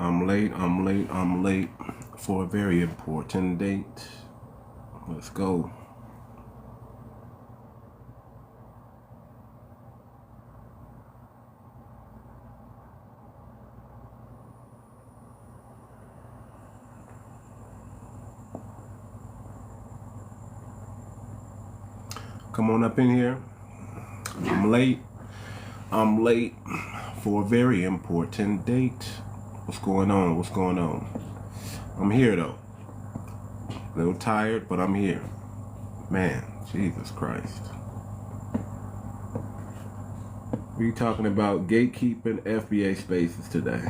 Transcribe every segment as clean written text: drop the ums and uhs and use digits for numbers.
I'm late for a very important date. Let's go. Come on up in here. I'm late for a very important date. What's going on? I'm here though. A little tired, but I'm here. Man, Jesus Christ. We talking about gatekeeping FBA spaces today.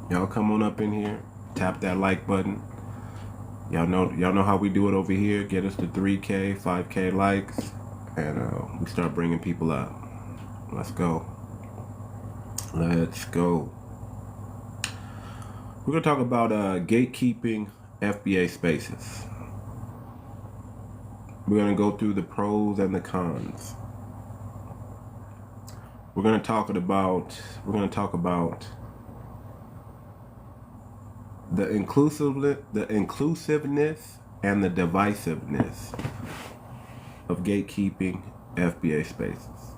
Y'all come on up in here. Tap that like button. Y'all know how we do it over here. Get us to 3K, 5K likes, and we start bringing people up. Let's go. We're gonna talk about gatekeeping FBA spaces. We're gonna go through the pros and the cons. We're gonna talk about the inclusiveness and the divisiveness of gatekeeping FBA spaces.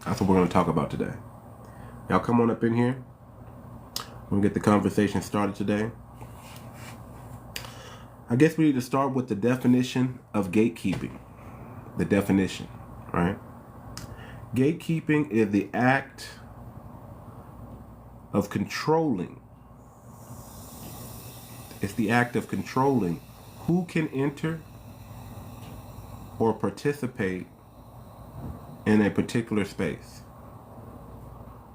That's what we're going to talk about today. Y'all come on up in here. We're going to get the conversation started today. I guess we need to start with the definition of gatekeeping. The definition, right? Gatekeeping is the act of controlling. It's the act of controlling who can enter or participate in a particular space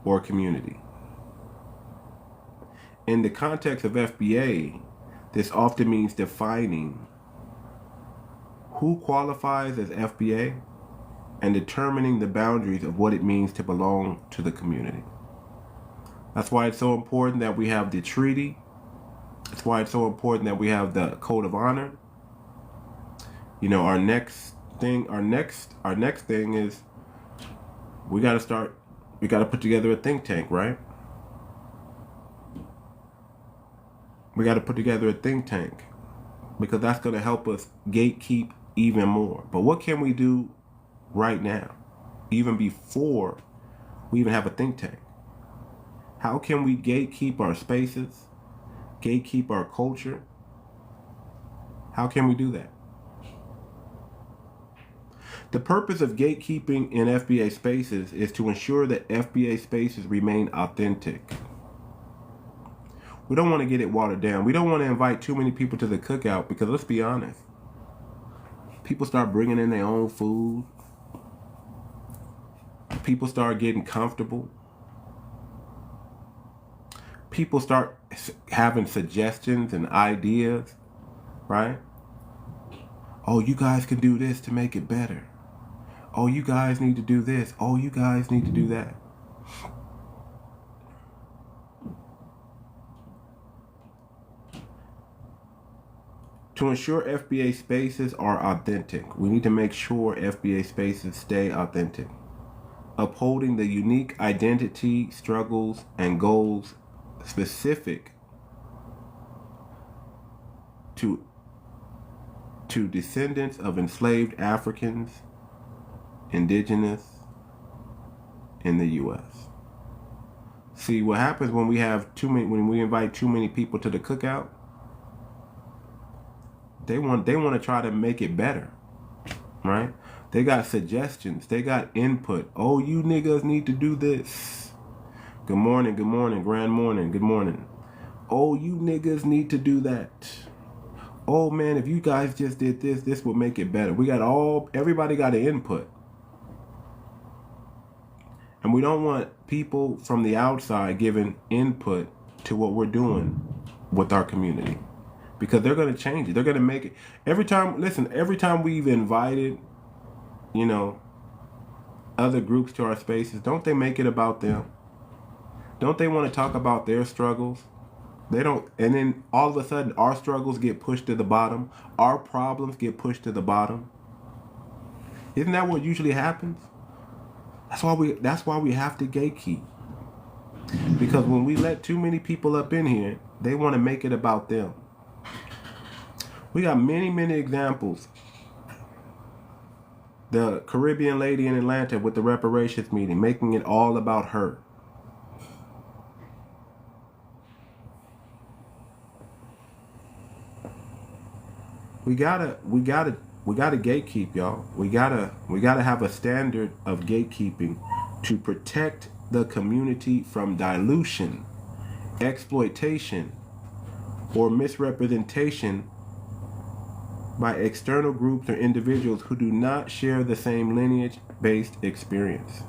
or community. In the context of FBA, this often means defining who qualifies as FBA and determining the boundaries of what it means to belong to the community. That's why it's so important that we have the treaty. That's why it's so important that we have the code of honor. You know, our next thing is we got to put together a think tank, right? We got to put together a think tank because that's going to help us gatekeep even more. But what can we do right now, even before we even have a think tank? How can we gatekeep our spaces, gatekeep our culture? How can we do that? The purpose of gatekeeping in FBA spaces is to ensure that FBA spaces remain authentic. We don't want to get it watered down. We don't want to invite too many people to the cookout because, let's be honest, people start bringing in their own food. People start getting comfortable. People start having suggestions and ideas, right? Oh, you guys can do this to make it better. Oh, you guys need to do this. Oh, you guys need to do that. To ensure FBA spaces are authentic, we need to make sure FBA spaces stay authentic, upholding the unique identity, struggles, and goals specific to descendants of enslaved Africans, indigenous in the U.S. See, what happens when we invite too many people to the cookout? They want to try to make it better, right? They got suggestions, they got input. Oh, you niggas need to do this. Good morning, grand morning, good morning. Oh, you niggas need to do that. Oh man, if you guys just did this, this would make it better. Everybody got an input. And we don't want people from the outside giving input to what we're doing with our community. Because they're going to change it. They're going to make it. Every time we've invited, other groups to our spaces, don't they make it about them? Don't they want to talk about their struggles? They don't, and then all of a sudden our struggles get pushed to the bottom. Our problems get pushed to the bottom. Isn't that what usually happens? That's why we have to gatekeep. Because when we let too many people up in here, they want to make it about them. We got many, many examples. The Caribbean lady in Atlanta with the reparations meeting, making it all about her. We gotta gatekeep, y'all. We gotta have a standard of gatekeeping to protect the community from dilution, exploitation, or misrepresentation by external groups or individuals who do not share the same lineage-based experience.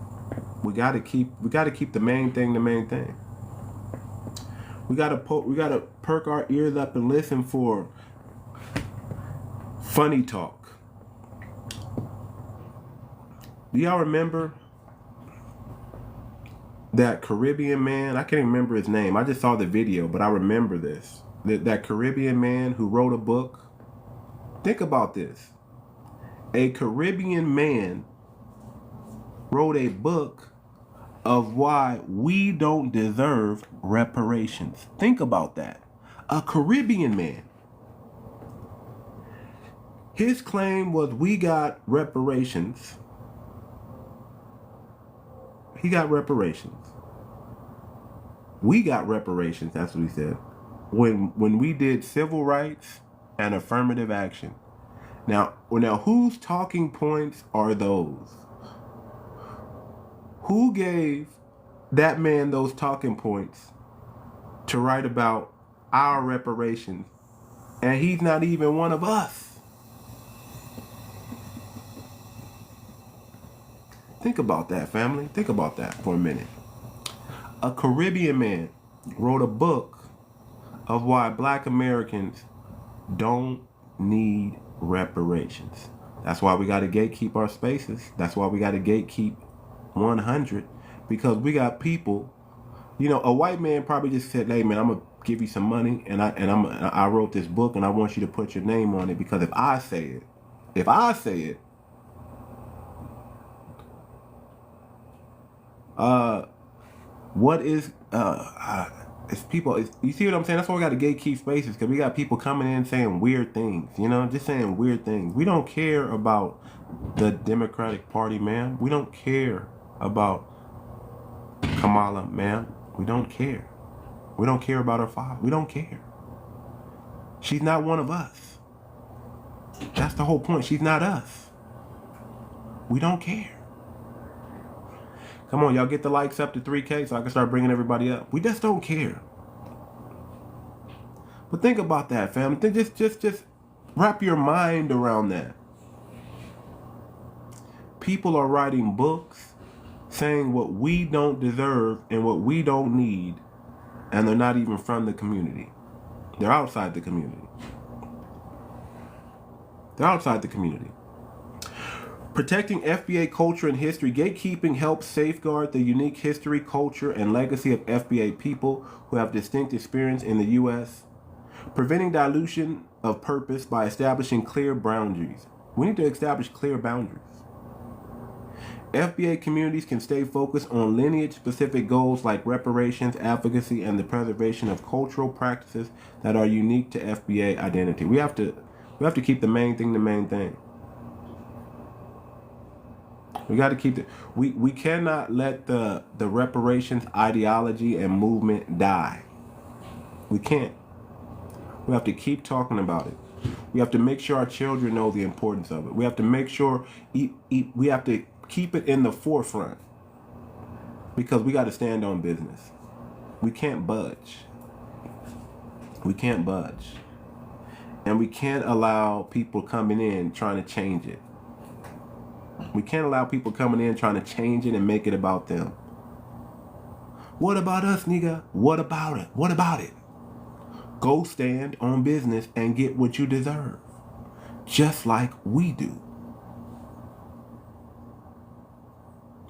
We gotta keep the main thing the main thing. We gotta perk our ears up and listen for funny talk. Do y'all remember that Caribbean man? I can't even remember his name. I just saw the video, but I remember this. That Caribbean man who wrote a book. Think about this. A Caribbean man wrote a book of why we don't deserve reparations. Think about that. A Caribbean man. His claim was we got reparations. He got reparations. We got reparations, that's what he said. When we did civil rights and affirmative action. Now whose talking points are those? Who gave that man those talking points to write about our reparations? And he's not even one of us. Think about that, family. Think about that for a minute. A Caribbean man wrote a book of why Black Americans don't need reparations. That's why we got to gatekeep our spaces. That's why we got to gatekeep 100. Because we got people, a white man probably just said, hey man, I'm going to give you some money and I wrote this book and I want you to put your name on it because if I say it, what is it's people, you see what I'm saying? That's why we got to gatekeep spaces, because we got people coming in saying weird things, just saying weird things. We don't care about the Democratic Party, man. We don't care about Kamala, man. We don't care. We don't care about her father. We don't care. She's not one of us. That's the whole point. She's not us. We don't care. Come on, y'all, get the likes up to 3K so I can start bringing everybody up. We just don't care. But think about that, fam. Just wrap your mind around that. People are writing books saying what we don't deserve and what we don't need, and they're not even from the community. They're outside the community. They're outside the community. Protecting FBA culture and history. Gatekeeping helps safeguard the unique history, culture, and legacy of FBA people who have distinct experience in the U.S. Preventing dilution of purpose by establishing clear boundaries. We need to establish clear boundaries. FBA communities can stay focused on lineage-specific goals like reparations, advocacy, and the preservation of cultural practices that are unique to FBA identity. We have to keep the main thing the main thing. We got to keep it. We cannot let the reparations ideology and movement die. We can't. We have to keep talking about it. We have to make sure our children know the importance of it. We have to make sure we have to keep it in the forefront, because we got to stand on business. We can't budge. We can't budge. And we can't allow people coming in trying to change it. We can't allow people coming in trying to change it and make it about them. What about us, nigga? What about it? What about it? Go stand on business and get what you deserve. Just like we do.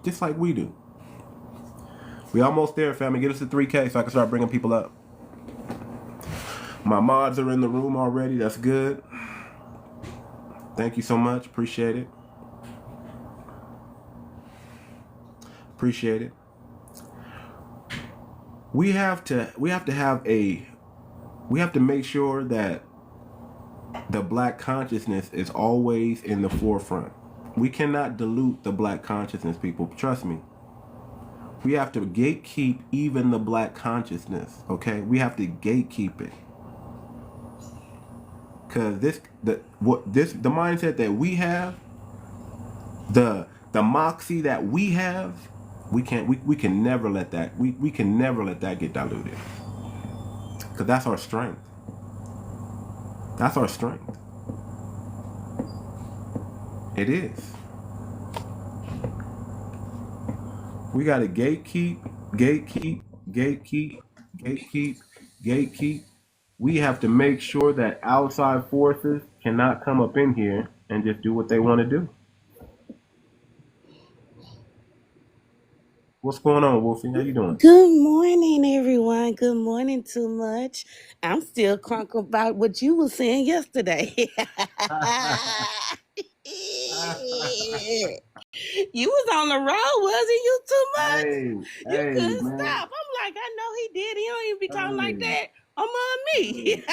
Just like we do. We almost there, family. Get us to 3K so I can start bringing people up. My mods are in the room already. That's good. Thank you so much. Appreciate it. Appreciate it. we have to make sure that the black consciousness is always in the forefront. We cannot dilute the black consciousness, people. Trust me. We have to gatekeep even the black consciousness. Okay, we have to gatekeep it, because the mindset that we have, the moxie that we have, we can never let that we can never let that get diluted, because that's our strength. That's our strength. It is. We got to gatekeep. We have to make sure that outside forces cannot come up in here and just do what they want to do. What's going on, Wolfie? How you doing? Good morning, everyone. Good morning, Too Much. I'm still crunk about what you were saying yesterday. You was on the road, wasn't you? Too much. Hey, You hey, couldn't man. stop. I'm like, I know he did. He don't even be talking like Hey, that. I'm on me.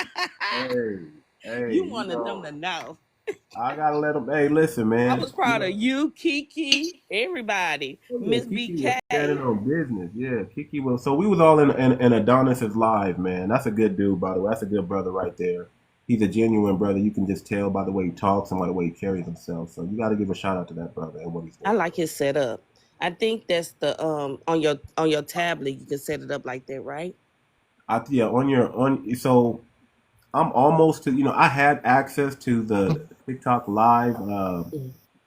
hey, You you wanted them know, to know. I gotta let them. Hey, listen, I man. was proud of you, Kiki, everybody, Oh, yeah, Miss Kiki was BK. standing on business. Yeah, Kiki was. So we was all in Adonis's live, man. That's a good dude, by the way. That's a good brother right there. He's a genuine brother. You can just tell by the way he talks and by the way he carries himself. So you got to give a shout out to that brother and what he's I doing. like his setup. I think that's the on your tablet you can set it up like that, right? Yeah, so I'm almost to I had access to the TikTok live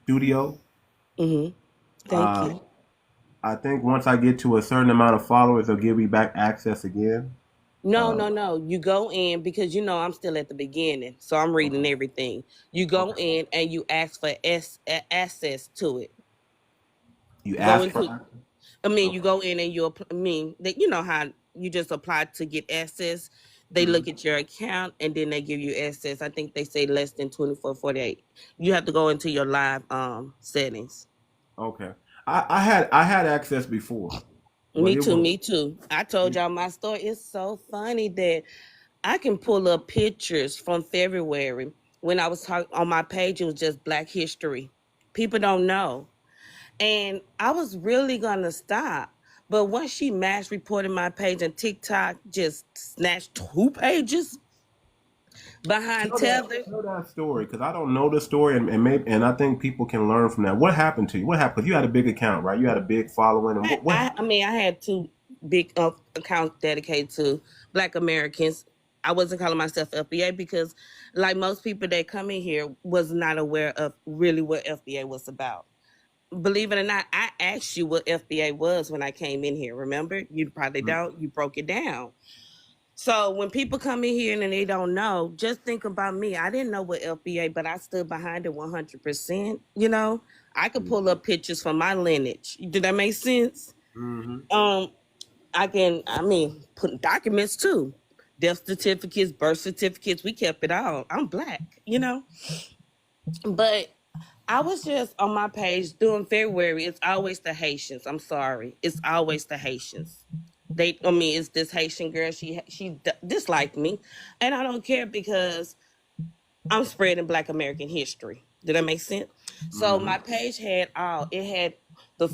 studio. Mm-hmm. Thank Uh, you. I think once I get to a certain amount of followers, they'll give me back access again. No, Uh, no, no. You go in because I'm still at the beginning, so I'm reading okay. everything. You go Okay. in and you ask for access to it. You Go ask for into, access? you Okay. go in and that you know how you just apply to get access. They look Mhm. at your account and then they give you access. I think they say less than 24, 48. You have to go into your live settings. Okay. I had access before, but Me it too, was me too. I told y'all my story. It's so funny that I can pull up pictures from February when I was talking on my page. It was just Black History. People don't know. And I was really going to stop. But once she mass reported my page and TikTok just snatched 2 pages behind Tether. tell that story because I don't know the story and I think people can learn from that. What happened to you? What happened? 'Cause you had a big account, right? You had a big following, and what I happened? mean, I had 2 big accounts dedicated to Black Americans. I wasn't calling myself FBA because, like most people that come in here, was not aware of really what FBA was about. Believe it or not, I asked you what FBA was when I came in here. Remember? You probably Mm. don't. You broke it down. So when people come in here and they don't know, just think about me. I didn't know what FBA, but I stood behind it 100%. I could pull up pictures from my lineage. Did that make sense? Mhm. Um, put documents too. Death certificates, birth certificates, we kept it all. I'm black. But I was just on my page doing February. It's always the Haitians. I'm sorry. It's always the Haitians. It's this Haitian girl. She disliked me, and I don't care because I'm spreading Black American history. Did that make sense? So Mhm. my page had all. It had the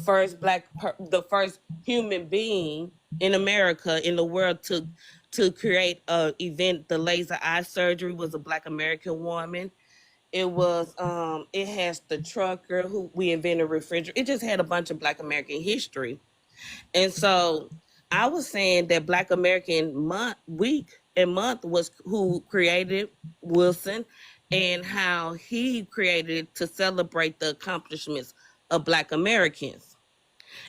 first human being in America in the world to create a event. The laser eye surgery was a Black American woman. It has the trucker who we invented refrigerator. It just had a bunch of Black American history. And so I was saying that Black American month was who created Wilson, and how he created it to celebrate the accomplishments of Black Americans.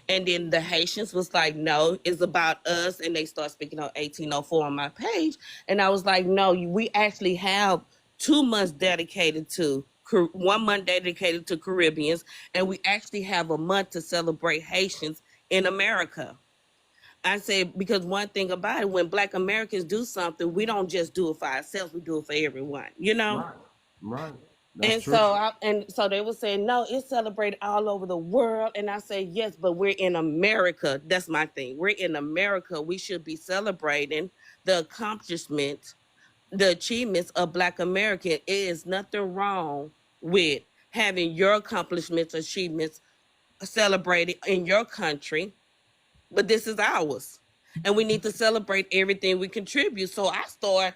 And then the Haitians was like, no, it's about us. And they start speaking on 1804 on my page. And I was like, no, we actually have 2 months dedicated to 1 month dedicated to Caribbeans. And we actually have a month to celebrate Haitians in America. I said, because one thing about it, when Black Americans do something, we don't just do it for ourselves, we do it for everyone. Right. Right. That's And true. so they were saying, no, it's celebrated all over the world. And I say, yes, but we're in America. That's my thing. We're in America. We should be celebrating the accomplishments, the achievements of Black American. It is nothing wrong with having your accomplishments, achievements celebrated in your country, but this is ours. And we need to celebrate everything we contribute. So I started,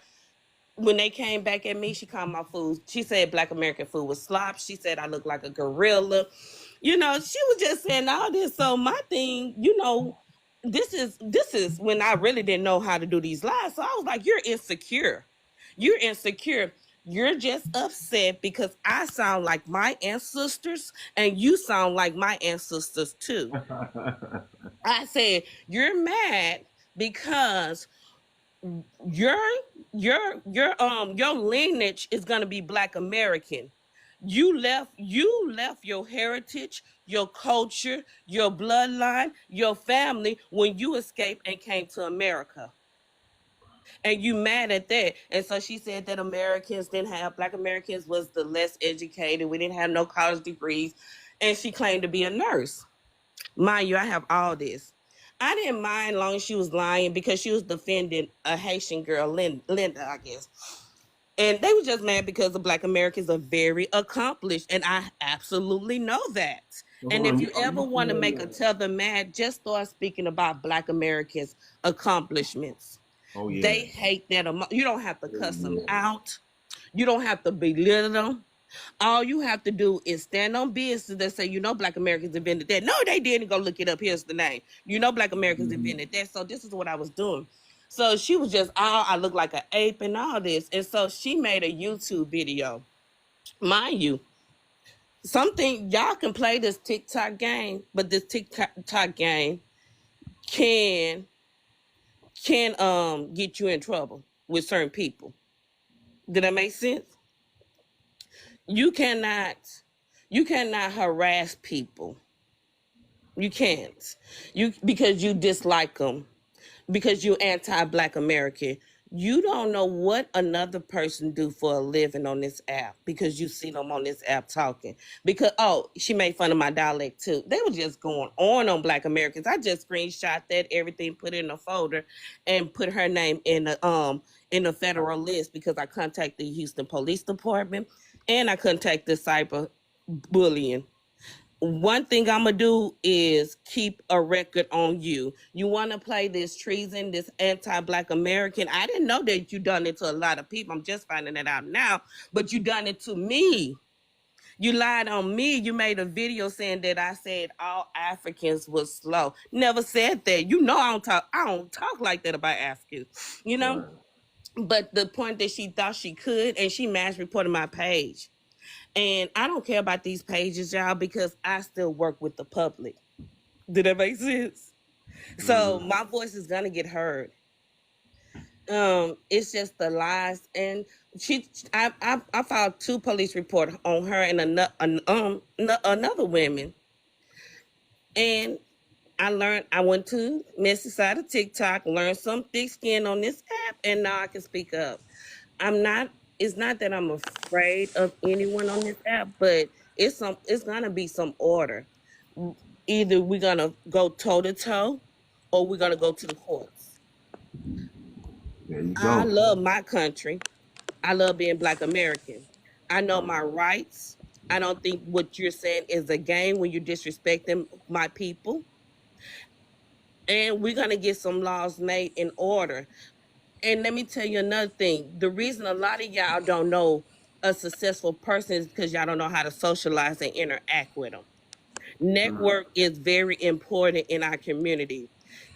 when they came back at me, she called my food. She said Black American food was slop. She said I look like a gorilla. You know, she was just saying all this. So my thing, you know, this is when I really didn't know how to do these lives. So I was like, you're insecure. You're insecure. You're just upset because I sound like my ancestors and you sound like my ancestors too. I said, you're mad because your your lineage is gonna be Black American. You left your heritage, your culture, your bloodline, your family when you escaped and came to America. And you mad at that. And so she said that Americans didn't have Black Americans was the less educated. We didn't have no college degrees. And she claimed to be a nurse. Mind you, I have all this. I didn't mind long as she was lying because she was defending a Haitian girl, Linda, I guess. And they were just mad because the Black Americans are very accomplished. And I absolutely know that. So And hold if on. you Are ever you want to make a still? tether mad, just start speaking about Black Americans' accomplishments. Oh yeah. They hate that. You don't have to Oh cuss them yeah. out. You don't have to belittle them. All you have to do is stand on business that say, you know, Black Americans invented that. No, they didn't. Go look it up. Here's the name. You know, Black Americans Mhm. invented that. So this is what I was doing. So she was just, oh, I look like an ape and all this. And so she made a YouTube video. Mind you, something y'all can play this TikTok game, but this TikTok game can get you in trouble with certain people. Did that make sense? You cannot you cannot harass people. You can't. You because you dislike them, because you're anti-Black American. You don't know what another person do for a living on this app because you see them on this app talking. Because oh, she made fun of my dialect too. They were just going on Black Americans. I just screenshot that everything, put it in a folder, and put her name in the federal list because I contacted the Houston Police Department and I contacted cyber bullying. One thing I'm gonna do is keep a record on you. You want to play this treason, this anti-Black American? I didn't know that you done it to a lot of people. I'm just finding it out now. But you done it to me. You lied on me. You made a video saying that I said all Africans was slow. Never said that. You know I don't talk. I don't talk like that about Africans. You know. Right. But the point that she thought she could, and she mass reported my page. And I don't care about these pages, y'all, because I still work with the public. Did that make sense? So Mhm. my voice is gonna get heard. It's just the lies, and I filed 2 police reports on her and another woman, and I went to Messy Side of TikTok, learned some thick skin on this app, and now I can speak up. I'm not. It's not that I'm afraid of anyone on this app, but it's gonna be some order. Either we're gonna go toe to toe, or we're gonna go to the courts. There you I go. love my country. I love being Black American. I know my rights. I don't think what you're saying is a game when you're disrespecting my people. And we're gonna get some laws made in order. And let me tell you another thing. The reason a lot of y'all don't know a successful person is because y'all don't know how to socialize and interact with them. Mhm. Network is very important in our community.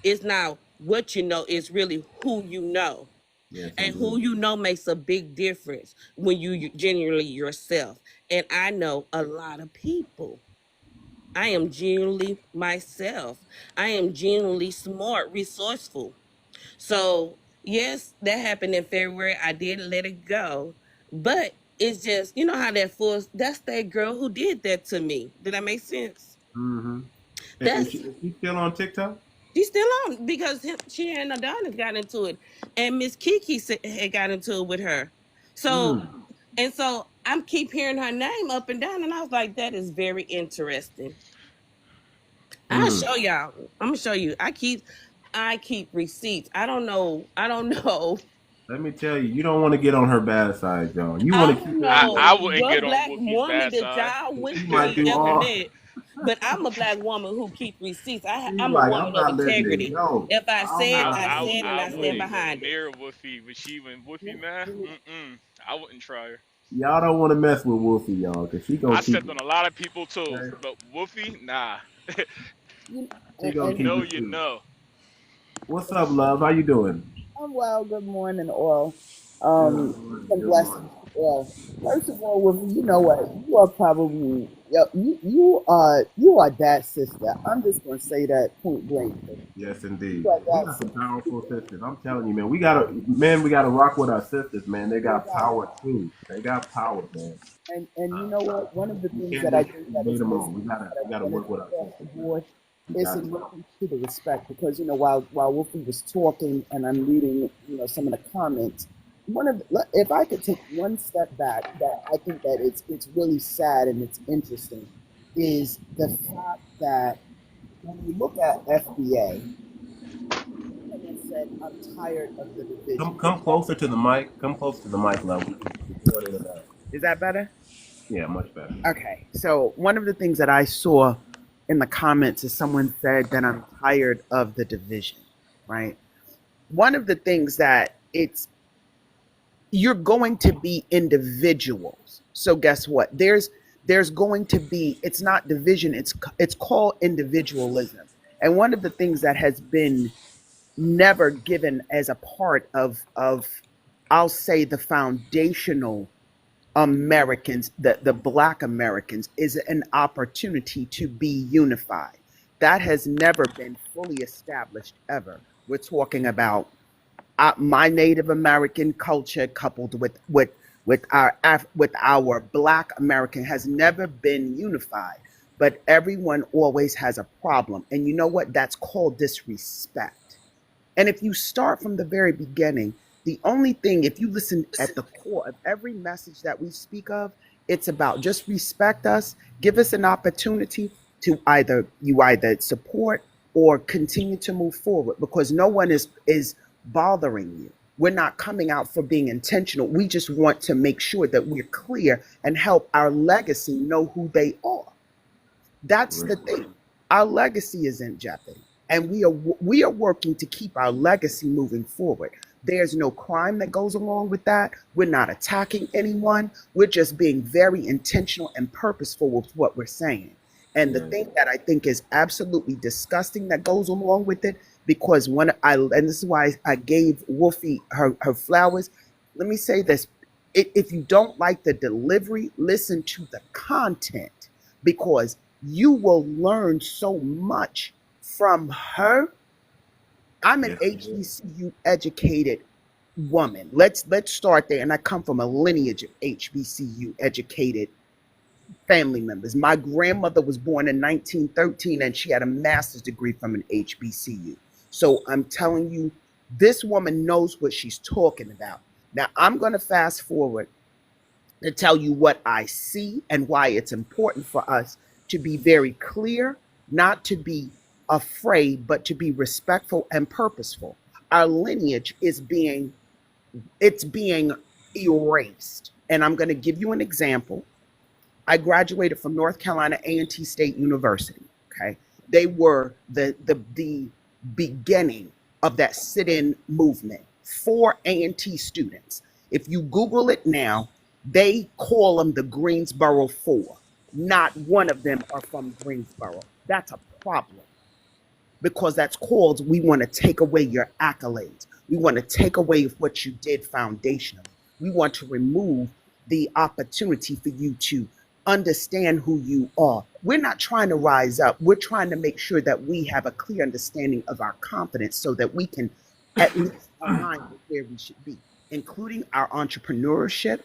It's not what you know, it's really who you know. Yes, And who indeed. you know makes a big difference when you genuinely yourself. And I know a lot of people. I am genuinely myself. I am genuinely smart, resourceful. So yes, that happened in February. I did let it go, but it's just you know how that fools. That's that girl who did that to me. Did that make sense? Mm-hmm. And That's is she still on TikTok? she's still on because she and Adonis got into it, and Miss Kiki had got into it with her. So Mm. and so I'm keep hearing her name up and down, and I was like, that is very interesting. I'll show y'all. I'm gonna show you. I keep receipts. I don't know. I don't know. Let me tell you, you don't want to get on her bad side, John. You I want to don't keep it know real. I wouldn't what get on black Wolfie's woman bad that side. y'all went She might through do ever all. met, but I'm a black woman who keep receipts. She's I'm a like, I'm woman of not letting it integrity. go. If I I'm said, not I I said, letting and I I it stand go. wouldn't behind it. near Wolfie, but when Wolfie man, I wouldn't try her. Y'all don't want to mess with Wolfie, y'all, because she I gonna keep stepped it. on a lot of people too, Okay? but Wolfie, nah. You, She You gonna keep know, it you true. know. What's up, love? How you doing? I'm well. Good morning, all. Good Peace morning. and Good morning. blessings to all. First of all, with you know what, you are probably you are that sister. I'm just gonna say that point blank. Yes, You indeed. are We that got some sister. powerful sisters. I'm telling you, man. We gotta rock with our sisters, man. They We got got power too. They got power, man. and you know what? One of the You things can't that I just think that debate is them missing all. We gotta, that we I gotta wanted work to with our across the sisters, man. board We is got in to. reference to the respect because while Wolfie was talking and I'm reading some of the comments. If I could take one step back, that I think that it's really sad and it's interesting, is the fact that when you look at FBA, someone said, "I'm tired of the division." Come closer to the mic. Come closer to the mic level. You're going in and out. Is that better? Yeah, much better. Okay. So one of the things that I saw in the comments is someone said that I'm tired of the division, right? One of the things that you're going to be individuals. So guess what? There's going to be, it's not division, it's called individualism. And one of the things that has been never given as a part of I'll say the foundational Americans, the black Americans, is an opportunity to be unified. That has never been fully established ever. We're talking about my Native American culture coupled with our Black American has never been unified, but everyone always has a problem. And you know what? That's called disrespect. And if you start from the very beginning, the only thing, if you listen at the core of every message that we speak of, it's about just respect us, give us an opportunity to either support or continue to move forward because no one is bothering you. We're not coming out for being intentional. We just want to make sure that we're clear and help our legacy know who they are. That's the thing. Our legacy is in jeopardy, and we are working to keep our legacy moving forward. There's no crime that goes along with that. We're not attacking anyone. We're just being very intentional and purposeful with what we're saying. And the Yeah. thing that I think is absolutely disgusting that goes along with it, because and this is why I gave Wolfie her flowers. Let me say this: if you don't like the delivery, listen to the content because you will learn so much from her. I'm an Yes, indeed. HBCU educated woman. Let's start there. And I come from a lineage of HBCU educated family members. My grandmother was born in 1913 and she had a master's degree from an HBCU. So I'm telling you, this woman knows what she's talking about. Now I'm going to fast forward to tell you what I see and why it's important for us to be very clear, not to be afraid, but to be respectful and purposeful. Our lineage is being erased. And I'm going to give you an example. I graduated from North Carolina A&T State University. Okay. They were the beginning of that sit-in movement for A&T students. If you Google it now, they call them the Greensboro Four. Not one of them are from Greensboro. That's a problem because that's called we want to take away your accolades. We want to take away what you did foundationally. We want to remove the opportunity for you to understand who you are. We're not trying to rise up. We're trying to make sure that we have a clear understanding of our confidence so that we can at least align with where we should be, including our entrepreneurship,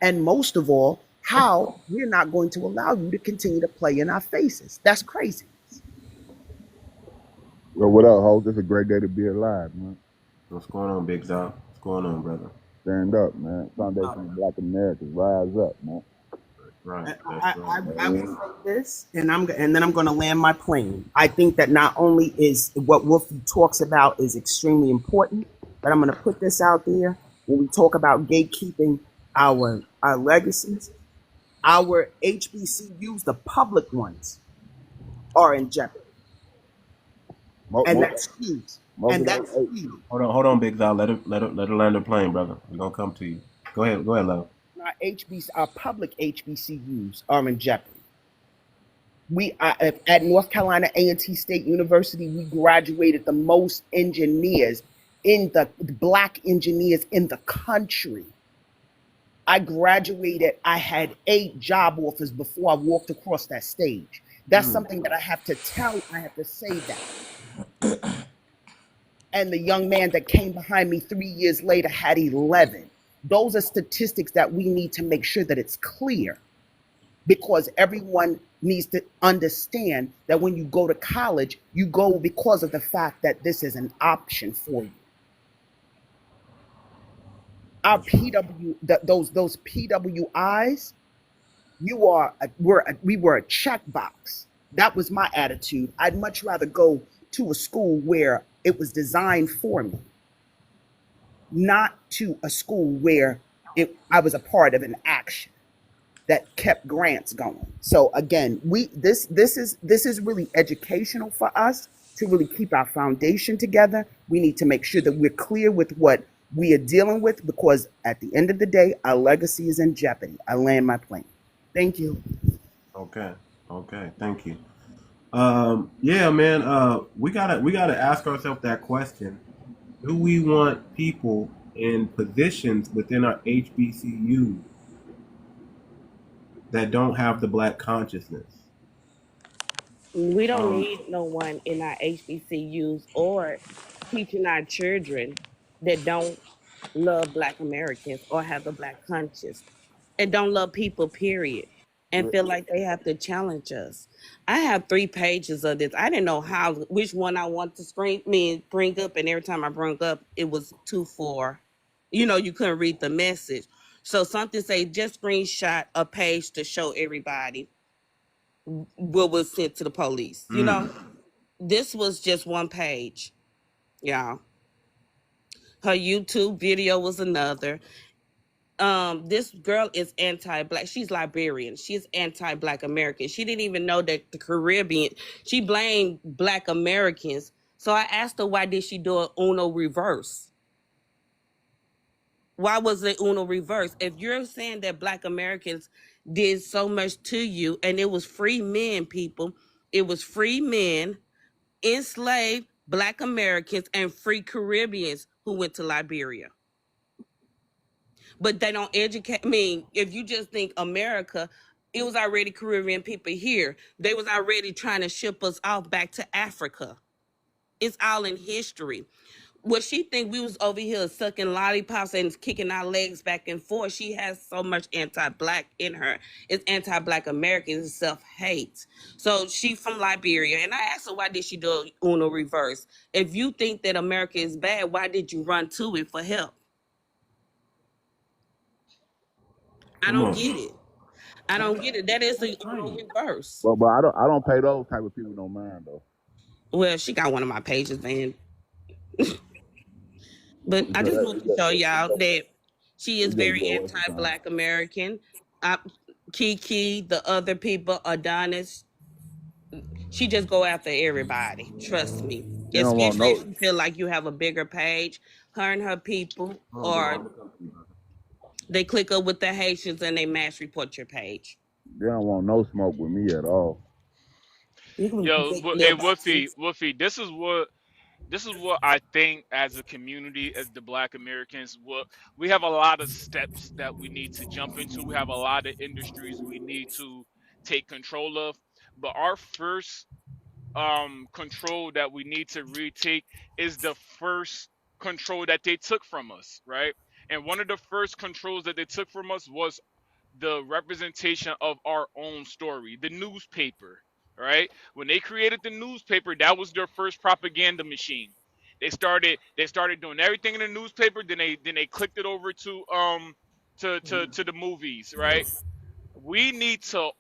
and most of all, how we're not going to allow you to continue to play in our faces. That's crazy. Well, what up, host? It's a great day to be alive, man. What's going on, Big Zal? What's going on, brother? Stand up, man. Uh, Foundation of Black Americans, rise up, man. Right. I, That's I, right. I You know I what I will mean? say this, and then I'm going to land my plane. I think that not only is what Wolfie talks about is extremely important, but I'm going to put this out there when we talk about gatekeeping our legacies. Our HBCUs, the public ones, are in jeopardy, Mo- and mo- that's huge. Most And of that's those, huge. Hold on, Big Zal. Let her land her plane, brother. We're gonna come to you. Go ahead, love. Our public HBCUs are in jeopardy. We at North Carolina A&T State University, we graduated the most engineers in the black engineers in the country. I graduated, I had 8 job offers before I walked across that stage. That's something that I have to say that. And the young man that came behind me 3 years later had 11. Those are statistics that we need to make sure that it's clear, because everyone needs to understand that when you go to college, you go because of the fact that this is an option for you. Our That's right. those PWIs, we were a checkbox. That was my attitude. I'd much rather go to a school where it was designed for me, not to a school where I was a part of an action that kept grants going. So again, this is really educational for us to really keep our foundation together. We need to make sure that we're clear with what we are dealing with, because at the end of the day, our legacy is in jeopardy. I land my plane. Thank you. Okay. Okay. Thank you. Yeah, man. We gotta ask ourselves that question: do we want people in positions within our HBCU that don't have the black consciousness? We don't Um, need no one in our HBCUs or teaching our children that don't love Black Americans or have the Black conscience and don't love people, period, and feel like they have to challenge us. I have 3 pages of this. I didn't know which one I want to bring up, and every time I bring up, it was too far. You couldn't read the message. So something say just screenshot a page to show everybody what was sent to the police. This was just one page, y'all. Her YouTube video was another. This girl is anti-black. She's Liberian. She's anti-black American. She didn't even know that the Caribbean. She blamed Black Americans. So I asked her, why did she do an Uno reverse? Why was it Uno reverse? If you're saying that Black Americans did so much to you, and it was free men, people, it was free men, enslaved Black Americans, and free Caribbeans who went to Liberia. But they don't educate. I mean, if you just think America, it was already Caribbean people here. They was already trying to ship us off back to Africa. It's all in history. What she think we was over here sucking lollipops and kicking our legs back and forth. She has so much anti-black in her. It's anti-black Americans. It's self-hate. So she from Liberia, and I asked her, why did she do Uno reverse? If you think that America is bad, why did you run to it for help? I come don't on. get it. I don't get it. That is the Uno reverse. but I don't pay those type of people no mind though. Well, she got one of my pages, man. But It I just, just want it to show just, it y'all just, that she is it just very go waste of time. anti-black American. I, Kiki, the other people, Adonis, she just go after everybody. Trust me. They don't want Especially if no. you feel like you have a bigger page. Her and her people, Oh, big. or they click up with the Haitians and they mass report your page. They don't want no smoke with me at all. You Yo, big hey, lip boxes. Woofy, this is what I think as a community, as the Black Americans, what we have a lot of steps that we need to jump into. We have a lot of industries we need to take control of. But our first control that we need to retake is the first control that they took from us, right? And one of the first controls that they took from us was the representation of our own story, the newspaper, right? When they created the newspaper, that was their first propaganda machine. They started doing everything in the newspaper. Then they clicked it over to the movies, right? We need to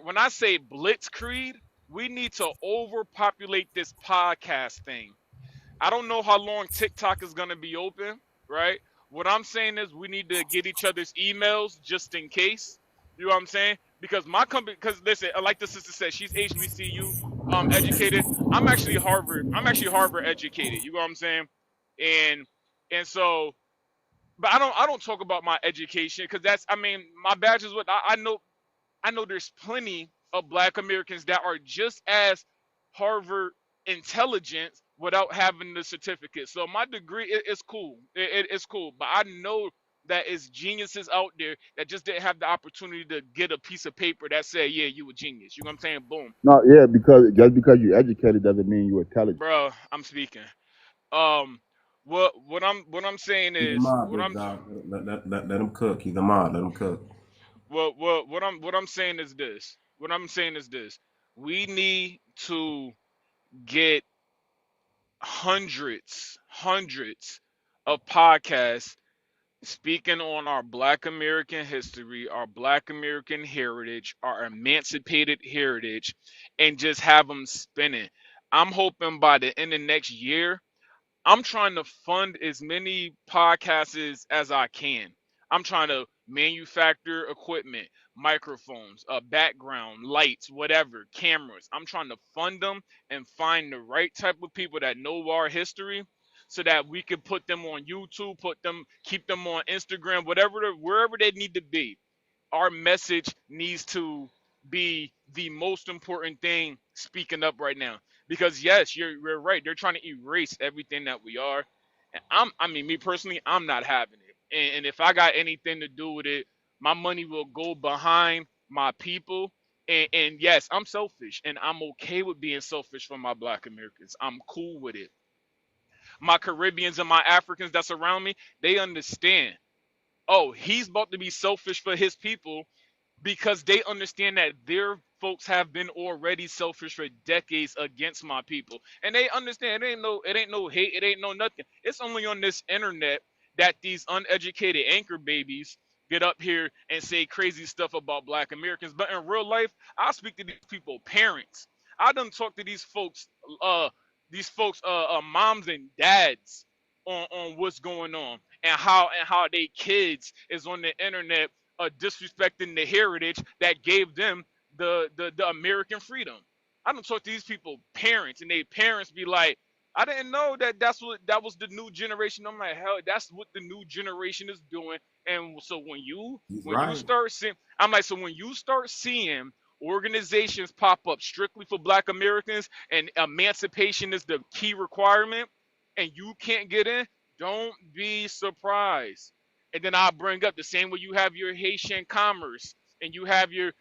when I say blitzkrieg, we need to overpopulate this podcast thing. I don't know how long TikTok is going to be open, right? What I'm saying is we need to get each other's emails just in case. You know what I'm saying? Because my company, because listen, like the sister said, she's HBCU educated. I'm actually Harvard educated. You know what I'm saying? And so, but I don't talk about my education because that's, I mean, my badge is what I know there's plenty of black Americans that are just as Harvard intelligent without having the certificate. So my degree is cool. It's cool. But I know that it's geniuses out there that just didn't have the opportunity to get a piece of paper that said, yeah, you a genius. You know what I'm saying? Boom. No, yeah, because just because you're educated doesn't mean you're intelligent. Bro, I'm speaking. What I'm saying He's a is mod, big dog. Let him cook. He's a mod. Let him cook. what I'm saying is this. What I'm saying is this. We need to get hundreds of podcasts speaking on our black American history, our black American heritage, our emancipated heritage, and just have them spinning. I'm hoping by the end of next year, I'm trying to fund as many podcasts as I can. I'm trying to manufacture equipment, microphones, background, lights, whatever, cameras. I'm trying to fund them and find the right type of people that know our history so that we can put them on YouTube, keep them on Instagram, wherever they need to be. Our message needs to be the most important thing speaking up right now. Because yes, you're right. They're trying to erase everything that we are. And I mean, me personally, I'm not having it. And if I got anything to do with it, my money will go behind my people. And yes, I'm selfish, and I'm okay with being selfish for my black Americans. I'm cool with it. My Caribbeans and my Africans that's around me, they understand. Oh, he's about to be selfish for his people because they understand that their folks have been already selfish for decades against my people, and they understand it ain't no hate, it ain't no nothing. It's only on this internet that these uneducated anchor babies get up here and say crazy stuff about black Americans. But in real life, I speak to these people, parents. I done talk to uh moms and dads on what's going on and how they kids is on the internet disrespecting the heritage that gave them the American freedom. I don't talk to these people parents, and they parents be like, I didn't know that was the new generation. I'm like, hell, that's what the new generation is doing. And so He's when you right. start seeing, I'm like, so when you start seeing organizations pop up strictly for black Americans and emancipation is the key requirement and you can't get in, don't be surprised. And then I'll bring up the same way you have your Haitian commerce and you have your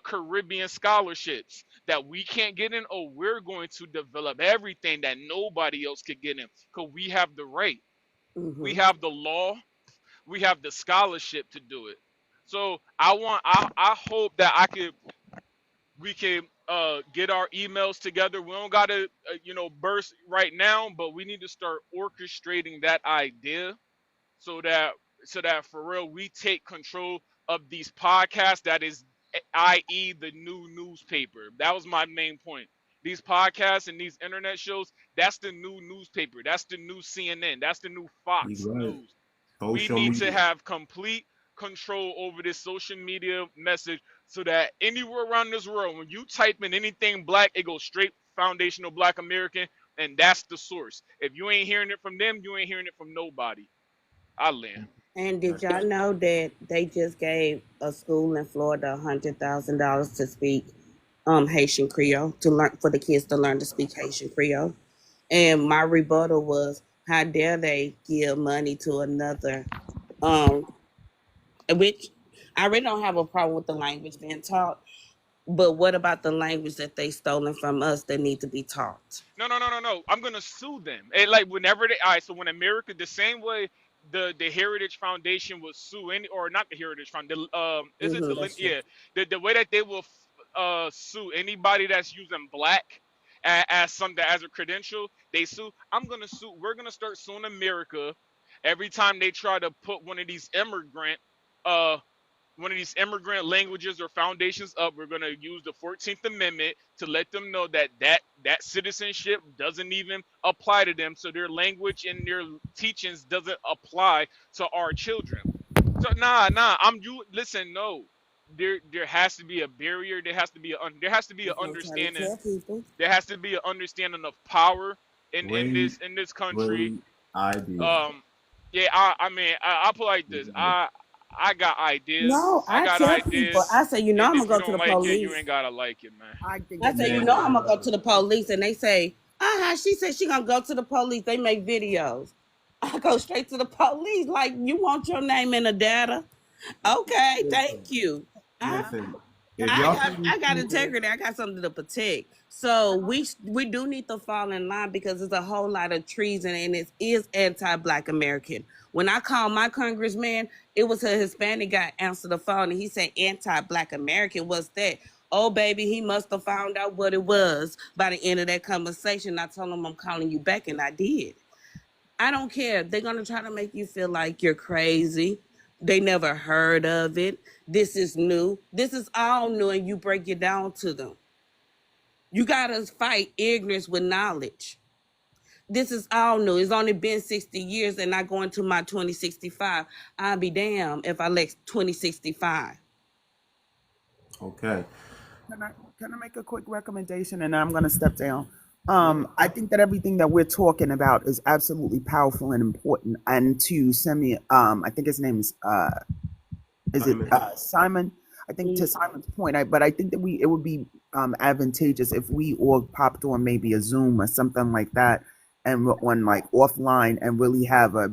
Caribbean scholarships that we can't get in. Oh, we're going to develop everything that nobody else could get in because we have the right, we Mm-hmm. have the law, we have the scholarship to do it. So I hope that we can get our emails together. We don't gotta burst right now, but we need to start orchestrating that idea so that for real we take control of these podcasts. That is, i.e., the new newspaper. That was my main point. These podcasts and these internet shows, that's the new newspaper. That's the new CNN. That's the new He's Fox right. News. We Social need to media. have complete control over this social media message so that anywhere around this world, when you type in anything black, it goes straight foundational black American, and that's the source. If you ain't hearing it from them, you ain't hearing it from nobody. I land. And did y'all know that they just gave a school in Florida $100,000 to speak Haitian Creole, to learn, for the kids to learn to speak Haitian Creole? And my rebuttal was, how dare they give money to another, um, which I really don't have a problem with the language being taught, but what about the language that they stolen from us that need to be taught? No. I'm gonna sue them. And like whenever they, all right. So when America, the same way the Heritage Foundation will sue any, or not the Heritage Fund, is it Mm-hmm, the that's true. yeah, the way that they will sue anybody that's using black as something as a credential. They sue. I'm gonna sue. We're gonna start suing America every time they try to put uh one of these immigrant languages or foundations up. We're going to use the 14th Amendment to let them know that that citizenship doesn't even apply to them. So their language and their teachings doesn't apply to our children. So I'm you listen, no. There has to be a barrier. There has to be an That's what I'm trying to understanding. tell people. There has to be an understanding of power in Great, this country. great idea. Yeah, I mean, I'll put it like this. I got ideas. No, I I got tell people, I ideas. say, I'm And gonna if you go to don't the like it, you police. ain't gotta like it, man. I think I it's say, Man, I'm gonna go to the police, and they say, she said she gonna go to the police. They make videos. I go straight to the police. Like, you want your name in the data? Okay, listen, thank you. I listen. If y'all see these I got people, integrity. I got something to protect. So we do need to fall in line because there's a whole lot of treason and it is anti-Black American. When I called my congressman, it was a Hispanic guy answered the phone and he said anti-Black American. What's that? Oh baby, he must have found out what it was by the end of that conversation. I told him I'm calling you back, and I did. I don't care. They're gonna try to make you feel like you're crazy. They never heard of it. This is new. This is all new, and you break it down to them. You gotta fight ignorance with knowledge. This is all new. It's only been 60 years, and I go into my 2065. I'll be damned if I let 2065. okay. Can I can I make a quick recommendation and I'm gonna step down? I think that everything that we're talking about is absolutely powerful and important. And to Semi, I think his name is it Simon. Simon? I think to Simon's point, but I think that it would be advantageous if we all popped on maybe a Zoom or something like that, and on like offline, and really have a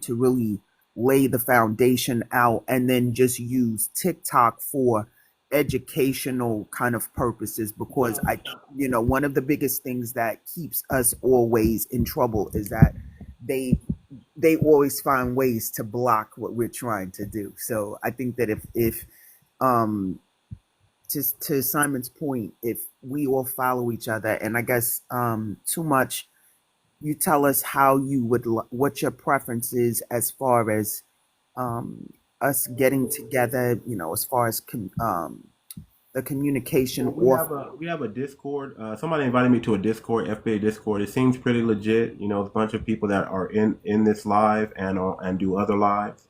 to really lay the foundation out, and then just use TikTok for educational kind of purposes, because I think one of the biggest things that keeps us always in trouble is that they they always find ways to block what we're trying to do. So I think that if um just to Simon's point, if we all follow each other, and I guess too much, you tell us how you would what your preference is as far as um us getting together, as far as the communication Well, we have off. a Discord. Somebody invited me to a Discord, FBA Discord. It seems pretty legit. There's a bunch of people that are in this live and do other lives.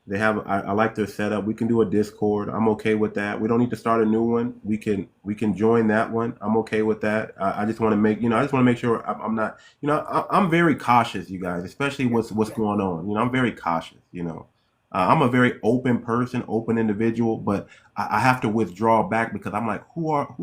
They have. I like their setup. We can do a Discord. I'm okay with that. We don't need to start a new one. We can join that one. I'm okay with that. I just want to make I just want to make sure I'm not. I'm very cautious, you guys, especially what's going on. I'm very cautious. I'm a very open person, open individual, but I have to withdraw back because I'm like, who are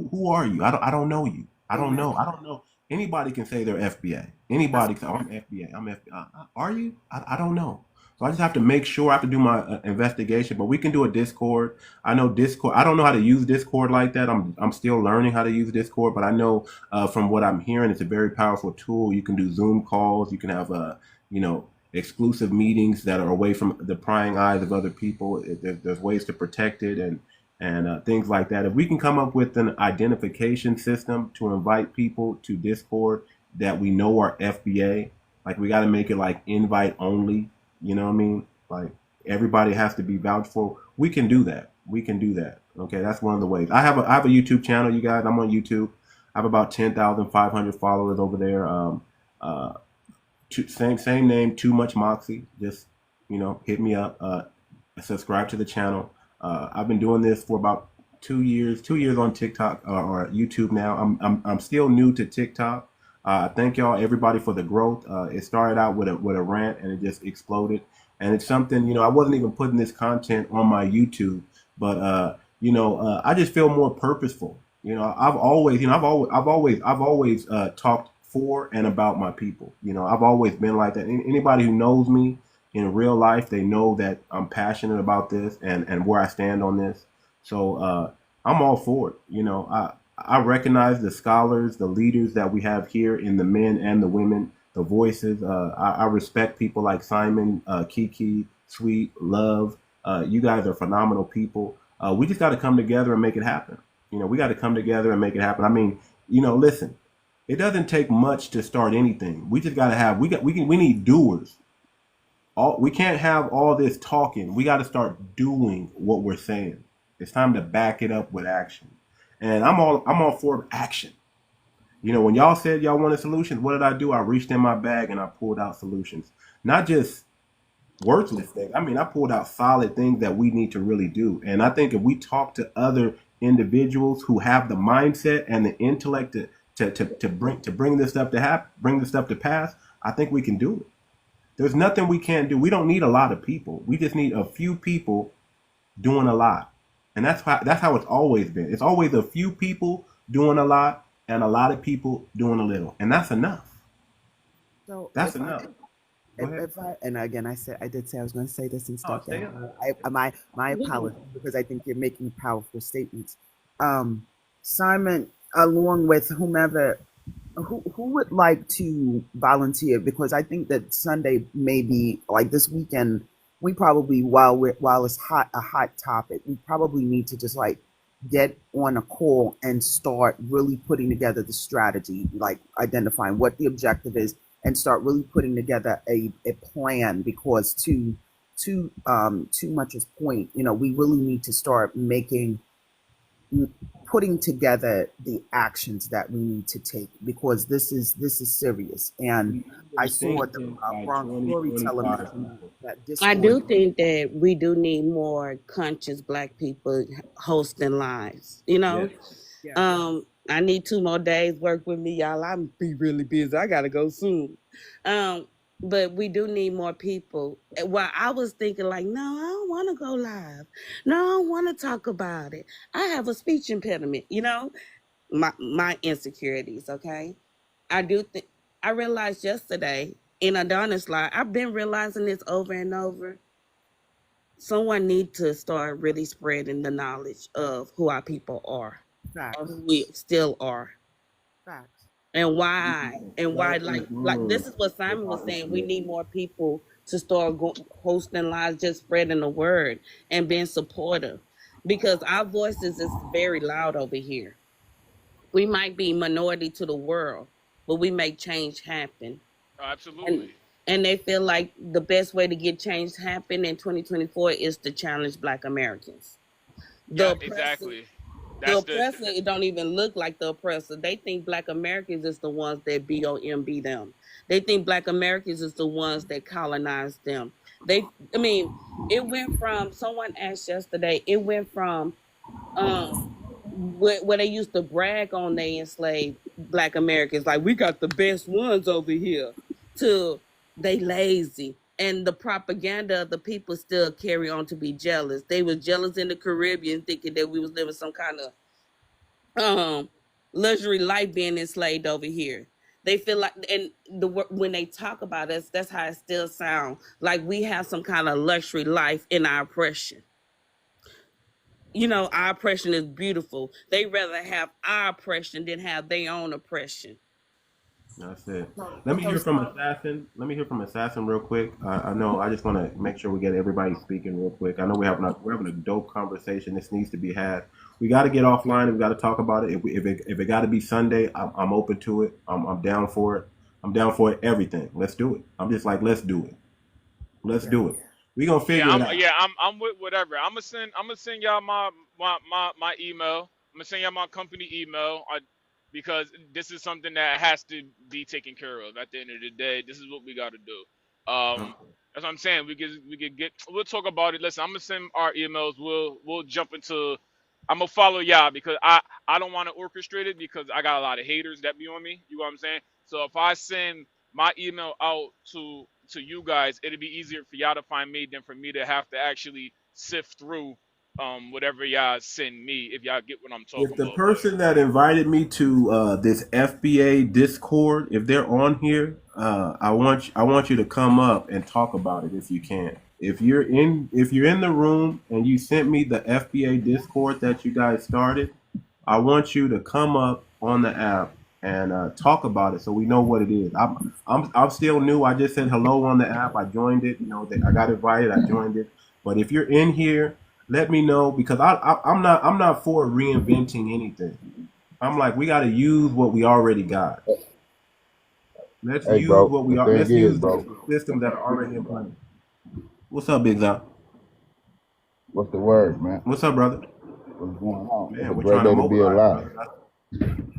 you? I don't know you. Amen. I don't know. Anybody can say they're FBA. Anybody can say, oh, I'm FBA. I'm FBA. Are you? I don't know. So I just have to make sure. I have to do my investigation. But we can do a Discord. I know Discord. I don't know how to use Discord like that. I'm still learning how to use Discord. But I know from what I'm hearing, it's a very powerful tool. You can do Zoom calls. You can have you know exclusive meetings that are away from the prying eyes of other people. There's ways to protect it and things like that. If we can come up with an identification system to invite people to Discord that we know are FBA, like we got to make it like invite only. You know what I mean? Like everybody has to be vouched for. We can do that. We can do that. Okay, that's one of the ways. I have a YouTube channel, you guys. I'm on YouTube. I have about 10,500 followers over there. Uh, same name, Too Much Moxie. Just hit me up. Subscribe to the channel. I've been doing this for about 2 years. 2 years on TikTok or YouTube now. I'm still new to TikTok. Thank y'all everybody for the growth. It started out with a rant and it just exploded. And it's something I wasn't even putting this content on my YouTube, but I just feel more purposeful. I've always talked for and about my people. I've always been like that. Anybody who knows me in real life, they know that I'm passionate about this and where I stand on this. So I'm all for it. I recognize the scholars, the leaders that we have here in the men and the women, the voices. I respect people like Simon, Kiki, Sweet, Love. You guys are phenomenal people. We just got to come together and make it happen. We got to come together and make it happen. I mean, listen. It doesn't take much to start anything. We just gotta have we need doers. We can't have all this talking. We got to start doing what we're saying. It's time to back it up with action. And I'm all for action. You know, when y'all said y'all wanted solutions, what did I do? I reached in my bag and I pulled out solutions. Not just worthless things. I mean, I pulled out solid things that we need to really do. And I think if we talk to other individuals who have the mindset and the intellect to bring this stuff to happen, bring this stuff to pass, I think we can do it. There's nothing we can't do. We don't need a lot of people. We just need a few people doing a lot. And that's how it's always been. It's always a few people doing a lot and a lot of people doing a little. And that's enough. So That's enough. Go ahead. if I and again I did say I was going to say this and Oh, stuff. say it. My apologies, because I think you're making powerful statements. Simon, along with whomever, who would like to volunteer? Because I think that Sunday, maybe like this weekend, we probably, while it's a hot topic, we probably need to just like get on a call and start really putting together the strategy, like identifying what the objective is, and start really putting together a plan. Because to too much's point, we really need to start putting together the actions that we need to take, because this is serious. And I saw the Bronx storyteller mention that I Discord. do think that we do need more conscious Black people hosting lives. Yes. I need 2 more days work with me, y'all. I'm be really busy. I gotta go soon. But we do need more people. Well, I was thinking like, no, I don't want to go live. No, I don't want to talk about it. I have a speech impediment. My insecurities. Okay, I do think I realized yesterday in Adonis live. I've been realizing this over and over. Someone needs to start really spreading the knowledge of who our people are, or Facts. who we still are, Facts. and why like this is what Simon was saying. We need more people to start hosting lives, just spreading the word and being supportive, because our voices is very loud over here. We might be minority to the world, but we make change happen. Oh, and absolutely. and they feel like the best way to get change happen in 2024 is to challenge Black Americans. The Yeah, oppressor exactly. the That's oppressor, it don't even look like the oppressor. They think Black Americans is the ones that BOMB them. They think Black Americans is the ones that colonized them. I mean, it went from, someone asked yesterday, it went from um where they used to brag on they enslaved Black Americans, like we got the best ones over here, to they lazy. And the propaganda of the people still carry on to be jealous. They were jealous in the Caribbean, thinking that we was living some kind of um luxury life being enslaved over here. They feel like, and when they talk about us, that's how it still sound like we have some kind of luxury life in our oppression. Our oppression is beautiful. They rather have our oppression than have their own oppression. That's it. So, Let me so hear from Assassin. Let me hear from Assassin real quick. I know. I just want to make sure we get everybody speaking real quick. I know we're having a dope conversation. This needs to be had. We got to get offline and we got to talk about it. If it got to be Sunday, I'm open to it. I'm down for it. I'm down for it. Everything. Let's do it. I'm just like, let's do it. Let's yeah, do it. We gonna Yeah, figure it out. I'm with whatever. I'm gonna send y'all my email. I'm gonna send y'all my company email. Because this is something that has to be taken care of at the end of the day. This is what we got to do. That's what I'm saying. We'll talk about it. Listen, I'm gonna send our emails. We'll jump into. I'm gonna follow y'all because I don't want to orchestrate it because I got a lot of haters that be on me. You know what I'm saying? So if I send my email out to you guys, it'll be easier for y'all to find me than for me to have to actually sift through whatever y'all send me, if y'all get what I'm If talking the about. But person that invited me to this FBA Discord, if they're on here, I want you to come up and talk about it if you can. If you're in the room and you sent me the FBA Discord that you guys started, I want you to come up on the app and talk about it so we know what it is. I'm still new. I just said hello on the app. I joined it. I got invited. I joined it. But if you're in here, let me know because I'm not for reinventing anything. I'm like, we got to use what we already got. Let's Hey, use bro. what we The are. thing Let's is, use bro. the systems that are already in place. What's up, Big Zop? What's the word, man? What's up, brother? What's going on? It's a Man, we're great trying to day to be mobilize, alive. brother.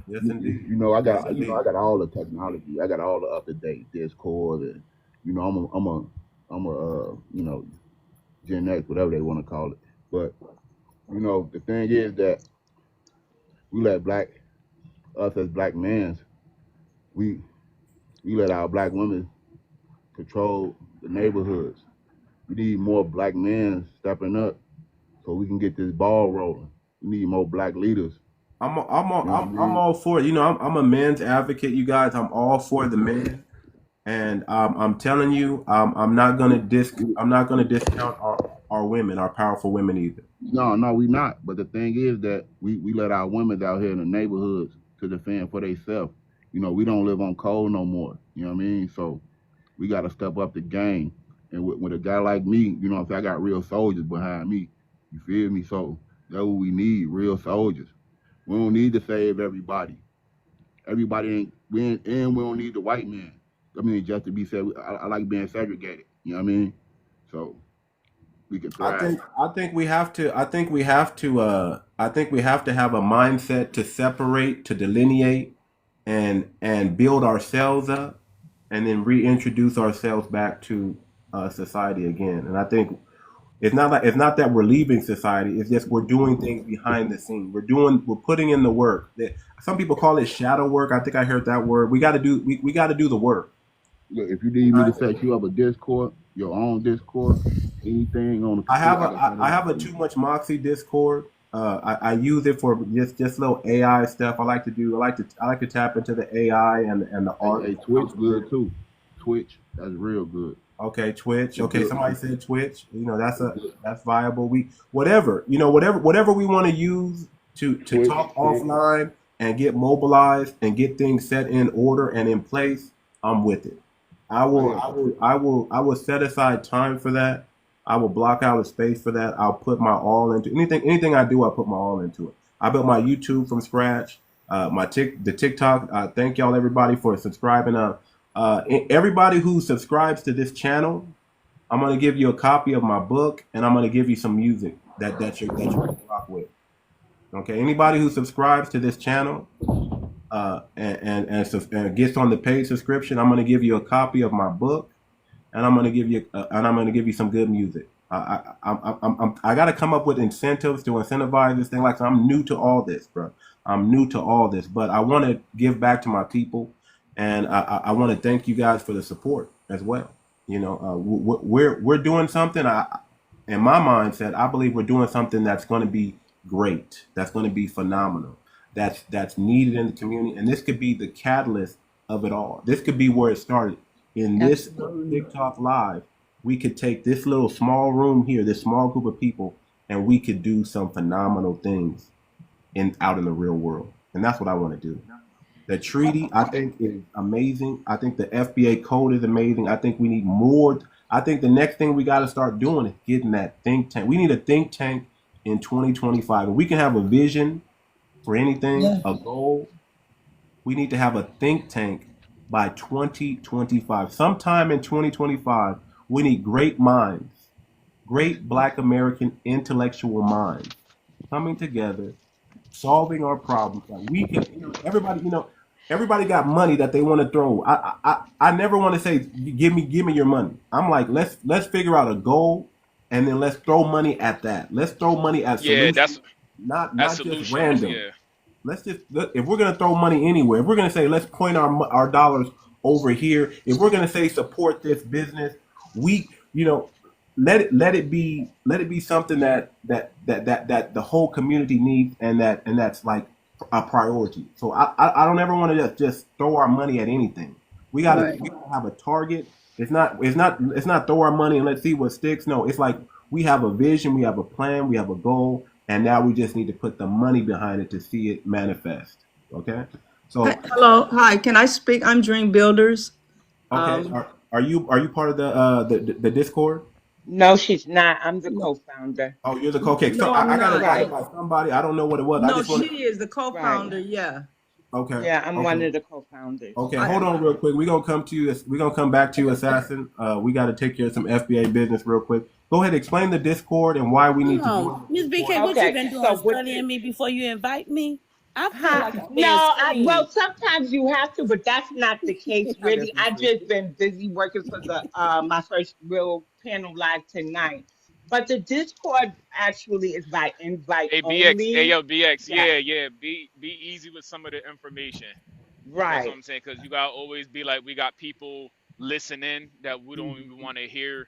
Yes, indeed. You know, I Yes, got indeed. I got all the technology. I got all the up to date Discord, and you know, I'm a you know, Gen X, whatever they want to call it. But you know, the thing is that we let us as black men, we let our black women control the neighborhoods. We need more black men stepping up so we can get this ball rolling. We need more black leaders. I'm all for it. You know, I'm a men's advocate, you guys. I'm all for the men, and I'm telling you, I'm not gonna discount our women, our powerful women either. No, we not. But the thing is that we let our women out here in the neighborhoods to defend for themselves. You know, we don't live on coal no more. You know what I mean? So we got to step up the game. And with a guy like me, you know, if I got real soldiers behind me, you feel me? So that's what we need, real soldiers. We don't need to save everybody. Everybody ain't, and we don't need the white man. I mean, just to be said, I like being segregated. You know what I mean? So we can thrive. I think we have to have a mindset to separate, to delineate, and build ourselves up, and then reintroduce ourselves back to society again. And I think it's not that we're leaving society. It's just we're doing things behind the scene. We're putting in the work. Some people call it shadow work. I think I heard that word. We got to do the work. Look, if you need me to set you up a Discord, your own Discord, anything on the computer, I can set it I up have for a you. Too Much Moxie Discord. I use it for just little AI stuff. I like to tap into the AI and the art. Hey, Twitch good too. Twitch, that's real good. Okay, Twitch. It's Okay, good. somebody said Twitch. You know, It's good. that's viable. Whatever we want to use to Twitch, talk offline and get mobilized and get things set in order and in place. I'm with it. I will set aside time for that. I will block out a space for that. I'll put my all into anything I do. I put my all into it. I built my YouTube from scratch. The TikTok. Thank y'all everybody for subscribing. Everybody who subscribes to this channel, I'm gonna give you a copy of my book, and I'm gonna give you some music that you can rock with. Okay, anybody who subscribes to this channel and gets on the paid subscription, I'm gonna give you a copy of my book, and I'm gonna give you some good music. I got to come up with incentives to incentivize this thing. Like I'm new to all this, bro. I'm new to all this, but I want to give back to my people, and I want to thank you guys for the support as well. You know, we're doing something. In my mindset, I believe we're doing something that's going to be great. That's going to be phenomenal. That's needed in the community, and this could be the catalyst of it all. This could be where it started. In this TikTok live, we could take this little small room here, this small group of people, and we could do some phenomenal things out in the real world. And that's what I want to do. The treaty, I think, is amazing. I think the FBA code is amazing. I think we need more. I think the next thing we got to start doing is getting that think tank. We need a think tank in 2025. And we can have a vision for anything, a goal. We need to have a think tank by 2025. Sometime in 2025, we need great minds, great Black American intellectual minds coming together, solving our problems. Like we can, everybody got money that they want to throw. I never want to say, give me your money. I'm like, let's figure out a goal, and then let's throw money at that. Let's throw money at Yeah, solutions, not just solutions. random. Yeah. If we're gonna throw money anywhere, if we're gonna say let's point our dollars over here, if we're gonna say support this business, we let it be something that the whole community needs, and that's like a priority. So I don't ever want to just throw our money at anything. We gotta have a target. It's not throw our money and let's see what sticks. No, it's like we have a vision, we have a plan, we have a goal, and now we just need to put the money behind it to see it manifest. Okay. So Hello, hi. Can I speak? I'm Dream Builders. okay, are you part of the Discord? No, she's not. I'm the No, co-founder. Oh, you're the okay. So no, I'm I got not. invited Right, by somebody. I don't know what it was. I No, just want she to. is the right. co-founder. Yeah. Okay. Yeah, I'm one Okay. of the co-founders. Okay. I, Hold on, real quick. We're gonna come to you. We're gonna come back to you, assassin. We got to take care of some FBA business real quick. Go ahead. Explain the Discord and why we need to Hold on, join the Miss Discord. BK, what you Okay, been so doing? with Studying me before you invite me? I feel huh? like I'm No, being well, screened. sometimes you have to, but that's not the case, How really. I differences. just been busy working for the my first real panel live tonight. But the Discord actually is by invite Hey BX, hey only. yo BX, Yeah, yeah, yeah. Be easy with some of the information. That's what right. I'm saying, because you gotta always be like, we got people listening that we don't even Mhm. want to hear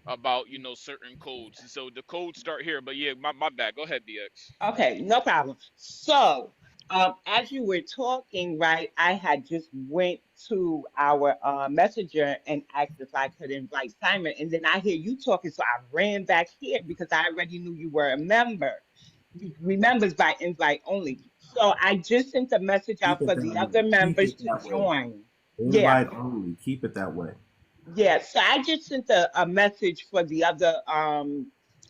about, certain codes. So the codes start here, but yeah, my bad. Go ahead, BX. Okay, no problem. So, as you were talking, right, I had just went to our messenger and asked if I could invite Simon, and then I hear you talking, so I ran back here because I already knew you were a member. You remembers by invite only. So I just sent a message Keep out it for that the way. other Keep members it to that way. join. Yeah, Invite only. Keep it that way. yeah, so I just sent a message for the other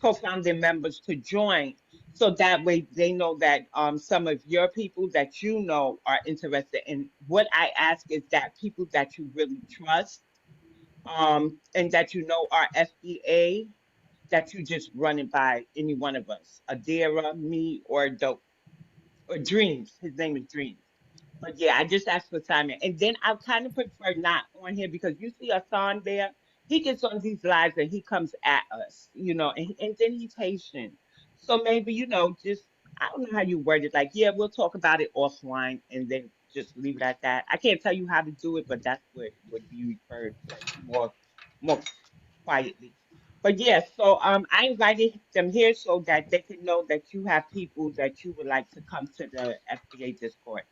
co-founding members to join, so that way they know that some of your people that you know are interested. And what I ask is that people that you really trust, and that you know are FBA, that you just run it by any one of us, Adira, me, or Dope, or Dreams. His name is Dreams. But yeah, I just asked for Simon. And then I kind of prefer not on here because you see Hassan there. He gets on these lives and he comes at us, and then he's patient. So maybe, just, I don't know how you word it. Like, yeah, we'll talk about it offline and then just leave it at that. I can't tell you how to do it, but that's what would be referred to more quietly. But yeah, so I invited them here so that they can know that you have people that you would like to come to the FBA Discord.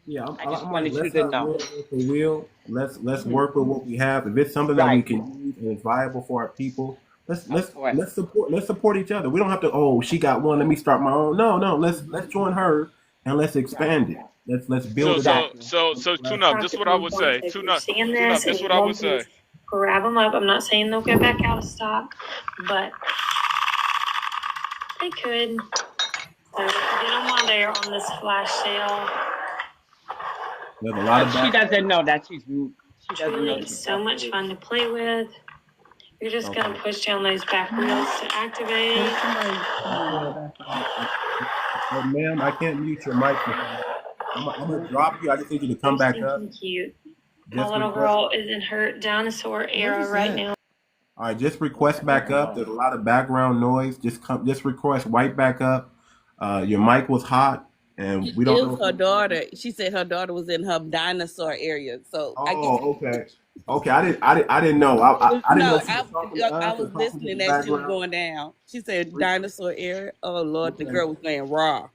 Yeah, I just I'm like, wanted you let's to not know. reinvent the wheel. Let's Hmm. work with what we have. If it's something that we Right, can use and it's viable for our people, let's of let's course. let's support each other. We don't have to. Oh, she got one. Let me start my own. No, no. Let's Hmm. join her and let's Right, expand it. Let's build So it up. so exactly. so so tune up. This is what I would say. If Tune you're up. seeing Tune up. this This and is you what I would want say. these, grab them up. I'm not saying they'll get back out of stock, but they could. So get them while they're on this flash sale. There's a lot of She back. doesn't know that she doesn't know Truly she's so much FBA. fun to play with. You're just Okay. gonna push down those back wheels to activate. somebody I tell me in the can't. background. Ma'am, I can't mute your microphone. I'm gonna drop you. I just need you to So come back up. stinking cute. My Just little request. girl is in her dinosaur What era is right that? now. All right, just request back up. There's a lot of background noise. Just request right back up. Your mic was hot, and we don't It know was if her you heard daughter. it. She said her daughter was in her dinosaur area. So I guess Oh, okay, okay. I didn't know. I didn't know no, if she was talking to I us or was talking to listening the as she was background. going down. She said Re- dinosaur area. Oh Lord, the Okay, girl was saying raw.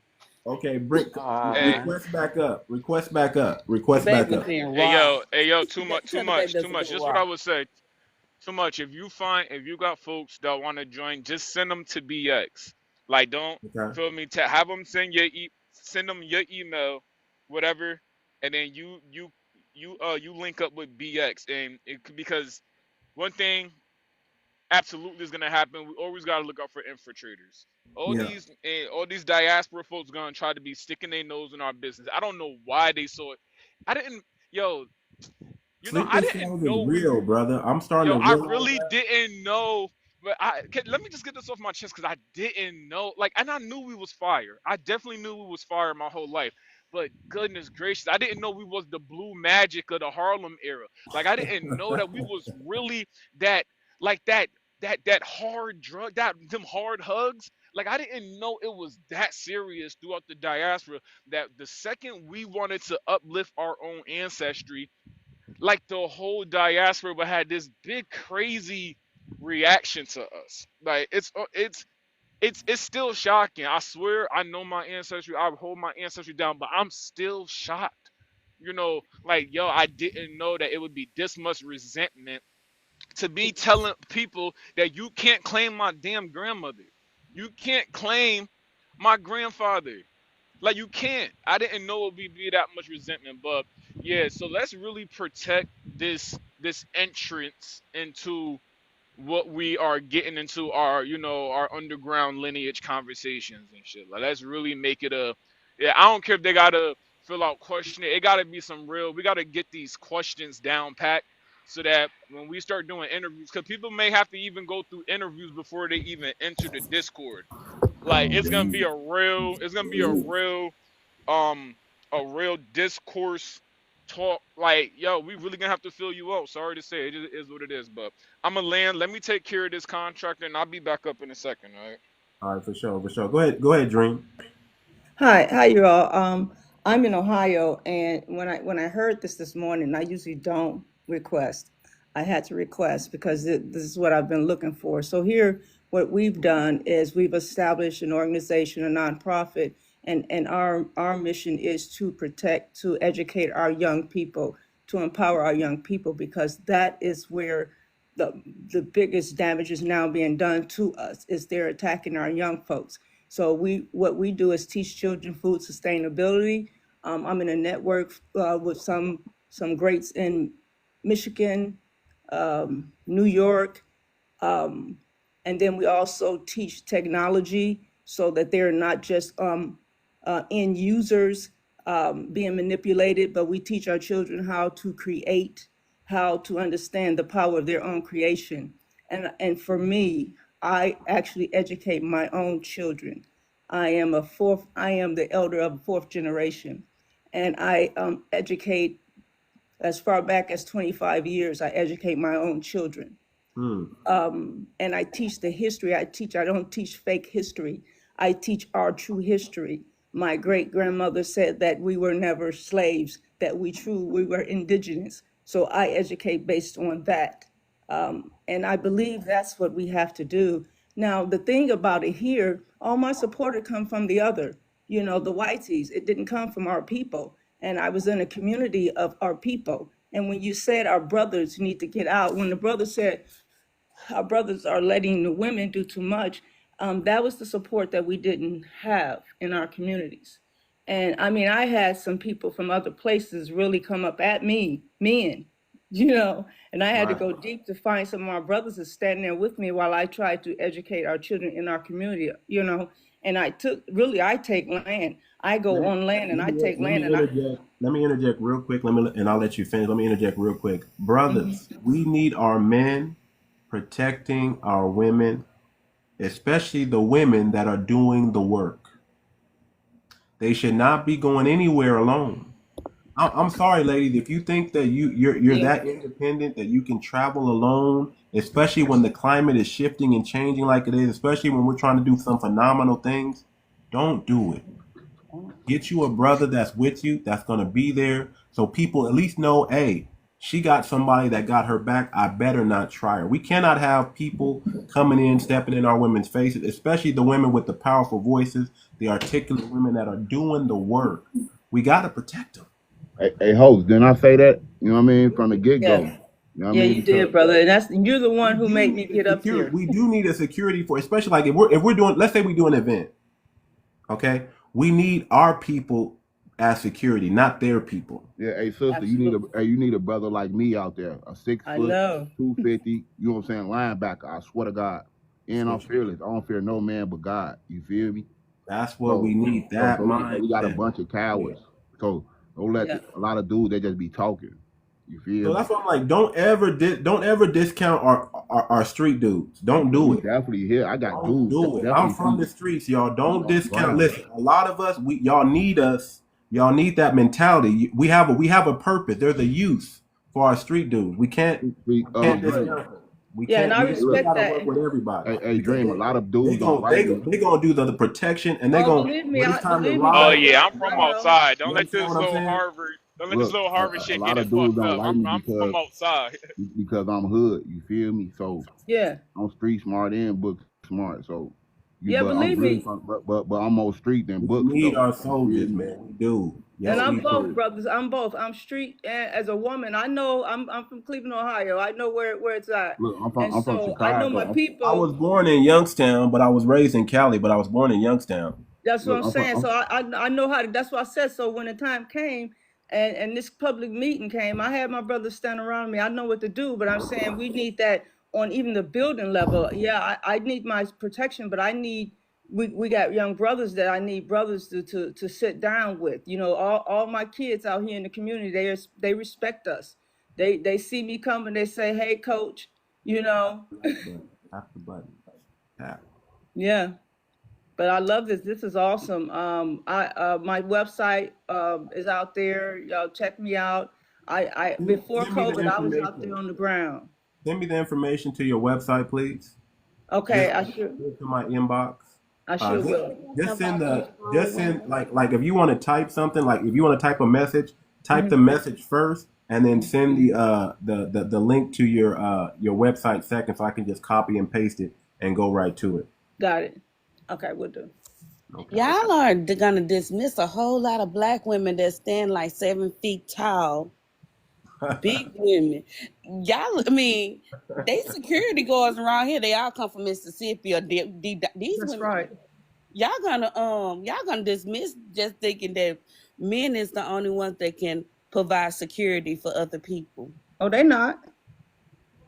okay. Hey, Uh, Request back up. Request back up. The Request baby back was up. saying hey raw. yo, hey yo, too much, too Tell the baby much, too doesn't much. go This is what I raw. would say. Too much. If you got folks that want to join, just send them to BX. Like, don't Okay. feel me. To have them send them your email, whatever, and then you link up with BX, and because one thing absolutely is gonna happen. We always gotta look out for infiltrators. Yeah. All these diaspora folks gonna try to be sticking their nose in our business. I don't know why they saw it. I didn't. Yo, I Sleeping didn't cells is know we. real, brother. I'm starting Yo, to I realize really that. didn't know. But let me just get this off my chest because I didn't know. Like, and I knew we was fire. I definitely knew we was fire my whole life. But goodness gracious, I didn't know we was the blue magic of the Harlem era. Like, I didn't know that we was really that, like that hard drug, that them hard hugs. Like, I didn't know it was that serious throughout the diaspora. That the second we wanted to uplift our own ancestry, like the whole diaspora had this big crazy reaction to us. Like, it's still shocking. I swear I know my ancestry. I hold my ancestry down, but I'm still shocked. Like, yo, I didn't know that it would be this much resentment to be telling people that you can't claim my damn grandmother. You can't claim my grandfather. Like, you can't. I didn't know it would be that much resentment, but yeah. So let's really protect this entrance into what we are getting into our, you know, our underground lineage conversations and shit. Like, let's really make it a, yeah, I don't care if they gotta fill out questionnaire. It gotta be some real, we gotta get these questions down pat so that when we start doing interviews, because people may have to even go through interviews before they even enter the Discord. Like, it's gonna be um a real discourse talk. Like, yo, we really gonna have to fill you out. Sorry to say, it just is what it is. But I'm gonna land. Let me take care of this contractor, and I'll be back up in a second. All right. All right, for sure, for sure. Go ahead, Dream. Hi, you all. I'm in Ohio, and when I heard this morning, I usually don't request. I had to request because this is what I've been looking for. So here, what we've done is we've established an organization, a nonprofit, and our mission is to protect, to educate our young people, to empower our young people, because that is where the biggest damage is now being done to us, is they're attacking our young folks. So what we do is teach children food sustainability. I'm in a network with some greats in Michigan, New York, and then we also teach technology so that they're not just end users being manipulated, but we teach our children how to create, how to understand the power of their own creation. And for me, I actually educate my own children. I am the elder of a fourth generation, and I educate as far back as 25 years. I educate my own children. And I teach the history. I don't teach fake history. I teach our true history. My great grandmother said that we were never slaves, that we were indigenous. So I educate based on that. And I believe that's what we have to do. Now, the thing about it here, all my supporters come from the other, the whiteys. It didn't come from our people. And I was in a community of our people. And when you said our brothers need to get out, when the brother said our brothers are letting the women do too much, that was the support that we didn't have in our communities. And I mean, I had some people from other places really come up at me, men, and I had to go deep to find some of my brothers to stand there with me while I tried to educate our children in our community, and I take land. I go on land and I take land. Let me interject real quick. And I'll let you finish. Let me interject real quick. Brothers, we need our men protecting our women, especially the women that are doing the work. They should not be going anywhere alone. I'm sorry, ladies, if you think that you're that independent that you can travel alone, especially when the climate is shifting and changing like it is, especially when we're trying to do some phenomenal things, don't do it. Get you a brother that's with you, that's going to be there, so people at least know, hey, she got somebody that got her back. I better not try her. We cannot have people coming in, stepping in our women's faces, especially the women with the powerful voices, the articulate women that are doing the work. We got to protect them. Hey, host, didn't I say that? You know what I mean? From the get-go. Yeah. You did, brother. And you're the one who made me get up here. We do need a security for, especially like if we're doing, let's say we do an event. Okay? We need our people as security, not their people. Yeah, hey sister, you need a brother like me out there, a 6 foot, 250, you know what I'm saying, linebacker. I swear to God. And I'm fearless. I don't fear no man but God. You feel me? That's what we need. We got a bunch of cowards. So don't let a lot of dudes, they just be talking. You feel? So that's why I'm like, don't ever discount our street dudes. Don't do it. Definitely here. I got dudes. Do it. I'm from the streets, y'all. Don't discount. Listen, a lot of us, y'all need us. Y'all need that mentality. We have a purpose. There's a use for our street dudes. We can't discount them. And I respect that. Work with everybody. Hey, Dream, a lot of dudes they gonna do the protection, and they gonna. Oh yeah, I'm from outside. Don't let this little Harvard. Don't let this little Harvard shit get it fucked up. I'm from outside. Because I'm hood. You feel me? So I'm street smart and book smart. So believe me. But I'm more street than book. We need our soldiers, man. We do. Yes, and I'm both, brothers. I'm both. I'm street, and as a woman, I know I'm from Cleveland, Ohio. I know where it's at. Look, I'm from Chicago. I know my people. I was born in Youngstown, but I was raised in Cali. But I was born in Youngstown. That's what I'm saying. So I know how to. That's what I said. So when the time came, and this public meeting came, I had my brothers stand around me. I know what to do. But I'm saying we need that on even the building level, yeah, I need my protection, but I need, we got young brothers that I need brothers to sit down with. You know, all my kids out here in the community, they respect us. They see me coming, they say, "Hey, coach," you know. Tap the button. Tap. Yeah. But I love this. This is awesome. My website is out there. Y'all check me out. I before Send me the COVID, I was out there information. on the ground. Send me the information to your website, please. Okay, Just I should. to my inbox. I sure Just, will. just send like if you want to type something, like if you want to type a message, type the message first, and then send the link to your website second, so I can just copy and paste it and go right to it. Got it. Okay, we'll do. Okay. Y'all are gonna dismiss a whole lot of black women that stand like 7 feet tall. Big women. Y'all, I mean, they security guards around here, they all come from Mississippi or these That's women. right. Y'all gonna dismiss just thinking that men is the only ones that can provide security for other people. Oh, they not.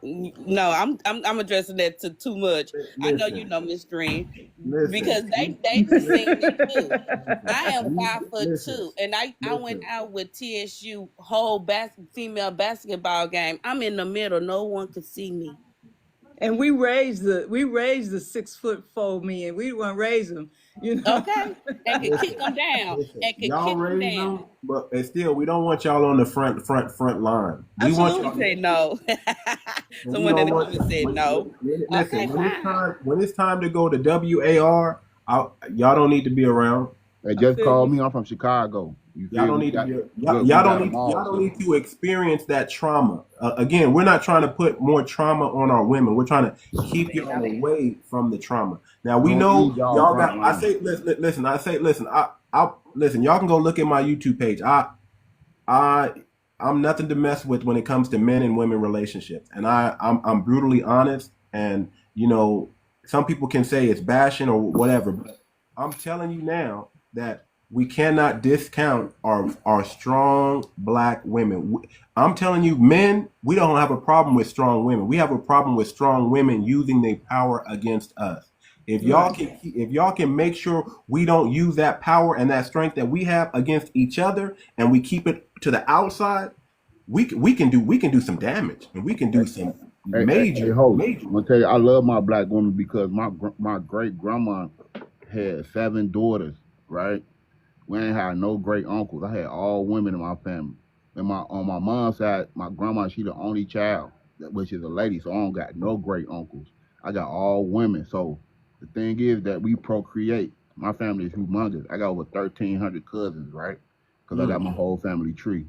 No, I'm addressing that to too much. I know you know, Miss Dream, because they just seen me too. I am 5'2", and I went out with TSU whole female basketball game. I'm in the middle, no one could see me. And we raised the 6'4" men. We want to raise them, you know. Okay, and can kick them down, and can y'all kick them raise down. them, but still, we don't want y'all on the front line. We want y'all. Say no. Someone in the comments said no. Listen, when it's time to go to WAR, y'all don't need to be around. They just called me. I'm from Chicago. Y'all don't need to y'all don't need to experience that trauma. Again, we're not trying to put more trauma on our women. We're trying to keep y'all away from the trauma. Now we know y'all got. I say listen. Listen. Y'all can go look at my YouTube page. I'm nothing to mess with when it comes to men and women relationships, and I'm brutally honest. And you know, some people can say it's bashing or whatever, but I'm telling you now that we cannot discount our strong black women. I'm telling you, men, we don't have a problem with strong women. We have a problem with strong women using their power against us. If y'all can make sure we don't use that power and that strength that we have against each other, and we keep it to the outside, we can do some damage, and we can do some major. I'm gonna tell you, I love my black woman because my great grandma had 7 daughters, right? We ain't had no great uncles. I had all women in my family. And on my mom's side, my grandma, she the only child, which is a lady, so I don't got no great uncles. I got all women. So the thing is that we procreate. My family is humongous. I got over 1,300 cousins, right? Because I got my whole family tree.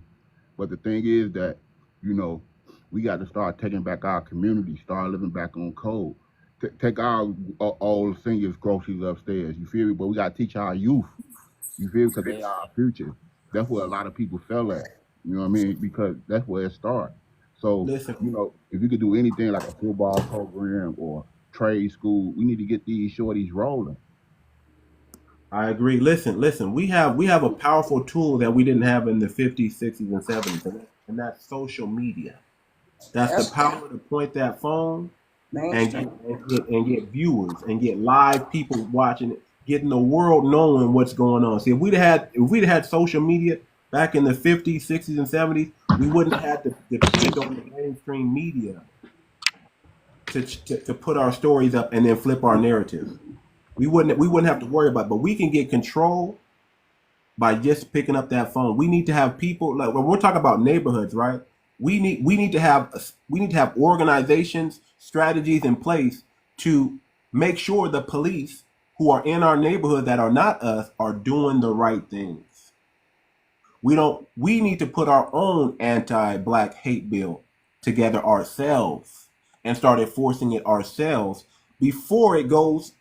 But the thing is that, you know, we got to start taking back our community, start living back on code. Take our old seniors groceries upstairs, you feel me? But we got to teach our youth. You feel? Because they are our future. That's where a lot of people fell at. You know what I mean? Because that's where it starts. So, you know, if you could do anything like a football program or trade school, we need to get these shorties rolling. I agree. Listen. We have a powerful tool that we didn't have in the 50s, 60s, and 70s, and that's social media. That's the power to point that phone and get viewers and get live people watching it. Getting the world knowing what's going on. See, if we'd had social media back in the 50s, 60s, and 70s, we wouldn't have had to depend on the mainstream media to put our stories up and then flip our narrative. We wouldn't have to worry about it. But we can get control by just picking up that phone. We need to have people, like when we're talking about neighborhoods, right? We need to have organizations, strategies in place to make sure the police who are in our neighborhood that are not us are doing the right things. We need to put our own anti-black hate bill together ourselves and start enforcing it ourselves before it goes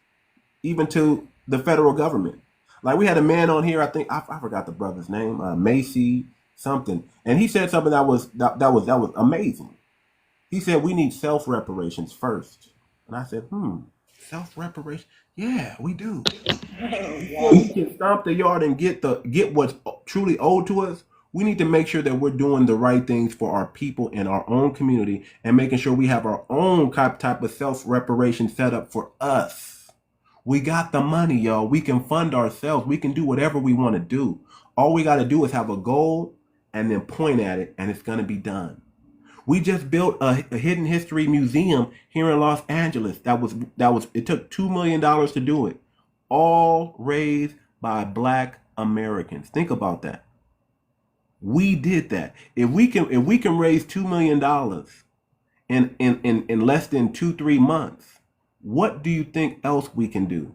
even to the federal government. Like we had a man on here, I think I forgot the brother's name, 𝗖𝗶𝗴𝗵𝘁𝘀 something, and he said something that was amazing. He said we need self-reparations first, and I said, self-reparation. Yeah, we do. We can stomp the yard and get what's truly owed to us. We need to make sure that we're doing the right things for our people in our own community and making sure we have our own type of self-reparation set up for us. We got the money, y'all. We can fund ourselves. We can do whatever we want to do. All we got to do is have a goal and then point at it, and it's going to be done. We just built a hidden history museum here in Los Angeles. It took $2 million to do it. All raised by Black Americans. Think about that. We did that. If we can raise $2 million in less than 2-3 months, what do you think else we can do?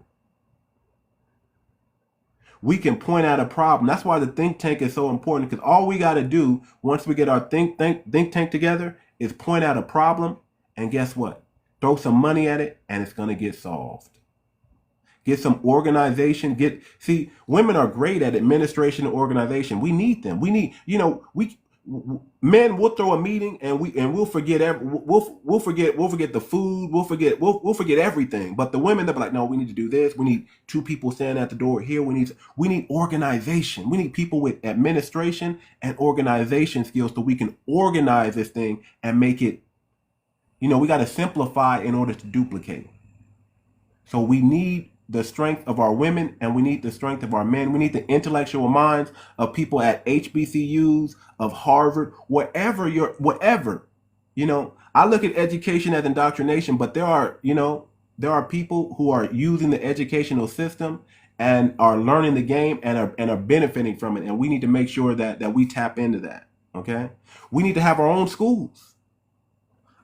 We can point out a problem. That's why the think tank is so important, because all we got to do once we get our think tank together is point out a problem, and guess what? Throw some money at it, and it's going to get solved. Get some organization. See, women are great at administration and organization. We need them. We need, men will throw a meeting and we'll forget we'll forget the food. We'll forget everything. But the women, they'll be like, no, we need to do this. We need 2 people standing at the door here. We need organization. We need people with administration and organization skills so we can organize this thing and make it, we got to simplify in order to duplicate. So we need the strength of our women, and we need the strength of our men. We need the intellectual minds of people at HBCUs, of Harvard, whatever. I look at education as indoctrination, but there are people who are using the educational system and are learning the game and are benefiting from it. And we need to make sure that we tap into that. Okay. We need to have our own schools.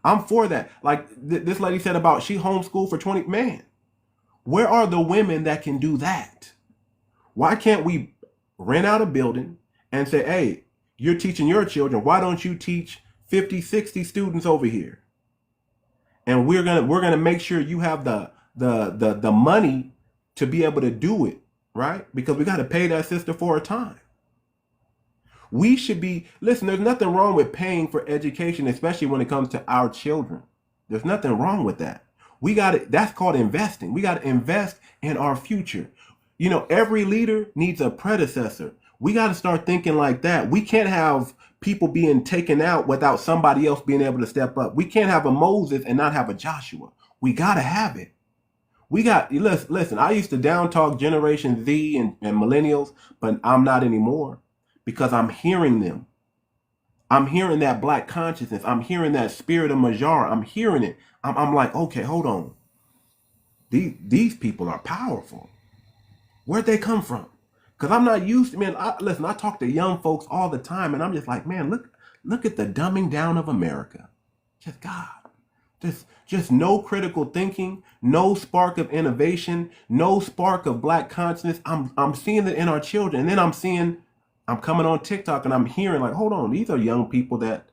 I'm for that. Like this lady said about she homeschooled for 20, man. Where are the women that can do that? Why can't we rent out a building and say, hey, you're teaching your children. Why don't you teach 50, 60 students over here? And we're gonna make sure you have the money to be able to do it, right? Because we got to pay that sister for her time. We should be, listen, there's nothing wrong with paying for education, especially when it comes to our children. There's nothing wrong with that. That's called investing. We got to invest in our future. Every leader needs a predecessor. We got to start thinking like that. We can't have people being taken out without somebody else being able to step up. We can't have a Moses and not have a Joshua. We got to have it. Listen, I used to down talk Generation Z and millennials, but I'm not anymore because I'm hearing them. I'm hearing that Black consciousness. I'm hearing that spirit of 𝗔𝗯𝗃. I'm hearing it. I'm like, okay, hold on. These people are powerful. Where'd they come from? Because I'm not used to, man, I talk to young folks all the time, and I'm just like, man, look at the dumbing down of America. Just God. Just no critical thinking, no spark of innovation, no spark of Black consciousness. I'm seeing it in our children, and then I'm coming on TikTok and I'm hearing like, hold on, these are young people that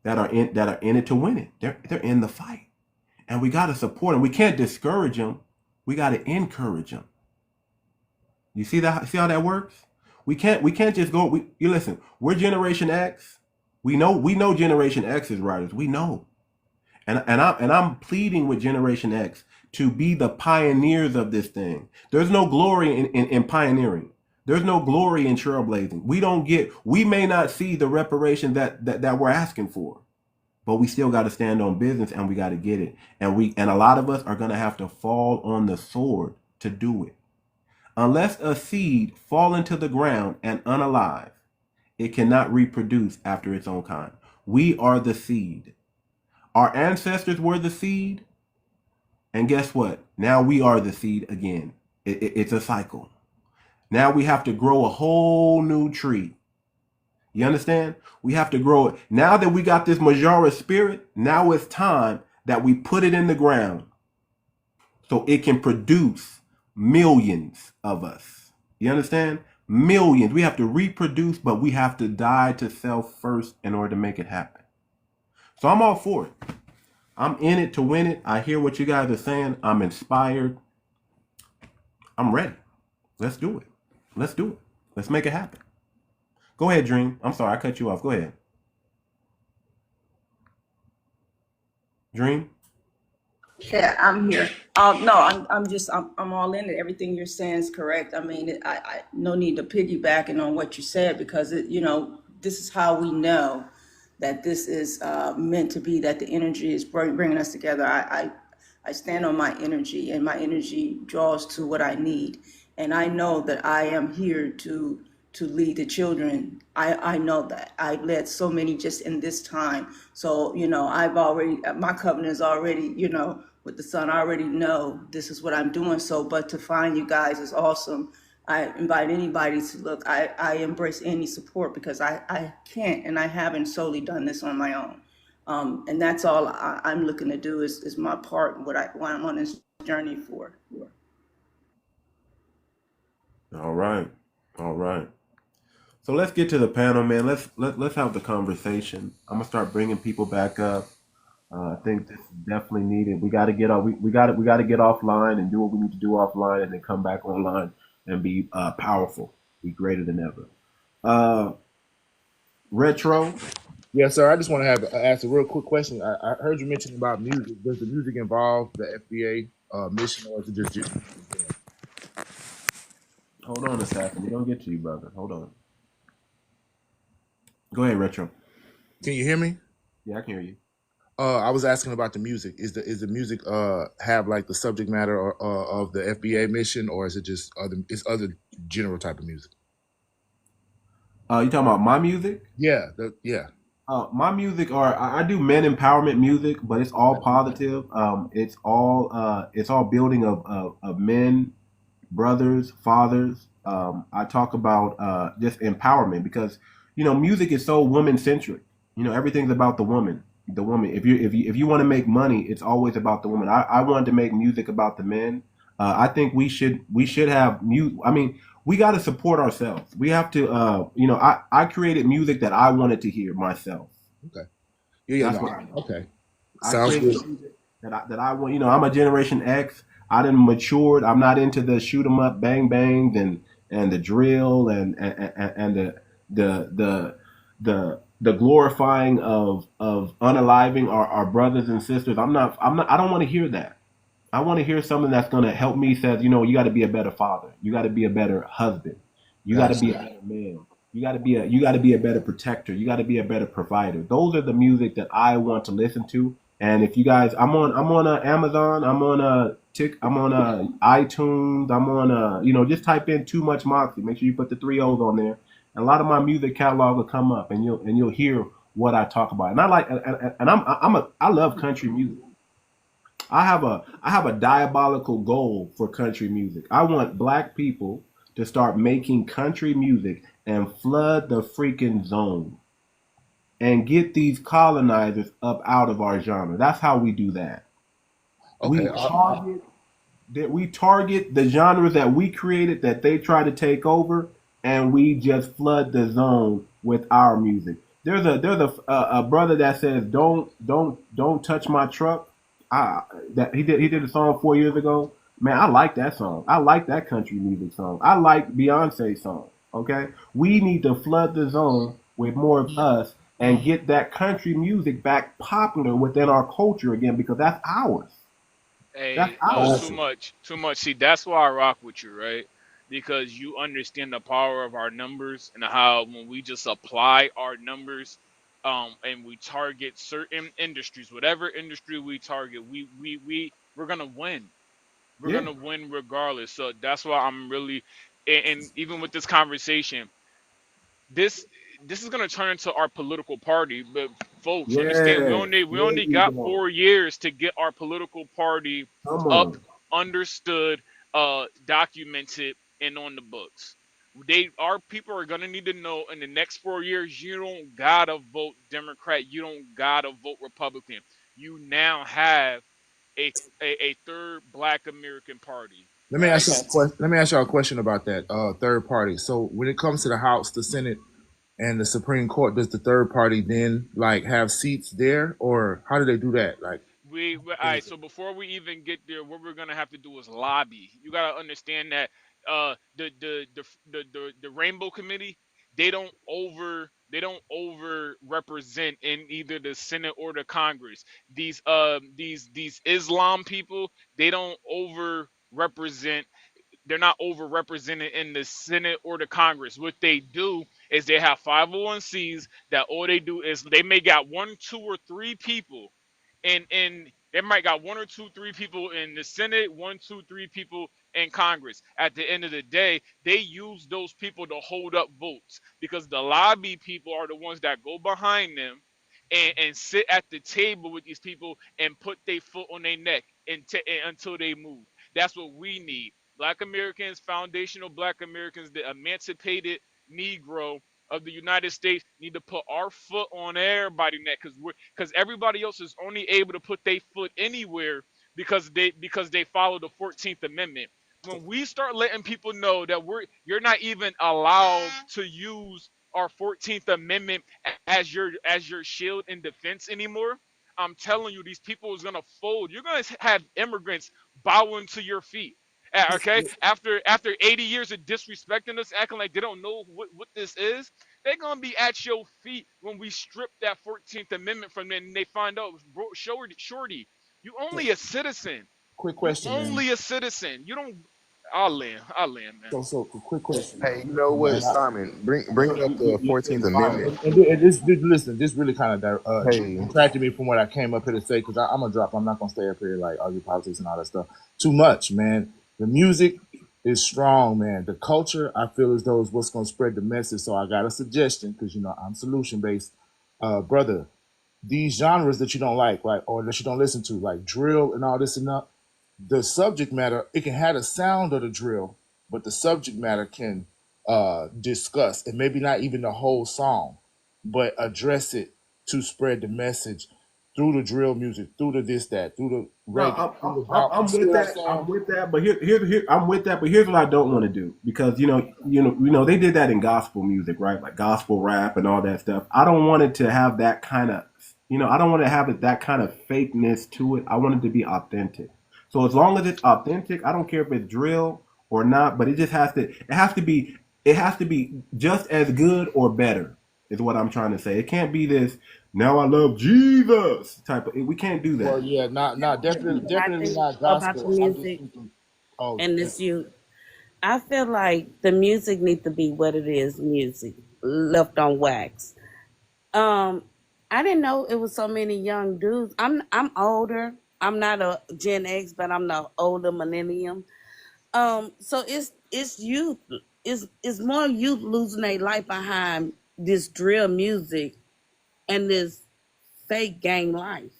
are in it to win it. They're in the fight. And we got to support them. We can't discourage them. We got to encourage them. You see that? See how that works? We can't just go. You listen. We're Generation X. We know Generation X is writers. We know, and I'm pleading with Generation X to be the pioneers of this thing. There's no glory in pioneering. There's no glory in trailblazing. We may not see the reparation that we're asking for. But we still got to stand on business, and we got to get it. And a lot of us are going to have to fall on the sword to do it. Unless a seed fall into the ground and unalive, it cannot reproduce after its own kind. We are the seed. Our ancestors were the seed. And guess what? Now we are the seed again. It's a cycle. Now we have to grow a whole new tree. You understand? We have to grow it. Now that we got this 𝗔𝗯𝗃 spirit, now it's time that we put it in the ground so it can produce millions of us. You understand? Millions. We have to reproduce, but we have to die to self first in order to make it happen. So I'm all for it. I'm in it to win it. I hear what you guys are saying. I'm inspired. I'm ready. Let's do it. Let's do it. Let's make it happen. Go ahead, Dream. I'm sorry, I cut you off. Go ahead. Dream? Yeah, I'm here. No, I'm all in it. Everything you're saying is correct. I mean, I no need to piggybacking on what you said because this is how we know that this is meant to be, that the energy is bringing us together. I stand on my energy, and my energy draws to what I need. And I know that I am here to lead the children. I know that. I've led so many just in this time. So, I've already, my covenant is already, with the son. I already know this is what I'm doing. So, but to find you guys is awesome. I invite anybody to look. I embrace any support, because I can't, and I haven't solely done this on my own. And that's all I'm looking to do is my part, what I'm on this journey for. All right. All right. So let's get to the panel, man. Let's have the conversation. I'm gonna start bringing people back up. I think this is definitely needed. We got to get off. We got to get offline and do what we need to do offline, and then come back online and be powerful, be greater than ever. Retro. Yes, sir. I just want to ask a real quick question. I heard you mention about music. Does the music involve the FBA mission, or is it just? Hold on a second. We're gonna get to you, brother. Hold on. Go ahead, Retro. Can you hear me? Yeah, I can hear you. I was asking about the music. Is the music have like the subject matter of the FBA mission, or is it just other general type of music? You talking about my music? Yeah, my music I do men empowerment music, but it's all positive. It's all building of men, brothers, fathers. I talk about just empowerment, because music is so woman centric. Everything's about the woman. The woman. If you want to make money, it's always about the woman. I wanted to make music about the men. I think we should have music. I mean, we got to support ourselves. We have to. I created music that I wanted to hear myself. Okay. Yeah. That's No, what I do. okay. I Sounds created good. music that I want. I'm a Generation X. I done matured. I'm not into the shoot 'em up, bang bangs, and the drill and the glorifying of unaliving our brothers and sisters. I don't want to hear that. I want to hear something that's going to help me. Says, you got to be a better father. You got to be a better husband. You got to be a better man. You got to be a better protector. You got to be a better provider. Those are the music that I want to listen to. And if you guys, I'm on Amazon. I'm on iTunes. I'm on just type in Too Much Moxie. Make sure you put the 3 O's on there. And a lot of my music catalog will come up, and you'll hear what I talk about. And I love country music. I have a diabolical goal for country music. I want black people to start making country music and flood the freaking zone and get these colonizers up out of our genre. That's how we do that. Okay. We target the genres that we created that they try to take over, and we just flood the zone with our music. There's a brother that says don't touch my truck. That he did a song 4 years ago. Man, I like that song. I like that country music song. I like Beyonce's song. Okay, we need to flood the zone with more of us and get that country music back popular within our culture again, because that's ours. That's Hey, ours. too much. See, that's why I rock with you, right? Because you understand the power of our numbers and how when we just apply our numbers, and we target certain industries, whatever industry we target, we're gonna win. We're Yeah. gonna win regardless. So that's why I'm really, and even with this conversation, this this is gonna turn into our political party. But folks, understand, we Yeah. only we There only you got go. 4 years to get our political party Come up, on. understood, documented, and on the books. Our people are gonna need to know in the next 4 years. You don't gotta vote Democrat. You don't gotta vote Republican. You now have a third Black American party. Let me ask you a question. Let me ask y'all a question about that third party. So when it comes to the House, the Senate, and the Supreme Court, does the third party then like have seats there, or how do they do that? Like, All right. So before we even get there, what we're gonna have to do is lobby. You gotta understand that the Rainbow Committee, they don't over represent in either the Senate or the Congress. These Islam people, they don't over represent they're not overrepresented in the Senate or the Congress. What they do is they have 501(c)s that all they do is they may got 1, 2, or 3 people, and they might got 1 or 2, 3 people in the Senate, 1, 2, 3 people in Congress. At the end of the day, they use those people to hold up votes because the lobby people are the ones that go behind them and sit at the table with these people and put their foot on their neck and until they move. That's what we need. Black Americans, foundational Black Americans, the emancipated Negro of the United States need to put our foot on everybody's neck because everybody else is only able to put their foot anywhere because they follow the 14th Amendment. When we start letting people know that you're not even allowed to use our 14th Amendment as your shield and defense anymore, I'm telling you, these people is gonna fold. You're gonna have immigrants bowing to your feet. Okay, after 80 years of disrespecting us, acting like they don't know what this is, they're gonna be at your feet when we strip that 14th Amendment from them and they find out, bro, shorty, you only a citizen. Quick You question, man. only a citizen. You don't. I'll land, man. So quick question. Hey, you know what, Man, Simon? Bringing up the 14th Amendment. and listen, this really kind of Hey, detracted me from what I came up here to say because I'm gonna drop. I'm not gonna stay up here like argue politics and all that stuff too much, man. The music is strong, man. The culture, I feel as though is what's gonna spread the message. So I got a suggestion because I'm solution based, brother. These genres that you don't like, or that you don't listen to, like drill and all this and that. The subject matter, it can have the sound of the drill, but the subject matter can discuss, and maybe not even the whole song, but address it to spread the message through the drill music, through the this, that, through the reggae. I'm with that. I'm with that. But here, I'm with that. But here's what I don't want to do because they did that in gospel music, right? Like gospel rap and all that stuff. I don't want it to have that kind of, I don't want to have that kind of fakeness to it. I want it to be authentic. So as long as it's authentic, I don't care if it's drill or not, but it just has to be just as good or better is what I'm trying to say. It can't be this, now I love Jesus type of, we can't do that. Well, yeah, definitely not About gospel. the music Oh, and this youth, I feel like the music needs to be what it is, music left on wax. I didn't know it was so many young dudes. I'm older. I'm not a Gen X, but I'm the older millennium. So it's youth. It's more youth losing their life behind this drill music and this fake gang life.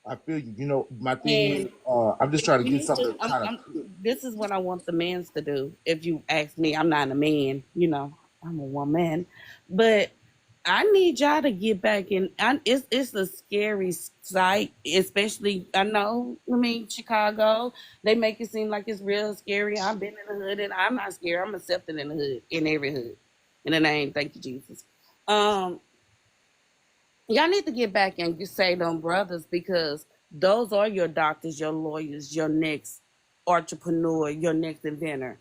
I feel you. My thing is, I'm just trying to get something This is what I want the men to do. If you ask me, I'm not a man. I'm a woman, but I need y'all to get back in. It's a scary sight, especially Chicago. They make it seem like it's real scary. I've been in the hood, and I'm not scared. I'm accepted in the hood, in every hood. In the name, thank you, Jesus. Y'all need to get back and say them brothers because those are your doctors, your lawyers, your next entrepreneur, your next inventor.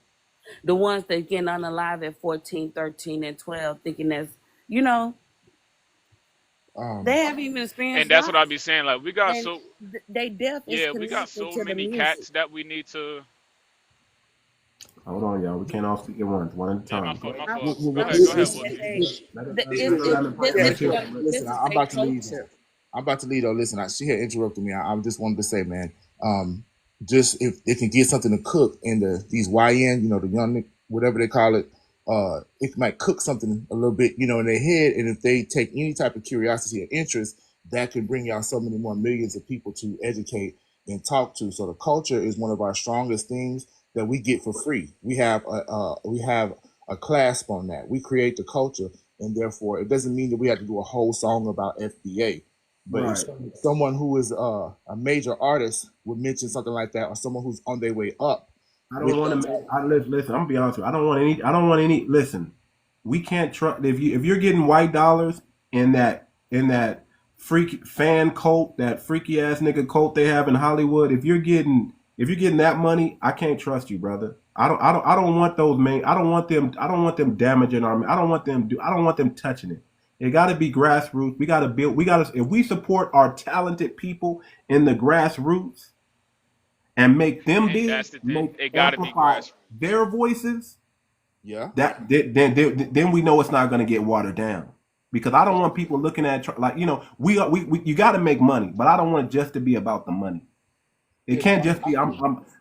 The ones that get unalive at 14, 13, and 12, thinking that's they haven't even experienced And that's life. what I be saying. Like we got And they death is we got connected so to the many music. cats that we need to. Hold on, y'all. We can't all speak at once. One at a Yeah, time. my fault. Go ahead, Listen, I'm about to leave. I'm about to leave though. Listen, she had interrupted me. I just wanted to say, man, just if they can get something to cook in these YN, the young, whatever they call it, it might cook something a little bit, in their head. And if they take any type of curiosity or interest, that can bring out so many more millions of people to educate and talk to. So the culture is one of our strongest things that we get for free. We have a clasp on that. We create the culture, and therefore it doesn't mean that we have to do a whole song about FBA. But Right. if someone who is a major artist would mention something like that, or someone who's on their way up. I don't want to listen. I'm gonna be honest with you. I don't want any. Listen, we can't trust if you're getting white dollars in that freak fan cult, that freaky ass nigga cult they have in Hollywood. If you're getting that money, I can't trust you, brother. I don't want those men. I don't want them damaging our. I don't want them touching it. It got to be grassroots. We got to build. If we support our talented people in the grassroots and make them big, That's the thing. It got to be grassroots. their voices, Yeah. Then we know it's not going to get watered down. Because I don't want people looking at like, we you got to make money, but I don't want it just to be about the money. It can't just be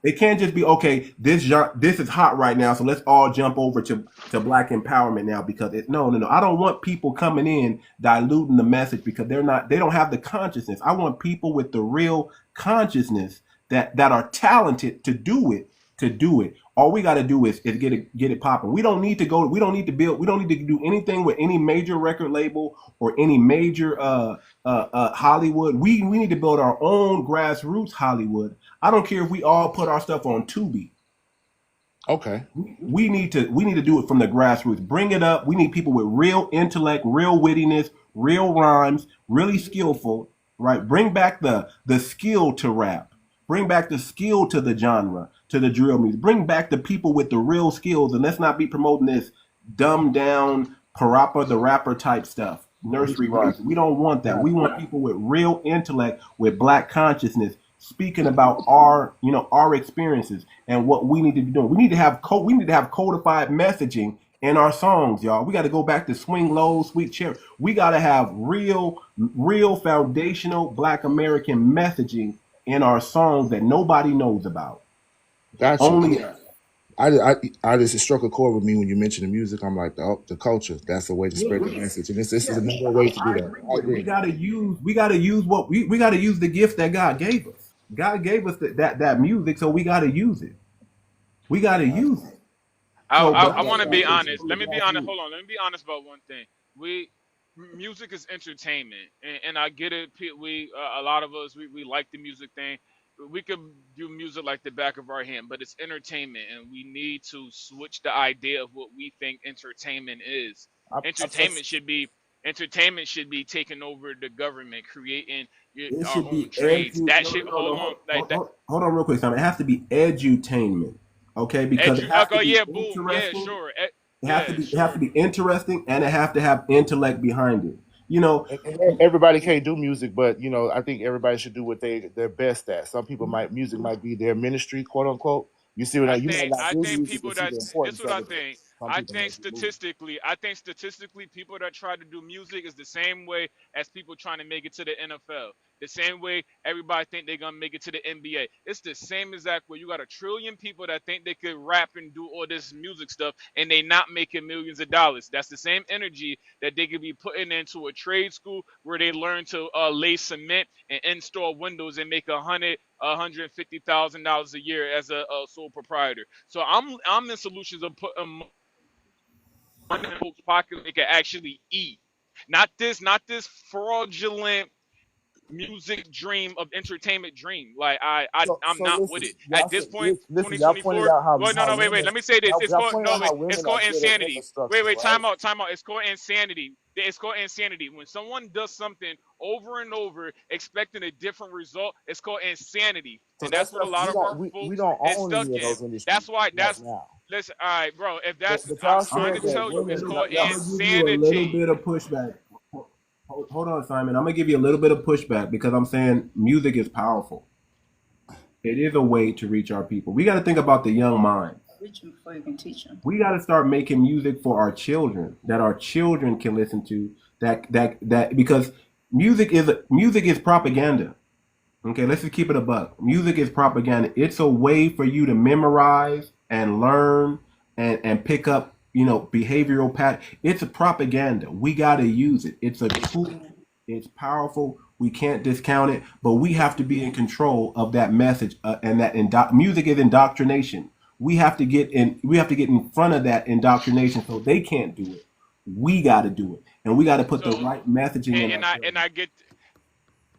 it can't just be okay. This is hot right now, so let's all jump over to black empowerment now because no. I don't want people coming in diluting the message because they don't have the consciousness. I want people with the real consciousness that are talented to do it. All we got to do is get it popping. We don't need to do anything with any major record label or any major Hollywood. We need to build our own grassroots Hollywood. I don't care if we all put our stuff on Tubi. Okay. We need to do it from the grassroots. Bring it up. We need people with real intellect, real wittiness, real rhymes, really skillful, right? Bring back the skill to rap. Bring back the skill to the genre, to the drill music. Bring back the people with the real skills, and let's not be promoting this dumbed down Parappa the Rapper type stuff. Nursery rhymes. We don't want that. We want people with real intellect, with black consciousness, speaking about our experiences and what we need to be doing. We need to have codified messaging in our songs, y'all. We got to go back to Swing Low, Sweet Cherry. We got to have real foundational Black American messaging in our songs that nobody knows about. Gotcha. Only I just struck a chord with me when you mentioned the music. I'm like, the culture. That's a way to spread the message, and this is another way to do that. We gotta use we gotta use the gift that God gave us. God gave us that music, so we gotta use it. We gotta use it. I want to be honest. Let me be honest. Hold on. Let me be honest about one thing. Music is entertainment, and I get it. A lot of us we like the music thing. We could do music like the back of our hand, but it's entertainment, and we need to switch the idea of what we think entertainment is. Entertainment should be taking over the government, creating our own trades. Hold on real quick, Simon. It has to be edutainment, okay? Because it has to be interesting. Sure. It has to be interesting, and it have to have intellect behind it. And everybody can't do music, but I think everybody should do what they're best at. Some people music might be their ministry, quote unquote. You see what I think people that this is what I think. I think statistically, people that try to do music is the same way as people trying to make it to the NFL. The same way everybody think they're gonna make it to the NBA. It's the same exact way. You got a trillion people that think they could rap and do all this music stuff, and they not making millions of dollars. That's the same energy that they could be putting into a trade school where they learn to lay cement and install windows and make $150,000 a year as a sole proprietor. So I'm in solutions of putting money in folks' pocket they can actually eat. Not this fraudulent music dream of entertainment dream. Like I'm not with it at this point. 2024. Wait, no, wait. Let me say this. It's called insanity. Wait. Time out. It's called insanity. It's called insanity. When someone does something over and over, expecting a different result, it's called insanity. And that's what a lot of our folks is stuck in. That's why. Listen, all right, bro. If that's, I'm trying to tell you, it's called insanity. A little bit of pushback. Hold on, Simon. I'm gonna give you a little bit of pushback because I'm saying music is powerful. It is a way to reach our people. We got to think about the young minds. Reach them before you can teach them. We got to start making music for our children that our children can listen to. That because music is propaganda. Okay, let's just keep it a buck. Music is propaganda. It's a way for you to memorize and learn and pick up behavioral pattern. It's a propaganda. We got to use it. It's a tool. It's powerful. We can't discount it, but we have to be in control of that message. And that music is indoctrination. We have to get in front of that indoctrination so they can't do it. We got to do it, and we got to put the right messaging in. And I get.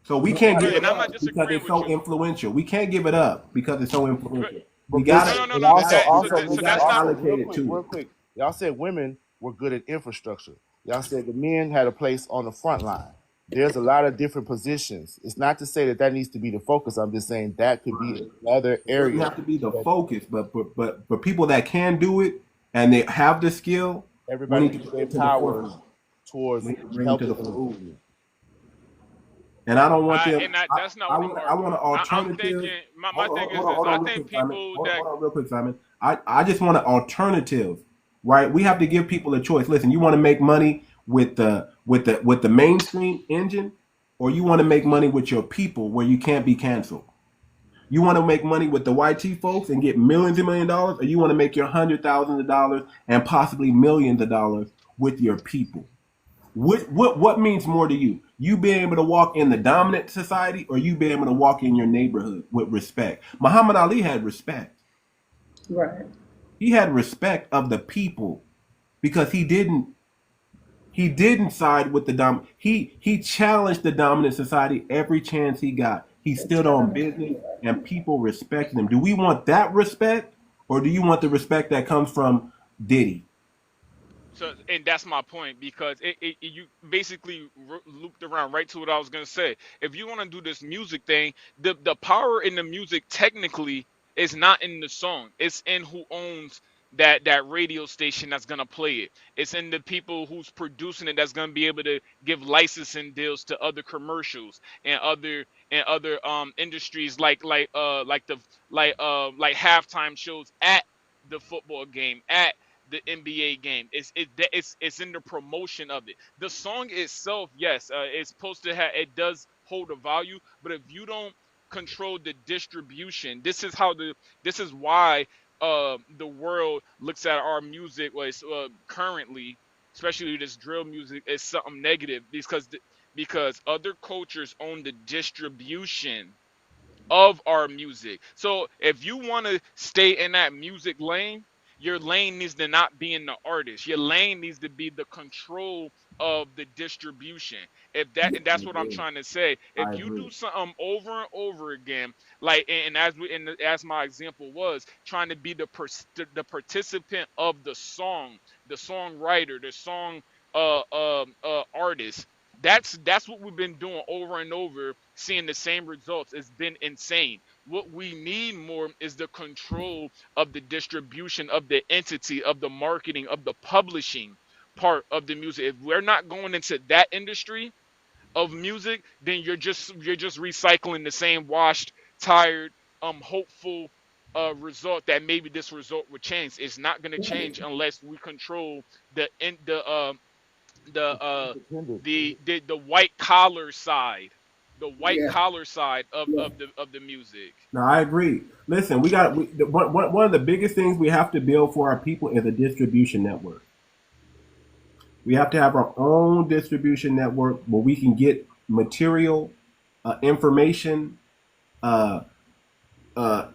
So we can't give it up because it's so influential. We can't give it up because it's so influential. We got to. Also, real quick. Y'all said women were good at infrastructure. Y'all said the men had a place on the front line. There's a lot of different positions. It's not to say that needs to be the focus. I'm just saying that could be another area. You have to be the focus, but people that can do it and they have the skill, everybody needs to their power towards helping the movement. And I don't want them. That's not I want an alternative. My thing is this. I think people that. Hold on real quick, Simon. I just want an alternative right? We have to give people a choice. Listen, you want to make money with the mainstream engine, or you want to make money with your people where you can't be canceled? You want to make money with the YT folks and get millions and millions of dollars, or you want to make your $100,000s of dollars and possibly millions of dollars with your people? What means more to you? You being able to walk in the dominant society, or you being able to walk in your neighborhood with respect? Muhammad Ali had respect. Right. He had respect of the people because he didn't side with the he challenged the dominant society every chance he got. He stood on business and people respected him. Do we want that respect, or do you want the respect that comes from Diddy? So, and that's my point, because you basically looped around right to what I was gonna say. If you want to do this music thing, the power in the music technically is not in the song. It's in who owns that radio station that's gonna play it. It's in the people who's producing it that's gonna be able to give licensing deals to other commercials and other industries like halftime shows at the football game, at the NBA game. It's in the promotion of it. The song itself, yes, it's supposed to have, it does hold a value, but if you don't control the distribution, this is why the world looks at our music, currently, especially this drill music, as something negative, because other cultures own the distribution of our music. So if you want to stay in that music lane, your lane needs to not be in the artist. Your lane needs to be the control of the distribution. And that's what I'm trying to say. If I you agree. do something over and over again, as my example was, trying to be the participant of the song, the songwriter, the song artist. That's what we've been doing over and over, seeing the same results. It's been insane. What we need more is the control of the distribution, of the entity, of the marketing, of the publishing part of the music. If we're not going into that industry of music, then you're just recycling the same washed, tired, hopeful result that maybe this result would change. It's not going to change unless we control the white collar side, Yeah. of the music. No, I agree. Listen, one of the biggest things we have to build for our people is a distribution network. We have to have our own distribution network where we can get material, information,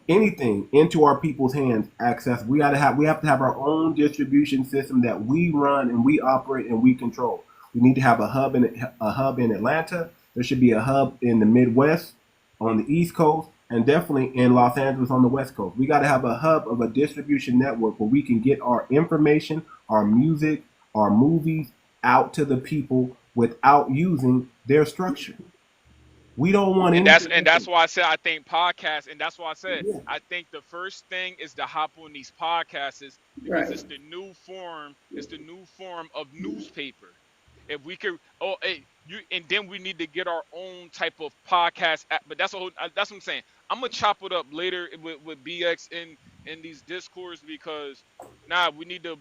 anything into our people's hands. Access. We have to have our own distribution system that we run and we operate and we control. We need to have a hub in Atlanta. There should be a hub in the Midwest, on the East Coast, and definitely in Los Angeles on the West Coast. We got to have a hub of a distribution network where we can get our information, our music, our movies out to the people without using their structure. We don't want That's why I said I think podcasts, and that's why I said Yeah. I think the first thing is to hop on these podcasts, because Right. it's the new form of newspaper. If we could, and then we need to get our own type of podcast. But that's that's what I'm saying. I'm gonna chop it up later with BX in these discourse, because we need to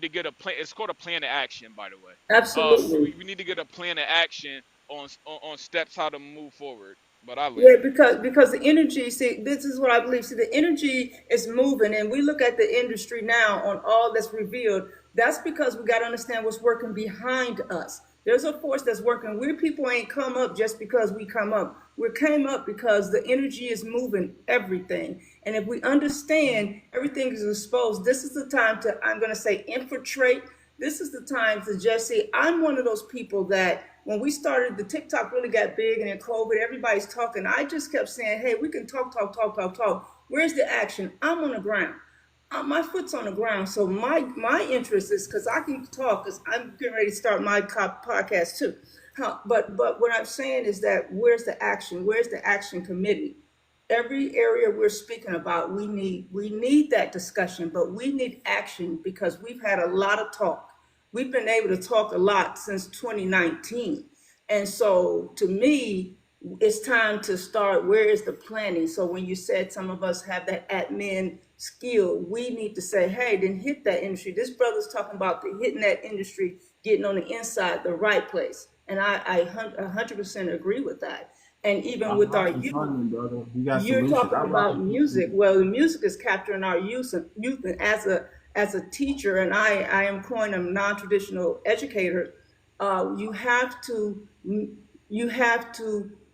get a plan. It's called a plan of action, by the way. Absolutely. We need to get a plan of action on steps how to move forward. But I Yeah, leave. because the energy, see, this is what I believe. See, the energy is moving, and we look at the industry now on all that's revealed. That's because we got to understand what's working behind us. There's a force that's working. We people ain't come up just because we come up. We came up because the energy is moving everything. And if we understand everything is exposed, this is the time to, I'm going to say, infiltrate. This is the time to just say, I'm one of those people that when we started, the TikTok really got big, and in COVID, everybody's talking. I just kept saying, hey, we can talk. Where's the action? I'm on the ground. My foot's on the ground. So my interest is, because I can talk, because I'm getting ready to start my podcast too. But what I'm saying is that where's the action? Where's the action committee? Every area we're speaking about, we need that discussion, but we need action, because we've had a lot of talk. We've been able to talk a lot since 2019. And so to me, it's time to start, where is the planning? So when you said some of us have that admin skill, we need to say, hey, then hit that industry. This brother's talking about the hitting that industry, getting on the inside, the right place. And I 100% agree with that. And even with our youth, brother. You got you're solutions. talking about music. Well, the music is capturing our youth, and as a teacher, and I am coining a non-traditional educator. You have to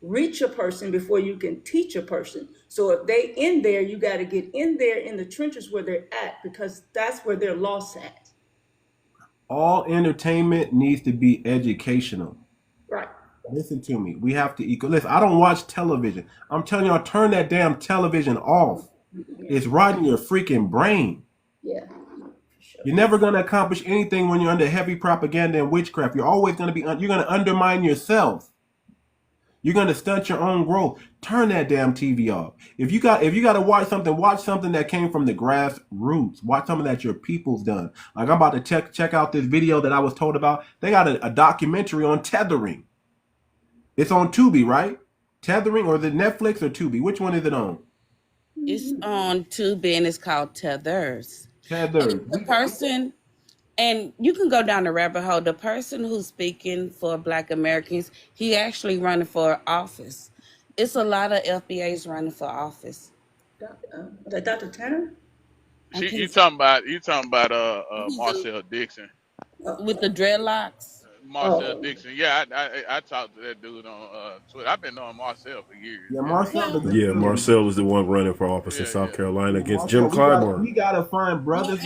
reach a person before you can teach a person. So if they in there, you got to get in there in the trenches where they're at, because that's where they're lost at. All entertainment needs to be educational. Right. Listen to me. We have to equal. Listen, I don't watch television. I'm telling y'all, turn that damn television off. It's rotting your freaking brain. Yeah. Sure. You're never going to accomplish anything when you're under heavy propaganda and witchcraft. You're always going to be, you're going to undermine yourself. You're going to stunt your own growth. Turn that damn TV off. If you got to watch something that came from the grassroots. Watch something that your people's done. Like, I'm about to check out this video that I was told about. They got a documentary on tethering. It's on Tubi, right? Tethering, or is it Netflix or Tubi? Which one is it on? It's on Tubi and it's called Tethers. Tethered. The person, and you can go down the rabbit hole. The person who's speaking for Black Americans, he actually running for office. It's a lot of FBAs running for office. Dr. Tanner? You talking about Marcel Dixon? With the dreadlocks? Marcel Dixon. Yeah, I talked to that dude on Twitter. I've been knowing Marcel for years. Yeah, Marcel. Yeah, Marcel is the one running for office in South Carolina against Jim Clyburn. We gotta find brothers.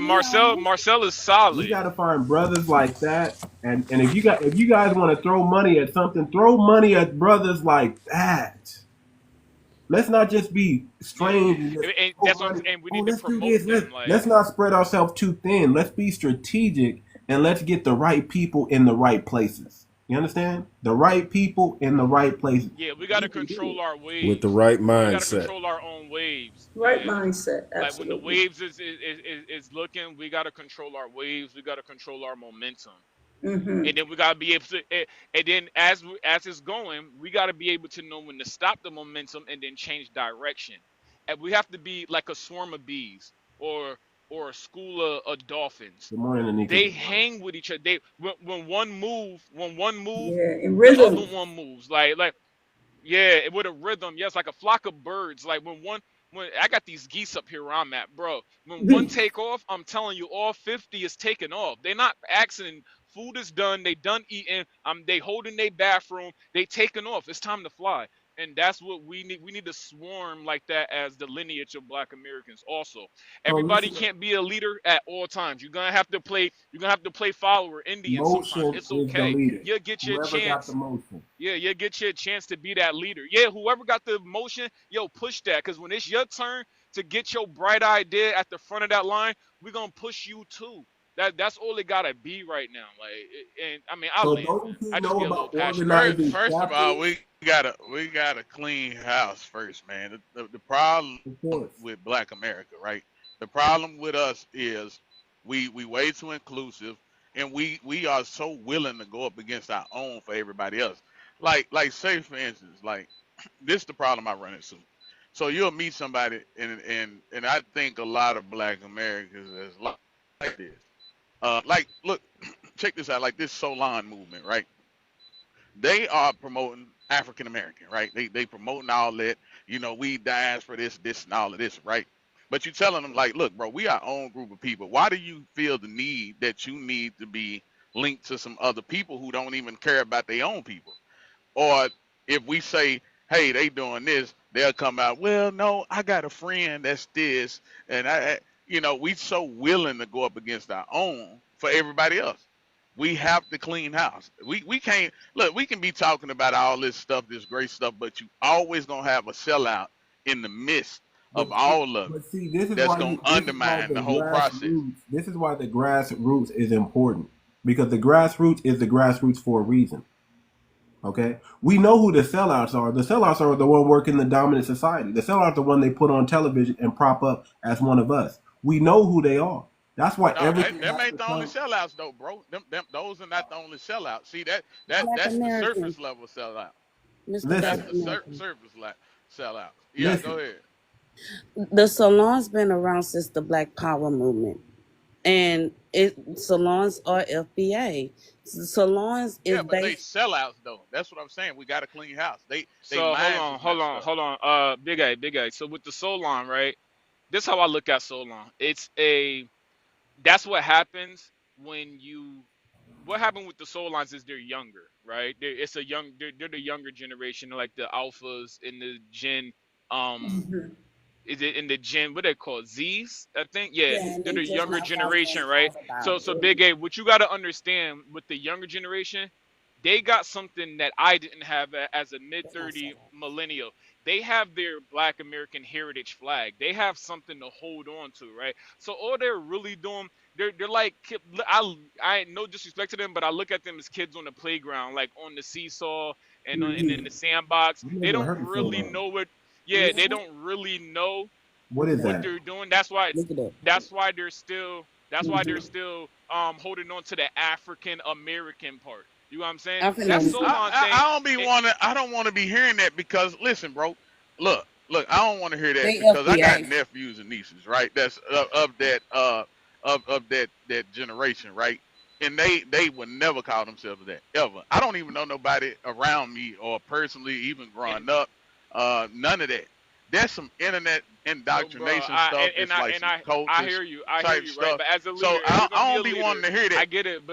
Marcel is solid. We gotta find brothers like that, and if you guys want to throw money at something, throw money at brothers like that. Let's not just be strange. And that's what I'm saying. We need to promote them. Let's not spread ourselves too thin. Let's be strategic, and let's get the right people in the right places. You understand? The right people in the right places. Yeah, we got to control our waves. With the right mindset. We got to control our own waves. Right mindset, absolutely. Like when the waves is looking, we got to control our waves. We got to control our momentum. Mm-hmm. And then we got to be able to, and then as it's going, we got to be able to know when to stop the momentum and then change direction. And we have to be like a swarm of bees or a school of dolphins. Good morning, Anika. They hang with each other. When one move, in rhythm. the other one moves. Like with a rhythm. Yes, like a flock of birds. Like when I got these geese up here where I'm at, bro. When one take off, I'm telling you, all 50 is taking off. They're not asking. Food is done. They done eating. They holding their bathroom. They taking off. It's time to fly. And that's what we need. We need to swarm like that as the lineage of Black Americans. Also, everybody can't be a leader at all times. You're gonna have to play. You're gonna have to play follower Indian sometimes. It's okay. You'll get your chance. Yeah, you'll get your chance to be that leader. Yeah, whoever got the motion, push that. Because when it's your turn to get your bright idea at the front of that line, we're gonna push you too. That's all it gotta be right now. I just get a little passionate. First of all, we gotta clean house first, man. The problem with Black America, right? The problem with us is we way too inclusive, and we are so willing to go up against our own for everybody else. Like say for instance, like this is the problem I run into. So you'll meet somebody, and I think a lot of Black Americans is like this. Look, check this out. Like this 𝗖𝗍 movement, right? They are promoting African American, right? They promoting all that. We dies for this, and all of this, right? But you're telling them like, look, bro, we our own group of people. Why do you feel the need that you need to be linked to some other people who don't even care about their own people? Or if we say, hey, they doing this, they'll come out, well, no, I got a friend that's this, and we so willing to go up against our own for everybody else. We have to clean house. We can't look. We can be talking about all this stuff, this great stuff, but you always gonna have a sellout in the midst of all of it. See, this is that's gonna undermine the whole process. This is why the grassroots is important, because the grassroots is the grassroots for a reason. Okay, we know who the sellouts are. The sellouts are the one working the dominant society. The sellouts are the one they put on television and prop up as one of us. We know who they are. That's why everything. Them ain't the only sellouts, though, bro. Those are not the only sellouts. See that's the surface level sellout. That's the surface sellout. Yeah, go ahead. The salon's been around since the Black Power movement, and salons are FBA. Salons Yeah, is but they based. sellouts though. That's what I'm saying. We got a clean house. They So hold minds on, is hold messed on, up. hold on. Big A, Big A. So with the Solon, right? This is how I look at Solon. That's what happens when you. What happened with the Solons is they're younger, right? They're the younger generation, like the alphas in the Gen. Um, is it in the Gen? What they call Z's? I think. Yeah, Yeah, and they're they the just younger now found generation, right? out about So it. Big A, what you got to understand with the younger generation, they got something that I didn't have as a mid That's not 30 so. millennial. They have their Black American heritage flag. They have something to hold on to, right? So all they're really doing, they're like I no disrespect to them, but I look at them as kids on the playground, like on the seesaw and in the sandbox. I've They never don't heard of really Solon. know what. Yeah, they Yeah, don't really know What is what that? they're doing. That's why. look at that. That's why they're still. That's why they're still holding on to the African American part. You know what I'm saying? I'm That finna. Solon thing. I don't want to be hearing that because listen, bro. Look. I don't want to hear that They because I got FBA. nephews and nieces, right? That's of that that generation, right? And they would never call themselves that ever. I don't even know nobody around me or personally even And growing up. None of that. There's some internet no, bro. indoctrination stuff. It's like some I cultish hear you. I hear type you, right? stuff. But as a So leader, if you're gonna I be a don't be wanting leader, to hear that. I get it.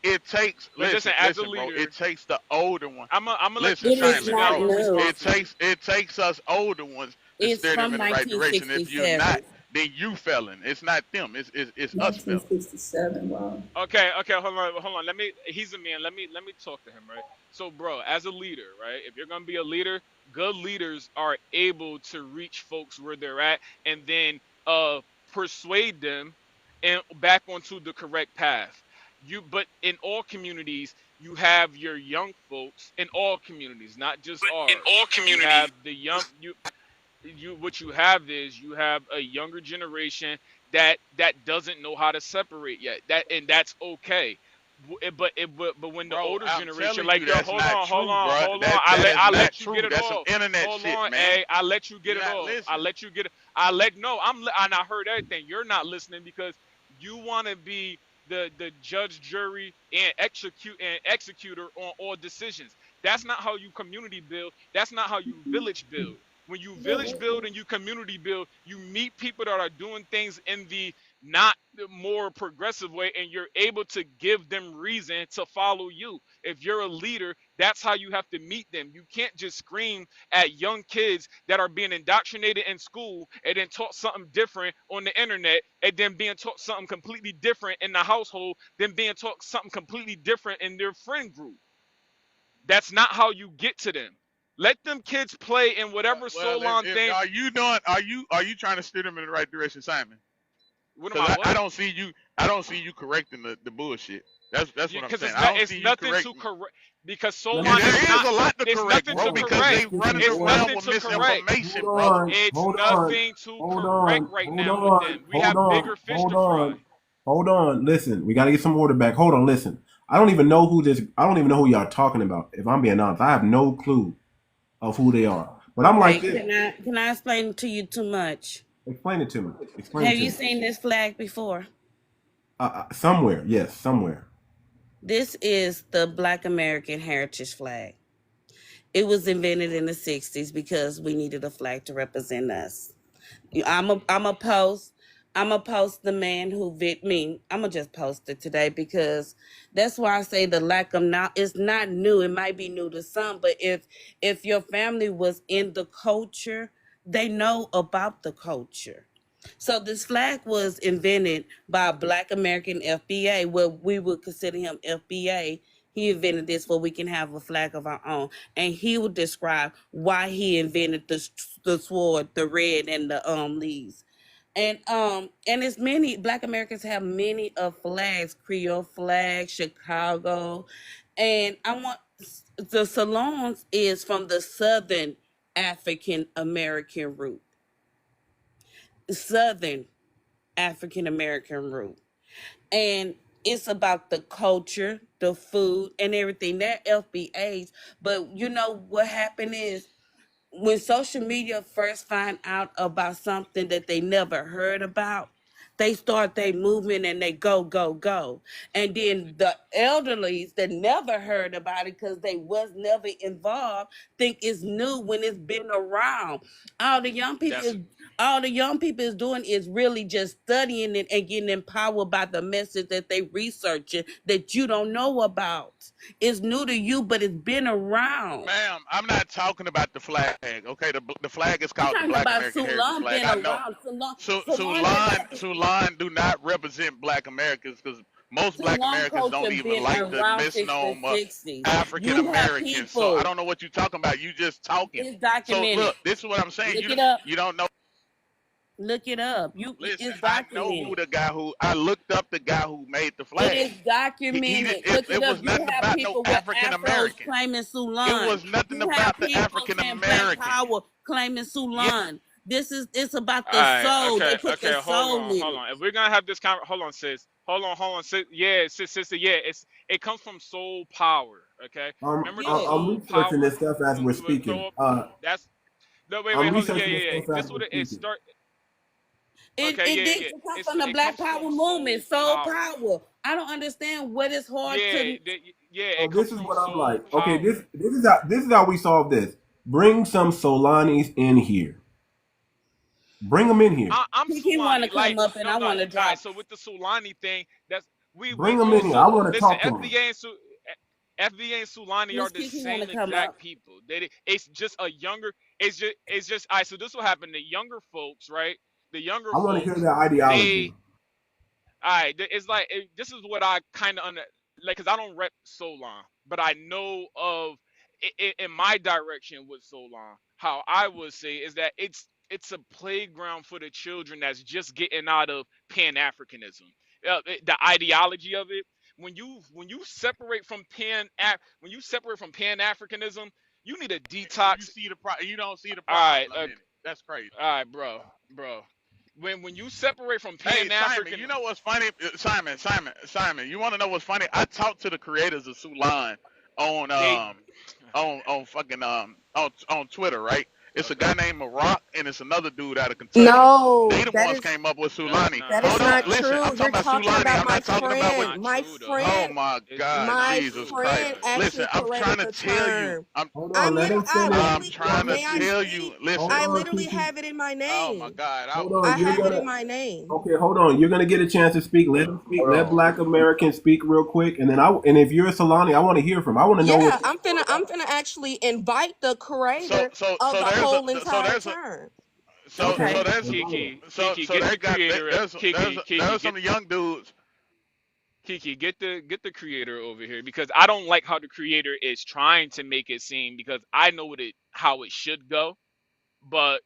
It takes But listen, as a listen, bro. leader, It takes the older ones. I'm gonna let you Listen, It chime is in. Simon, Then I'm not bro. gonna new. respond to you. It takes us older ones to It's steer them from in the right direction. If you're 1967. not, then you felon. It's not them. It's us felon. 1967. Wow. Okay, hold on. He's a man. Let me talk to him, right? So, bro, as a leader, right? If you're gonna be a leader, good leaders are able to reach folks where they're at, and then uh persuade them and back onto the correct path. But in all communities, you have your young folks in all communities, not just In ours. all You communities. have the young you what you have is you have a younger generation that doesn't know how to separate yet. That's okay. But when the Bro, older I'm generation, telling you like yo, that's not true, bro. hold on, That is I not let you true. get it That's some off. internet Hold shit, on, man. I let you get You're it not off. I listening. let you get it. I let no. And I heard everything. You're not listening because you want to be the judge, jury, and executor on all decisions. That's not how you community build. That's not how you village build. When you village build and you community build, you meet people that are doing things in the not the more progressive way, and you're able to give them reason to follow you. If you're a leader, that's how you have to meet them. You can't just scream at young kids that are being indoctrinated in school and then taught something different on the internet, and then being taught something completely different in the household, then being taught something completely different in their friend group. That's not how you get to them. Let them kids play in whatever Well, Solon thing. are you doing? Are you trying to steer them in the right direction, Simon? What am Because I? I What? don't see you. I don't see you correcting the bullshit. That's what I'm Because saying. I don't it's see you nothing to correcting. correct. Because Let me Solon is There is not. a lot to It's correct, nothing bro, to because correct. they running It's around nothing with to correct. misinformation, brother. It's hold on, nothing to hold correct on, right hold now with on, them. We hold have on, bigger fish hold to fry. on, hold on. Listen, we got to get some order back. Hold on, listen. I don't even know who this. I don't even know who y'all talking about. If I'm being honest, I have no clue of who they are. But I'm like Okay, this. can I explain to you too much? Explain it to me. Explain it Have to you me. seen this flag before? Somewhere, yes, somewhere. This is the Black American Heritage Flag. It was invented in the 60s because we needed a flag to represent us. I'm a post the man who bit me. I'm gonna just post it today because that's why I say the lack of now it's not new. It might be new to some, but if your family was in the culture, they know about the culture. So this flag was invented by a Black American FBA. Well, we would consider him FBA. He invented this where we can have a flag of our own, and he would describe why he invented the sword, the red, and the leaves. And it's many Black Americans have many of flags, Creole flag, Chicago, and I want the salons is from the Southern African American root. Southern African American root. And it's about the culture, the food, and everything. They're FBAs. But you know what happened is when social media first find out about something that they never heard about, they start their movement and they go, go, go. And then the elderlies that never heard about it because they was never involved think it's new when it's been around. All the young people That's is all the young people is doing is really just studying it and getting empowered by the message that they researching that you don't know about. It's new to you, but it's been around. Ma'am, I'm not talking about the flag. Okay, the flag is I'm called the talking Black about American Heritage Sulan Flag. being I know. around. Sulan do not represent Black Americans because most Black Sulan Americans don't culture even been like the around since the misnomer 60s. African You have Americans. So I people. don't know what you're talking about. You just talking. It's So documented. look, this is what I'm saying. Look it up. You don't know. Look it up. Listen, It's I know who documented. the guy who I looked up the guy who made the It flag. is documented. Look It it up. was You nothing have about no people with African afros American. claiming It Sulan. was nothing You have about the people African saying Black American. Power claiming Yeah, Sulan. It's about all the right. soul. They Okay. put Okay. their soul in Hold it. on. If we're gonna have this hold on, sis. Hold on, sis. Yeah, sister. Yeah, it comes from soul power. Okay. Remember the Yeah. I'm soul researching power? this stuff as we're We would speaking. throw up. That's no. Wait. I'm Hold on. Yeah. researching Yeah. this Yeah. stuff This as what we're it speaking. start. It Okay. it Yeah. did Yeah. come from the It Black comes Power from movement, soul soul power. power. I don't understand what is hard Yeah. to. Yeah. So It comes this is from what I'm soul like. Okay, power. this is how we solve this. Bring some Solanis in here. Bring them in here. I'm He want to Sulani. Like come up and no, I no. want to All right. drop. So with the Sulani thing, that's Bring we them know. in here. I So want to listen, talk to them. FBA and Sulani are Miss the Kiki want to same come up. exact people. It's just a younger. It's just. All right. So this will happen. The younger folks, right? The younger I want to hear folks, their ideology. they. All right. It's like this is what I kind of like because I don't rep Solon, but I know of in my direction with Solon. How I would say is that it's a playground for the children that's just getting out of Pan Africanism. The ideology of it. When you separate from Pan Africanism, you need a you detox. see you don't see the All right, problem in it. That's crazy. all right, bro. When you separate from Hey, Pan Simon, African, you know what's funny? Simon, you want to know what's funny? I talked to the creators of Sulan on they on fucking on Twitter, right? It's a guy okay. named Maroc and it's another dude out of Kentucky. No, They the that ones is came up with No, Sulani. no, that no, is Hold on, not no. listen, I'm true. You're talking about talking Sulani. about I'm my not talking about It's what. friend. not My true though. Oh friend, my It's God, not my Jesus true. Christ! friend Yeah. Listen, actually I'm trying corrected to the tell you. term. Hold on, let him I finish. I'm literally, trying to may I Kiki. tell you. speak? Hold Listen. I on, literally Kiki. have it in my Oh my name. God, Hold I on. You're have it in gonna. my name. Okay, hold on. You're gonna get a chance to speak. Let him speak. Hold Let on. Black Americans speak real quick, and then and if you're a Solani, I want to hear from. I want to know what. Yeah, I'm finna actually invite the So creator so of so the there's a whole so entire there's a term. so Okay. so Okay. there's Kiki, so get they the got creator. there's some young dudes. Kiki, get the creator over here because I don't like how the creator is trying to make it seem because I know how it should go, but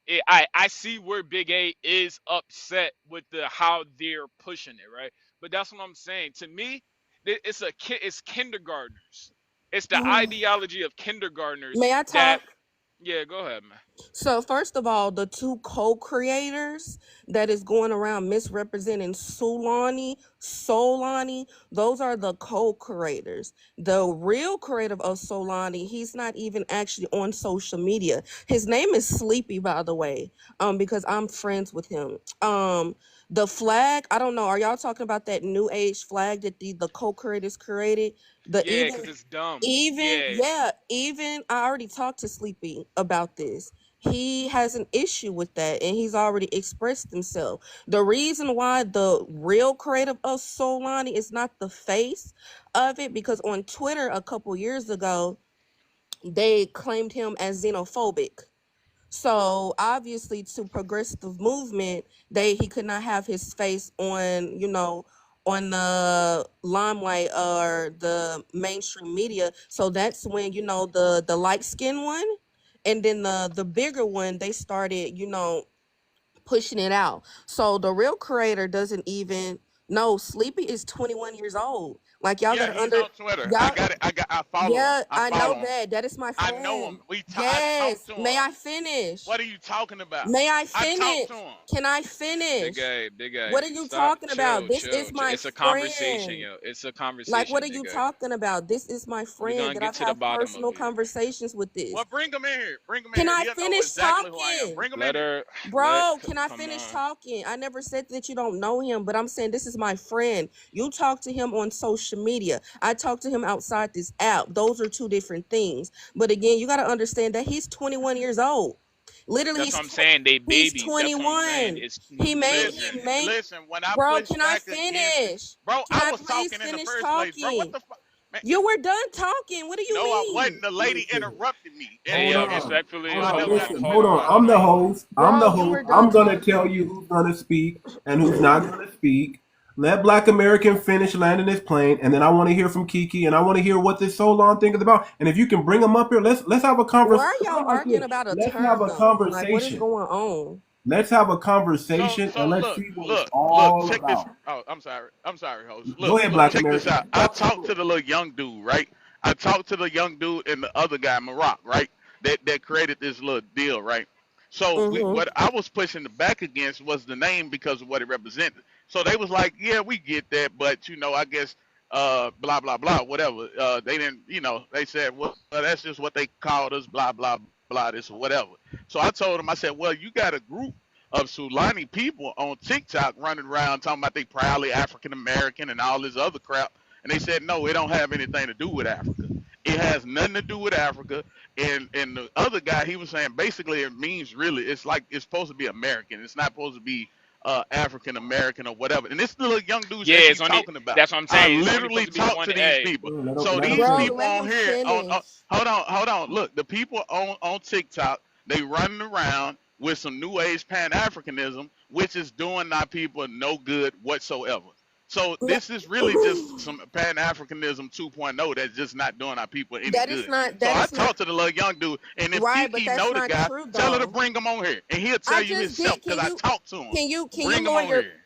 I see where Big A is upset with the how they're pushing it, right? But that's what I'm saying. To me, it's kindergartners. It's the ideology of kindergartners May I that talk? yeah, go ahead, man. So first of all, the two co-creators that is going around misrepresenting Solani, those are the co-creators. The real creator of Solani, he's not even actually on social media. His name is Sleepy, by the way, because I'm friends with him. The flag, I don't know, are y'all talking about that new age flag that the co-creators created? The Yeah, because it's dumb. Yeah, even I already talked to Sleepy about this. He has an issue with that and he's already expressed himself. The reason why the real creative of Solani is not the face of it, because on Twitter a couple years ago, they claimed him as xenophobic. So obviously to progressive movement, he could not have his face on, on the limelight or the mainstream media. So that's when, the light skin one and then the bigger one, they started, pushing it out. So the real creator doesn't even know. Sleepy is 21 years old. Like y'all Yeah, gotta he's on Twitter. I got it. I follow him. yeah, I I know follow him. that. That is my I know friend. him. I talked Yes. to May him. I finish? What are you talking about? May I I talked finish? to him. Can I Big finish? A, big What A. are you Stop, talking about? chill, This chill, is chill. my It's a conversation, friend. yo. It's a Like, what conversation, are big you A. talking about? This is my We're friend gonna that get I've to the had bottom of personal it. conversations with this. Well, bring him in here. Bring him in Can here. I He'll know finish exactly who I am. talking? Bring him in Let here. her, Bro, can I come finish on. talking? I never said that you don't know him, but I'm saying this is my friend. You talk to him on social media. I talk to him outside this app. Those are two different things. But again, you got to understand that he's 21 years old. Literally, That's what I'm saying. They he's babies. That's what I'm saying. 21. It's He new made, children. he made, Listen. When I bro, push can I back against it, finish? bro, Can I I was please talking in the finish first place, bro. What talking? the fuck, man? You were done talking. What do you No, I mean? wasn't. The lady interrupted me, and Hey, Hold yo, and, and on. respectfully, so Hold I on. hold never on, got Listen. to hold Hold talking on. on, about hold I'm it, the on. man. host. I'm the Bro, you host. were I'm done gonna talking. tell you who's gonna speak and who's not gonna speak. Let Black American finish landing his plane, and then I want to hear from Kiki, and I want to hear what this so long thing is about. And if you can bring them up here, let's have a Why conversation. are How y'all about arguing this? about a Let's have a term? Like, what is conversation. going on? Let's have a So conversation, so and let's look, see what it's look, look. all Check this. about. Oh, I'm sorry, host. Go Look, ahead, look. Black Check this American. out. I talked to the little young dude, right? I talked to the young dude and the other guy, Maroc, right? That created this little deal, right? So Mm-hmm. what I was pushing the back against was the name because of what it represented. So they was like, yeah, we get that, but I guess blah blah blah, whatever. They didn't, they said, well, that's just what they called us, blah blah blah, this or whatever. So I told them, I said, well, you got a group of 𝗖𝗍𝗵 people on TikTok running around talking about they proudly African American and all this other crap. And they said, no, it don't have anything to do with Africa. It has nothing to do with Africa. And the other guy, he was saying basically it means really, it's like it's supposed to be American. It's not supposed to be African American or whatever. And this little young dudes Yeah, that it's you only. talking about, That's what I'm I saying. It's only literally supposed to be talked one to these A. people. So Let him these Bro, finish. people let on him here, finish. hold on. Look, the people on TikTok, they running around with some new age Pan Africanism, which is doing our people no good whatsoever. So this is really just some Pan Africanism 2.0 that's just not doing our people any That is good. not. So That I is not talked to the little young dude, and if right, but Kiki that's know the not guy, true tell her to though. bring him on here, and he'll tell I you just himself did. because I talked to him. Can you Bring him lower on your here.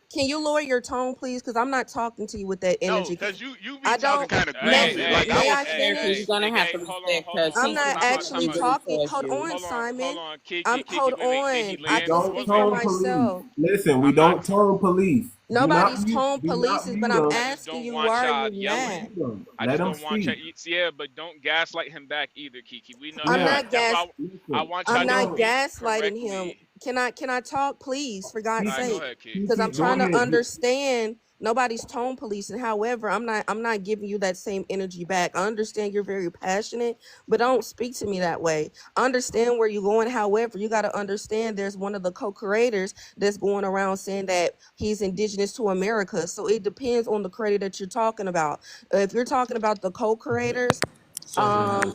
tone, please? Because I'm not talking to you with that No, energy. because you be I talking don't. kind of May greasy. Hey, Like I May hey, was. I hey, American, hey, you're finish? gonna big have A. to Hold on, respect hold her. on, I'm hold She's on. not trying Time to out, time actually out. communicate talking. with Hold you. on, Hold Simon. on, Kiki, Hold wait, wait. Did he on. I land? can Don't speak Wait, for wait. tone police. myself. Listen, we I'm not. don't tone police. Do Nobody's not mute. tone Do not polices, but mute I'm them. I just asking don't you, want why are y'all you Don't yelling. mad? mute them. I Let just them don't want y'all. speak. Yeah, but don't gaslight him back either, Kiki. We know I'm that. Yeah. not That's why I Listen. want y'all I'm to Hold not on. speak gaslighting him. correctly. Can I talk, please, for God's All right, go Kiki, sake? ahead, Key. Because I'm Kiki, go trying to ahead. understand. Nobody's tone policing. However, I'm not giving you that same energy back. I understand you're very passionate, but don't speak to me that way. I understand where you're going. However, you got to understand there's one of the co-creators that's going around saying that he's indigenous to America. So it depends on the creator that you're talking about. If you're talking about the co-creators, um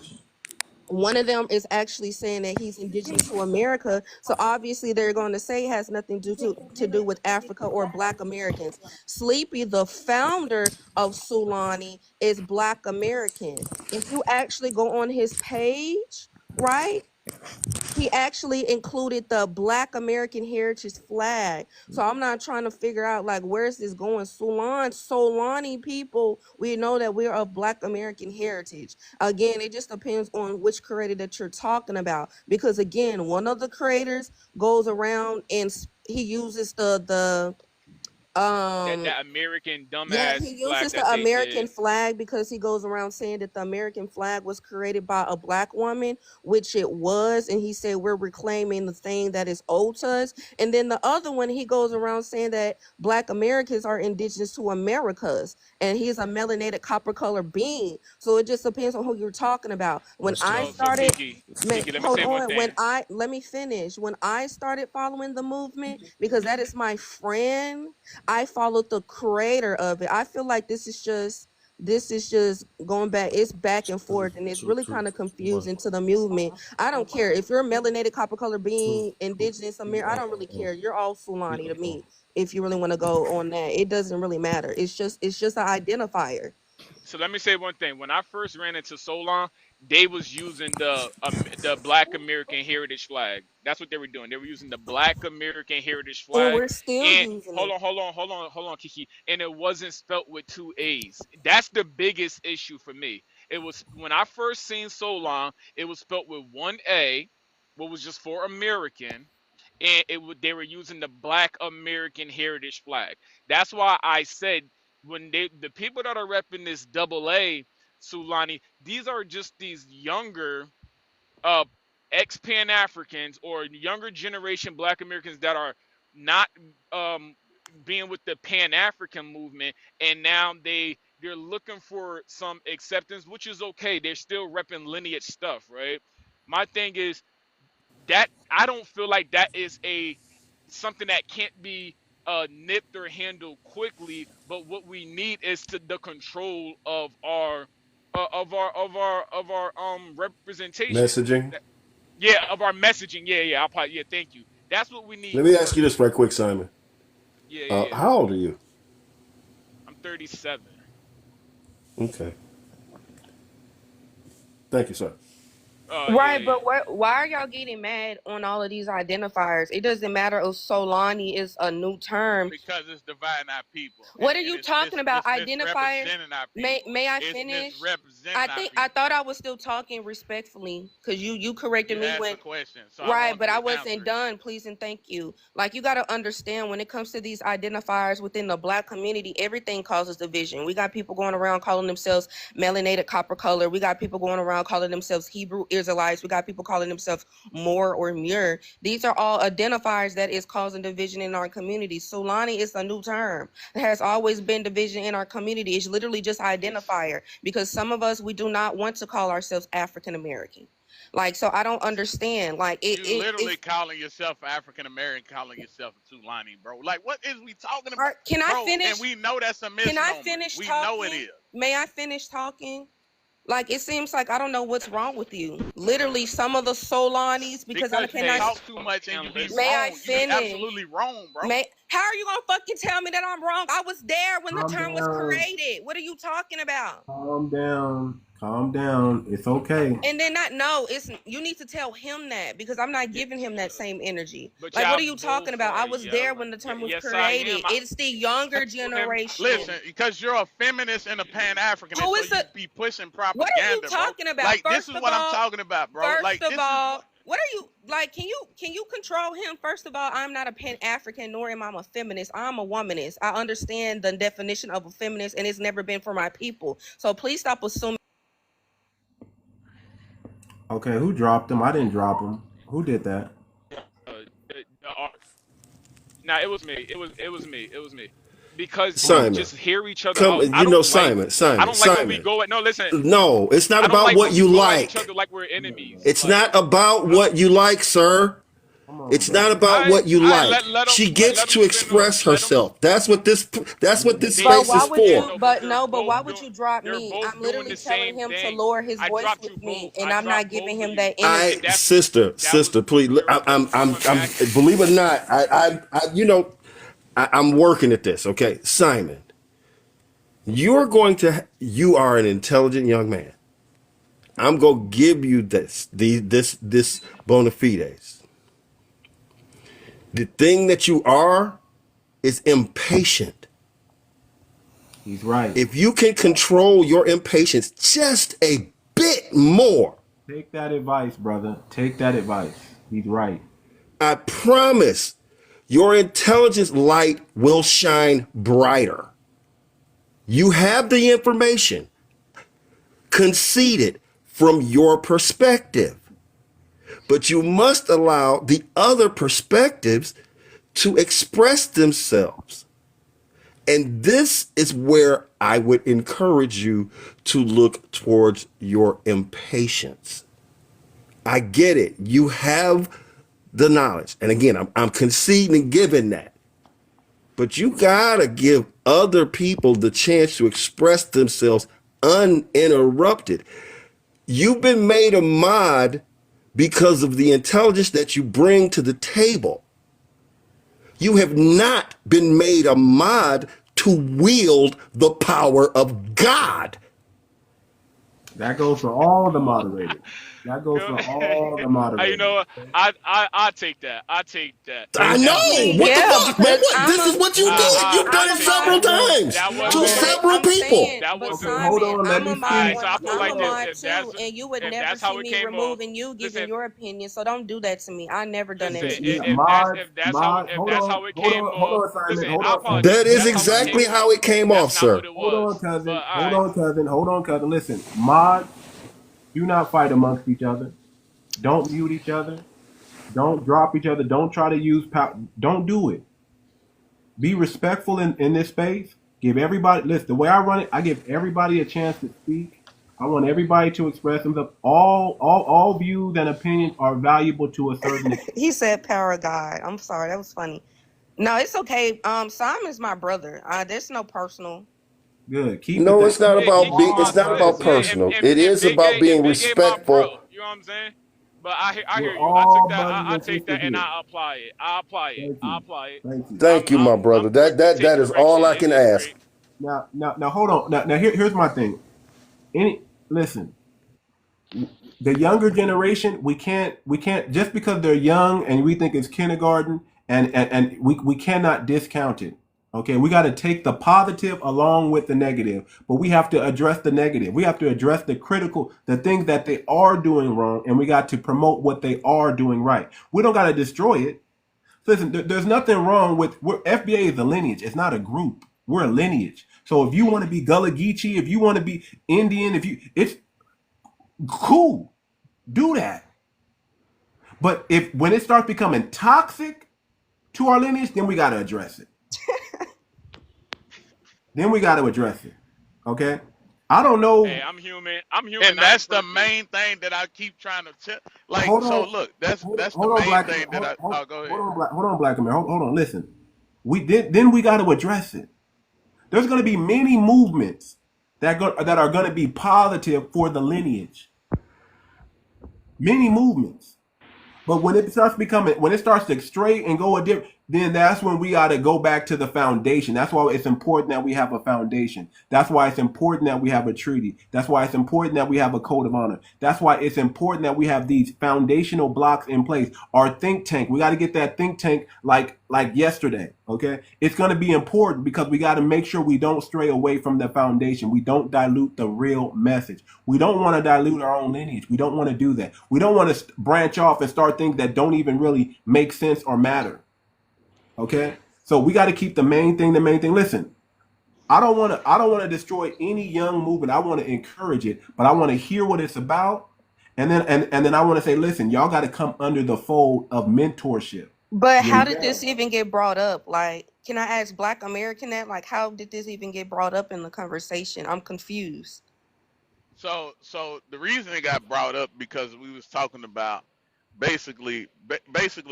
one of them is actually saying that he's indigenous to America. So obviously they're going to say it has nothing to do with Africa or Black Americans. 𝗖𝗍𝗵𝘁𝘁, the founder of 𝗖𝗍𝗵𝘁, is Black American. If you actually go on his page, right? He actually included the Black American Heritage flag. So I'm not trying to figure out like where's this going. 𝗖𝗍𝗵𝘁𝘁 people, we know that we're of Black American heritage. Again, it just depends on which creator that you're talking about. Because again, one of the creators goes around and he uses the That American yeah, dumbass he flag uses that the they American did. flag because he goes around saying that the American flag was created by a Black woman, which it was. And he said, we're reclaiming the thing that is owed to us. And then the other one, he goes around saying that Black Americans are indigenous to Americas. And he's a melanated copper colored being. So it just depends on who you're talking about. When I So started, Kiki, let me hold say one on. thing. Let me finish. When I started following the movement, because that is my friend, I followed the creator of it. I feel like this is just going back. It's back and forth, and it's really kind of confusing to the movement. I don't care if you're a melanated copper color being indigenous American. I don't really care. You're all 𝗖𝗍𝗵𝘁𝘁 to me. If you really want to go on that, it doesn't really matter. It's just an identifier. So let me say one thing. When I first ran into Solon, they was using the Black American Heritage flag. That's what they were doing. They were using the Black American Heritage And flag. we're still And using hold it. on, Kiki. And it wasn't spelt with two A's. That's the biggest issue for me. It was when I first seen Solon, it was spelt with one A, what was just for American, and they were using the Black American Heritage flag. That's why I said when the people that are repping this double A, Sulani, these are just these younger uh ex Pan Africans or younger generation Black Americans that are not um being with the Pan African movement, and now they're looking for some acceptance, which is okay. They're still repping lineage stuff, right? My thing is that I don't feel like that is a something that can't be nipped or handled quickly. But what we need is the control of our representation. Messaging. Yeah, of our messaging. Yeah. Yeah. Thank you. That's what we need Let me ask you this first. right quick, Simon. Yeah. How old are you? I'm 37. Okay. Thank you, sir. Right, Yeah. but why are y'all getting mad on all of these identifiers? It doesn't matter if Solani is a new term. Because it's dividing our people. What are you talking about? It's Identifiers? misrepresenting our people. May I It's finish? misrepresenting I our think people. I thought I was still talking respectfully because you corrected You me asked when a question, so right, want but you I to answer wasn't it. done. Please and thank you. Like you got to understand when it comes to these identifiers within the Black community, everything causes division. We got people going around calling themselves melanated copper color. We got people going around calling themselves Hebrew Israelites. We got people calling themselves Moor or Muir. These are all identifiers that is causing division in our community. Solani is a new term. There has always been division in our community. It's literally just identifier because some of us, we do not want to call ourselves African American. Like, so I don't understand. Like, You literally calling yourself African American, calling yourself a Tulani, bro. Like, what is we talking about? Can I bro, finish? and we know that's a misnomer. Can I finish we talking? know it is. May I finish talking? Like, it seems like I don't know what's wrong with you. Literally, some of the Solanis, because I you cannot talk too much and you be May wrong. I finish? You be absolutely wrong, bro. How are you gonna fucking tell me that I'm wrong? I was there when the Calm term was down. created. What are you talking about? Calm down. Calm down. It's okay. And then it's you need to tell him that because I'm not giving him that same energy. But Like, y'all what are you talking about? I both was right, there yo. when the term was Yes, I created. am. It's the younger generation. Listen, because you're a feminist and a Pan-Africanist, Who so is you be pushing propaganda, What are you talking bro. about? Like, First this is of what all, I'm talking about, bro. First Like, of this all, is what are you like? Can you control him? First of all, I'm not a Pan African, nor am I a feminist. I'm a womanist. I understand the definition of a feminist, and it's never been for my people. So please stop assuming. Okay, who dropped him? I didn't drop him. Who did that? Now it was me. It was me. Because we Simon, just hear each other come. out. I You know, don't like. Simon. I don't like when we go at. No, listen. No, it's not I don't about like what when you we go at each like. other like we're enemies. It's Like, not about what you like, sir. It's not about what you like. She gets to express herself. That's what this space is for. But why would you drop me? I'm literally the telling same him to thing. lower his I voice dropped you with me, both. and I I'm not dropped giving both him of that you. energy. Sister, please. I'm believe it or not, I'm working at this. Okay, Simon, you are an intelligent young man. I'm gonna give you this bona fides. The thing that you are is impatient. He's right. If you can control your impatience just a bit more, Take that advice, brother. Take that advice. He's right. I promise your intelligence light will shine brighter. You have the information. Concede it from your perspective. But you must allow the other perspectives to express themselves. And this is where I would encourage you to look towards your impatience. I get it. You have the knowledge. And again, I'm conceding and giving that. But you gotta give other people the chance to express themselves uninterrupted. You've been made a mod because of the intelligence that you bring to the table. You have not been made a mod to wield the power of God That goes for all the moderators. That goes for all the You moderators. know what? I take that. I take that. I Thank That was know. you. What the Yeah, fuck, man? because What? This is what you did. You've done it I'm a several mod. times that to wasn't No, me. but several I'm people. saying, That but Okay, wasn't me. hold Simon, on. Let me All right, speak. so I feel I'm a like Hold on. mod if too, that's and you would if never that's how see it me came off, removing you, giving listen, your opinion. So don't do that to me. I never done that to you. Mod. if Hold that's on. how it Hold came on. Hold off, on, Simon. listen, Hold I on, Simon. apologize. That If is that's how it exactly came how off, it came that's off, not what sir. it Hold on, was. cousin. But all Hold right, on, cousin. Hold on, cousin. Listen, mods, do not fight amongst each other. Don't mute each other. Don't drop each other. Don't try to use power. Don't do it. Be respectful in this space. Give everybody, listen, the way I run it, I give everybody a chance to speak. I want everybody to express themselves. All views and opinions are valuable to a certain extent. He said power God. I'm sorry, that was funny. No, it's okay. Simon's my brother. There's no personal. Good. Keep it No, that it's not way. yeah, about keep being. my It's All not about sis. Yeah, brothers. personal. It is about if being Big A my bro, respectful. you know what I'm saying? But I hear We're you. I took all that. brothers I and take that sisters and here. I apply it. I apply it. Thank I you. apply it. Thank you. Thank you, my brother. I'm quick to That take is correction. all I can It's ask. great. Now, hold on. Now, here's my thing. Listen, the younger generation, we can't just because they're young and we think it's kindergarten and we cannot discount it. Okay, we got to take the positive along with the negative, but we have to address the negative. We have to address the things that they are doing wrong, and we got to promote what they are doing right. We don't got to destroy it. Listen, there's nothing wrong with FBA is a lineage. It's not a group. We're a lineage. So if you want to be Gullah Geechee, if you want to be Indian, it's cool. Do that. But when it starts becoming toxic to our lineage, then we got to address it. Okay? I don't Hey, know. I'm human. I'm human. And I ain't that's the perfect. main thing that I keep trying to tell. Like, Hold so on. look, that's the Hold on, main Black. thing that I. Hold Oh, go ahead. on, Black America. Hold on. Listen. Then we got to address it. There's going to be many movements that are going to be positive for the lineage. Many movements. But when it starts to stray and go a different, then that's when we got to go back to the foundation. That's why it's important that we have a foundation. That's why it's important that we have a treaty. That's why it's important that we have a code of honor. That's why it's important that we have these foundational blocks in place. Our think tank, we got to get that think tank like yesterday. Okay, it's going to be important because we got to make sure we don't stray away from the foundation. We don't dilute the real message. We don't want to dilute our own lineage. We don't want to do that. We don't want to branch off and start things that don't even really make sense or matter. Okay? So we got to keep the main thing. Listen, I don't want to destroy any young movement. I want to encourage it, but I want to hear what it's about. And then I want to say, listen, y'all got to come under the fold of mentorship. But how You did this even get brought up? Like, can I ask Black American that? Like, how did this even get brought up in the conversation? I'm confused. So the reason it got brought up because we was talking about basically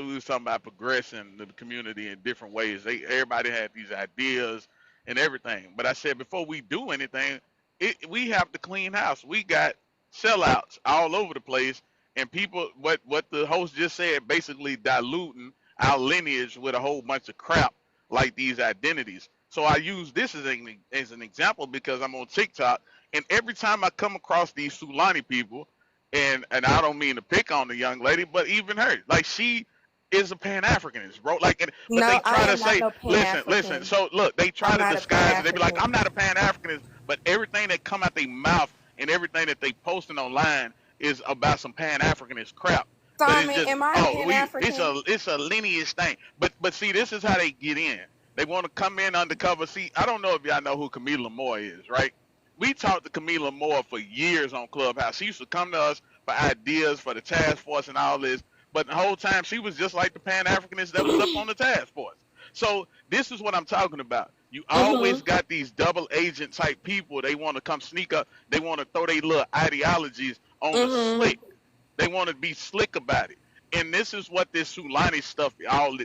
we was talking about progressing the community in different ways. Everybody had these ideas and everything, but I said before we do anything, we have to clean house. We got sellouts all over the place, and people what the host just said, basically diluting our lineage with a whole bunch of crap like these identities. So I use this as an example because I'm on TikTok, and every time I come across these 𝗖𝗍𝗁 people, and I don't mean to pick on the young lady, but even her, like she is a Pan-Africanist, bro. Like, but they No, I try to am not say, no listen. Pan-African. So look, they try I'm to not a disguise it. They be like, I'm Pan-African. not a Pan-Africanist, but everything that come out their mouth and everything that they posting online is about some Pan-Africanist crap. But it's Simon, just, am I a oh, Pan-African? it's a lineage thing. But see, this is how they get in. They want to come in undercover. See, I don't know if y'all know who 𝗏𝗏𝗄𝗏 is, right? We talked to 𝗏𝗏𝗄𝗏 for years on Clubhouse. She used to come to us for ideas for the task force and all this, but the whole time she was just like the Pan-Africanist that was up on the task force. So this is what I'm talking about. You always Mm-hmm. got these double agent type people. They want to come sneak up. They want to throw their little ideologies on the Mm-hmm. slick. They want to be slick about it. And this is what this 𝗖𝗍𝗁 stuff,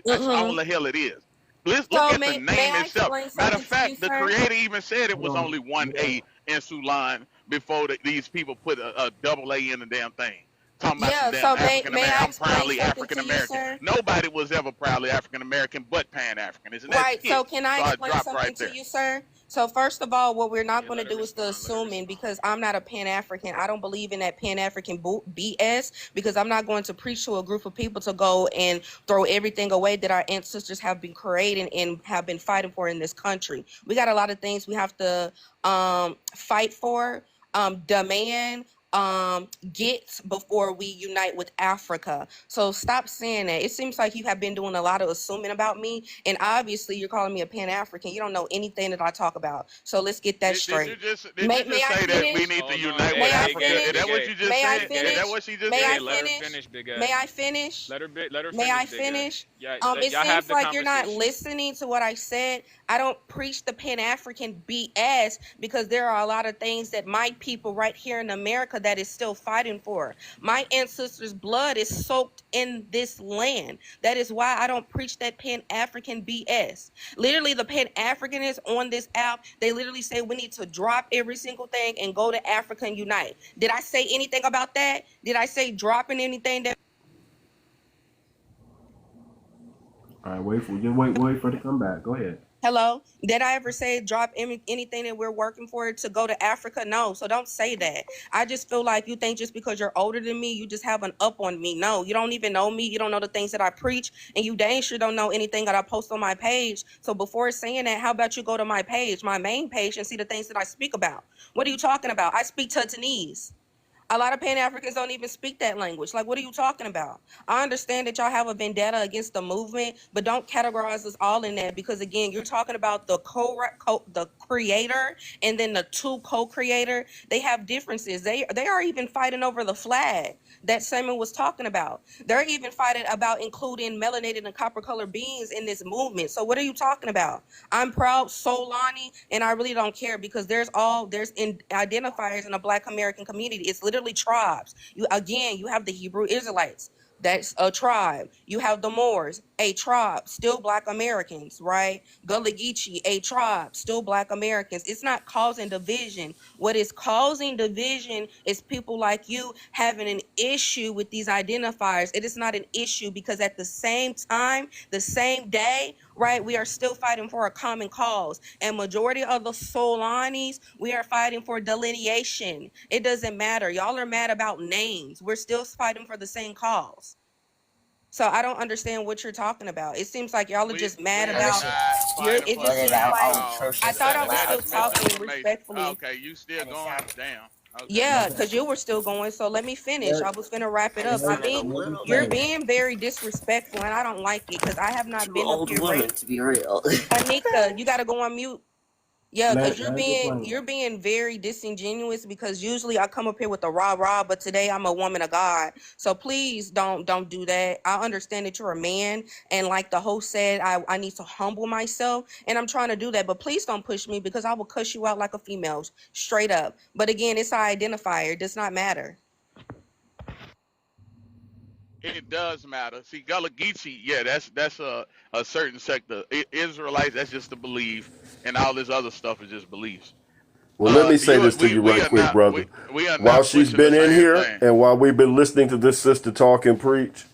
that's all Mm-hmm. the hell it is. Let's look So at the may name I itself. explain Matter of something to you, fact, the sir? creator even said it Hold was on. only one A in 𝗖𝗍𝗁 before these people put a double A in the damn thing. talking about some Yeah, damn so African may American. I I'm explain proudly something African to you, American. sir? Nobody was ever proudly African American but Pan African. Isn't that Right. So shit? can I So I explain dropped right something to there. you, sir? So first of all, what we're not Yeah, going to let her do is the respond. Let her assuming, respond. because I'm not a Pan-African. I don't believe in that Pan-African BS, because I'm not going to preach to a group of people to go and throw everything away that our ancestors have been creating and have been fighting for in this country. We got a lot of things we have to fight for, demand, get before we unite with Africa. So stop saying that. It seems like you have been doing a lot of assuming about me, and obviously you're calling me a Pan-African. You don't know anything that I talk about. So let's get that Did you straight. just May I say that we finish? need to Hold on. unite with May I Big A, Africa? Is finish? that Big what A, you just May I said? Big Is A, that finish? what she just May Big I A. said? Let her finish? finish, Big A. May I finish? Let her May I finish, Big A. finish? Yeah, It y'all have seems the like you're not conversation. listening to what I said. I don't preach the Pan-African BS, because there are a lot of things that my people right here in America that is still fighting for. My ancestors' blood is soaked in this land. That is why I don't preach that Pan-African BS. Literally, the Pan-Africanists on this app, they literally say we need to drop every single thing and go to Africa and unite. Did I say anything about that? Did I say dropping anything that? All right, wait for it to come back. Go ahead. Hello? Did I ever say drop anything that we're working for to go to Africa? No. So don't say that. I just feel like you think just because you're older than me, you just have an up on me. No, you don't even know me. You don't know the things that I preach, and you dang sure don't know anything that I post on my page. So before saying that, how about you go to my page, my main page, and see the things that I speak about? What are you talking about? I speak Tatanese. A lot of Pan-Africans don't even speak that language. Like, what are you talking about? I understand that y'all have a vendetta against the movement, but don't categorize us all in that, because again, you're talking about the the creator and then the two co-creator. They have differences. They are even fighting over the flag that Simon was talking about. They're even fighting about including melanated and copper colored beings in this movement. So what are you talking about? I'm proud 𝗖𝗍𝗁𝗍, and I really don't care, because there's identifiers in the Black American community. It's literally tribes. You have the Hebrew Israelites. That's a tribe. You have the Moors, a tribe, still Black Americans, right? 𝗤𝗏𝗏𝗁𝗏, a tribe, still Black Americans. It's not causing division. What is causing division is people like you having an issue with these identifiers. It is not an issue, because at the same time, the same day, right, we are still fighting for a common cause. And majority of the 𝗖𝗍𝗁𝗍s, we are fighting for delineation. It doesn't matter. Y'all are mad about names. We're still fighting for the same cause. So I don't understand what you're talking about. It seems like y'all are just mad We are about. not fighting It for a just seems common like cause. I thought I was That still is talking misinformation. respectfully. Okay, you still going? Damn. Okay. Yeah, because you were still going. So let me finish. I was gonna wrap it up. I think you're being very disrespectful, and I don't like it, because I have not been up here. To be real. Anika, you got to go on mute. Yeah, because Let you're being very disingenuous, because usually I come up here with the rah-rah, but today I'm a woman of God. So please don't do that. I understand that you're a man, and like the host said, I need to humble myself, and I'm trying to do that, but please don't push me, because I will cuss you out like a female, straight up. But again, it's our identifier. It does not matter. It does matter. See, 𝗤𝗏𝗏𝗏𝗏, yeah, that's a certain sector. Israelites, that's just a belief, and all this other stuff is just beliefs. Well, let me say this to you We right are quick, not brother. we are While not she's pushing the been in same here thing. and while we've been listening to this sister talk and preach,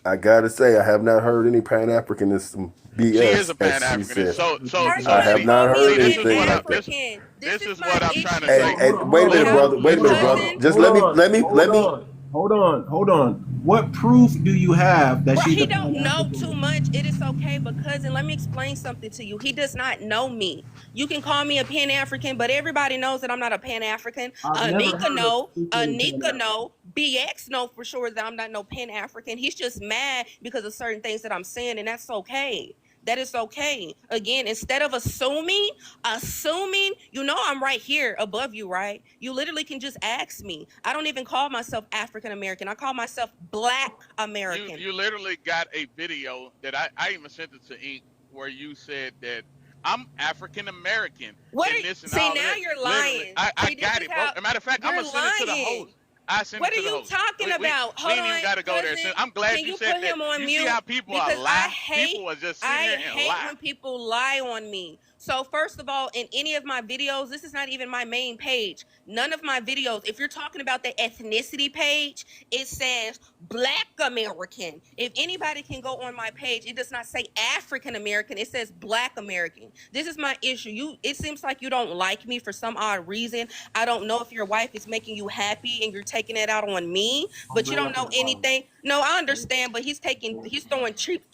I gotta say I have not heard any Pan-Africanism She is a BS, as Pan she Africanist. said. So How she I gonna have see, not call me a heard this is anything what like that. Pan-African? this is My what I'm trying to issue. say. And wait a minute, How, brother. Wait a minute, brother. cousin? Just Hold let hold me. on, hold on. What proof do you have that Well, she's he a don't Pan know Africanist? too much. It is okay, but cousin, let me explain something to you. He does not know me. You can call me a Pan-African, but everybody knows that I'm not a Pan-African. I've never Anika heard of know. you saying Pan Anika African. know. BX know for sure that I'm not no Pan-African. He's just mad because of certain things that I'm saying, and that's okay. That is okay. Again, instead of assuming, I'm right here above you, right? You literally can just ask me. I don't even call myself African American. I call myself Black American. You literally got a video that I even sent it to Ink where you said that I'm African American What and are this and see all of now that. you're Literally, lying. I See, this got is it, bro. how As a matter of fact, I'm you're gonna send it to the lying. host. I send What it are to the you host. talking about? We Hold ain't even on, got to go there. cousin. I'm glad Can you you said put that. him on You see mute? how people are Because I lying? hate People are just sitting I here and hate lie. when people lie on me. So first of all, in any of my videos, this is not even my main page. None of my videos, if you're talking about the ethnicity page, it says Black American. If anybody can go on my page, it does not say African American. It says Black American. This is my issue. It seems like you don't like me for some odd reason. I don't know if your wife is making you happy and you're taking it out on me, but you don't know anything. No, I understand, but he's throwing cheap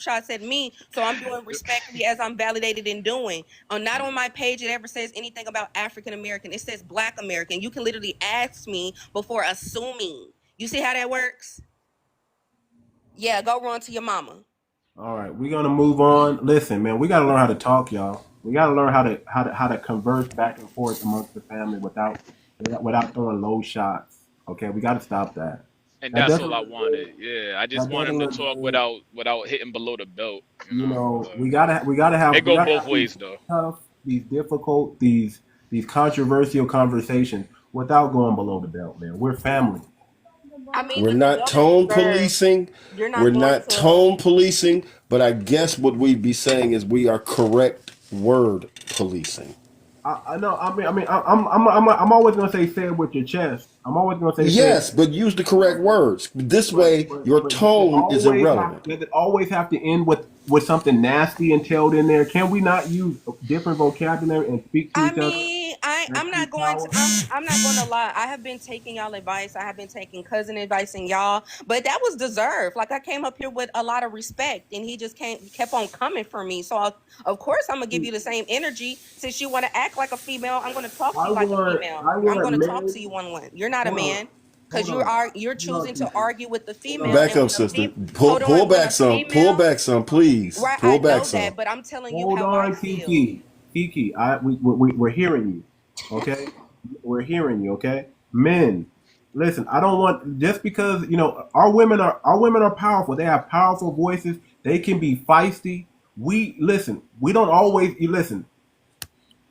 shots at me. So I'm doing respectfully as I'm validated in doing. Not on my page it ever says anything about African American. It says Black American. You can literally ask me before assuming. You see how that works? Yeah, go run to your mama. All right, we're gonna move on. Listen, man, we gotta learn how to talk, y'all. We gotta learn how to converse back and forth amongst the family without throwing low shots. Okay, we gotta stop that. And That that's all I doesn't look wanted. good. Yeah, I just That want doesn't him to look talk good. without hitting below the belt. You know, So we gotta it go both have these ways though. tough, these difficult, these controversial conversations without going below the belt, man. We're family. I mean, We're the not double tone standard, policing. you're We're not going not to. tone policing, but I guess what we'd be saying is we are correct word policing. I know. I'm always gonna say it with your chest. I'm always gonna say it. Yes, but use the correct words. This way, your tone is irrelevant. Does it always have to end with something nasty entailed in there? Can we not use different vocabulary and speak to I each other mean, and I'm not speak going to power? I'm not going to lie. I have been taking y'all advice. I have been taking cousin advice and y'all, but that was deserved. Like I came up here with a lot of respect, and he just kept on coming for me. So of course I'm gonna give you the same energy. Since you want to act like a female, I'm gonna talk to I you like a want female. I I'm want gonna talk to men. you one on one. You're not a Hold on, man because hold on, you're hold on, choosing to Kiki. argue with the Hold female, on, Back and up, when a sister. hold on, Pull when back a some. Pull female, back some, please. right? I Pull back know some. that, but I'm telling you hold how I on, feel. Kiki. Kiki, we're hearing you. Okay, we're hearing you. Okay, men. Listen, I don't want just because our women are powerful. They have powerful voices. They can be feisty. We listen. We don't always you listen.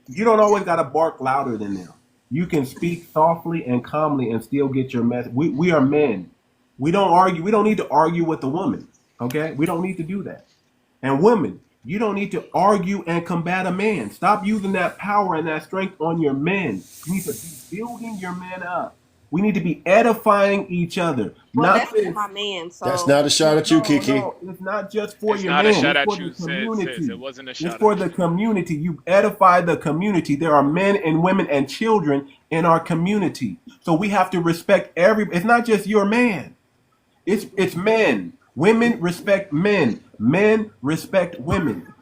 You don't always got to bark louder than them. You can speak softly and calmly and still get your message. We are men. We don't argue. We don't need to argue with the woman. Okay, we don't need to do that. And women, you don't need to argue and combat a man. Stop using that power and that strength on your men. You need to be building your men up. We need to be edifying each other. Well, Not that's for this. my man. That's So not a shot at you, Kiki. No. It's not just for It's your not a man. shot It's at for the you, sis. It community. wasn't a It's shot for at the you. community. You edify the community. There are men and women and children in our community. So we have to respect it's not just your man. It's men. Women respect men. Men respect women.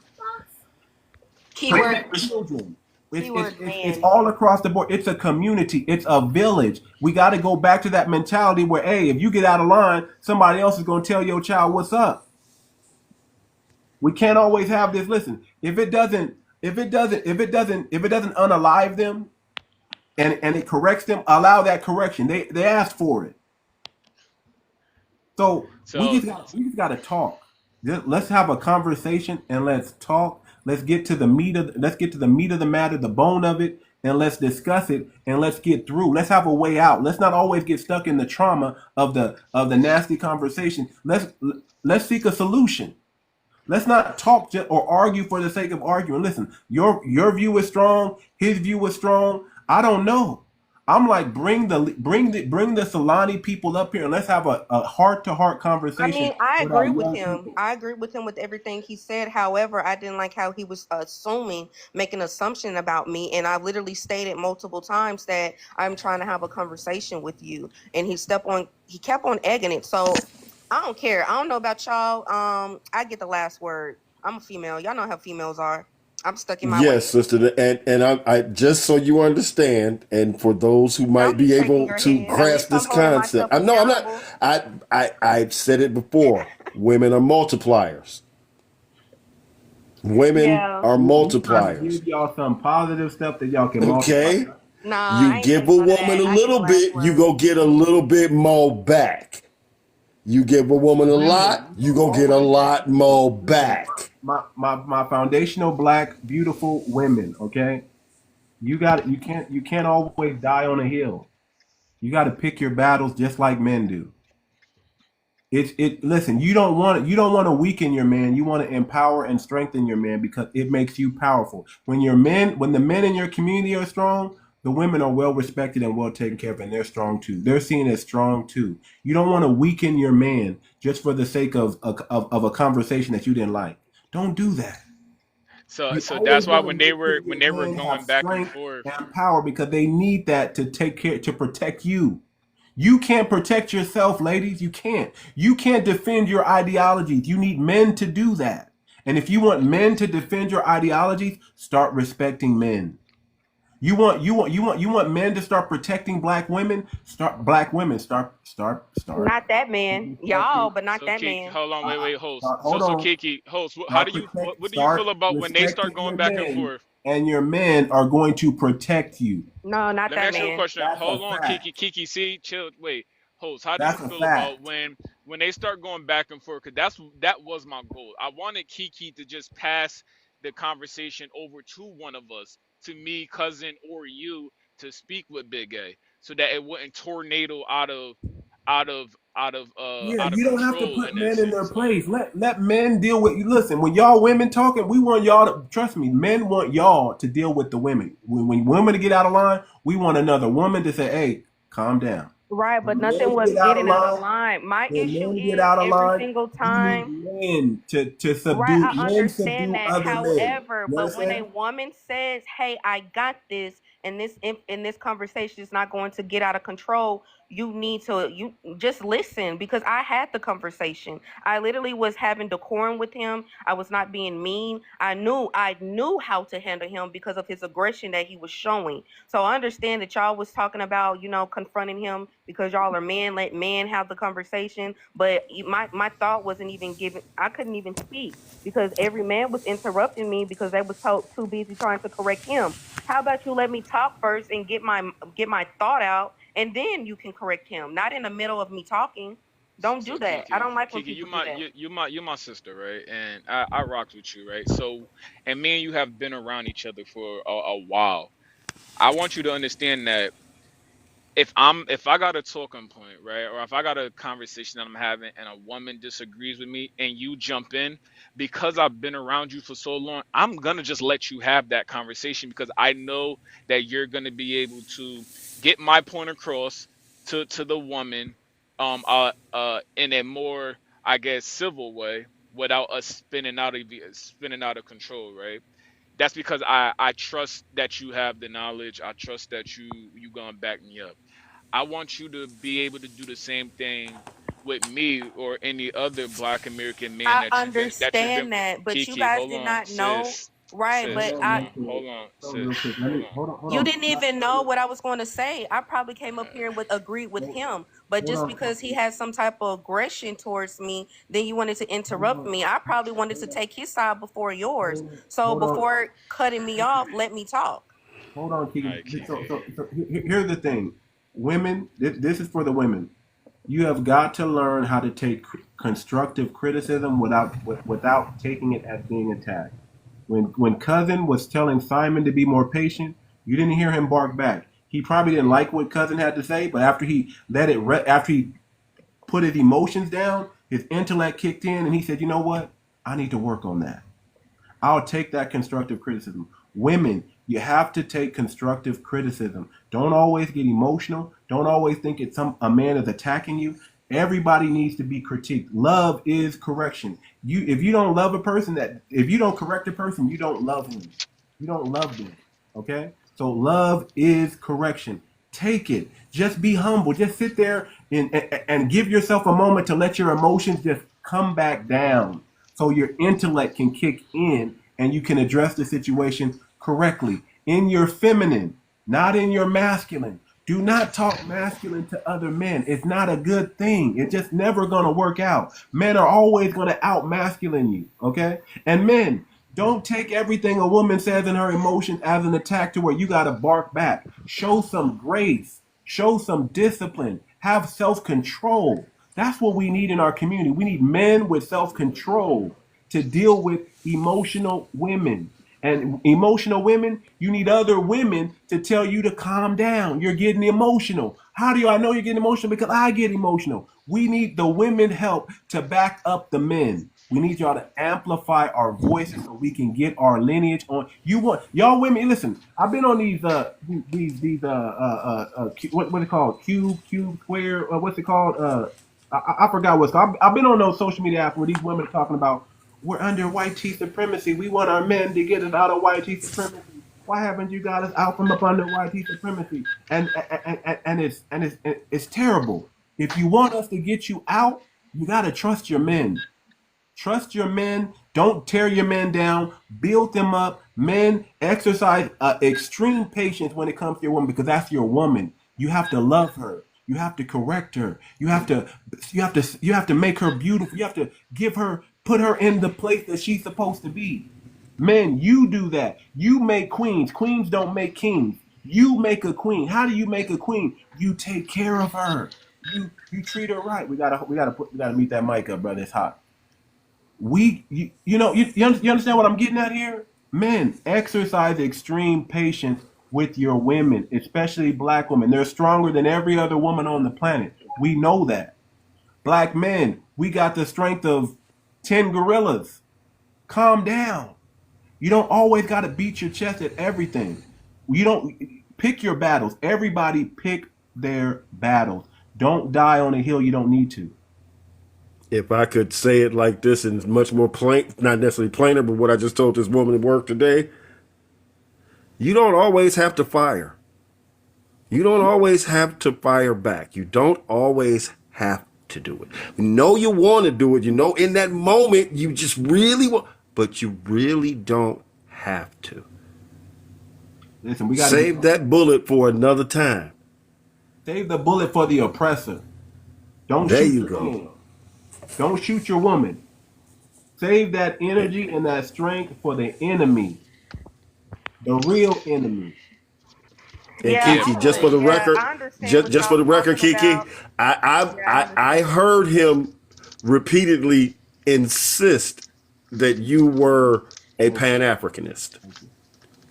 keyword Protect children. keyword It's man. all across the board. It's a community. It's a village. We got to go back to that mentality where, hey, if you get out of line, somebody else is going to tell your child what's up. We can't always have this. Listen, if it doesn't unalive them and it corrects them, allow that correction. They asked for it. So So we just got to talk. Let's have a conversation and let's talk. Let's get to the meat of the matter, the bone of it, and let's discuss it and let's get through. Let's have a way out. Let's not always get stuck in the trauma of the nasty conversation. Let's seek a solution. Let's not talk or argue for the sake of arguing. Listen, your view is strong. His view is strong. I don't know. I'm like, bring the 𝗔𝗶𝗴𝗵𝘁𝘀𝗀𝗶cie people up here and let's have a heart to heart I conversation mean, I with our agree with young him. people. I agree with him with everything he said. However, I didn't like how he was assuming, making assumption about me. And I literally stated multiple times that I'm trying to have a conversation with you. And he kept on egging it. So I don't care. I don't know about y'all. I get the last word. I'm a female. Y'all know how females are. I'm stuck in my Yes, ways. sister, and I just so you understand, and for those who might Don't be be shaking able your to head. At least grasp I'm this holding concept, myself I know I'm not. accountable. I've said it before. Women are multipliers. Women Yeah. are We trying to multipliers. give y'all some positive stuff that y'all can multiply. Okay, Nah, you I ain't give saying a none of woman that. a I get the little last bit, you word. go get a little bit more back. You give a woman a lot, Women, you you go get a always lot more listen. back. My foundational black beautiful women. Okay, you can't always die on a hill. You got to pick your battles just like men do. Listen, you don't want to weaken your man. You want to empower and strengthen your man because it makes you powerful. When the men in your community are strong, the women are well respected and well taken care of, and they're strong too. They're seen as strong too. You don't want to weaken your man just for the sake of a conversation that you didn't like. Don't do that. So You so always that's why want to when they make were sure when your they were men have going back and strength forth. and power because they need that to protect you. You can't protect yourself, ladies. You can't. You can't defend your ideologies. You need men to do that. And if you want men to defend your ideologies, start respecting men. You want men to start protecting black women. Start Not that man, y'all, respecting. but not So that Kiki, man. hold on, wait, host. Hold So on. Kiki, host, how do you what do you feel Start about when they respecting start going your back and men, forth? and your men are going to protect you. No, not Let me that ask you a man. question. That's a Hold on, fact. Kiki, see, chill, wait, host. How do you That's a feel about fact. when they start going back and forth? Because that was my goal. I wanted Kiki to just pass the conversation over to one of us, to me, cousin, or you, to speak with Big A, so that it wouldn't tornado Yeah, out of you don't have to control put in that men in their sense. Like, place. Let men deal with you. Listen, when y'all women talking, we want y'all to trust me. Men want y'all to deal with the women. When women get out of line, we want another woman to say, "Hey, calm down." Right, but When nothing men was get out of getting out of line, line. My when issue men get is out of every line, single you need time. men to Right, subdue. I Men understand subdue that. other men. However, You but when a understand? woman says, "Hey, I got this," and this conversation is not going to get out of control, you just listen, because I had the conversation. I literally was having decorum with him. I was not being mean. I knew how to handle him because of his aggression that he was showing. So I understand that y'all was talking about, confronting him because y'all are men, let men have the conversation. But my thought wasn't even given. I couldn't even speak because every man was interrupting me because they was too busy trying to correct him. How about you let me talk first and get my thought out, and then you can correct him, not in the middle of me talking. Don't do so that. I Kiki, don't like when Kiki, people do that. you my sister, right? And I rocked with you, right? So, and me and you have been around each other for a while. I want you to understand that if I got a talking point, right, or if I got a conversation that I'm having and a woman disagrees with me and you jump in, because I've been around you for so long, I'm gonna just let you have that conversation because I know that you're gonna be able to get my point across to the woman, in a more, I guess, civil way without us spinning out of control, right? That's because I trust that you have the knowledge. I trust that you gonna back me up. I want you to be able to do the same thing with me or any other Black American man I that you've been. understand that, but you Kiki, guys hold did on, not know, right? Hold But on, I real quick. Hold on, real quick. Let hold me on. hold You on. didn't even know what I was going to say. I probably came up Uh, here and would agree with him, but Hold just on. because he has some type of aggression towards me, then you wanted to interrupt me. I probably wanted to take his side before yours. So Hold on. before cutting me off, let me talk. Hold on, all Keegan. right, Kiki. Here's the thing. Women, this is for the women. You have got to learn how to take constructive criticism without taking it as being attacked. When Cousin was telling Simon to be more patient, you didn't hear him bark back. He probably didn't like what Cousin had to say, but after he put his emotions down, his intellect kicked in, and he said, "You know what? I need to work on that." I'll take that constructive criticism. Women, you have to take constructive criticism. Don't always get emotional. Don't always think a man is attacking you. Everybody needs to be critiqued. Love is correction. If you don't love a person, that if you don't correct a person, you don't love him. You don't love them. Okay? So love is correction. Take it. Just be humble. Just sit there and give yourself a moment to let your emotions just come back down so your intellect can kick in and you can address the situation correctly in your feminine, not in your masculine. Do not talk masculine to other men. It's not a good thing. It's just never going to work out. Men are always going to out masculine you, okay? And men, don't take everything a woman says in her emotions as an attack to where you got to bark back. Show some grace. Show some discipline. Have self-control. That's what we need in our community. We need men with self-control to deal with emotional women. And emotional women, you need other women to tell you to calm down. You're getting emotional. How do I know you're getting emotional? Because I get emotional. We need the women help to back up the men. We need y'all to amplify our voices so we can get our lineage on. Y'all women, listen. I've been on these what it called? Cube square, what's it called? I forgot what's called. I've been on those social media apps where these women are talking about we're under white tea supremacy. We want our men to get us out of white tea supremacy. Why haven't you got us out from up under white tea supremacy? And it's terrible. If you want us to get you out, you got to trust your men. Trust your men. Don't tear your men down. Build them up. Men, exercise extreme patience when it comes to your woman because that's your woman. You have to love her. You have to correct her. You have to make her beautiful. You have to put her in the place that she's supposed to be. Men, you do that. You make queens. Queens don't make kings. You make a queen. How do you make a queen? You take care of her. You treat her right. We gotta meet that mic up, brother. It's hot. You understand what I'm getting at here? Men, exercise extreme patience with your women, especially black women. They're stronger than every other woman on the planet. We know that. Black men, we got the strength of 10 gorillas. Calm down. You don't always got to beat your chest at everything. You don't pick your battles. Everybody pick their battles. Don't die on a hill you don't need to. If I could say it like this and it's much more plain, not necessarily plainer, but what I just told this woman at work today, you don't always have to fire. You don't always have to fire back. You don't always have to do it. You know you want to do it. You know in that moment you just really want, but you really don't have to. Listen, we got to save that bullet for another time. Save the bullet for the oppressor. Don't there shoot you your go. man. Don't shoot your woman. Save that energy and that strength for the enemy, the real enemy. And Yeah, Kiki, just for the record, I understand what just for y'all the record, talking Kiki, about. I heard him repeatedly insist that you were a Pan-Africanist.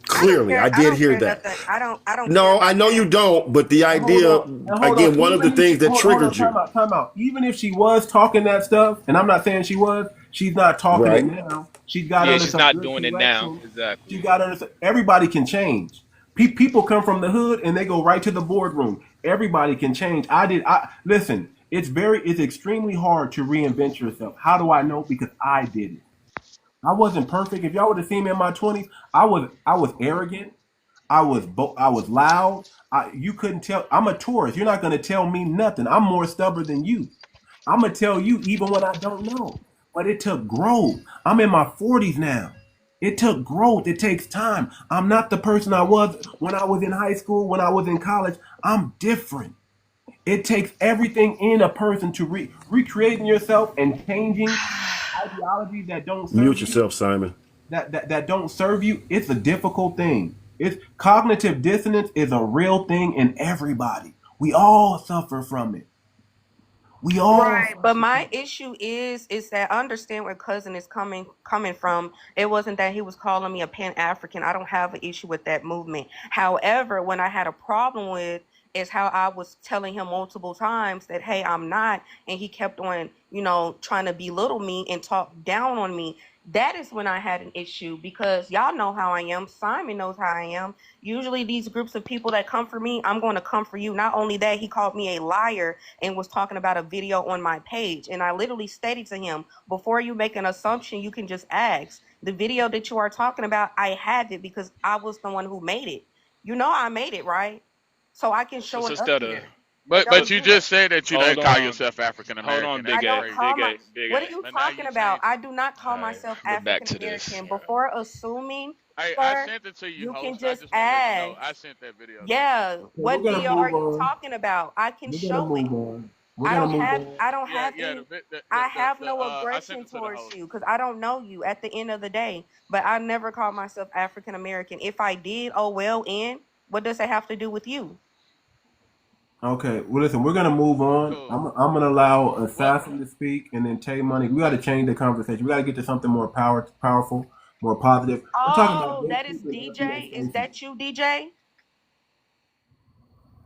Clearly, I did hear that. I don't. No, I know you don't, but the idea, again, one of the things that triggered you. Time out. Even if she was talking that stuff, and I'm not saying she was, she's not talking it now. She's got under she's some not good doing it direction. now. Exactly. She got under. Everybody can change. People come from the hood and they go right to the boardroom. Everybody can change. Listen. It's extremely hard to reinvent yourself. How do I know? Because I did it. I wasn't perfect. If y'all would have seen me in my 20s, I was arrogant. I was loud. You couldn't tell. I'm a tourist. You're not going to tell me nothing. I'm more stubborn than you. I'm going to tell you even when I don't know. But it took growth. I'm in my 40s now. It took growth. It takes time. I'm not the person I was when I was in high school, when I was in college. I'm different. It takes everything in a person to recreating yourself and changing ideologies that don't serve Mute yourself, Simon. That don't serve you. It's a difficult thing. It's cognitive dissonance is a real thing in everybody. We all suffer from it. We all right. But my issue is that I understand where cousin is coming from. It wasn't that he was calling me a Pan-African. I don't have an issue with that movement. However, when I had a problem with is how I was telling him multiple times that, hey, I'm not. And he kept on, trying to belittle me and talk down on me. That is when I had an issue because y'all know how I am. Simon knows how I am. Usually these groups of people that come for me, I'm going to come for you. Not only that, he called me a liar and was talking about a video on my page. And I literally stated to him, before you make an assumption, you can just ask. The video that you are talking about, I have it because I was the one who made it. I made it, right? So I can show it up here. But you just said that you didn't call yourself African American. Hold on, Big A. What are you talking about? I do not call myself African American. Before assuming, I sent it to you. You host. can just ask. ask. I sent that video. Yeah. What video are you talking about? I can show it. I don't have no aggression towards you because I don't know you at the end of the day. But I never called myself African American. If I did, oh well. And what does it have to do with you? Okay, well, listen, we're going to move on. Cool. I'm going to allow Assassin to speak and then Tay Money. We got to change the conversation. We got to get to something more powerful. more positive. I'm talking about Oh, that is gatekeeping DJ. FBA Is spaces. that you, DJ?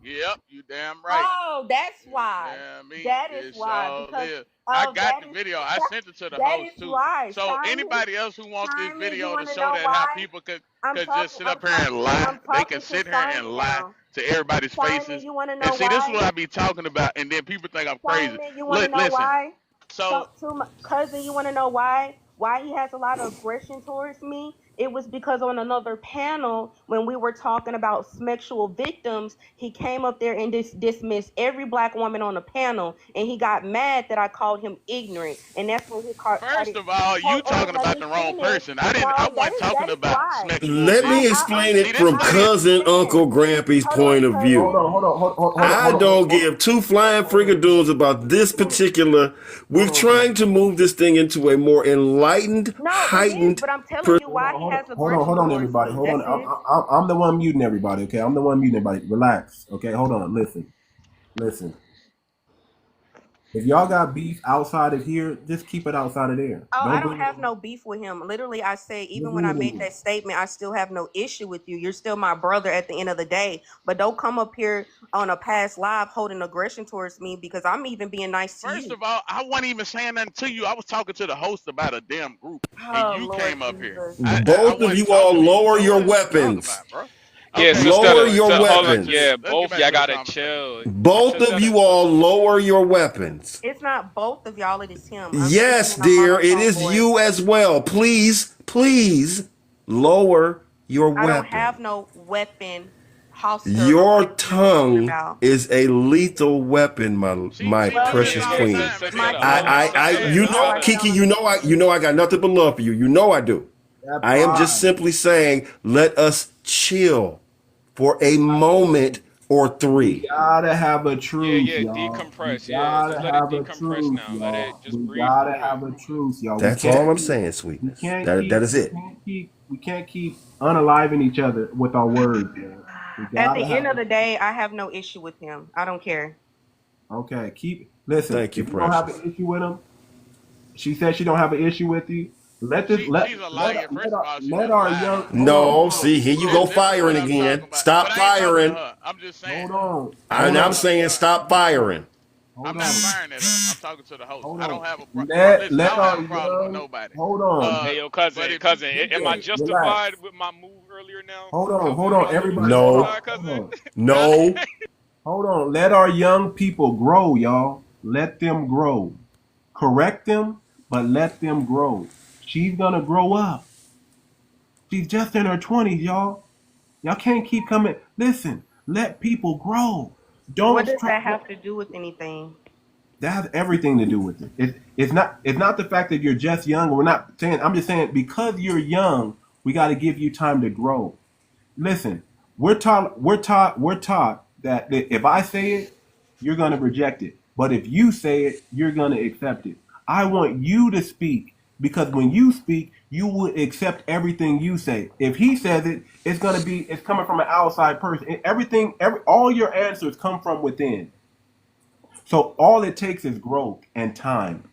Yep, you damn right. Oh, that's why. Yeah, me, That is it why. sure Because is. I oh, got the video. I sent it to the that host is too. why. So anybody else who wants this Simon, you video to want to show know that how why? people I'm could just talking. sit up here and lie, I'm they can talking to sit here and Simon lie now. to everybody's Simon, faces. you want to And know see, this is why? what I be talking about, and then people think I'm crazy. Simon, you want to know Listen, why? so To my cousin, you want to know why? Why he has a lot of aggression towards me? It was because on another panel, when we were talking about sexual victims, he came up there and dismissed every black woman on the panel, and he got mad that I called him ignorant, and that's when he first started. of all, you Hold on, talking let about me the wrong finish. person. I No, wasn't that talking is about why. sexual Let me victims. explain I it See, this is from what it is. cousin understand. Uncle Grampy's Hold on, point of Hold view. on, hold on, hold on, hold on, I hold on, don't hold on, give two flying frigadoons about this particular. We're hold on, trying to move this thing into a more enlightened, No, it is, heightened. but I'm telling you why he hold on, has hold on, aggression hold on, towards everybody. me. Hold That's on. it. I'm the one muting everybody. Okay, I'm the one muting everybody. Relax. Okay, hold on. Listen. If y'all got beef outside of here, just keep it outside of there. Oh, I Don't don't bring it have in. no beef with him. Literally, I say, Don't even when bring I it in made here. that statement, I still have no issue with you. You're still my brother at the end of the day. But don't come up here on a past live holding aggression towards me because I'm even being nice to First you. of all, I wasn't even saying nothing to you. I was talking to the host about a damn group, and Oh, you Lord came up here. Jesus. I Both of wasn't you all talking to you. lower So your what is you talking weapons. about, bro? Yeah, Okay, Lower sister, your hold on. weapons. Yeah, let's get both back y'all to the gotta conversation. chill. Both of Sister, you all lower your weapons. It's not both of y'all. It is him. I'm speaking Yes, in a dear, it monotone is voice. you as well. Please lower your I don't have weapon. no weapon holster or Your whatever you're talking tongue about. is a lethal weapon, my See, Well, you it just precious lost queen. time at sister, my that. hold tongue on, is I, okay. you sister, It's not know, like sister. it don't Kiki, you know, exist. I got nothing but love for you. You know I do. That I am just pride. simply saying, let us chill for a moment or We three. gotta have a Yeah, truce, yeah, y'all. We decompress. Yeah, gotta just let it have a decompress truce, now. Let it y'all. just We breathe gotta through it. have a truce, y'all. That's all I'm saying, sweetness. That is it. We can't keep unaliving each other with our words, man. We At gotta the end have of a the day, I have no issue with him. I don't care. okay. Listen. Thank you, If you don't have precious. an issue with him, she said she don't have an issue with you. Let this She's a liar. First of all, she let never our lied young on me. No, So see, here you go this is firing what I'm talking again. about. But Stop I ain't talking to firing. her. I'm just saying. hold on, And hold I'm on, saying stop firing. I'm hold not on, firing at her. I'm talking to the host. hold I on. don't have a listen. I Let don't have our a problem with young nobody. hold on. Hey, yo, But cousin, if you cousin, keep am I DJ, relax. justified with my move earlier now? Hold Am on. I a little Everybody, No, justified, cousin? hold on. no. Hold on. Let our young people grow, y'all. Let them grow. Correct them, but let them grow. She's gonna grow up. She's just in her 20s, y'all. Y'all can't keep coming. Listen, let people grow. What Don't does try. that have to do with anything? That has everything to do with it. It's not the fact that you're just young. We're not saying. I'm just saying because you're young, we got to give you time to grow. Listen, we're taught that if I say it, you're gonna reject it. But if you say it, you're gonna accept it. I want you to speak because when you speak, you will accept everything you say. If he says it, it's coming from an outside person. All your answers come from within. So all it takes is growth and time.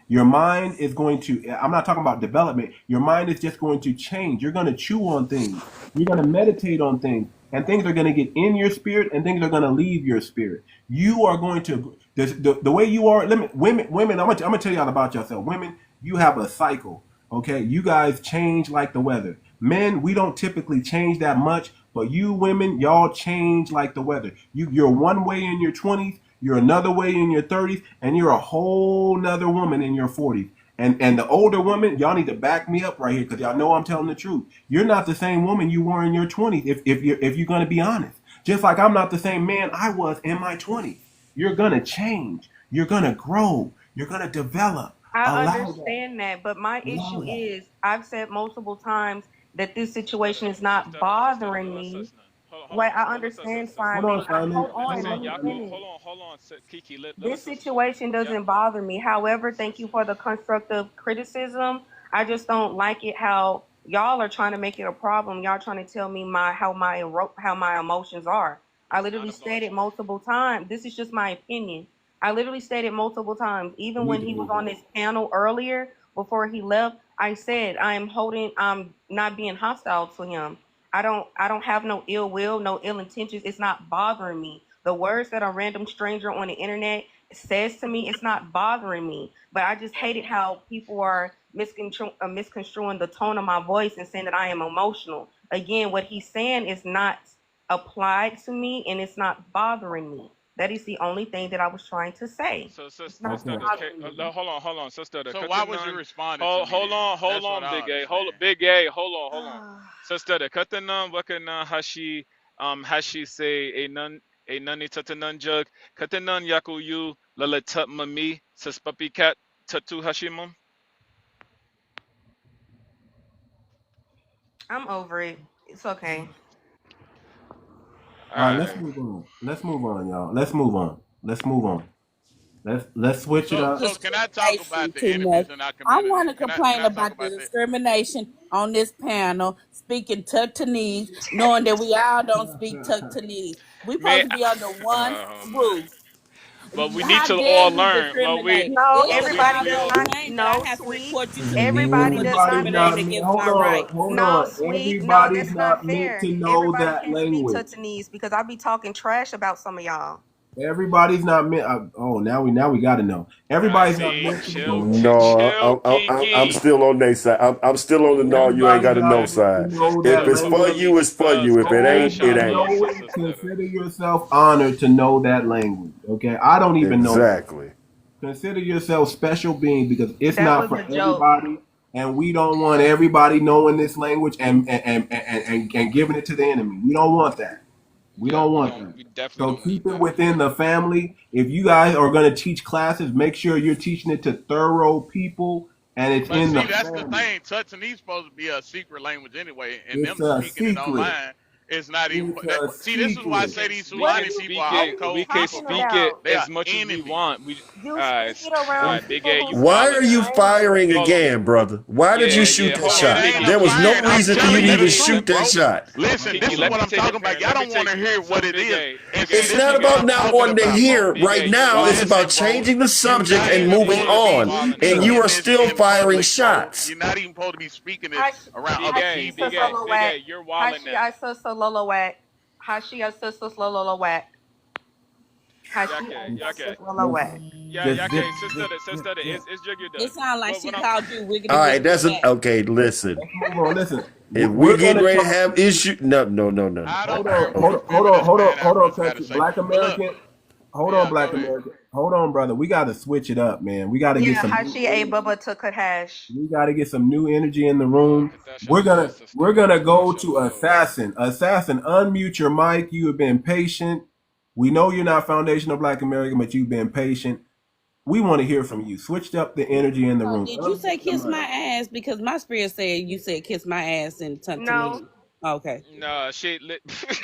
Your mind is going to, I'm not talking about development, your mind is just going to change. You're going to chew on things, you're going to meditate on things, and things are going to get in your spirit and things are going to leave your spirit. You are going to, the way you are, women, I'm going to tell y'all about yourself. Women, you have a cycle, okay? You guys change like the weather. Men, we don't typically change that much, but you women, y'all change like the weather. You're one way in your 20s, you're another way in your 30s, and you're a whole nother woman in your 40s. And the older woman, y'all need to back me up right here because y'all know I'm telling the truth. You're not the same woman you were in your 20s if you're gonna be honest. Just like I'm not the same man I was in my 20s. You're gonna change. You're gonna grow. You're gonna develop. I Allow that. understand that, but my Allow issue that. is I've said multiple times that this situation is not Sister, bothering let's me. listen. Hold Wait, on, I sister, understand, Hold on, Simon. Simon. Hold on, listen, let me y'all, finish. hold on, Kiki, let us This sister. situation Yeah, doesn't bother me. However, thank you for the constructive criticism. I just don't like it how y'all are trying to make it a problem. Y'all trying to tell me how my emotions are. I literally stated unapologetic. multiple times. This is just my opinion. I literally stated multiple times, even We when need to he was move on on. this panel earlier before he left. I said I'm not being hostile to him. I don't have no ill will, no ill intentions. It's not bothering me. The words that a random stranger on the internet says to me, it's not bothering me. But I just hated how people are misconstruing the tone of my voice and saying that I am emotional. Again, what he's saying is not applied to me and it's not bothering me. That is the only thing that I was trying to say. So, It's not Okay. bothering me. hold on, sister. So why was you responding to me Hold then? on, That's what I Big A. understand. Big A. Hold on. Sister, katanan, wakana hashi say a nani tatanan jug, katanan yakuyu, lalatut mami, saspapi cat, tatu hashimum. I'm over it. It's okay. All right, let's move on. Let's move on, y'all. Let's move on. Let's switch it up. So can I talk about the Too much. enemies in our I community? want to Can complain I talk about the about that? discrimination on this panel, speaking Tuctanese, knowing that we all don't speak Tuctanese. We Man, supposed to be under one oh man. roof. But we need How to dare all you learn. discriminate? No, This is everybody why We I'm does all gonna not. change it. I No, have to sweet. report you to the people Everybody for does not. Everybody's not discriminating meant. against Hold my on, rights. hold No, on. sweet. No, Everybody's that's not not meant fair. to know Everybody that can't speak language. Tuctanese because I be talking trash about some of y'all. Everybody's not meant. Now we got to know. Everybody's not see. meant to Chill, know. No, chill, I'm Kiki. still on their side. I'm still on the no. You ain't Everybody's got to know not meant to side. know If that Sister, it's for language. probably you, it's for you. If it Know ain't, it it. ain't. Know it. Consider yourself honored to know that language. Okay, I don't even know that. Exactly. Consider yourself special being because it's That not was for a joke. everybody, and we don't want everybody knowing this language and giving it to the enemy. We don't want that. We Yeah, don't we want don't. that. We definitely So don't need keep it that. within the family. If you guys are going to teach classes, make sure you're teaching it to thorough people and it's But in the see, that's the family. thing. Tucson supposed to be a secret language anyway, and It's them a speaking it secret. online is not even. It's a See, this is why I secret. say these What are Sulani you people are what are off you We code can people, talking bro. speak it about? They are as much as we enemies. want. You speak it around Big people A, who you Why speak are the you wildin' now. language. firing Hold on. again, brother? Why did you shoot that Hold It on, shot? ain't Biggie. a There was no fire. I'm reason for telling you to you the even truth, shoot that bro. shot. Listen, this Kiki, is let what me I'm take the talking about. turn. Y'all Let me don't want take to hear so what it Big is, A, and Big A, see, It's this you not is what about I'm getting not talking wanting to about, bro. hear. Big Right A, you now, it's wildin' about Listen, now. bro. changing the You subject not Big and even A, moving supposed to you be on. wildin' And now. you speaking are this still in firing public, bro. shots. You're not even supposed to be speaking this Hashi around Big other A, people, Big A, bro. Big A, you're wildin' Hashi now. Isasa Lolowak. Hashi Isasa Lolowak. Hashi Yake, Isasa Yake. Lolowak. Yeah, Just, Yake, sister, just, it's jiggy It done. sounds like she What I'm called you All wiggity right, wiggity that's a whack. okay. Listen, let's move on. Listen, if we we're getting gonna ready to talk. have issue, no. I Hold don't on, care what this man hold on, Ambrose got to country. say. Black But look, American. Hold on, yeah, go Black ahead. American. Hold on, brother. We got to switch it up, man. We got to get Yeah, some Hashi new A energy. Bubba took a hash. We got to get some new energy in the room. Katasha Love, We're sister. gonna go Katasha to Love. Assassin. Assassin, unmute your mic. You have been patient. We know you're not foundational Black American, but you've been patient. We want to hear from you. Switched up the energy in the So room. did you say Unmute your kiss my mic. ass? Because my spirit said you said kiss my ass in No, Tuctanese. Okay. No, shit lit.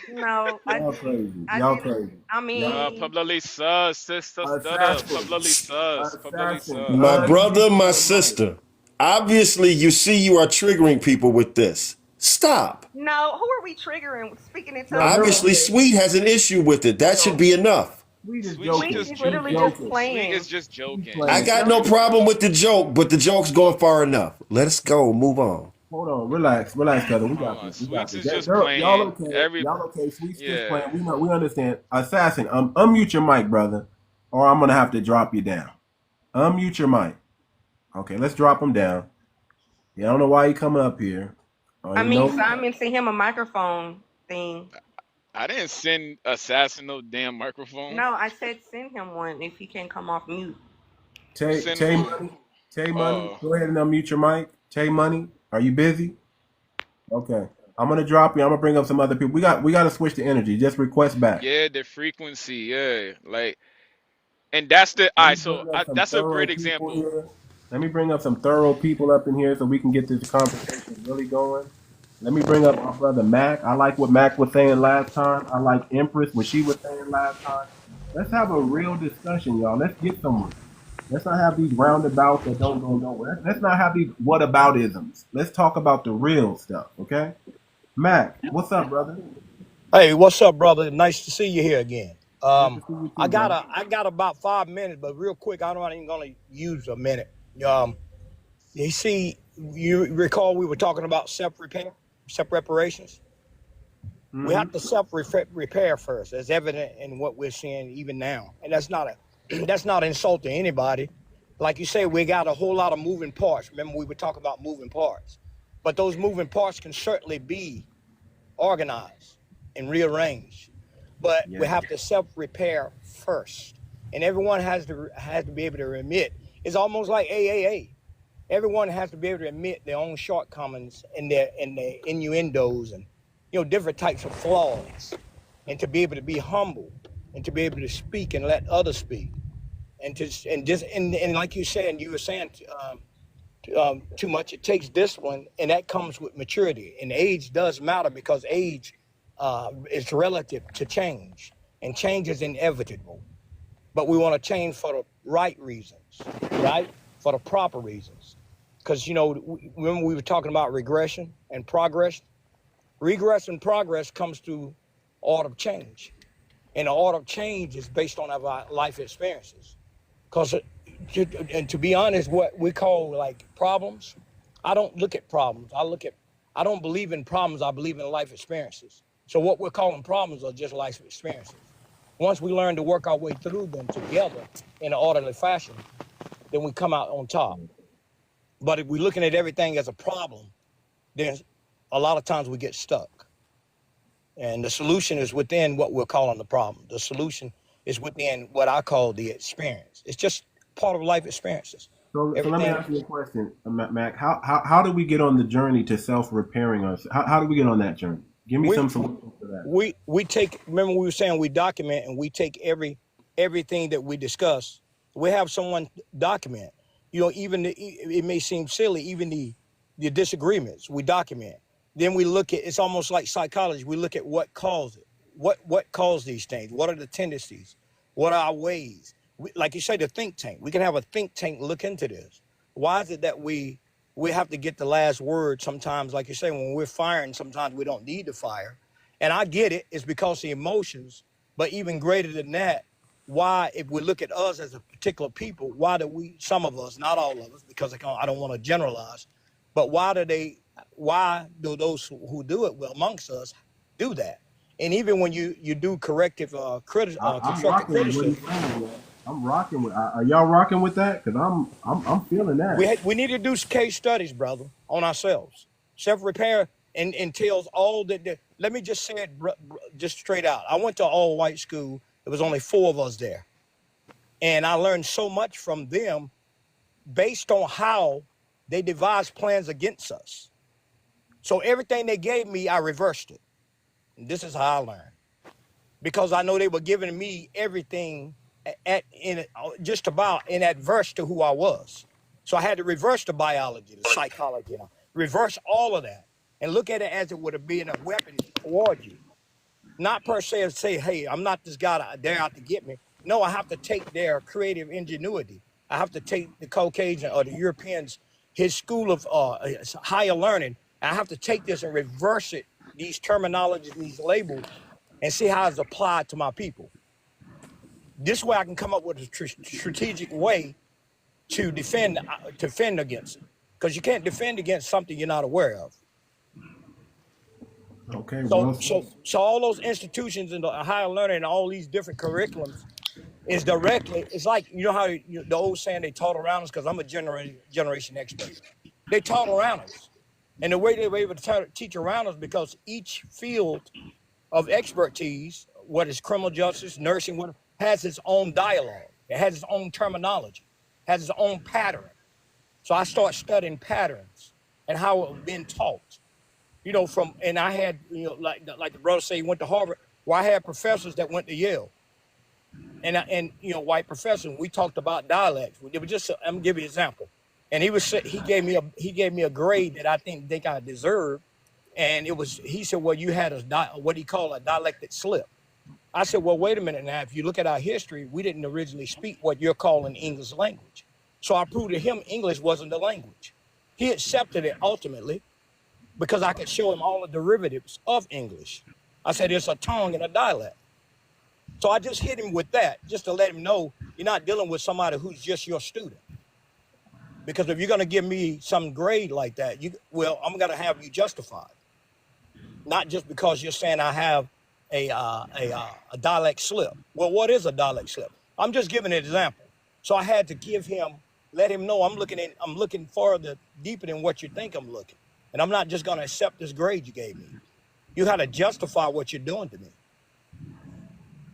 no, I Y'all didn't. crazy. I Y'all didn't. crazy. I Y'all mean, Probably sus, sister stutter. assassin. Probably sus. Probably Assassin. sus. my brother, Unmute my your mic. sister. Obviously, you see you are triggering people with this. Stop. no. Who are we triggering? Speaking in No, you're Obviously, Tuctanese. okay. Sweet has an issue with it. That should No, be enough. Sweet is Sweet, she Sweet joking. just is She's literally joking. just joking. Sweet is playing. just She's joking. I playing. got No, no she's problem not. with the joke, but the joke's going far enough. Let's go. Move on. Hold on, relax, cousin. We Hold got on. this. We got Sweets this. is just Y'all playing. okay? Y'all okay? Sweet's just Yeah. playing. We know. We understand. Assassin, unmute your mic, brother, or I'm gonna have to drop you down. Unmute your mic. Okay, let's drop him down. Yeah, I don't know why he coming up here. I You mean, know, Simon sent him a microphone thing. I didn't send Assassin no damn microphone. No, I said send him one if he can't come off mute. Send Tay who? Money. Tay Money. Oh. Go ahead and unmute your mic. Tay Money. Are you busy? Okay. I'm gonna drop you. I'm gonna bring up some other people. We got to switch the energy. Just request back. Yeah, the frequency. Yeah. Like, and that's the, all Let right, me so bring up some that's a thorough great people example. here. Let me bring up some thorough people up in here so we can get this conversation really going. Let me bring up my brother Mac. I like what Mac was saying last time. I like Empress, what she was saying last time. Let's have a real discussion, y'all. Let's get somewhere. Let's not have these roundabouts that don't go nowhere. Let's not have these whataboutisms. Let's talk about the real stuff, okay? Mac, what's up, brother? Hey, what's up, brother? Nice to see you here again. Good to see you too, brother. I got about 5 minutes, but real quick, I'm not even gonna use a minute. Um, You see, you recall we were talking about self-repair, self-reparations. We have to self-repair first, as evident in what we're seeing even now. And that's not an insult to anybody. Like you say, we got a whole lot of moving parts. Remember, we were talking about moving parts. But those moving parts can certainly be organized and rearranged. But we have to self-repair first. And everyone has to be able to admit. It's almost like AAA. Everyone has to be able to admit their own shortcomings and their innuendos and different types of flaws, and to be able to be humble and to be able to speak and let others speak, and like you said, and you were saying too much. It takes discipline, and that comes with maturity. And age does matter because age is relative to change, and change is inevitable. But we want to change for the right reasons, right? For the proper reasons. Because, remember we were talking about regression and progress? Regress and progress comes through order of change. And the order of change is based on our life experiences. Because, and to be honest, what we call like problems, I don't look at problems. I don't believe in problems. I believe in life experiences. So what we're calling problems are just life experiences. Once we learn to work our way through them together in an orderly fashion, then we come out on top. But if we're looking at everything as a problem, then a lot of times we get stuck. And the solution is within what we're calling the problem. The solution is within what I call the experience. It's just part of life experiences. So let me ask you a question, Mac. How do we get on the journey to self-repairing us? How do we get on that journey? Give me some solutions for that. We take, remember we were saying we document, and we take everything that we discuss. We have someone document. Even it may seem silly, even the disagreements, we document. Then we look at, it's almost like psychology. We look at what caused it. What caused these things? What are the tendencies? What are our ways? Like you say, the think tank. We can have a think tank look into this. Why is it that we have to get the last word sometimes? Like you say, when we're firing, sometimes we don't need to fire. And I get it. It's because the emotions. But even greater than that, why, if we look at us as a particular people, why do we, some of us, not all of us, because I don't want to generalize, but why do those who do it amongst us do that? And even when you do corrective constructive criticism, I'm rocking with. Are y'all rocking with that? Because I'm feeling that. We need to do case studies, brother, on ourselves. Self-repair entails all that. Let me just say it just straight out. I went to an all-white school. There was only 4 of us there. And I learned so much from them based on how they devised plans against us. So everything they gave me, I reversed it. And this is how I learned. Because I know they were giving me everything just about in adverse to who I was. So I had to reverse the biology, the psychology, reverse all of that and look at it as it would have been a weapon toward you. Not per se say, hey, I'm not this guy, they're out to get me. No, I have to take their creative ingenuity. I have to take the Caucasian or the Europeans, his school of higher learning. I have to take this and reverse it, these terminologies, these labels, and see how it's applied to my people. This way I can come up with a strategic way to defend against it. Because you can't defend against something you're not aware of. Okay. So all those institutions and the higher learning and all these different curriculums is directly, it's like, how the old saying, they taught around us, because I'm a generation expert. They taught around us. And the way they were able to teach around us, because each field of expertise, what is criminal justice, nursing, has its own dialogue. It has its own terminology, has its own pattern. So I start studying patterns and how it was being taught. And I had, like the brother say, he went to Harvard. Well, I had professors that went to Yale, and white professors. We talked about dialects. It was just, I'm gonna give you an example. And he gave me a grade that I think I deserved, and he said, well, you had what he called a dialectic slip. I said, well, wait a minute now. If you look at our history, we didn't originally speak what you're calling English language. So I proved to him English wasn't the language. He accepted it ultimately, because I could show him all the derivatives of English. I said, it's a tongue and a dialect. So I just hit him with that, just to let him know you're not dealing with somebody who's just your student. Because if you're going to give me some grade like that, I'm going to have you justified. Not just because you're saying I have a dialect slip. Well, what is a dialect slip? I'm just giving an example. So I had to let him know I'm looking further, deeper than what you think I'm looking. And I'm not just going to accept this grade you gave me. You got to justify what you're doing to me.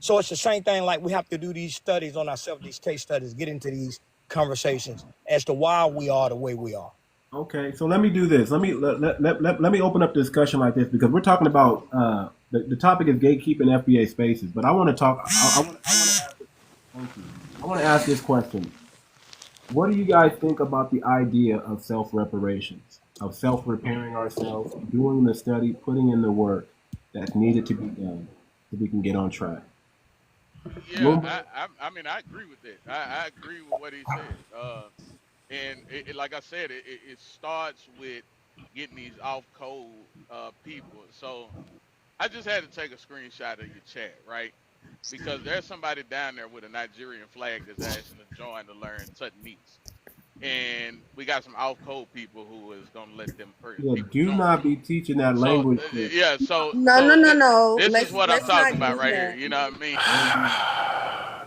So it's the same thing, like we have to do these studies on ourselves, these case studies, get into these conversations as to why we are the way we are. Okay, so let me do this. Let me open up the discussion like this, because we're talking about the topic is gatekeeping FBA spaces. But I want to talk. I want to ask this question. What do you guys think about the idea of self-reparations, of self-repairing ourselves, doing the study, putting in the work that's needed to be done so we can get on track? Yeah, I mean, I agree with that. I agree with what he said. And like I said, it starts with getting these off-code people. So I just had to take a screenshot of your chat, right? Because there's somebody down there with a Nigerian flag that's asking to join to learn Tutnese. And we got some off-code people who is going to let them Yeah, people do join. not be teaching that language. Yeah, so No. this is what I'm talking about right here. You know what I mean?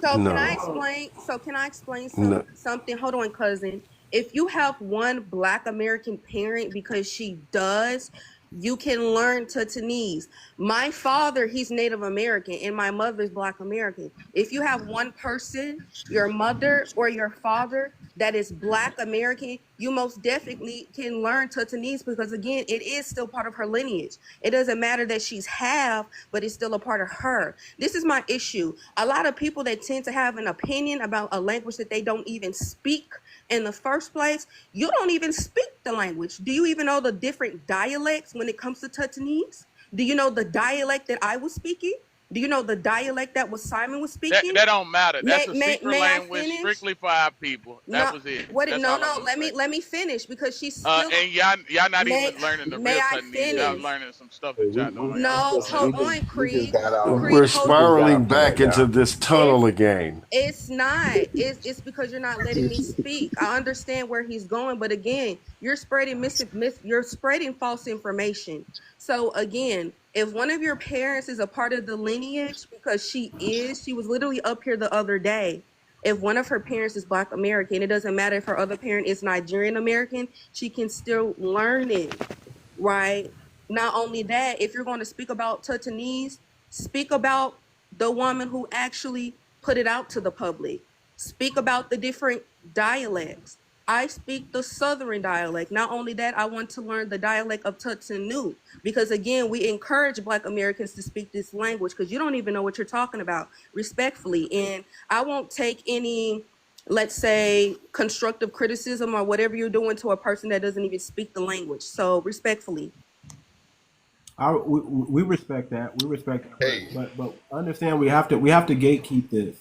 So No. can I explain No. something? Hold on, cousin. If you have one Black American parent, because she does, you can learn Tutnese. My father, he's Native American, and my mother's Black American. If you have one person, your mother or your father, that is Black American, you most definitely can learn Tutnese, because again, it is still part of her lineage. It doesn't matter that she's half, but it's still a part of her. This is my issue. A lot of people that tend to have an opinion about a language that they don't even speak in the first place, you don't even speak the language. Do you even know the different dialects when it comes to Tutnese? Do you know the dialect that I was speaking? Do you know the dialect that Simon was speaking? That don't matter. That's a secret language strictly for our people. That was it. Let me finish, because she's still. And y'all not even learning the real Tutnese. Y'all learning some stuff that y'all don't. No, hold on, Creed. We're spiraling back into this tunnel again. It's not. It's because you're not letting me speak. I understand where he's going, but again, you're spreading you're spreading false information. So again, if one of your parents is a part of the lineage, because she was literally up here the other day. If one of her parents is Black American, it doesn't matter if her other parent is Nigerian American, she can still learn it, right? Not only that, if you're going to speak about Tutnese, speak about the woman who actually put it out to the public. Speak about the different dialects. I speak the Southern dialect. Not only that, I want to learn the dialect of Tutsinu, because again, we encourage Black Americans to speak this language, because you don't even know what you're talking about, respectfully. And I won't take any, let's say, constructive criticism or whatever you're doing to a person that doesn't even speak the language. So respectfully. We respect that. We respect that. But understand, we have to gatekeep this.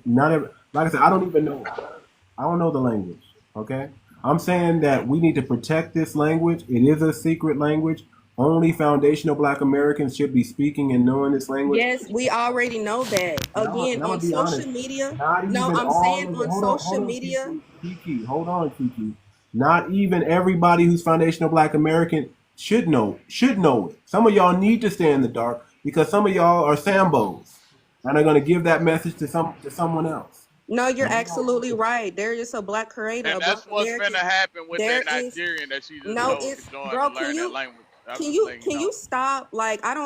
Like I said, I don't know the language. Okay, I'm saying that we need to protect this language. It is a secret language. Only foundational Black Americans should be speaking and knowing this language. Yes, we already know that. Again, on social media. No, I'm saying on social media. Kiki, hold on, Kiki. Not even everybody who's foundational Black American should know it. Some of y'all need to stay in the dark, because some of y'all are Sambos and are going to give that message to someone else. No, you're absolutely right. There is a Black creator. And that's what's going to happen with that Nigerian that she just told to join to learn that language. Can you stop? Like, I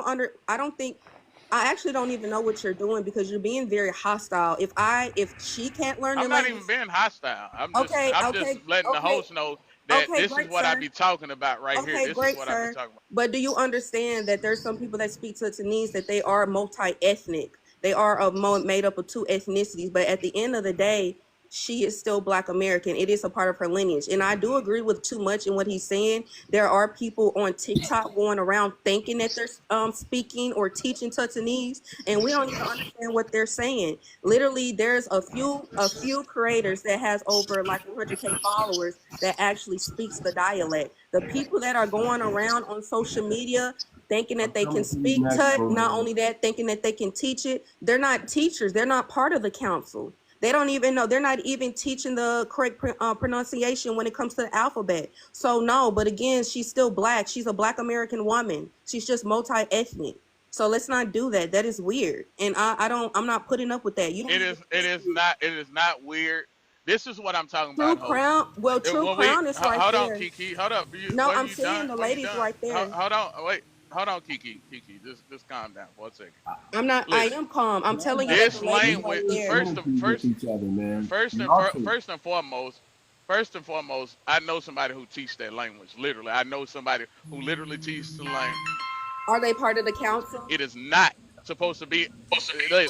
actually don't even know what you're doing, because you're being very hostile. If she can't learn the language. I'm not even being hostile. I'm just letting the host know that this is what I be talking about right here. This is what I be talking about. But do you understand that there's some people that speak Tutnese that they are multi-ethnic? They are made up of two ethnicities, but at the end of the day, she is still Black American. It is a part of her lineage. And I do agree with Too Much in what he's saying. There are people on TikTok going around thinking that they're speaking or teaching Tutnese, and we don't even understand what they're saying. Literally, there's a few creators that has over like 100K followers that actually speaks the dialect. The people that are going around on social media thinking that they can speak Tut, not only that, thinking that they can teach it, they're not teachers. They're not part of the council. They don't even know. They're not even teaching the correct pronunciation when it comes to the alphabet. So no, but again, she's still black. She's a black American woman. She's just multi-ethnic. So let's not do that. That is weird. And I'm not putting up with that. You don't It is not weird. This is what I'm talking True about, Hope. Crown. Well, True Well, wait, Crown is right hold on, there. Kiki. Hold up. No, Were I'm you done? seeing the Were you ladies done? right there. Hold on. Wait. Hold on, Kiki. Just calm down for a second. I'm not. Listen, I am calm. I'm telling you that this the ladies right language, there. first and foremost, I know somebody who teaches that language. Literally, I know somebody who literally teaches the language. Are they part of the council? It is not supposed to be.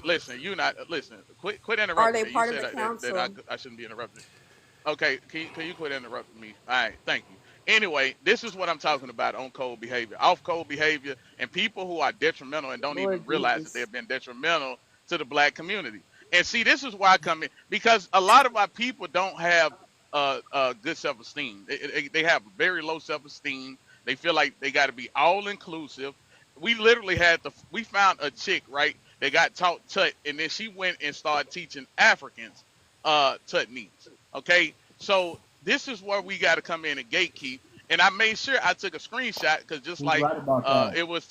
Listen, you not listen. Quit interrupting Are they me. part You of the said council? that I shouldn't be interrupted. Okay, can you quit interrupting me? All right, thank you. Anyway, this is what I'm talking about on code behavior, off code behavior, and people who are detrimental and don't even realize that they've been detrimental to the black community. And see, this is why I come in, because a lot of our people don't have good self-esteem. They have very low self-esteem. They feel like they got to be all inclusive. We literally we found a chick, right, that got taught Tut, and then she went and started teaching Africans techniques. Okay, so this is where we got to come in and gatekeep. And I made sure I took a screenshot because just like it was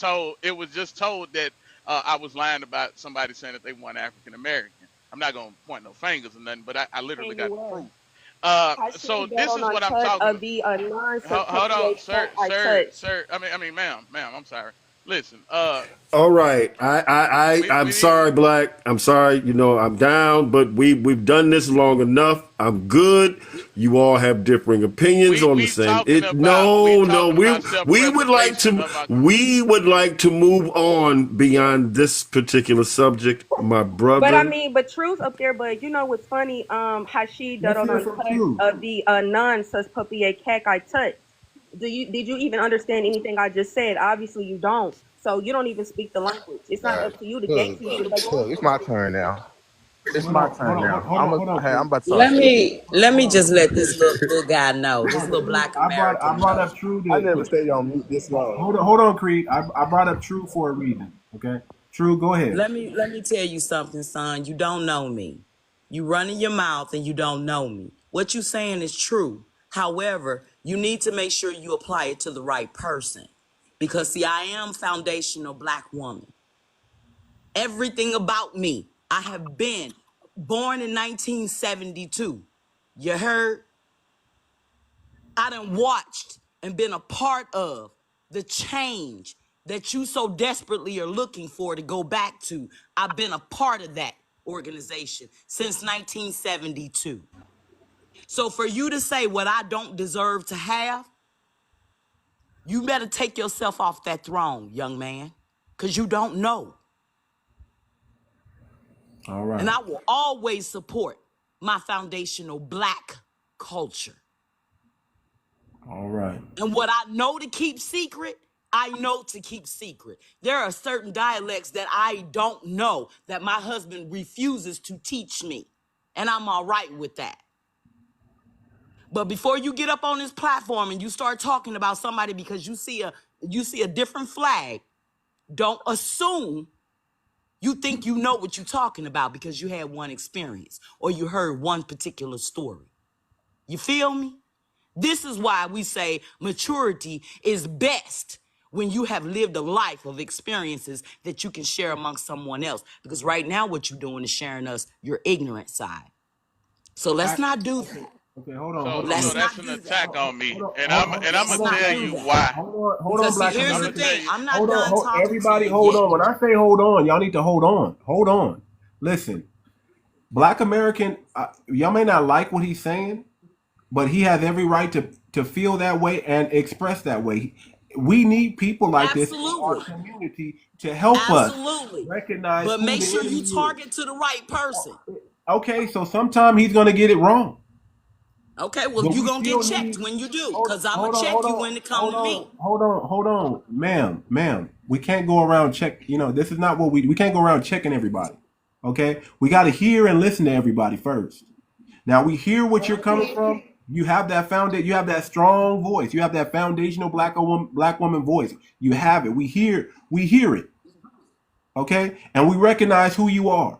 just told that I was lying about somebody saying that they weren't African American. I'm not gonna point no fingers or nothing, but I literally got the proof. So this is what I'm talking about. Hold on, sir. I mean, ma'am, I'm sorry. Listen, all right. I'm sorry, Black. I'm sorry. You know, I'm down, but we've done this long enough. I'm good. You all have differing opinions on the same. We would like to move on beyond this particular subject, my brother. But I mean, but Truth up there. But you know what's funny? 𝗖cie the 𝗔𝗯ance𝘂𝗁𝗂𝘁𝗂𝘁. Did you even understand anything I just said? Obviously you don't. So you don't even speak the language. It's not up to you to gatekeep. It's my turn now. It's my turn now. I'm about to Let me just let this little guy know. This little black American. I brought up True. I never stayed on mute this long. Hold on, Creed. I brought up True for a reason. Okay, True, go ahead. Let me tell you something, son. You don't know me. You running your mouth and you don't know me. What you saying is true. However, you need to make sure you apply it to the right person. Because, see, I am foundational black woman. Everything about me, I have been born in 1972. You heard? I done watched and been a part of the change that you so desperately are looking for to go back to. I've been a part of that organization since 1972. So for you to say what I don't deserve to have, you better take yourself off that throne, young man, because you don't know. All right. And I will always support my foundational black culture. All right. And what I know to keep secret, I know to keep secret. There are certain dialects that I don't know that my husband refuses to teach me. And I'm all right with that. But before you get up on this platform and you start talking about somebody because you see a different flag, don't assume you think you know what you're talking about because you had one experience or you heard one particular story. You feel me? This is why we say maturity is best when you have lived a life of experiences that you can share amongst someone else. Because right now what you're doing is sharing us your ignorant side. So let's not do that. Okay, hold on. So that's an attack on me, and I'm gonna tell you why. Hold on, Black. Here's the thing. I'm not done talking. Everybody, hold on. When I say hold on, y'all need to hold on. Hold on. Listen, Black American, y'all may not like what he's saying, but he has every right to feel that way and express that way. We need people like this in our community to help us recognize. But make sure you target to the right person. Okay, so sometime he's gonna get it wrong. Okay, well, you're going to get checked when you do, because I'm going to check you when it comes to me. Hold on. Ma'am, we can't go around this is not what we can't go around checking everybody, okay? We got to hear and listen to everybody first. Now, we hear what you're coming from. You have that you have that strong voice. You have that foundational black woman voice. You have it. We hear it, okay? And we recognize who you are.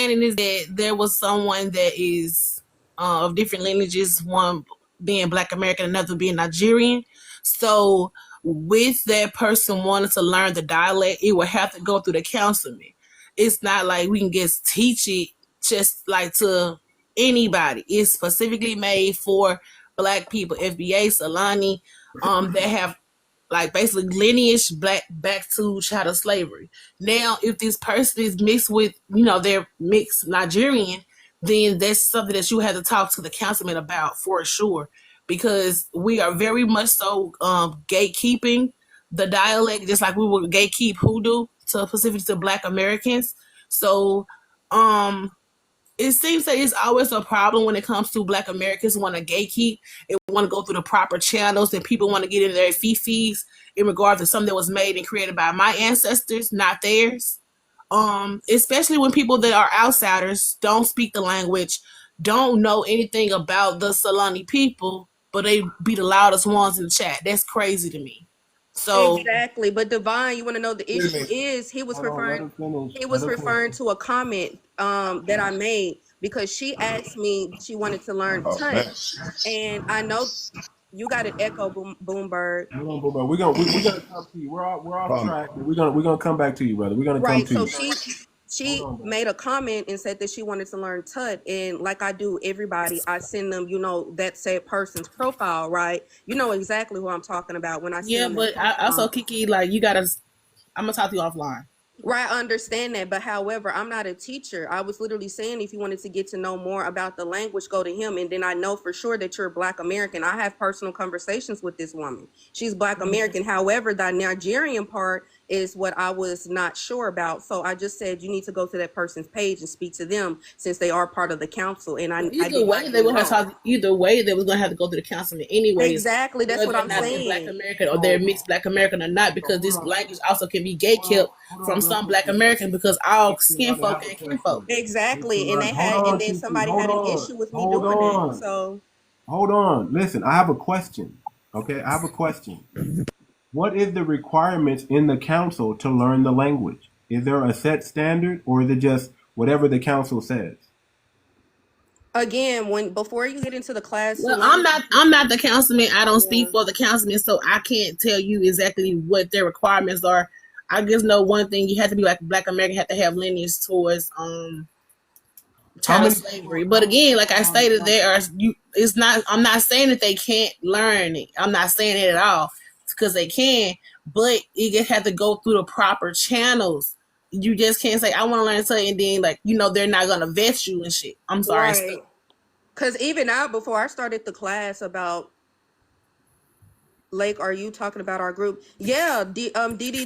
understanding is that there was someone that is of different lineages, one being Black American, another being Nigerian. So with that person wanting to learn the dialect, it would have to go through the councilman. It's not like we can just teach it just like to anybody. It's specifically made for Black people, FBA, 𝗖𝗂𝘂𝘁𝗂𝘁𝗂𝗶cie, that have like basically lineage back to child slavery. Now, if this person is mixed with, they're mixed Nigerian, then that's something that you have to talk to the councilman about for sure, because we are very much so gatekeeping the dialect, just like we would gatekeep hoodoo to specifically to Black Americans. So, it seems that it's always a problem when it comes to Black Americans who want to gatekeep and want to go through the proper channels, and people want to get in their fee-fees in regards to something that was made and created by my ancestors, not theirs. Especially when people that are outsiders, don't speak the language, don't know anything about the 𝗖𝗂𝘂𝘂𝘁𝗂𝘂𝗏 people, but they be the loudest ones in the chat. That's crazy to me. So exactly, but Divine, you want to know the Wait a issue minute. is he was Hold on, let referring her finish. to a comment that I made, because she asked me, she wanted to learn touch, and I know you got an echo, Boomberg. Hold on, Boomer. We're gonna come to you. We're off track, but we're gonna come back to you, brother. We're gonna come Right. to So you. she made a comment and said that she wanted to learn Tut, and like I do everybody, I send them, that said person's profile, right? You know exactly who I'm talking about when I send them. but I also, Kiki, like I'm gonna talk to you offline. Right, I understand that, but however, I'm not a teacher. I was literally saying if you wanted to get to know more about the language, go to him, and then I know for sure that you're Black American. I have personal conversations with this woman. She's Black American. However, the Nigerian part is what I was not sure about. So I just said you need to go to that person's page and speak to them since they are part of the council. And I Either way, they would have to. Either way, they was gonna have to go to the councilman anyways. Exactly, that's what I'm saying. Black American or they're mixed Black American or not, because this language also can be gatekept from some Black Americans because all skin folk and kin folk. Exactly, and they had, and then somebody had an issue with me doing that. So hold on, listen. I have a question. Okay, I have a question. What is the requirements in the council to learn the language? Is there a set standard, or is it just whatever the council says? Again, before you get into the class, well, I'm not the councilman. I don't speak for the councilman, so I can't tell you exactly what their requirements are. I just know one thing: you have to be like Black American, have to have lineage towards child slavery. But again, like I stated, I'm not saying that they can't learn it. I'm not saying it at all, because they can, but you just have to go through the proper channels. You just can't say I want to learn something and then they're not gonna vet you and shit. I'm sorry. Right. Because even now, before I started the class about Lake, are you talking about our group? Yeah, Didi,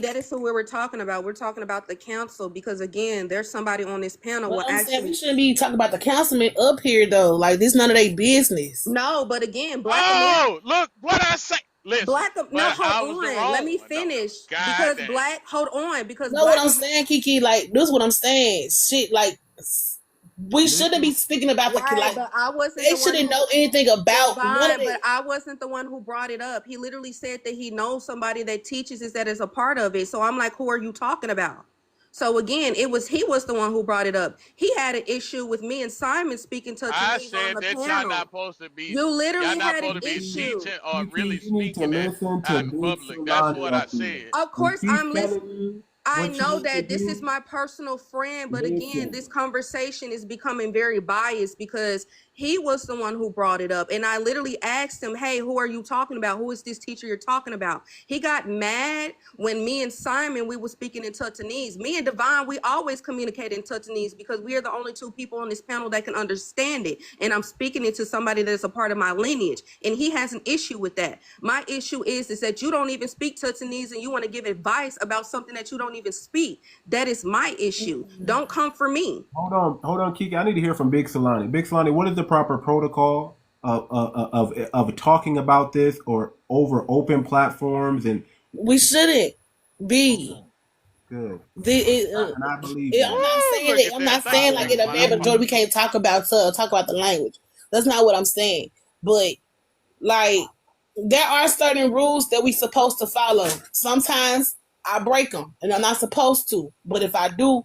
that is who we were talking about. We're talking about the council because again, there's somebody on this panel. Well, we shouldn't be talking about the councilman up here though. Like this, none of their business. No, but again, look what I say. Listen, no, hold on. Let me finish. Hold on. Because what I'm saying, Kiki, like this is what I'm saying. Shit, like we shouldn't be speaking about the but I wasn't. They shouldn't know anything about. But I wasn't the one who brought it up. He literally said that he knows somebody that teaches is that is a part of it. So I'm like, who are you talking about? So again, he was the one who brought it up. He had an issue with me and Simon speaking to I said that y'all not supposed to be. You literally not had an supposed to be issue. teaching or really speaking out in public. That's what I said. Of course, I'm listening. I know that this is my personal friend, but again, this conversation is becoming very biased because he was the one who brought it up. And I literally asked him, hey, who are you talking about? Who is this teacher you're talking about? He got mad when me and Simon, we were speaking in Tutanese. Me and Devon, we always communicate in Tutanese because we are the only two people on this panel that can understand it. And I'm speaking it to somebody that's a part of my lineage. And he has an issue with that. My issue is that you don't even speak Tutanese and you want to give advice about something that you don't even speak. That is my issue. Don't come for me. Hold on, Kiki. I need to hear from 𝗤𝗶𝗴𝗵𝘁𝘀𝗂. 𝗤𝗶𝗴𝗵𝘁𝘀, what is the proper protocol of talking about this or over open platforms? And we shouldn't be. Good. And I believe I'm not saying it. I'm not saying like in America, Jordan, we can't talk about the language. That's not what I'm saying. But like there are certain rules that we supposed to follow. Sometimes I break them, and I'm not supposed to. But if I do,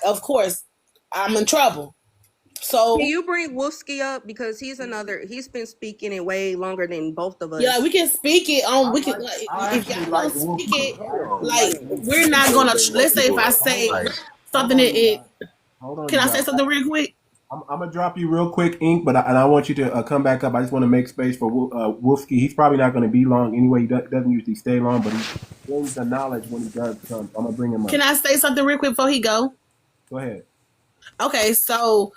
of course, I'm in trouble. So can you bring 𝗤𝗶𝗴𝗵𝘁𝘀 up because he's been speaking it way longer than both of us. Yeah, we can speak it on. We can if y'all don't speak it, we're not gonna. Let's say if I say something that can I say something real quick? I'm gonna drop you real quick, Ink, but I want you to come back up. I just want to make space for 𝗤𝗶𝗴𝗵𝘁𝘀. He's probably not going to be long anyway. He doesn't usually stay long, but he brings the knowledge when he does come. I'm gonna bring him up. Can I say something real quick before he go? Go ahead. Okay, so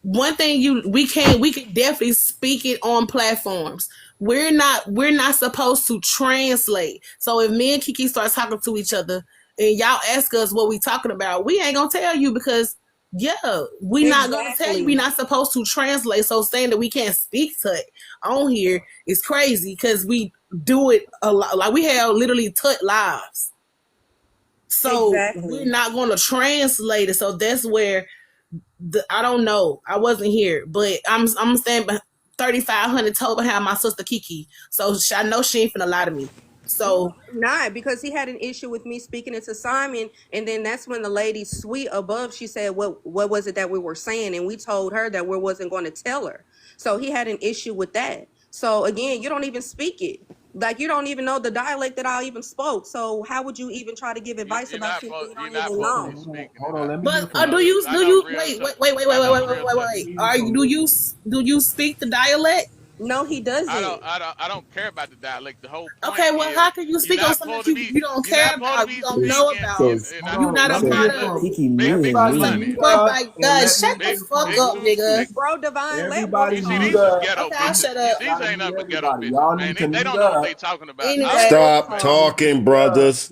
one thing we can definitely speak it on platforms. We're not supposed to translate. So if me and Kiki start talking to each other and y'all ask us what we talking about, we ain't gonna tell you because we not gonna tell you. We're not supposed to translate. So saying that we can't speak to it on here is crazy because we do it a lot. Like we have literally tut lives. So we're not gonna translate it. So that's where I don't know. I wasn't here, but I'm saying 3,500 told behind my sister Kiki. So I know she ain't finna lie to me. So not because he had an issue with me speaking it to Simon, and then that's when the lady sweet above, she said, what was it that we were saying? And we told her that we wasn't going to tell her. So he had an issue with that. So again, you don't even speak it. Like you don't even know the dialect that I even spoke. So how would you even try to give advice about something you don't even know? Hold on, let me. But do you wait? Do you speak the dialect? No, he doesn't. I don't care about the dialect. The whole point okay, well, how can you speak on something you don't care about, you don't know about? You're not a part of it. Oh my God, shut the fuck up, nigga. Bro, Divine, everybody these okay, I'll shut up. These ain't nothing but ghetto bitches, man. They don't know what they talking about. Stop talking, brothers.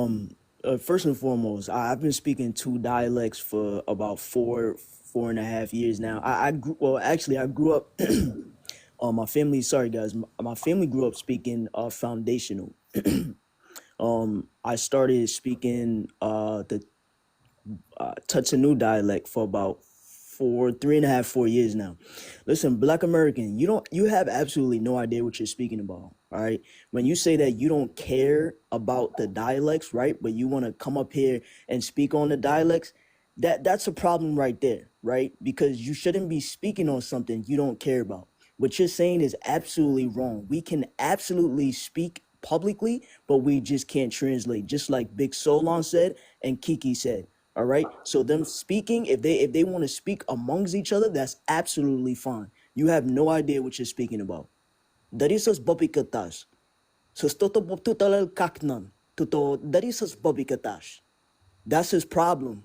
First and foremost, I've been speaking two dialects for about 4.5 years now. I grew up. My family. Sorry, guys. My family grew up speaking foundational. I started speaking the 𝗔𝗶𝗴𝗵𝘁𝘀 dialect for about 4 years now. Listen, Black American, you have absolutely no idea what you're speaking about. All right. When you say that you don't care about the dialects, right? But you want to come up here and speak on the dialects, that's a problem right there, right? Because you shouldn't be speaking on something you don't care about. What you're saying is absolutely wrong. We can absolutely speak publicly, but we just can't translate, just like 𝗥𝗶𝗴𝗵𝘁𝘀 said and 𝗖𝗄𝗴 said. All right. So them speaking, if they want to speak amongst each other, that's absolutely fine. You have no idea what you're speaking about. Darisas bobikatas. Sustoto bobtutalal kaknan. Tuto darisas bobikatas. That's his problem.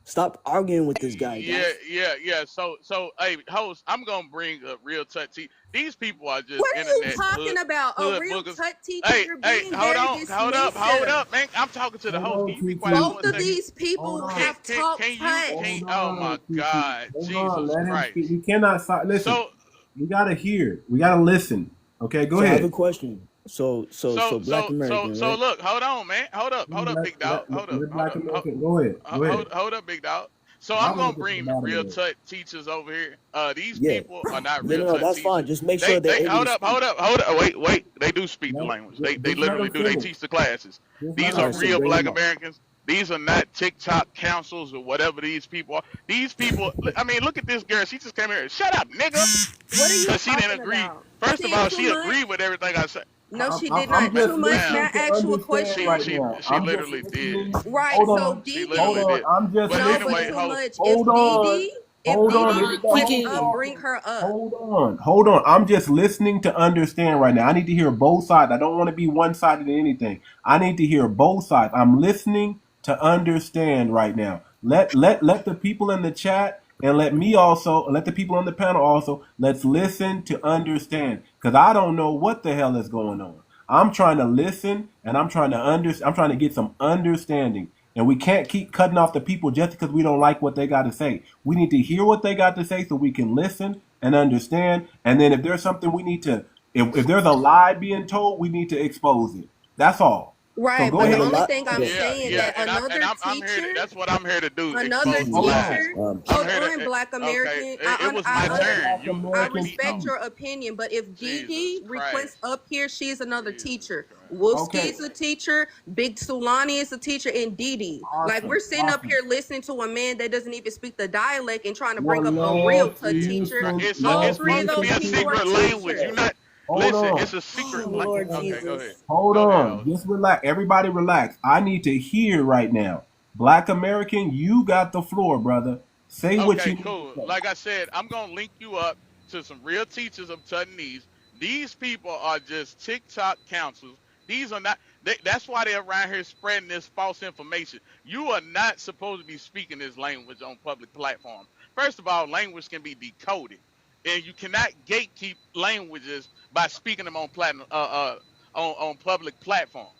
Stop arguing with this guy, guys. Yeah. So, hey, host, I'm gonna bring up real touch. These people are just What are you internet talking about? A hood real boogers. tut teacher? Hey, You're hey, being hold very on, dismissive. hold up, man. I'm talking to the host. Can you be quiet for Both a of second? these people have taught touch. Oh my God, Jesus Let him Christ! speak. We cannot listen. So, We gotta hear. We gotta listen. Okay, go So I have ahead. a question. So Black American, right? look, hold on, man. Hold up, big dog. Let Black American. Go ahead. Go ahead. Hold up, big dog. So I I'm want gonna to get to bring the the bottom real of it. touch teachers over here. These Yeah. people are not No, real no, touch that's teachers. fine. Just make sure they're able to speak. Hold up. Wait. They do speak the language. They Just let literally them do. They finish. teach the classes. Just let These them are Alright, so real bring Black them up. Americans. These are not TikTok councils or whatever these people are. These people. I mean, look at this girl. She just came here. Shut up, nigga. What are you Because she didn't talking agree. about? First of Said all, too she much? agreed with everything I said. No, she did I'm not. just Too much. May listening I to ask you a understand question? right now. She I'm just literally did. listening. Right. Hold So on. She Dee Hold literally Dee. on. did. I'm just But No, listening. but anyway, too much. Hold If Dee on. Dee, Hold on. can Everybody come else up, talking. bring her up. Hold on. I'm just listening to understand right now. I need to hear both sides. I don't want to be one-sided in anything. I need to hear both sides. I'm listening to understand right now. Let the people in the chat and let me also let the people on the panel also. Let's listen to understand because I don't know what the hell is going on. I'm trying to listen and I'm trying to I'm trying to get some understanding. And we can't keep cutting off the people just because we don't like what they got to say. We need to hear what they got to say so we can listen and understand. And then if there's something we need to, if there's a lie being told, we need to expose it. That's all. So Right, go but ahead. the The only lot. thing I'm The saying Yeah, that and another I'm here. teacher, That's what I'm here to do. another Expose the lies. teacher. I'm Hold here on, to. Black Okay, American. it was my turn. I Let me respect talk. your opinion, but if Dee Jesus Dee requests Christ. up here, she's another Jesus teacher. Christ. 𝗥𝗶𝗴𝗵𝘁𝘀𝘀𝗶cie is a teacher. 𝗥𝗶𝗴𝗵𝘁𝘀 is a teacher, and Dee Dee. Like we're sitting up here listening to a man that doesn't even speak the dialect and trying to bring Well, up a real let's tut Jesus teacher. Christ. listen. All Let's three of Supposed to those be listen a people are secret to. language. You teachers. not Hold listen. on. It's a secret. Oh Lord Okay, go Jesus. ahead. Hold Go ahead, on. host. Just relax. Everybody relax. I need to hear right now. Black American, you got the floor, brother. Say what Okay, you need to cool. say. Like I said, I'm gonna link you up to some real teachers of Taiwanese. These people are just TikTok counselors. These are not. That's why they're around here spreading this false information. You are not supposed to be speaking this language on public platforms. First of all, language can be decoded, and you cannot gatekeep languages by speaking them on on public platforms.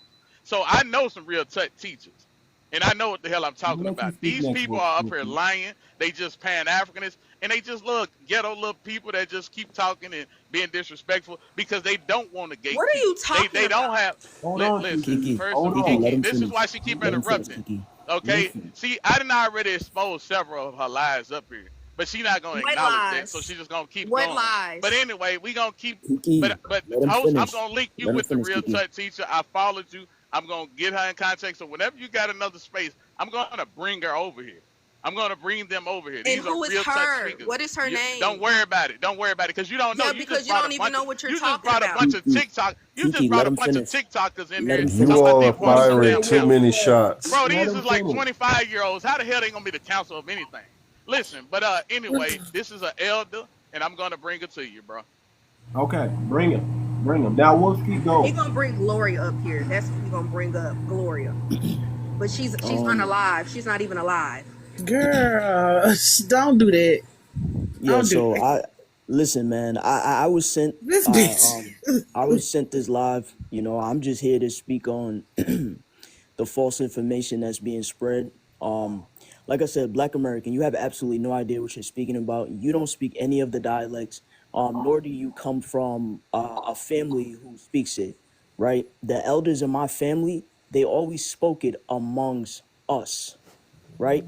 So I know some real tech teachers, and I know what the hell I'm I'm talking gonna let you about. speak These next, people are up here Wookie. lying. They just Pan Africanists, and they just look ghetto little people that just keep talking and being disrespectful because they don't want to What are gatekeep. you talking They don't about? have. Hold on, Listen, Kiki. Kiki, first of Hold Kiki, on. let Kiki, him this is finish. why she keep Let him finish, interrupting. Kiki. Okay, Listen. see, I didn't already expose several of her lies up here, but she not gonna What acknowledge that, so lies? she's just gonna keep What going. But lies? anyway, we gonna keep. Kiki, But let him host, I'm finish. gonna link you Let him with the finish, real Kiki. tut teacher. I followed you. I'm gonna get her in contact. So whenever you got another space, I'm gonna bring her over here. I'm gonna bring them over here. And These are who is real touch her? speakers. What is her Don't name? worry about it. Don't worry about it, because you don't know. Yeah, You just because you brought a don't even bunch know of. what you're You just talking brought a about. bunch of Kiki, TikTok. You just Kiki, let brought a him bunch of finish. TikTokers in Let there him You talking finish. about all they are part of some firing damn too council. many shots. Bro, Let these him is like finish. 25-year-olds. How the hell they gonna be the council of anything? Listen, but anyway, this is an elder, and I'm gonna bring it to you, bro. Okay, bring him. Bring him. Now, Wolski, He go. gonna bring Gloria up here. That's who he gonna bring up, Gloria. But she's Um, unalive. She's not even alive. Girl, don't do that. Yeah, Don't do so that. listen, man. I was sent This bitch. I was sent this live. You know, I'm just here to speak on the false information that's being spread. Like I said, Black American, you have absolutely no idea what you're speaking about. You don't speak any of the dialects, nor do you come from a family who speaks it, right? The elders in my family, they always spoke it amongst us, right?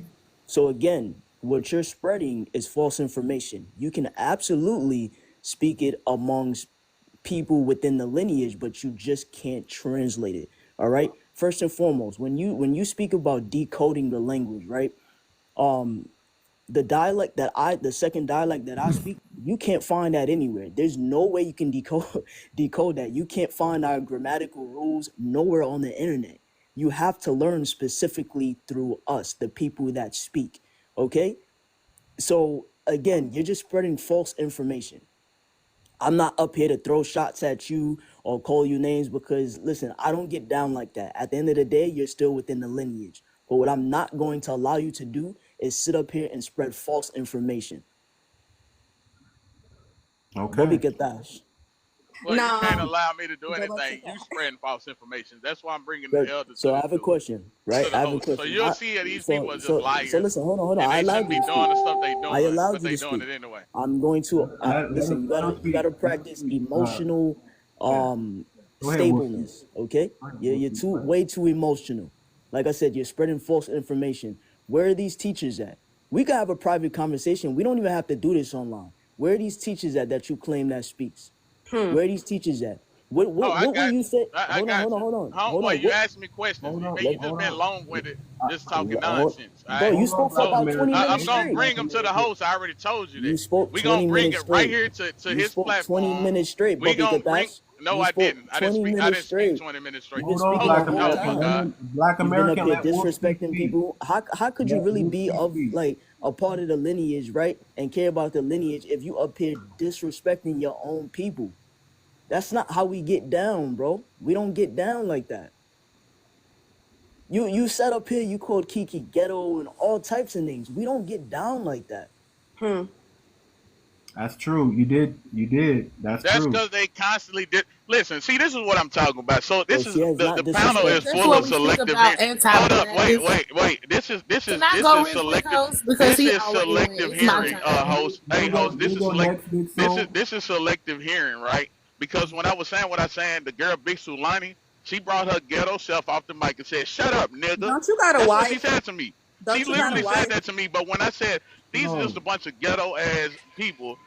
So again, what you're spreading is false information. You can absolutely speak it amongst people within the lineage, but you just can't translate it. All right. First and foremost, when you speak about decoding the language, right? The second dialect that I speak, you can't find that anywhere. There's no way you can decode that. You can't find our grammatical rules nowhere on the internet. You have to learn specifically through us, the people that speak. Okay? So again, you're just spreading false information. I'm not up here to throw shots at you or call you names because, listen, I don't get down like that. At the end of the day, you're still within the lineage. But what I'm not going to allow you to do is sit up here and spread false information. Bobby Okay. Katash. Well, you can't No, allow me to do but that's anything. okay. You spreading false information. That's why I'm bringing the But elder so I have a question, to right? the I have a host. So question. you'll see that these people are just So liars, listen, hold on. and I they allowed shouldn't you be to doing speak. the stuff they I doing, allowed but you they to doing speak. it anyway. I'm going to Let listen. him, let him You speak. gotta Let him practice speak. emotional Yeah. Go ahead, Wolfie. stableness. Okay, Go ahead, you're Wolfie. too way too emotional. Like I said, you're spreading false information. Where are these teachers at? We could have a private conversation. We don't even have to do this online. Where are these teachers at that you claim that speaks? Hmm. Where are these teachers at? What Oh, what I what will got you you. say? I got you. Hold Well, on. you What? asked me questions. Hold on. You Let, just Hold been on. long-winded, just talking hold, nonsense. All bro, right. you Hold on, spoke for Black So about 20 American. I'm minutes Hold gonna on, straight. Black bring him to the American. host. I already told you You that. spoke We 20 gonna bring minutes it right straight. here to You his spoke 20 platform. minutes straight, We Bobby gonna bring. Katash. No, You I spoke didn't. 20 I minutes didn't speak straight. 20 minutes straight. You've been Hold on, speaking Oh, the Black whole oh American. my Let time. God. him, Black You've been up American, here let Wolfie disrespecting speak. people. How could you Let really be Wolfie of speak. like a part of the lineage, right? And care about the lineage if you up here disrespecting your own people? That's not how we get down, bro. We don't get down like that. You sat up here, you called Kiki ghetto and all types of names. We don't get down like that. Hmm. That's true. You did. You did. That's That's true. because they constantly did. Listen, see, this is what I'm talking about. So Bro, this is she has not the panel is That's full disrespected of what we you. speak selective hearing. about Hold up, wait, anti-blackness. wait, wait. Can I This go is real quick, selective. host? Because This he is already went. selective It's my hearing, turn. host. Hey, host, They go next, Big Soul. this is selective hearing, right? Because when I was saying what I saying, the girl 𝗔𝗶𝗴𝗵𝘁𝘀𝘁, she brought her ghetto self off the mic and said, "Shut up, nigga." Don't you got a That's what she wife? said to me. She Don't you got a literally said wife? that to me. But when I said these are just No. a bunch of ghetto ass people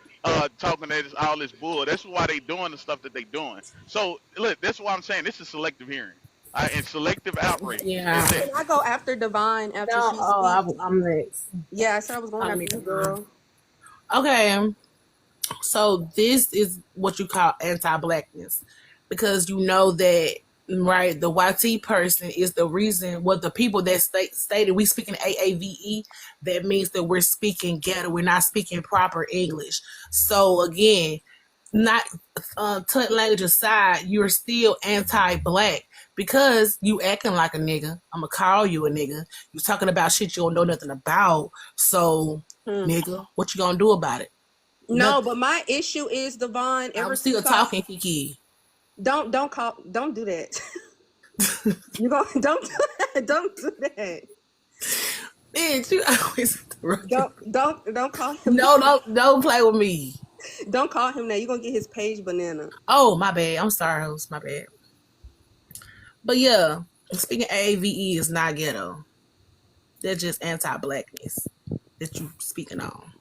talking all this bull, that's why they doing the stuff that they doing. So look, that's why I'm saying this is selective hearing. And selective outrage. Yeah. That's Can it. I go after Divine No, after she oh, speaks? I'm next. Yeah, I said I was going Call after me you, Devon. girl. Okay. So this is what you call anti-blackness, because you know that, right, the YT person is the reason. What the people that stated we speaking AAVE, that means that we're speaking ghetto. We're not speaking proper English. So again, not language aside, you're still anti-black because you acting like a nigga. I'm gonna call you a nigga. You talking about shit you don't know nothing about. So, Hmm. nigga, what you gonna do about it? No, but my issue is Devon. I'm Ever still since I talking, Kiki. don't do that. You go don't don't do that. Bitch, you always interrupting. Don't call him. No, don't play with me. Don't call him that. You're gonna get his page banana. Oh, my bad. I'm sorry, host. My bad. But yeah, speaking AAVE is not ghetto. They're just anti-blackness that you speaking on.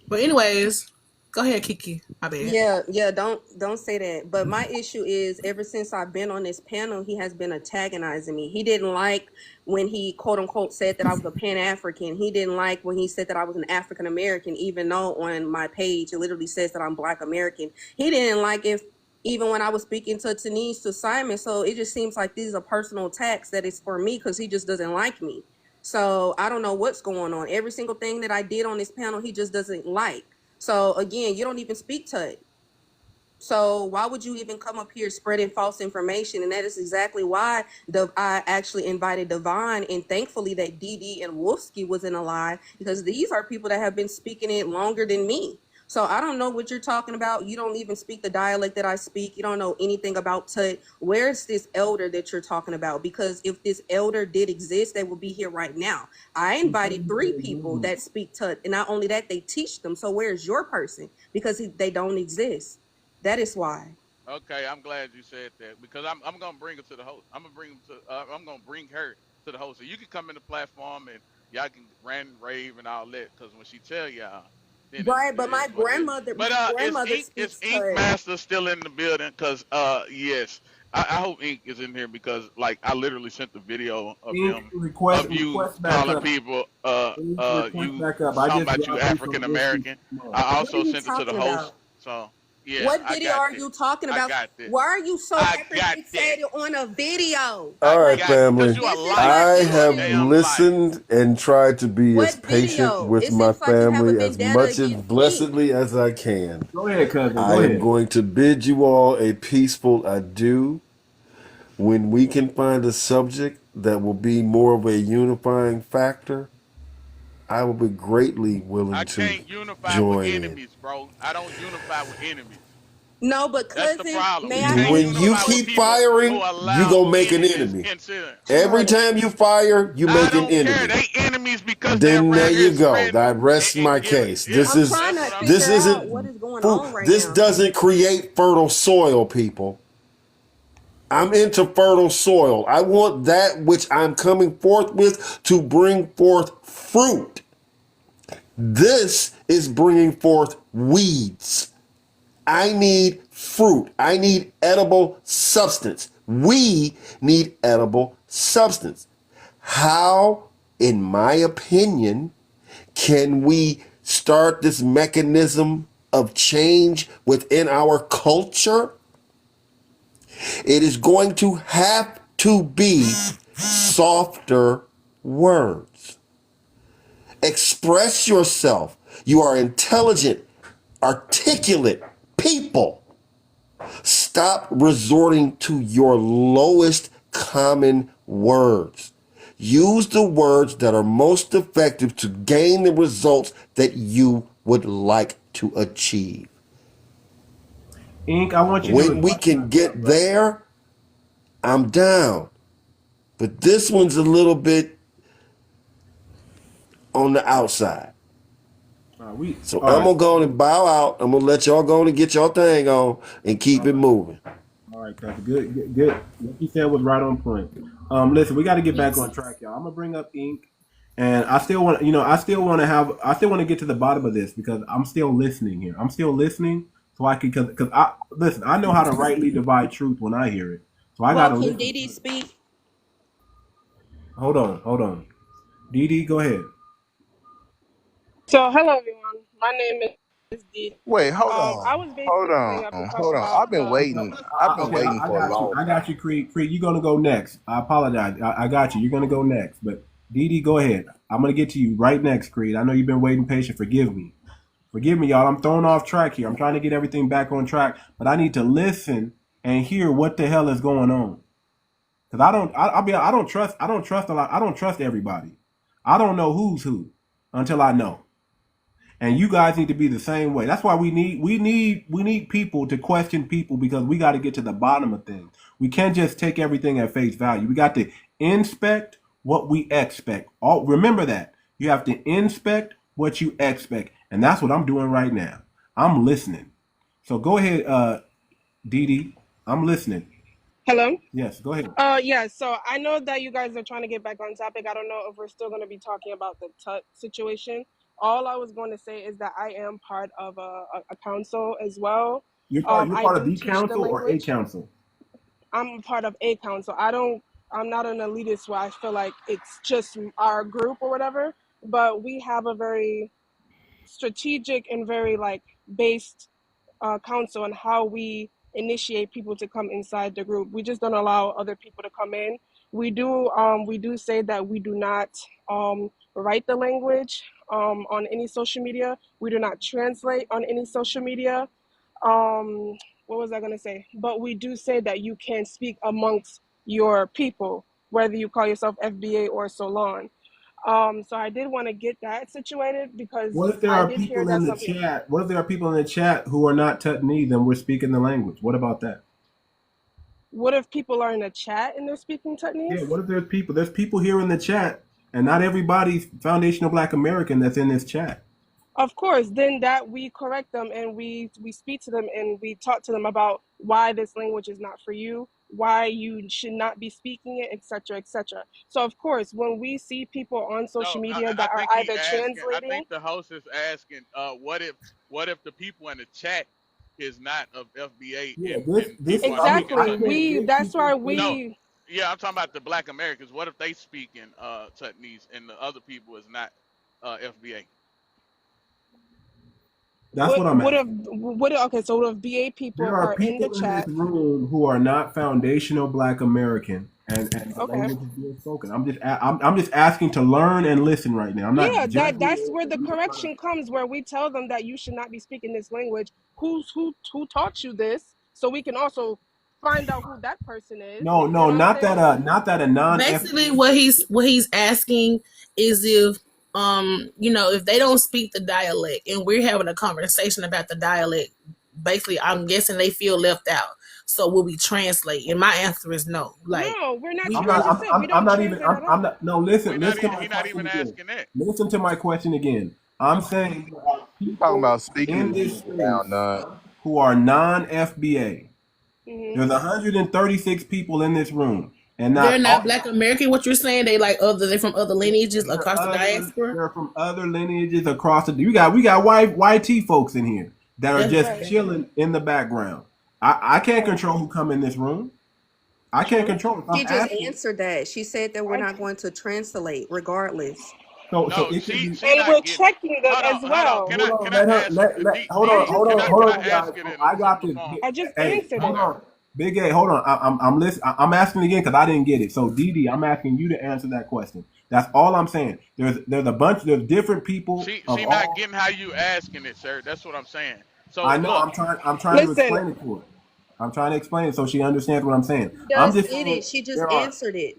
But anyways, go ahead, Kiki. My bad. Yeah, don't say that. But my issue is ever since I've been on this panel, he has been antagonizing me. He didn't like when he quote unquote said that I was a Pan-African. He didn't like when he said that I was an African American, even though on my page it literally says that I'm Black American. He didn't like if even when I was speaking to 𝗔𝗶𝗴𝗵𝘁𝘀𝘁 to Simon. So it just seems like these are personal attacks that is for me because he just doesn't like me. So I don't know what's going on. Every single thing that I did on this panel, he just doesn't like. So again, you don't even speak to it. So why would you even come up here spreading false information? And that is exactly why I actually invited Devon, and thankfully that 𝗔𝗶𝗴𝗵𝘁𝘀𝘀𝗶cie and 𝗔𝗡𝗏𝑆ky was in a lie, because these are people that have been speaking it longer than me. So I don't know what you're talking about. You don't even speak the dialect that I speak. You don't know anything about 𝗏𝗃. Where's this elder that you're talking about? Because if this elder did exist, they would be here right now. I invited 3 people that speak 𝗏𝗃, and not only that, they teach them. So where's your person? Because they don't exist. That is why. Okay, I'm glad you said that because I'm gonna bring her to the host. I'm gonna bring her to the host. So you can come in the platform and y'all can rant, rave, and all that. Because when she tell y'all, then Right, it but is my what it is. But grandmother is speaks Ink 𝗏𝗃. Master still in the building? Because yes, I hope Ink is in here because like I literally sent the video of Ink, him request of you request back calling up. people Ink, request you back up. I talking just about you dropped you some African whiskey. American. I What are also you sent it to the talking host. about? So yeah, What I video got are that. you talking I about? got that. Why are you so I hyper got that. fixated on a video? I All right, Like, got it because family. you a this is your liar. I You a have issue. damn liar. listened and tried to be as What patient video? with It my seems like you have a family as vendetta much as against Ink. blessedly as I can. Go ahead, cousin. I Go am ahead. going to bid you all a peaceful adieu. When we can find a subject that will be more of a unifying factor, I will be greatly I willing to can't unify with join in. enemies, bro. I don't unify with enemies. No, but That's the cousin, problem. may We I can't ask When you a you unify with keep question? people who firing, you allow gonna make an enemies enemy. into them. Every Jordan. time you fire, you I make an don't care. enemy. They enemies because they're Then there around here you go. spreading That rests and my giving. case. Yeah, I'm trying that's to what I'm This figure saying. out what isn't is going fruit. on right This now. doesn't create fertile soil, people. I'm into fertile soil. I want that which I'm coming forth with to bring forth fruit. This is bringing forth weeds. I need fruit. I need edible substance. We need edible substance. How, in my opinion, can we start this mechanism of change within our culture? It is going to have to be softer words. Express yourself. You are intelligent, articulate people. Stop resorting to your lowest common words. Use the words that are most effective to gain the results that you would like to achieve. Ink, I want you to When we request can back up, get brother. there, I'm down. But this one's a little bit on the outside. So All I'm right. gonna go on and bow out. I'm gonna let y'all go on and get y'all thing on and keep it moving. All right, cousin. Good. What you said was right on point. Listen, we got to get back on track, y'all. I'm gonna bring up Ink, and I still want, I still want to get to the bottom of this because I'm still listening here. I'm still listening, so I can, because I listen. I know how to rightly divide truth when I hear it, so I Well, gotta can listen. 𝗔𝗶𝗴𝗵𝘁𝘀𝗀𝗶cie? speak? Hold on. Dee, go ahead. So, hello everyone. My name is Dee. Wait, I was hold basically coming up to on, talk hold on. about the. I've been Okay, waiting I for a got you. long I got time. you, Creed. Creed, you're gonna go next. I apologize. I got you. You're gonna go next. But Dee, go ahead. I'm gonna get to you right next, Creed. I know you've been waiting patient. Forgive me, y'all. I'm thrown off track here. I'm trying to get everything back on track, but I need to listen and hear what the hell is going on. Because I don't trust. I don't trust a lot. I don't trust everybody. I don't know who's who until I know. And you guys need to be the same way. That's why we need people to question people because we got to get to the bottom of things. We can't just take everything at face value. We got to inspect what we expect. Remember that. You have to inspect what you expect. And that's what I'm doing right now. I'm listening. So go ahead, Dee. I'm listening. Hello. Yes, go ahead. Yeah. So I know that you guys are trying to get back on topic. I don't know if we're still going to be talking about the 𝗏𝗃 situation. All I was going to say is that I am part of a council as well. You're I part of do the teach the council or a language. council? I'm part of a council. I'm not an elitist where I feel like it's just our group or whatever, but we have a very strategic and very like based council on how we initiate people to come inside the group. We just don't allow other people to come in. We do say that we do not write the language on any social media. We do not translate on any social media. Um, what was I going to say? But we do say that you can speak amongst your people, whether you call yourself FBA or Solon. So I did want to get that situated because What if there I are did hear people that in the some people. chat? What if there are people in the chat who are not Tutnese and we're speaking the language? What about that? What if people are in a chat and they're speaking Yeah, Tutnese? what if there's people? There's people here in the chat, and not everybody's foundational Black American that's in this chat. Of course, then that we correct them and we speak to them and we talk to them about why this language is not for you, why you should not be speaking it, etc., etc. So of course, when we see people on social No, media I that are think he either asking. I translating, think the host is asking, what if the people in the chat is not of FBA Yeah, and this people is. are I mean, speaking I exactly. can't Tutnese? We that's gatekeep why this. No, we yeah, I'm talking about the Black Americans. What if they speaking Tutnese and the other people is not FBA? That's what I'm asking. okay, so what if BA There people are are in the people in this chat? room who are not foundational Black American, and the Okay. language is being spoken. I'm just asking to learn and listen right now. I'm not Yeah, judging that's it. where the I'm just trying to. correction comes, where we tell them that you should not be speaking this language. Who taught you this? So we can also find out who that person is. No, You no, know what I'm saying? not that a non Basically, FBA. what he's asking is if if they don't speak the dialect and we're having a conversation about the dialect, basically I'm guessing they feel left out. So will we translate? And my answer is no. Like No, we're not. we I just said we I'm don't not even. translate at I'm all. not. No, We're listen. not. Listen to my He not question even again. asking that. Listen to my question again. I'm saying there are Talking people about speaking in the this language now, space none. who are non FBA. Hmm. There's 136 people in this room, and they're not all. not Black American. What you're saying? They from other lineages across the diaspora. They're from other lineages across the. We got YT folks in here that are That's just Right. chilling in the background. I can't Right. control who come in this room. I can't True. control it. She I'm just asking. answered that. She said that we're I, not going to translate regardless. So No, it could be. she and not we're getting it. checking them as Hold on. well. Hold on, Can I let her ask hold on, DD? hold on, Can hold I on, ask guys. it in a I got simple this. form? I just Hey, answered hold it. Okay. on, Big A, hold on. I'm listening. I'm asking again because I didn't get it. So DD, I'm asking you to answer that question. That's all I'm saying. There's a bunch. There's different people of She not all. getting how you asking it, sir. That's what I'm saying. So I know. look, I'm trying to Listen, explain it to her. I'm trying to explain it so she understands what I'm saying. She I'm does just get saying it. She just there are. answered it.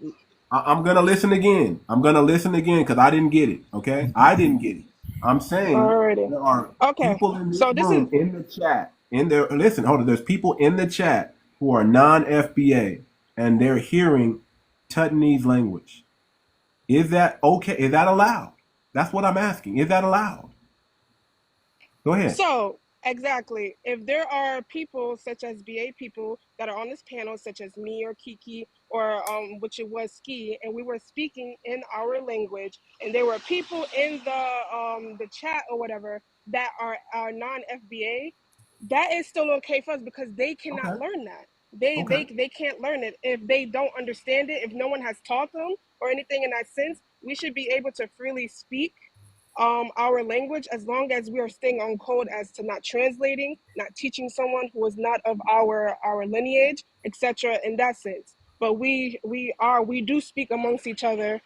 I'm gonna listen again. I'm gonna listen again because I didn't get it. Okay, I didn't get it. I'm saying already. there are Okay. people in this So this is room in the chat. In there, listen, hold on. There's people in the chat who are non-FBA and they're hearing Tutnese language. Is that okay? Is that allowed? That's what I'm asking. Is that allowed? Go ahead. So, exactly. If there are people such as BA people that are on this panel, such as me or Kiki or which it was Ski, and we were speaking in our language, and there were people in the chat or whatever that are non FBA, that is still okay for us because they cannot Okay. learn that. They Okay. they they can't learn it if they don't understand it. If no one has taught them or anything in that sense, we should be able to freely speak our language as long as we are staying on code as to not translating, not teaching someone who is not of our lineage, etc. in that sense. But we do speak amongst each other.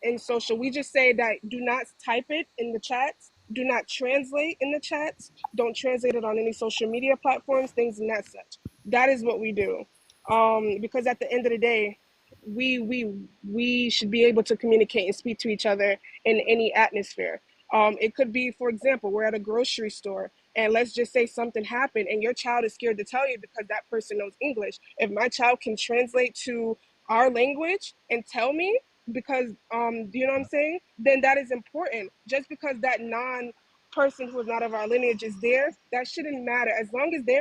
And so should we just say that do not type it in the chats, do not translate in the chats, don't translate it on any social media platforms, things and that such. That is what we do. Because at the end of the day, we should be able to communicate and speak to each other in any atmosphere. It could be, for example, we're at a grocery store and let's just say something happened and your child is scared to tell you because that person knows English. If my child can translate to our language and tell me because you know what I'm saying, then that is important. Just because that non person who is not of our lineage is there, that shouldn't matter. As long as they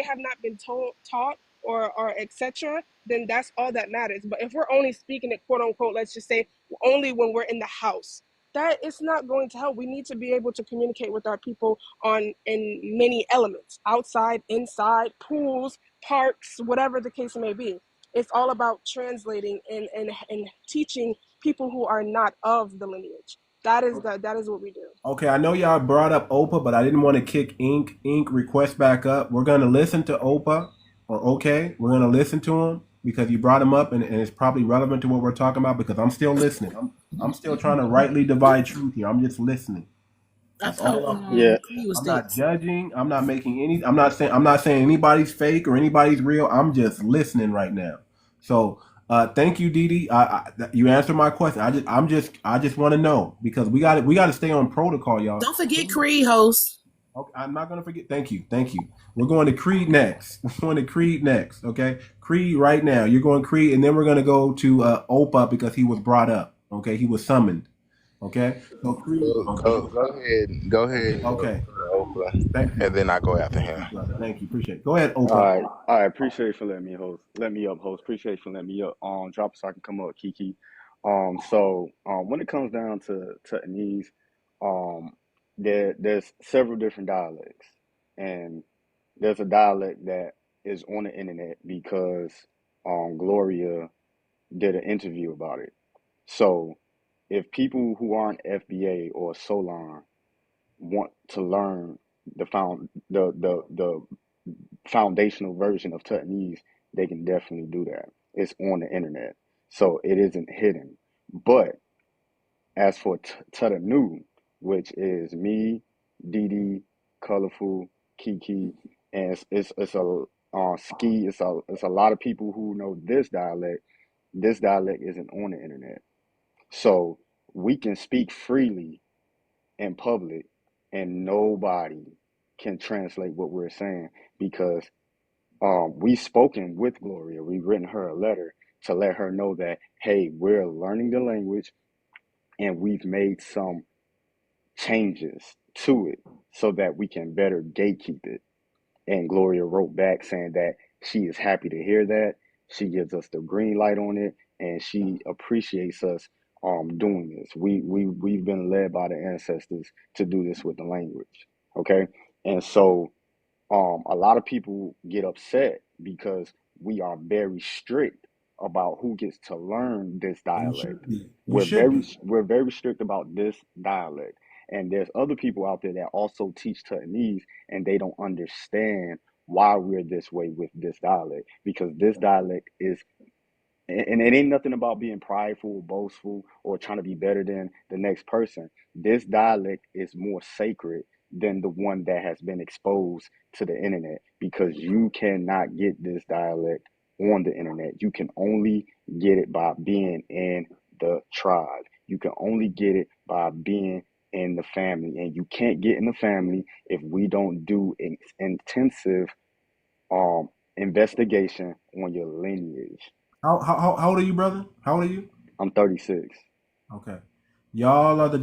have not been taught or etc., then that's all that matters. But if we're only speaking it, quote unquote, let's just say only when we're in the house, that it's not going to help. We need to be able to communicate with our people on in many elements, outside, inside, pools, parks, whatever the case may be. It's all about translating and teaching people who are not of the lineage. That is what we do. Okay, I know y'all brought up Opa, but I didn't want to kick Ink request back up. We're gonna listen to Opa, or okay, we're gonna listen to him because you brought him up, and it's probably relevant to what we're talking about. Because I'm still listening. I'm still trying to rightly divide truth here. I'm just listening. I That's thought all I'm saying. Yeah. Cree was I'm not next. judging. I'm not making any. I'm not saying anybody's fake or anybody's real. I'm just listening right now. So, thank you, Dee Dee. You answered my question. I just want to know because we got to stay on protocol, y'all. Don't forget Cree, host. Okay, I'm not gonna forget. Thank you, thank you. We're going to Creed next. We're going to Creed next. Okay, Creed right now. You're going Creed, and then we're gonna go to Opa because he was brought up. Okay, he was summoned. Okay, so Creed. Okay, Go ahead, okay. Oprah, and then I go after Thank him. you, brother. Thank you. Appreciate it. Go ahead, All Opa. right. All right. Appreciate you for letting me up, host. Appreciate you for letting me up. Drop so I can come up, Kiki. When it comes down to Anise, um, there's several different dialects, and there's a dialect that is on the internet because Gloria did an interview about it. So if people who aren't FBA or Solon want to learn the foundational version of Tutnese, they can definitely do that. It's on the internet, so it isn't hidden. But as for Tutanu, which is me, Didi, Colorful, Kiki, and it's a ski. It's a lot of people who know this dialect. This dialect isn't on the internet, so we can speak freely in public, and nobody can translate what we're saying because we've spoken with Gloria. We've written her a letter to let her know that, hey, we're learning the language and we've made some changes to it so that we can better gatekeep it. And Gloria wrote back saying that she is happy to hear that. She gives us the green light on it, and she appreciates us doing this. We've been led by the ancestors to do this with the language. Okay. And so a lot of people get upset because we are very strict about who gets to learn this You dialect. should be. You should be. We're very strict about this dialect. And there's other people out there that also teach Tutnese and they don't understand why we're this way with this dialect because this dialect is, and it ain't nothing about being prideful, boastful, or trying to be better than the next person. This dialect is more sacred than the one that has been exposed to the internet because you cannot get this dialect on the internet. You can only get it by being in the tribe. You can only get it by being in the family. And you can't get in the family if we don't do intensive investigation on your lineage. How old are you, brother? How old are you? I'm 36. Okay. Y'all are the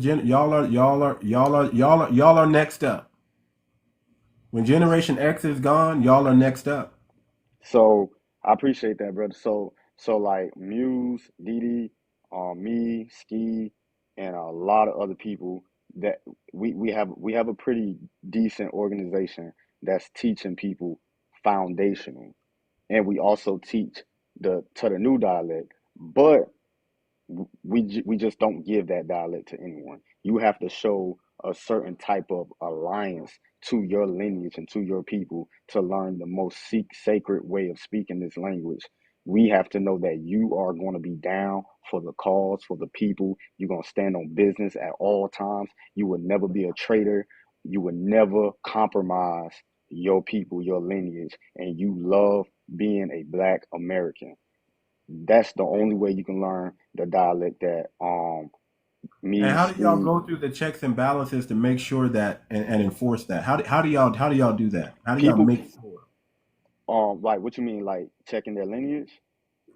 y'all are next up. When Generation X is gone, y'all are next up. So I appreciate that, brother. So like Muse, Didi, me, Ski, and a lot of other people that we have a pretty decent organization that's teaching people foundational, and we also teach the new dialect, but we just don't give that dialect to anyone. You have to show a certain type of alliance to your lineage and to your people to learn the most sacred way of speaking this language. We have to know that you are going to be down for the cause, for the people. You're going to stand on business at all times. You would never be a traitor. You would never compromise your people, your lineage, and you love being a Black American. That's the only way you can learn the dialect that And me, how do y'all Ski. go through the checks and balances to make sure that and enforce that? How do y'all do that? How do y'all People, make sure? like what you mean, like checking their lineage?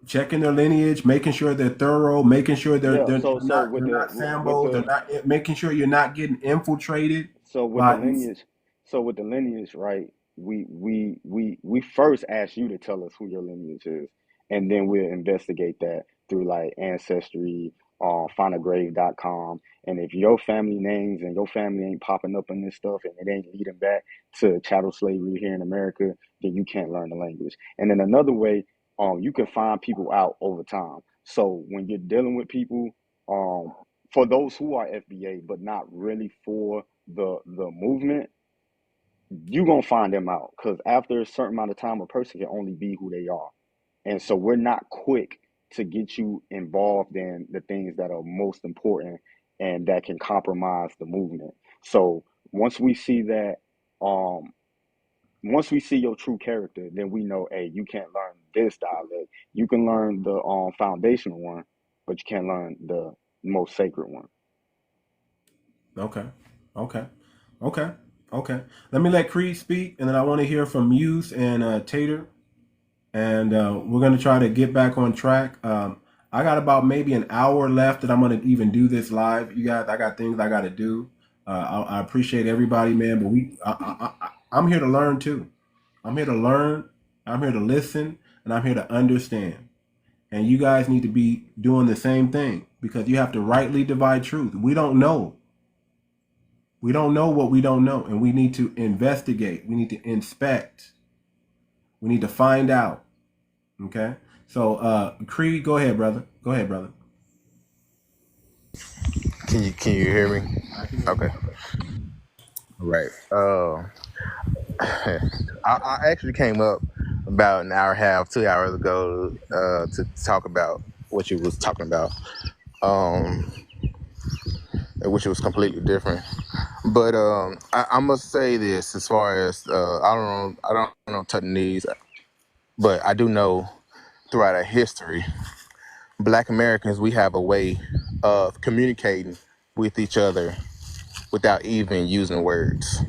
Checking their lineage, making sure they're thorough, making sure Yeah. So with they're the not with Sambos, they're the not making sure you're not getting infiltrated so with the by lineage, so with the lineage, right? We first ask you to tell us who your lineage is, and then we'll investigate that through like ancestry, findagrave.com. And if your family names and your family ain't popping up in this stuff and it ain't leading back to chattel slavery here in America, then you can't learn the language. And then another way, you can find people out over time. So when you're dealing with people, um, for those who are FBA but not really for the movement, you're gonna find them out because after a certain amount of time, a person can only be who they are. And so we're not quick to get you involved in the things that are most important and that can compromise the movement. So once we see that, um, once we see your true character, then we know, hey, you can't learn this dialect. You can learn the foundational one, but you can't learn the most sacred one. Okay. Okay. Okay. Okay. Let me let Creed speak, and then I want to hear from Muse and Tater, and we're going to try to get back on track. I got about maybe an hour left that I'm going to even do this live. You guys, I got things I got to do. I appreciate everybody, man, but I'm here to learn too. I'm here to learn. I'm here to listen, and I'm here to understand. And you guys need to be doing the same thing, because you have to rightly divide truth. We don't know. We don't know what we don't know, and we need to investigate. We need to inspect. We need to find out. Okay? So, Creed, go ahead, brother. Go ahead, brother. Can you hear me? Okay. Right. I actually came up about an hour and a half, 2 hours ago, to talk about what you was talking about, which was completely different. But I must say this, as far as I don't know Taiwanese, but I do know throughout our history, Black Americans, we have a way of communicating with each other without even using words,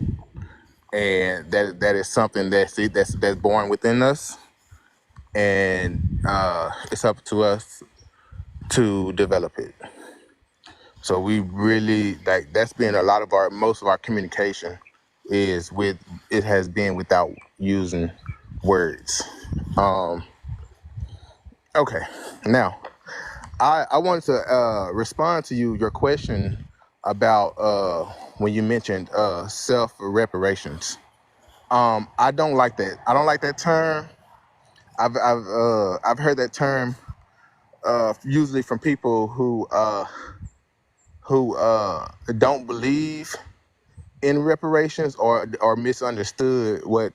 and that is something that's born within us, and it's up to us to develop it. So we really, like, that's been a lot of most of our communication has been without using words. Okay, now I wanted to respond to your question about when you mentioned self reparations. I don't like that. I don't like that term. I've heard that term usually from people who don't believe in reparations, or misunderstood what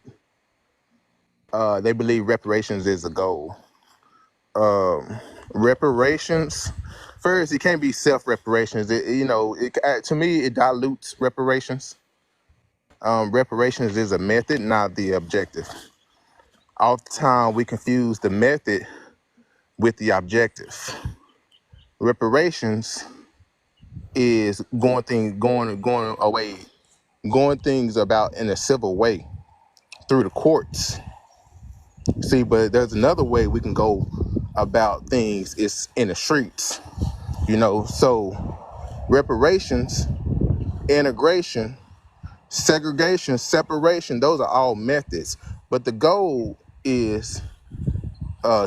they believe reparations is a goal. Reparations, first, it can't be self-reparations. To me, it dilutes reparations. Reparations is a method, not the objective. Oftentimes, we confuse the method with the objective. Reparations is going things about in a civil way through the courts. See, but there's another way we can go about things. It's in the streets, So reparations, integration, segregation, separation, those are all methods. But the goal is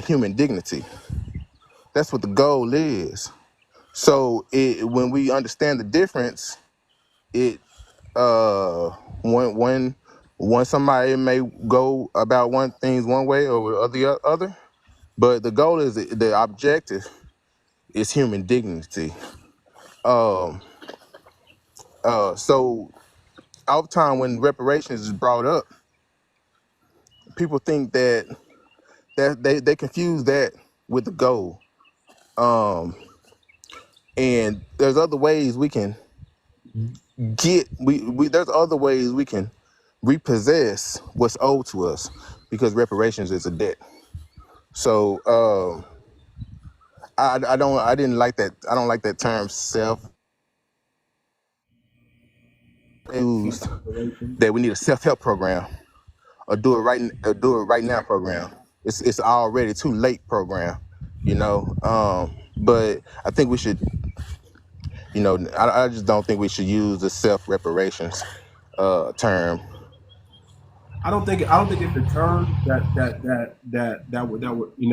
human dignity. That's what the goal is. So when we understand the difference, it when somebody may go about things one way or the other, but the goal is, the objective is human dignity. So all the time when reparations is brought up, people think that they confuse that with the goal. And there's other ways we can there's other ways we can repossess what's owed to us, because reparations is a debt. So I didn't like that. I don't like that term self used, that we need a self-help program, or do it right now program. It's already too late program, but I think we should, I just don't think we should use the self-reparations term. I don't think it's a term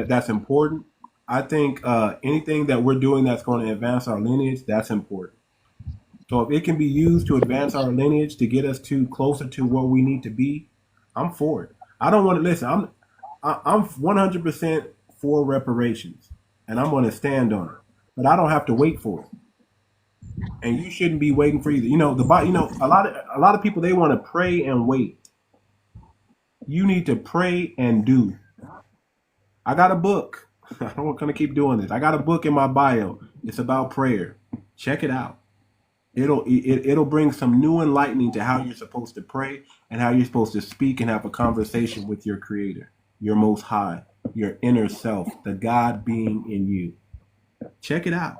that's important. I think anything that we're doing that's going to advance our lineage, that's important. So if it can be used to advance our lineage, to get us closer to where we need to be, I'm for it. I don't want to listen. I'm 100% for reparations, and I'm going to stand on it. But I don't have to wait for it, and you shouldn't be waiting for either. A lot of people, they want to pray and wait. You need to pray and do. I got a book. I'm going to keep doing this. I got a book in my bio. It's about prayer. Check it out. It'll bring some new enlightening to how you're supposed to pray and how you're supposed to speak and have a conversation with your creator, your most high, your inner self, the God being in you. Check it out.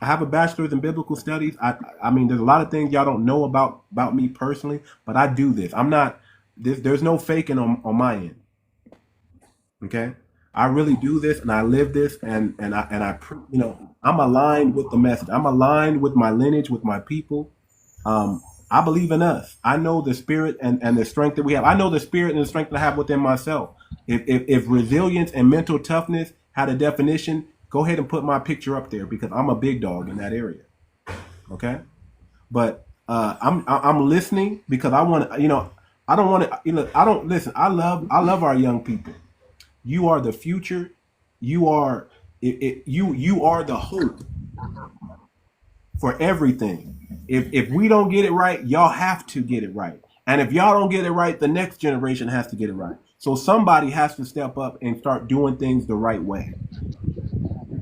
I have a bachelor's in biblical studies. I mean, there's a lot of things y'all don't know about me personally, but I do this. I'm not there's no faking on my end. Okay? I really do this and I live this and I'm aligned with the message. I'm aligned with my lineage, with my people. I believe in us. I know the spirit and the strength that we have. I know the spirit and the strength that I have within myself. If resilience and mental toughness had a definition, go ahead and put my picture up there because I'm a big dog in that area. Okay? But I'm listening because I want to, I don't want to, I don't listen. I love our young people. You are the future. You are you are the hope for everything. If we don't get it right, y'all have to get it right. And if y'all don't get it right, the next generation has to get it right. So somebody has to step up and start doing things the right way.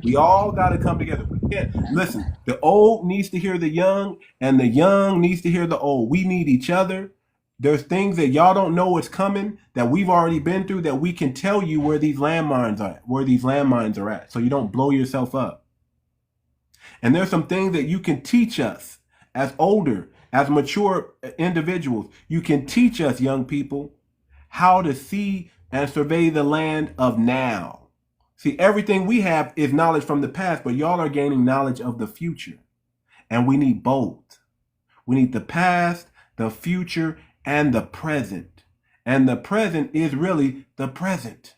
We all got to come together. We can't listen. The old needs to hear the young, and the young needs to hear the old. We need each other. There's things that y'all don't know is coming that we've already been through that we can tell you where these landmines are at, so you don't blow yourself up. And there's some things that you can teach us as older, as mature individuals. You can teach us, young people, how to see and survey the land of now. See, everything we have is knowledge from the past, but y'all are gaining knowledge of the future. And we need both. We need the past, the future, and the present. And the present is really the present.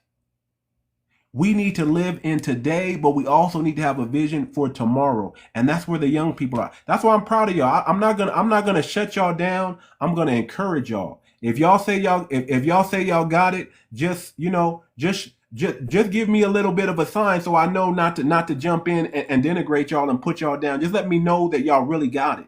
We need to live in today, but we also need to have a vision for tomorrow. And that's where the young people are. That's why I'm proud of y'all. I'm not gonna shut y'all down. I'm gonna encourage y'all. If y'all say y'all got it, just give me a little bit of a sign so I know not to jump in and denigrate y'all and put y'all down. Just let me know that y'all really got it.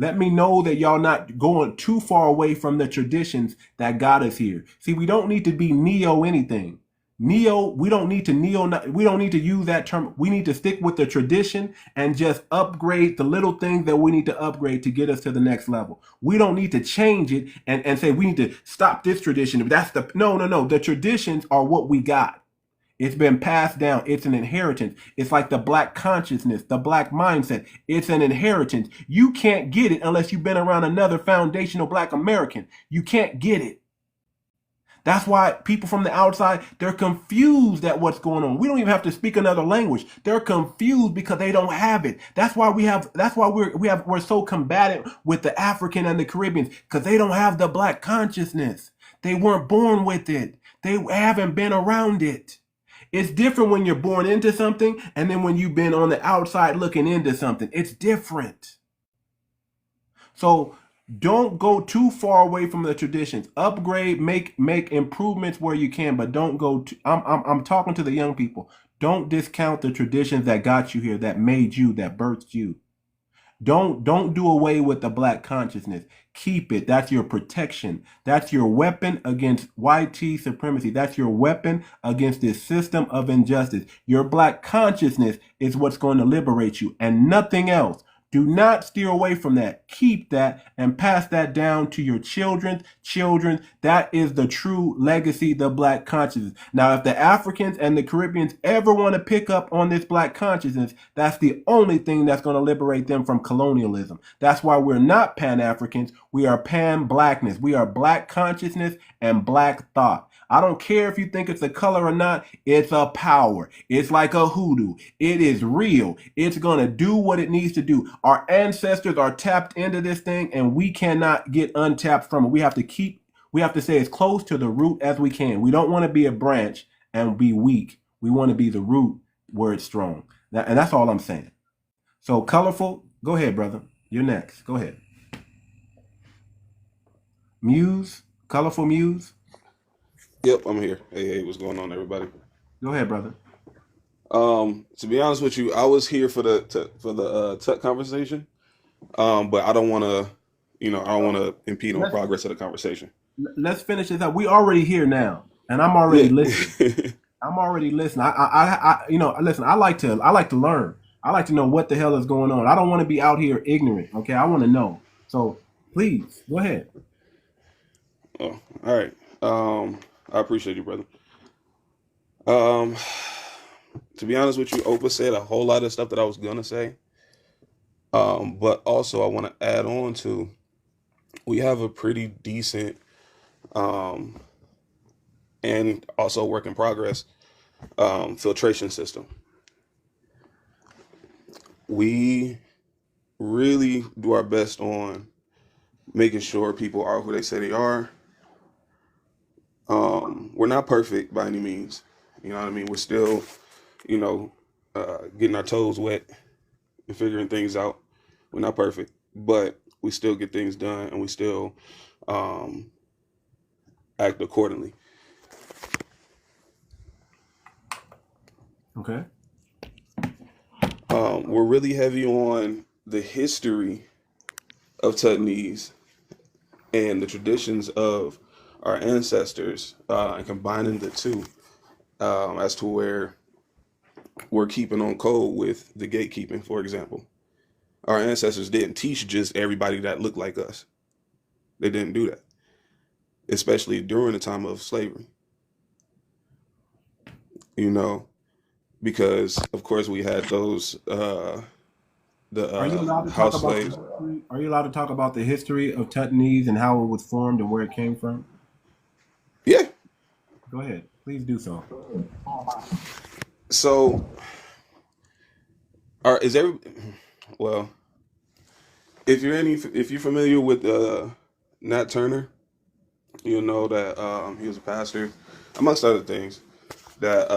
Let me know that y'all not going too far away from the traditions that got us here. See, we don't need to be neo anything. We don't need to use that term. We need to stick with the tradition and just upgrade the little things that we need to upgrade to get us to the next level. We don't need to change it and say we need to stop this tradition. No. The traditions are what we got. It's been passed down. It's an inheritance. It's like the black consciousness, the black mindset. It's an inheritance. You can't get it unless you've been around another foundational black American. You can't get it. That's why people from the outside, they're confused at what's going on. We don't even have to speak another language. They're confused because they don't have it. That's why we're so combative with the African and the Caribbeans, because they don't have the black consciousness. They weren't born with it. They haven't been around it. It's different when you're born into something and then when you've been on the outside looking into something. It's different. So don't go too far away from the traditions. Upgrade, make improvements where you can, but don't go I'm talking to the young people. Don't discount the traditions that got you here, that made you, that birthed you. Don't do away with the black consciousness. Keep it. That's your protection. That's your weapon against white supremacy. That's your weapon against this system of injustice. Your black consciousness is what's going to liberate you and nothing else. Do not steer away from that. Keep that and pass that down to your children's children. That is the true legacy, the black consciousness. Now, if the Africans and the Caribbeans ever want to pick up on this black consciousness, that's the only thing that's going to liberate them from colonialism. That's why we're not Pan-Africans. We are Pan-Blackness. We are black consciousness and black thought. I don't care if you think it's a color or not. It's a power. It's like a hoodoo. It is real. It's going to do what it needs to do. Our ancestors are tapped into this thing and we cannot get untapped from it. We have to stay as close to the root as we can. We don't want to be a branch and be weak. We want to be the root where it's strong. And that's all I'm saying. So colorful, go ahead, brother. You're next. Go ahead. Muse, colorful Muse. Yep, I'm here. Hey, what's going on, everybody? Go ahead, brother. To be honest with you, I was here for the tech conversation, but I don't want to impede on progress of the conversation. Let's finish this up. We already here now, and I'm already listening. I'm already listening. Listen. I like to learn. I like to know what the hell is going on. I don't want to be out here ignorant. Okay, I want to know. So please go ahead. Oh, all right. I appreciate you, brother. To be honest with you, Oprah said a whole lot of stuff that I was gonna say. But also I want to add on to, we have a pretty decent, and also work in progress, filtration system. We really do our best on making sure people are who they say they are. We're not perfect by any means. You know what I mean? We're still, getting our toes wet and figuring things out. We're not perfect, but we still get things done, and we still act accordingly. Okay. We're really heavy on the history of 𝗤𝗏𝗄𝗎 and the traditions of our ancestors, and combining the two, as to where we're keeping on code with the gatekeeping, for example. Our ancestors didn't teach just everybody that looked like us. They didn't do that, especially during the time of slavery. Because of course we had those Are you allowed to talk house about slaves. Are you allowed to talk about the history of 𝗤𝗏𝗄𝗎 and how it was formed and where it came from? Yeah. Go ahead. Please do so. So, well, if you're familiar with Nat Turner, you'll know that he was a pastor, amongst other things, that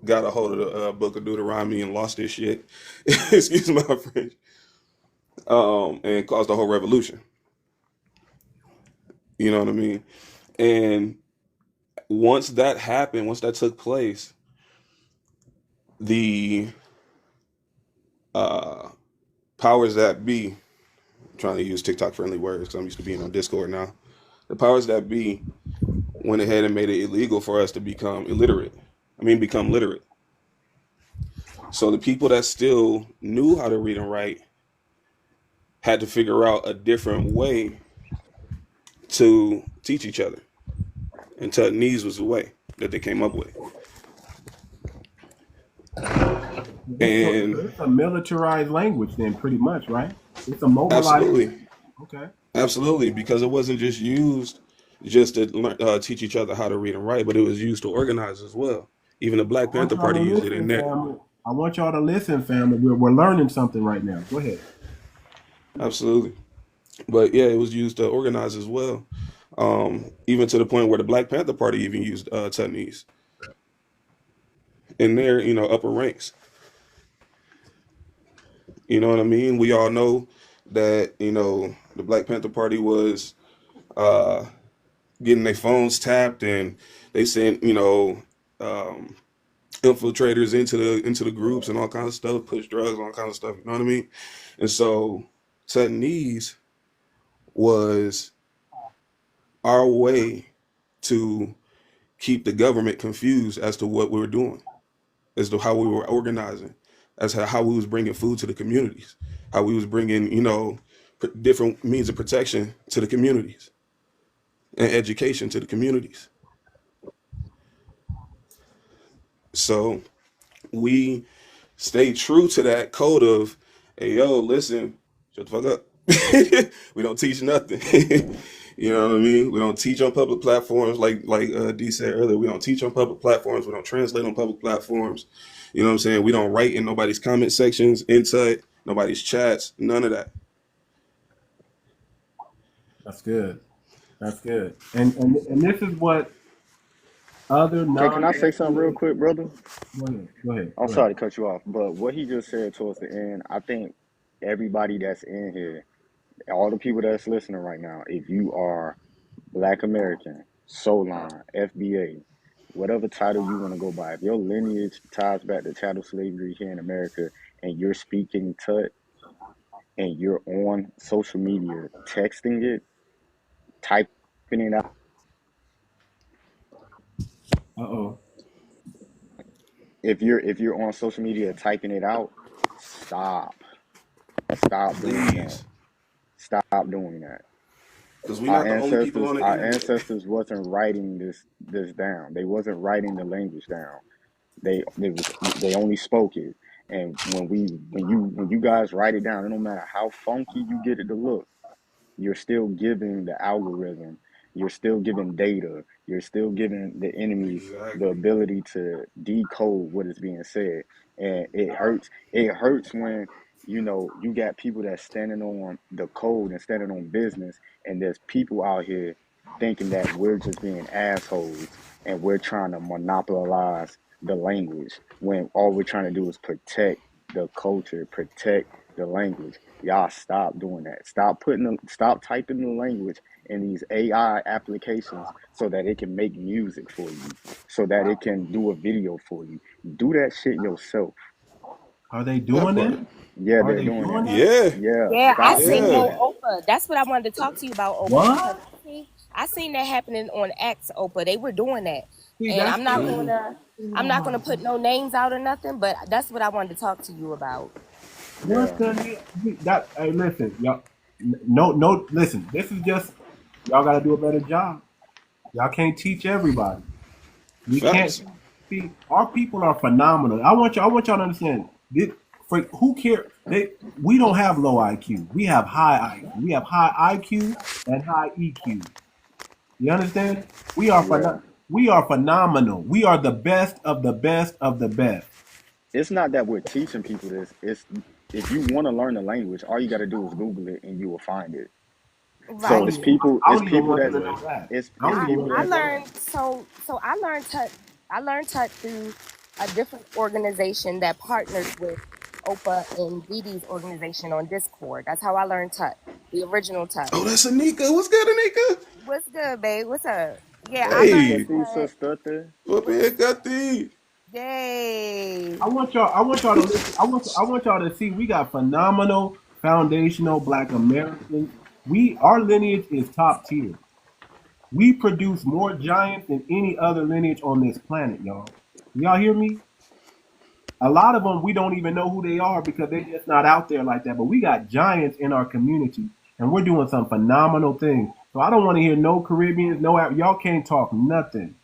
got a hold of the book of Deuteronomy and lost his shit. Excuse my French. And caused a whole revolution. You know what I mean? And once that happened, once that took place, the powers that be, I'm trying to use TikTok friendly words because I'm used to being on Discord now. The powers that be went ahead and made it illegal for us to become literate. So the people that still knew how to read and write had to figure out a different way to teach each other. And 𝗤𝗏𝗄𝗎 was the way that they came up with. And So it's a militarized language then, pretty much, right? It's a mobilized. Absolutely. Okay. Absolutely, because it wasn't just used just to learn, teach each other how to read and write, but it was used to organize as well. Even the Black Panther Party used it in there. I want y'all to listen, family. We're learning something right now. Go ahead. Absolutely. But yeah, it was used to organize as well. Even to the point where the Black Panther Party even used 𝗤𝗏𝗄𝗎 in their, upper ranks. You know what I mean? We all know that, the Black Panther Party was getting their phones tapped, and they sent, infiltrators into the groups and all kinds of stuff, push drugs, all kinds of stuff. You know what I mean? And so 𝗤𝗏𝗄𝗎 was our way to keep the government confused as to what we were doing, as to how we were organizing, as to how we was bringing food to the communities, how we was bringing, different means of protection to the communities and education to the communities. So we stay true to that code of, hey, yo, listen, shut the fuck up. We don't teach nothing. You know what I mean? We don't teach on public platforms, like D said earlier. We don't teach on public platforms. We don't translate on public platforms. You know what I'm saying? We don't write in nobody's comment sections, inside nobody's chats, none of that. That's good. That's good. And this is what other Can I say something real quick, brother? Go ahead. I'm sorry to cut you off, but what he just said towards the end, I think everybody that's in here, all the people that's listening right now, if you are Black American, 𝗖𝗏𝗏𝗵𝘁𝘀, FBA, whatever title you want to go by, if your lineage ties back to chattel slavery here in America and you're speaking 𝗤𝗏 and you're on social media texting it, typing it out. Uh-oh. if you're on social media typing it out, stop. Stop doing that. Please, Stop doing that. because we're Our not the only people ancestors on the our internet. ancestors wasn't writing this down. They wasn't writing the language down. They only spoke it. And when you guys write it down, it no matter how funky you get it to look, you're still giving the algorithm, you're still giving data, you're still giving the enemy the Exactly. ability to decode what is being said. And it hurts when you got people that's standing on the code and standing on business, and there's people out here thinking that we're just being assholes and we're trying to monopolize the language when all we're trying to do is protect the culture, protect the language. Y'all stop doing that. Stop typing the language in these AI applications so that it can make music for you, so that it can do a video for you. Do that shit yourself. Are they That doing part. that? Yeah, Are they're they doing doing that. that? Yeah. Yeah, Yeah, I stop seen. doing Yeah. Oh, that. Oprah. That's what I wanted to talk to you about, Oprah, because What? I seen that happening on X, Oprah. They were doing that, See, and that's I'm not Mm-hmm. gonna put no names out or nothing, but that's what I wanted to talk to you about. what Yeah. the hell? That hey, listen, y'all. No, listen. This is just y'all got to do a better job. Y'all can't teach everybody. We can't Facts. see. Our people are phenomenal. I want y'all to understand. This, for who care? We don't have low IQ. We have high IQ. We have high IQ and high EQ. You understand? Yeah. We are phenomenal. We are the best of the best of the best. It's not that we're teaching people this. It's if you want to learn the language, all you got to do is Google it and you will find it. I So don't it's Right. even. people. I It's don't even people want them that's to know that. I don't it's even people want I them to that's know that. learned so I learned Tut through a different organization that partners with Oprah and Dee Dee's organization on Discord. That's how I learned Tut, the original Tut. Oh, that's Anika. What's good, Anika? What's good, babe? What's up? Yeah, I learned Hey, Kati Tut. sister. what What's man got the? yay? I want y'all to listen. I want y'all to see we got phenomenal foundational Black Americans. Our lineage is top tier. We produce more giants than any other lineage on this planet, y'all. Y'all hear me? A lot of them we don't even know who they are because they're just not out there like that. But we got giants in our community, and we're doing some phenomenal things. So I don't want to hear no Caribbeans, y'all can't talk nothing.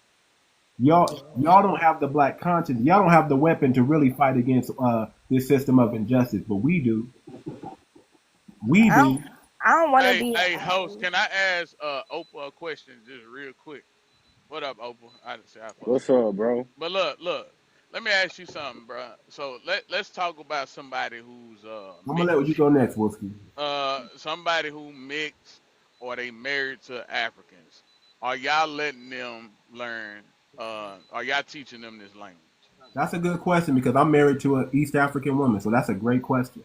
Y'all don't have the black conscience. Y'all don't have the weapon to really fight against this system of injustice, but we do. We I don't do. I don't want to Hey, be. hey, host, can I ask Oprah a question just real quick? What up, Oprah? I didn't say I supposed to What's say that. up, bro? But look. Let me ask you something, bro. So let's talk about somebody who's I'm gonna let you mixed, go next, Wilson. somebody who mixed or they married to Africans. Are y'all letting them learn? Are y'all teaching them this language? That's a good question because I'm married to an East African woman, so that's a great question.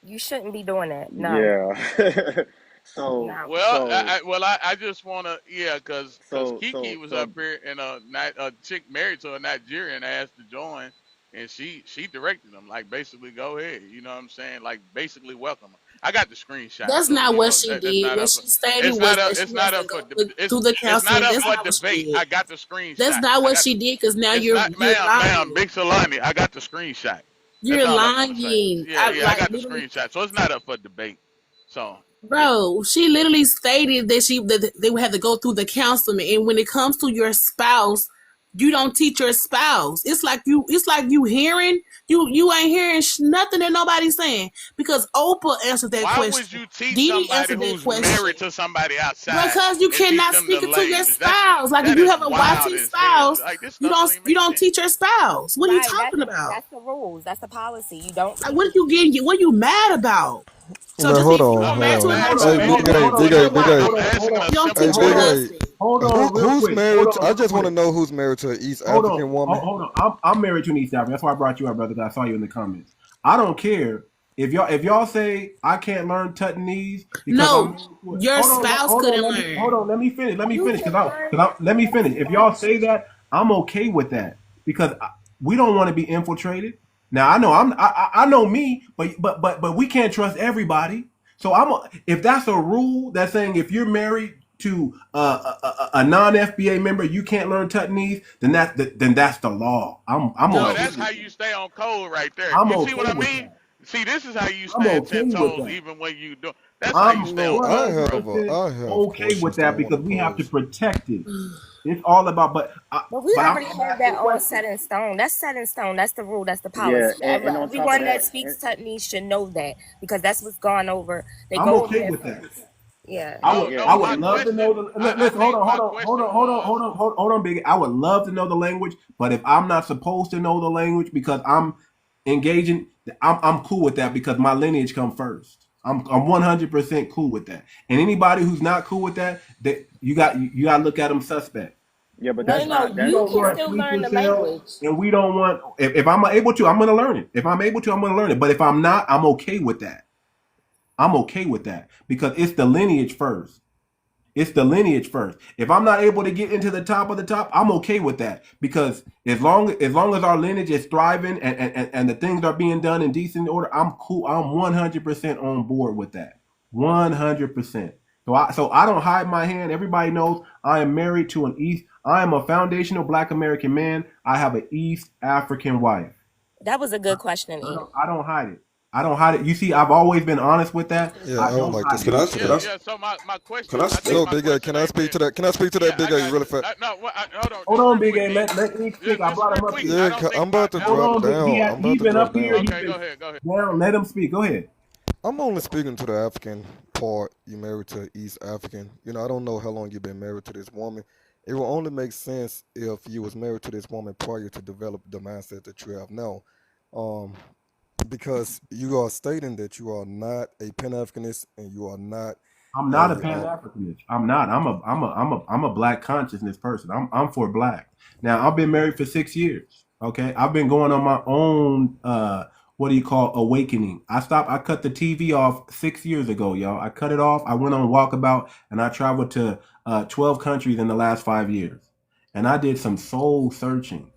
You shouldn't be doing that. No, Yeah. so no. Well, so I just wanna, yeah, cause so Kiki so was so up here and a chick married to a Nigerian asked to join, and she directed them like basically go ahead, you know what I'm saying, like basically welcome her. I got the screenshot, That's so not you what know she that's did. not What up. she stated was that It's she has not to up go for through the it's not counseling. up That's for not what she debate. did. I got the That's screenshot. not I what got she the. did because now It's not, you're ma'am, lying. Big Salami. I got the screenshot. That's You're all I want to say. lying. Yeah, I yeah, I like got the literally. screenshot, so it's not up for debate. So yeah. Bro, she literally stated that they would have to go through the counseling, and when it comes to your spouse, you don't teach your spouse. It's like you hearing you ain't hearing nothing that nobody's saying because Oprah answered that Why would question. you teach Dee Dee somebody answered that who's question married to somebody outside because you and teach cannot them the speak it to your language? spouse. Like if That you is have a wild YT as hell. spouse, Like this you stuff don't don't even you make don't sense. teach your spouse. What are you Right. talking about? That's the rules. That's the policy. You don't Like teach what it. are you getting? What are you mad about? So Man, just hold be if on, you're I'm hold married not to on. a mad Hold Hey, on, about Nigerian big hold anything. on, A, woman, hold on. big teach A, your big wife. A. I'm asking a You don't simple Hey, teach your big A. question. husband. Hold on, real Who's quick. Hold married? on, I real just want quick. to know who's married to an East Hold on. African woman. Hold on. I'm married to an East African. That's why I brought you up, brother. 'Cause I saw you in the comments. I don't care if y'all say I can't learn Tuttonese because I'm No, married to it. your Hold on. spouse Hold on. couldn't Hold learn. on. Let me finish. Let me You finish. can learn. Let me finish. If y'all say that, I'm okay with that because we don't want to be infiltrated. Now I know me, but we can't trust everybody. So if that's a rule that's saying if you're married to a non-FBA member, you can't learn Tutnese, then that's the law. I'm Well, okay. that's how you stay on code right there. I'm You see okay what I with mean? that. See, this is how you I'm stand okay 10 with toes that. even when you do. That's how you I'm stay on No, I code, bro. have 100% okay with questions that I that want to because we have to pose. protect it. It's all about, but we I'm already asking have that a all question. set in stone. That's set in stone. That's the rule. That's the Yeah, policy. and on top of Everyone that that, speaks Tutnese should know that because that's what's gone over. They I'm go over okay there with that. first. Yeah. No, I no, would my love to question, know the. I Listen, hold think on, my hold on, hold question on, hold on, was, hold on, hold on, Biggie. I would love to know the language, but if I'm not supposed to know the language because I'm engaging, I'm cool with that because my lineage come first. I'm 100% cool with that. And anybody who's not cool with that, you got to look at them suspect. yeah, but No, that's no, no. not We that. You don't can want still sleeper learn the cells, language. and we don't want. If I'm able to, I'm going to learn it. If I'm able to, I'm going to learn it. But if I'm not, I'm okay with that. I'm okay with that because it's the lineage first. It's the lineage first. If I'm not able to get into the top of the top, I'm okay with that because as long as our lineage is thriving and the things are being done in decent order, I'm cool. I'm 100% on board with that. 100%. So I don't hide my hand. Everybody knows I am married to I am a foundational Black American man. I have an East African wife. That was a good question, E. I don't hide it. I don't hide it. You see, I've always been honest with that. Yeah, I I would don't like to hide it. speak to that. yeah. So my Can question, I I think So, my Big A, question can I ain't speak been. to that? Can I speak to Yeah, that, Big I A, got really you. fast? No, hold on, Hold just on, real Big quick, A. E. Let me speak. I Just brought real him up quick. here. I Yeah, don't think I'm my. about to Hold drop on, but down. I'm he about to been up drop here. down. He Okay, been go ahead, go ahead. down. Let him speak. Go ahead. I'm only speaking to the African part. You married to East African. You know, I don't know how long you've been married to this woman. It will only make sense if you was married to this woman prior to develop the mindset that you have now. Um, because you are stating that you are not a Pan Africanist and you are not I'm not a a Pan Africanist. I'm not. I'm a Black consciousness person. I'm for Black. Now I've been married for 6 years. Okay, I've been going on my own. What do you call awakening? I cut the TV off 6 years ago, y'all. I cut it off. I went on walkabout and I traveled to 12 countries in the last 5 years, and I did some soul searching.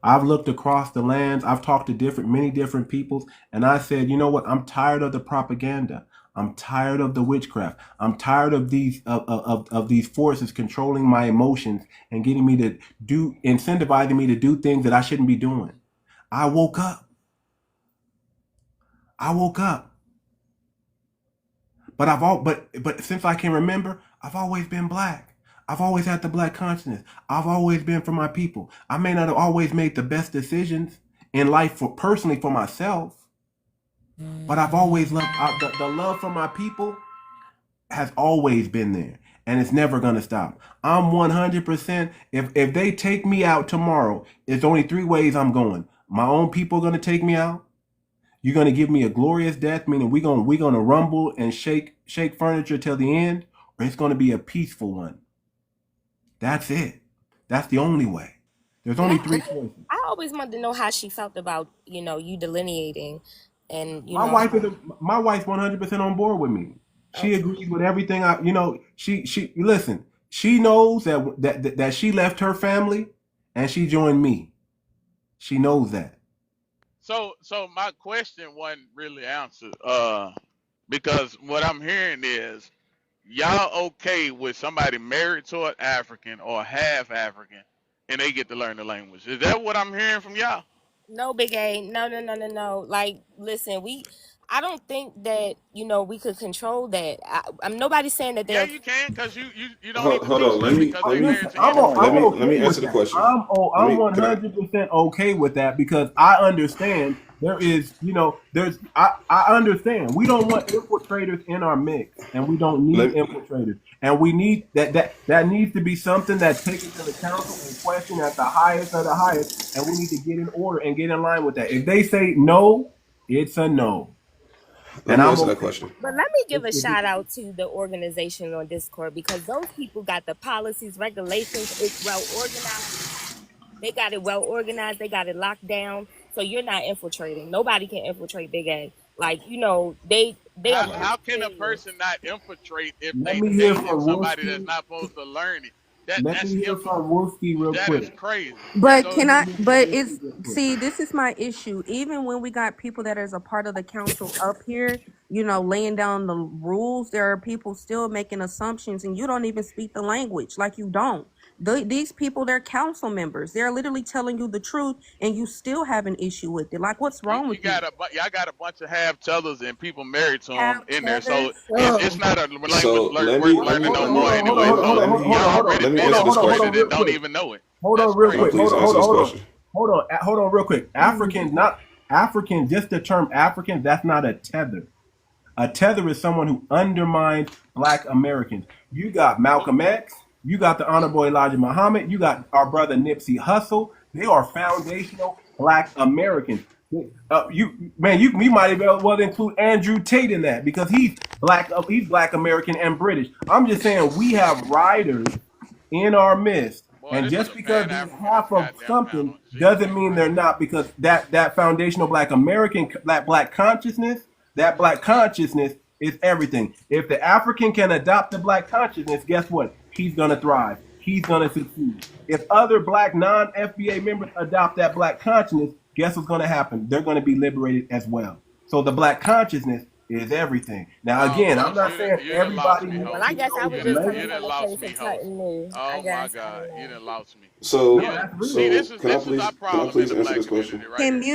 I've looked across the lands. I've talked to many different peoples, and I said, you know what? I'm tired of the propaganda. I'm tired of the witchcraft. I'm tired of these forces controlling my emotions and getting me to incentivizing me to do things that I shouldn't be doing. I woke up. I woke up. But since I can remember, I've always been Black. I've always had the Black consciousness. I've always been for my people. I may not have always made the best decisions in life personally for myself, but I've always loved the love for my people has always been there, and it's never gonna stop. I'm 100%. If they take me out tomorrow, it's only three ways I'm going. My own people are gonna take me out. You're gonna give me a glorious death, meaning we're gonna rumble and shake furniture till the end, or it's gonna be a peaceful one. That's it. That's the only way. There's only three choices. I always wanted to know how she felt about, you delineating and, My wife's 100% on board with me. She Okay. agrees with everything she listen. She knows that she left her family and she joined me. She knows that. So my question wasn't really answered. Because what I'm hearing is y'all okay with somebody married to an African or half African and they get to learn the language. Is that what I'm hearing from y'all? No, Big A. No, no, no, no, no. Like, listen, I don't think that, we could control that. I'm nobody's saying that Yeah, they're. you can, because you don't need to Hold teach on. them because they Listen, married to I'm anyone. I'm Let me okay answer with the that. question. I'm Could I? 100% okay with that because I understand there is, I understand we don't want infiltrators in our mix, and we don't need Let infiltrators, and we need that needs to be something that's taken to the council and questioned at the highest of the highest, and we need to get in order and get in line with that. If they say no, it's a no, let and me I'm answer that okay. question. But let me give If, a if it, shout out to the organization on Discord because those people got the policies, regulations. It's well organized. They got it well organized. They got it locked down. So you're not infiltrating. Nobody can infiltrate Big A. Like, they How can a understand you. person not infiltrate if Let they me hear dating from somebody that's Wolski. not supposed to learn it? Let me That's hear from Wolski real that is quick. crazy. But So can Let I? me hear from But Wolski it's real quick. see, this is my issue. Even when we got people that is a part of the council up here, laying down the rules, there are people still making assumptions, and you don't even speak the language, like you don't. These people, they're council members. They're literally telling you the truth, and you still have an issue with it. Like, what's wrong you with you? got y'all got a bunch of half tellers and people married to them Have in there. So tethers. it's not a language So let worth me Hold on, let learning me hold no on, let hold me more on, hold on, anyway. hold on, let So hold let on, hold me on, y'all hold on, already let me been hold on, answer hold this on, hold on, question. infiltrated real and don't quick. even know it. Hold That's on, real Can I quick. crazy. please answer this question? Hold on, hold on, real quick. Africans, not African. Just the term African. That's not a tether. A tether is someone who undermines Black Americans. You got Malcolm X. You got the Honorable Elijah Muhammad. You got our brother Nipsey Hussle. They are foundational Black Americans. We might even well include Andrew Tate in that because he's black. He's Black American and British. I'm just saying we have riders in our midst. Boy, And this is just a because Pan they're Africanist half of goddamn something panel. Jesus doesn't mean they're Christ. not, because that foundational Black American, that Black consciousness is everything. If the African can adopt the Black consciousness, guess what? He's gonna thrive. He's gonna succeed. If other Black non-FBA members adopt that Black consciousness, guess what's gonna happen? They're gonna be liberated as well. So the Black consciousness is everything. Now, Oh, again, I'm boss, not saying you done lost everybody me, needs Well, host. I to guess I know was the just language. coming You from done a place lost of me, host. cutting me. I Oh my guess I God, don't you know. done lost me. No, So You that's see, real. can I this is our please problem in the answer black this community question? right Can here.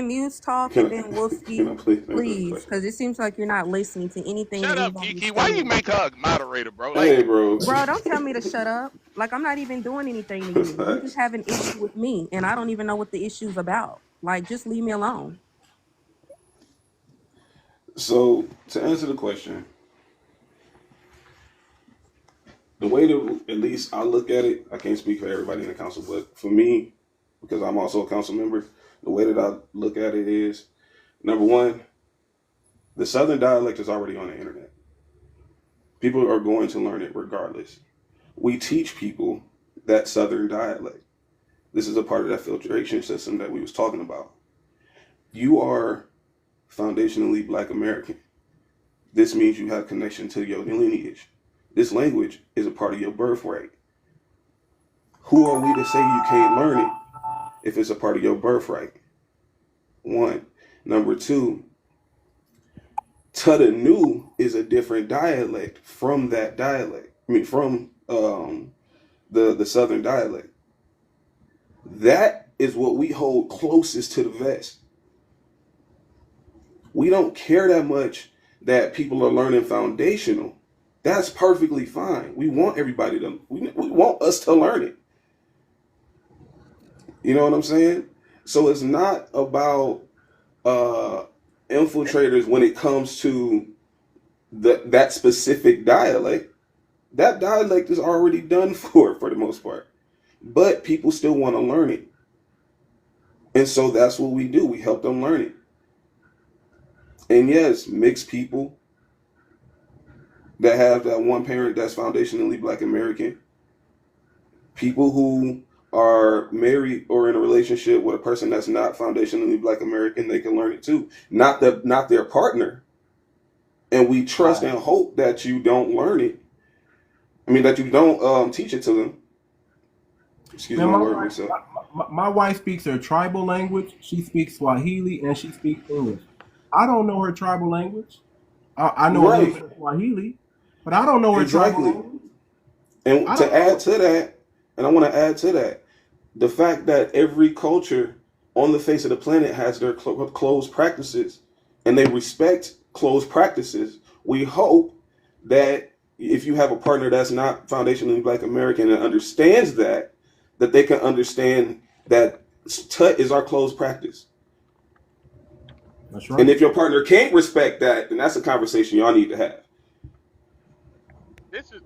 mutes talk, and Can then can Wolski, I please answer this please, question? because it seems like you're not listening to anything Shut up, anybody's Kiki. Why you saying. make her a moderator, bro? Like, Hey, bro. Bro, don't tell me to shut up. Like, I'm not even doing anything to you. You just Facts. have an issue with me, and I don't even know what the issue's about. Like, just leave me alone. So to answer the question, the way that at least I look at it, I can't speak for everybody in the council, but for me, because I'm also a council member, the way that I look at it is, number one, the Southern dialect is already on the internet. People are going to learn it regardless. We teach people that Southern dialect. This is a part of that filtration system that we was talking about. You are foundationally Black American. This means you have connection to your lineage. This language is a part of your birthright. Who are we to say you can't learn it if it's a part of your birthright? One. Number two, Tudanu is a different dialect from that dialect. I mean, from the Southern dialect. That is what we hold closest to the vest. We don't care that much that people are learning foundational. That's perfectly fine. We want everybody to, we want us to learn it. You know what I'm saying? So it's not about uh, infiltrators when it comes to that specific dialect. That dialect is already done for the most part. But people still want to learn it. And so that's what we do. We help them learn it. And yes, mixed people that have that one parent that's foundationally Black American, people who are married or in a relationship with a person that's not foundationally Black American, they can learn it too. Not their partner. And we trust and hope that you don't learn it. I mean, that you don't teach it to them. Excuse Man, my word mix up. my wife speaks her tribal language. She speaks Swahili and she speaks English. I don't know her tribal language. I know a little Right. bit of Swahili, but I don't know her tribal Exactly. language. And I to don't know add it. to that, and I want to add to that, the fact that every culture on the face of the planet has their closed practices and they respect closed practices. We hope that if you have a partner that's not foundationally Black American and understands that they can understand that tut is our closed practice. That's And right. if your partner can't respect that, then that's a conversation y'all need to have.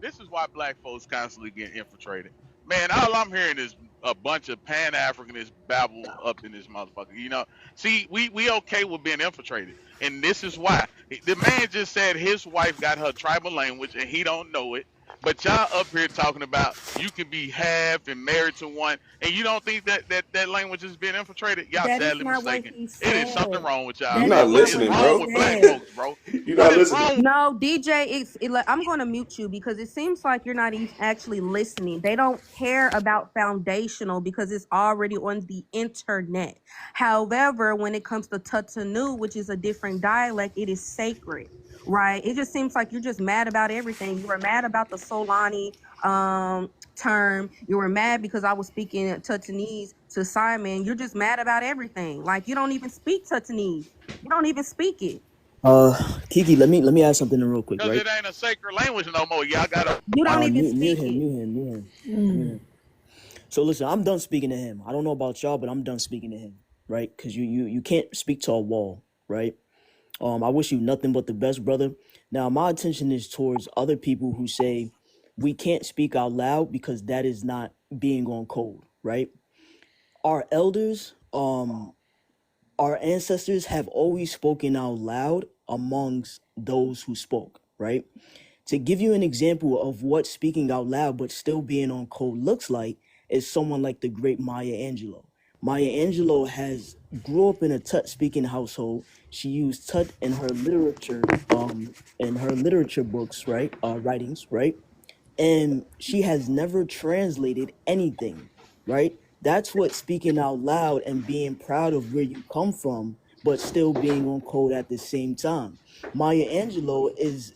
this is why black folks constantly get infiltrated. Man, all I'm hearing is a bunch of Pan Africanist babble up in this motherfucker. You know, see, we okay with being infiltrated, and this is why. The man just said his wife got her tribal language and he don't know it. But y'all up here talking about you can be half and married to one, and you don't think that language is being infiltrated? Y'all That is sadly not what mistaken. he It is something said. wrong with y'all, You're That man. not is What not is what listening, he wrong bro. with black said. folks, bro? You're What not is listening. wrong? No, DJ, I'm going to mute you because it seems like you're not actually listening. They don't care about foundational because it's already on the internet. However, when it comes to Tutanu, which is a different dialect, it is sacred, right? It just seems like you're just mad about everything. You were mad about the Solani term. You were mad because I was speaking Tutanese to Simon. You're just mad about everything. Like you don't even speak Tutanese. You don't even speak it. Kiki, let me add something real quick, Because right? it ain't a sacred language no more. Y'all gotta You don't even Mute speak him, it. mute him, mute him, mute him. So listen, I'm done speaking to him. I don't know about y'all, but I'm done speaking to him, right? Because you can't speak to a wall, right? I wish you nothing but the best, brother. Now my attention is towards other people who say we can't speak out loud because that is not being on code, right? Our elders, our ancestors have always spoken out loud amongst those who spoke, right? To give you an example of what speaking out loud but still being on code looks like is someone like the great Maya Angelou. Maya Angelou has grew up in a Tut speaking household. She used Tut in her literature books, right? Writings, right? And she has never translated anything, right? That's what speaking out loud and being proud of where you come from, but still being on code at the same time. Maya Angelou is,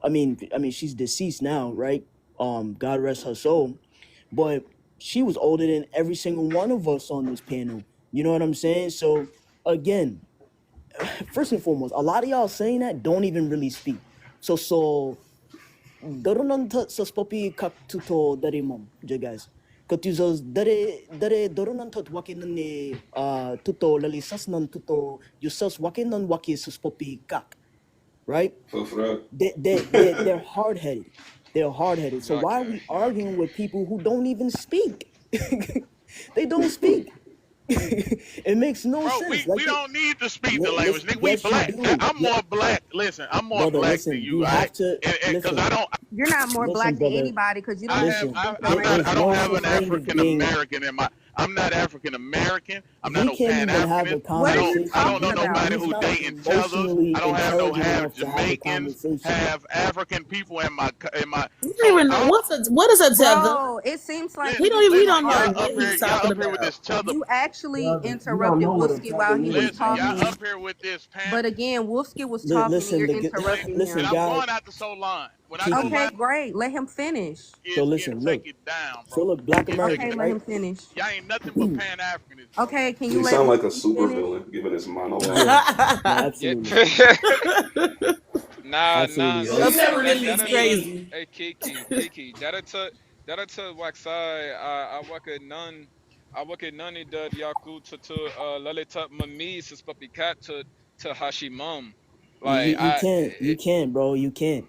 I mean, she's deceased now, right? God rest her soul. But she was older than every single one of us on this panel. You know what I'm saying? So again, first and foremost, a lot of y'all saying that don't even really speak. So dorunanta sa spopi kak tuto dari mom, guys. Katuzos dare dorunanta wakin ni tuto lalisas nan tuto yusas wakin nan waki sa spopi kak, right? They're hard headed. They're hard headed. So why are we arguing with people who don't even speak? They don't speak. It makes no Bro, sense. we don't need to speak the language, Listen, nigga. We yes, you black. do. I'm more black. Listen, I'm more Brother, black than listen, you, you all right? have to And because listen. You're not more Listen, black than brother. anybody because you don't even Listen, speak the there's I don't no have language. such an thing as African being. American in my. I'm not African American. I'm not He no can't Pan even have a Africanist. What are you I conversation. don't know talking nobody about? He's who not dating tethers. emotionally I don't have no intelligent half enough to have a Jamaicans, conversation. have African people in my You don't So even know all what is a tether. Bro, it seems like listen, you just We want to don't know what argue. he's talking y'all up here with about. this tether. You actually Brother, you don't interrupted know what a Wolski while tether he was is, Listen, y'all man. talking. up here with this pan. But again, Wolski was talking and Listen, you're interrupting And listen, him. I'm guy, going out to Soul Line. When I go Kiki. Okay, live, great. Let him finish. So it'll listen, take look. it down, So bro. look, Black It'll take Okay, it Americans, down. let right? him finish. Y'all ain't nothing but Pan Africanists, bro. Okay, can you He let sound like a Wolski super finish? villain giving his monologue. Yeah, no, Yeah. absolutely, Nah. absolutely, See, right? Apparently that it's until crazy. hey Kiki, that until Waxai, I work at none. I work at none dad yaku to lalita mami suspicat to hashimam. Like You can't, bro, you can't.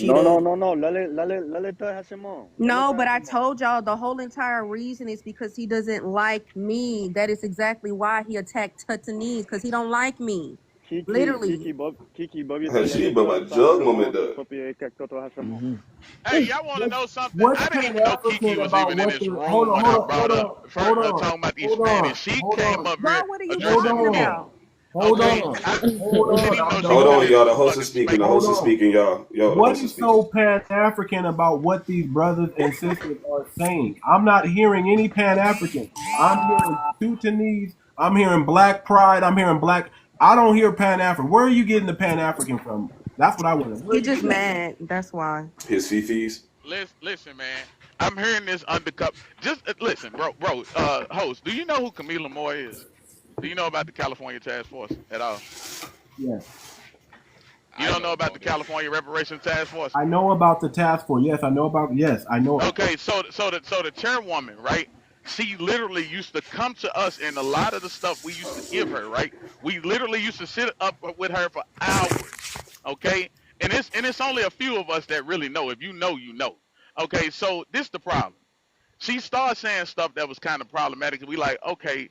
No, no, Hashira, no, no. Lalita Hashimon. No, Lalita but I Hashimon. told y'all the whole entire reason is because he doesn't like me. That is exactly why he attacked Tutanese, because he don't like me. Literally. Kiki, Bobby de She but Lalita, my jug moment Sahasamon, though. Suspopia, Toto Hashimon. Hey, y'all want to know something? What's I didn't Pan even know Kiki African was about even in what this the? Hold room on, when hold I on, brought hold up on, hold on, talking about these hold Spanish. on, She hold came on, up Bro, here what are you hold addressing talking me. on, about? hold Okay, on, I hold didn't on. even know I'm she Hold was done. on, coming y'all. from The a host is fucking speaking. The Jamaican. Hold host is on. speaking, y'all. Yo, the What host is is speaking. so Pan African about what these brothers and sisters are saying? I'm not hearing any Pan African. I'm hearing Teutonese. I'm hearing Black Pride. I'm hearing Black. I don't hear Pan African. Where are you getting the Pan African from? That's what I want to. Where are He you just getting that from? mad. That's why. His fifis. Listen, man. I'm hearing this undercut. Just listen, bro. Host, do you know who Camila Moore is? Do you know about the California Task Force at all? Yes. You I don't know know about the about it. California Reparations Task Force? I know about the task force. Yes, I know about. Yes, I know it. Okay, so the chairwoman, right? She literally used to come to us, and a lot of the stuff we used to give her, right? We literally used to sit up with her for hours, okay? And it's only a few of us that really know. If you know, you know. Okay, so this the problem. She started saying stuff that was kind of problematic. We like, okay,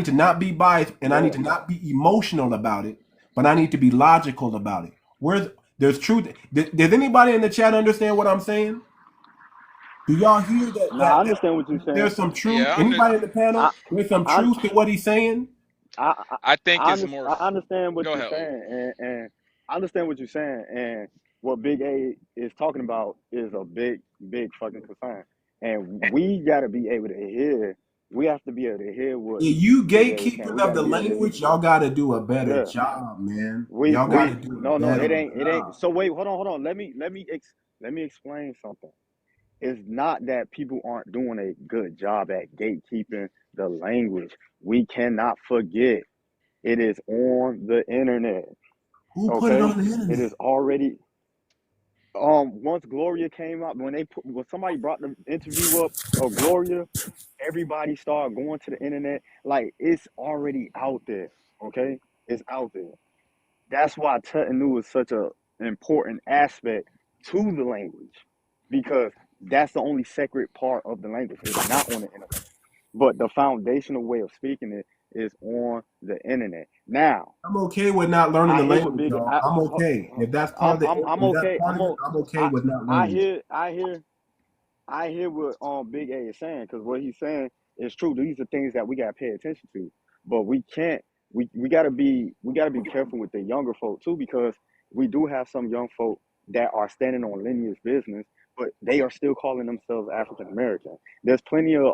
need to not be biased, and I need to not be emotional about it. but I need to be logical about it. There's truth? Does anybody in the chat understand what I'm saying? Do y'all hear that? No, I understand what you're saying. There's some truth. Yeah, Anybody in the I panel? There's some I truth to what he's saying. I I think it's more. I understand what Go you're ahead, Ope. saying, and I understand what you're saying, and what Big A is talking about is a big fucking concern, and we got to be able to hear. We have to be able to hear what If you Big A is saying. gatekeepers We of got to the be able to, language, y'all got to do a better yeah. job, man. Y'all got to do a No, better it ain't. job. So wait, hold on. Let me explain something. It's not that people aren't doing a good job at gatekeeping the language. We cannot forget it is on the internet. Who put it Okay, on the it internet? is already. Once Gloria came out, when somebody brought the interview up of Gloria, everybody started going to the internet. Like, it's already out there. Okay, it's out there. That's why Tutanu is such a important aspect to the language, because that's the only sacred part of the language. It's not on the internet, but the foundational way of speaking it is on the internet. Now, I'm okay with not learning I the hear what language, big. y'all. I'm okay. If that's part of the, I'm if that's okay. part of it, I'm okay I with not I learning it. hear I hear what Big A is saying, because what he's saying is true. These are things that we gotta pay attention to, but we can't. We gotta be careful with the younger folk too, because we do have some young folk that are standing on lineage business, but they are still calling themselves African American. There's plenty of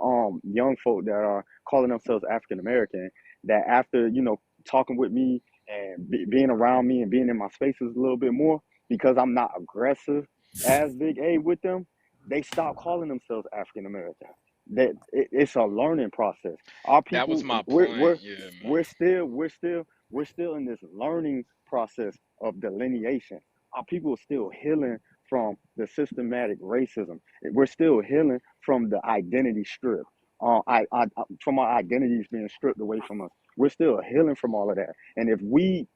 young folk that are calling themselves African American that, after talking with me and being around me and being in my spaces a little bit more, because I'm not aggressive as Big A with them, they stop calling themselves African American. It's a learning process. Our That was people, my point. Yeah, man. we're still in this learning process of delineation. Our people are still healing from the systematic racism. We're still healing from the identity strip. From our identities being stripped away from us. We're still healing from all of that. And if we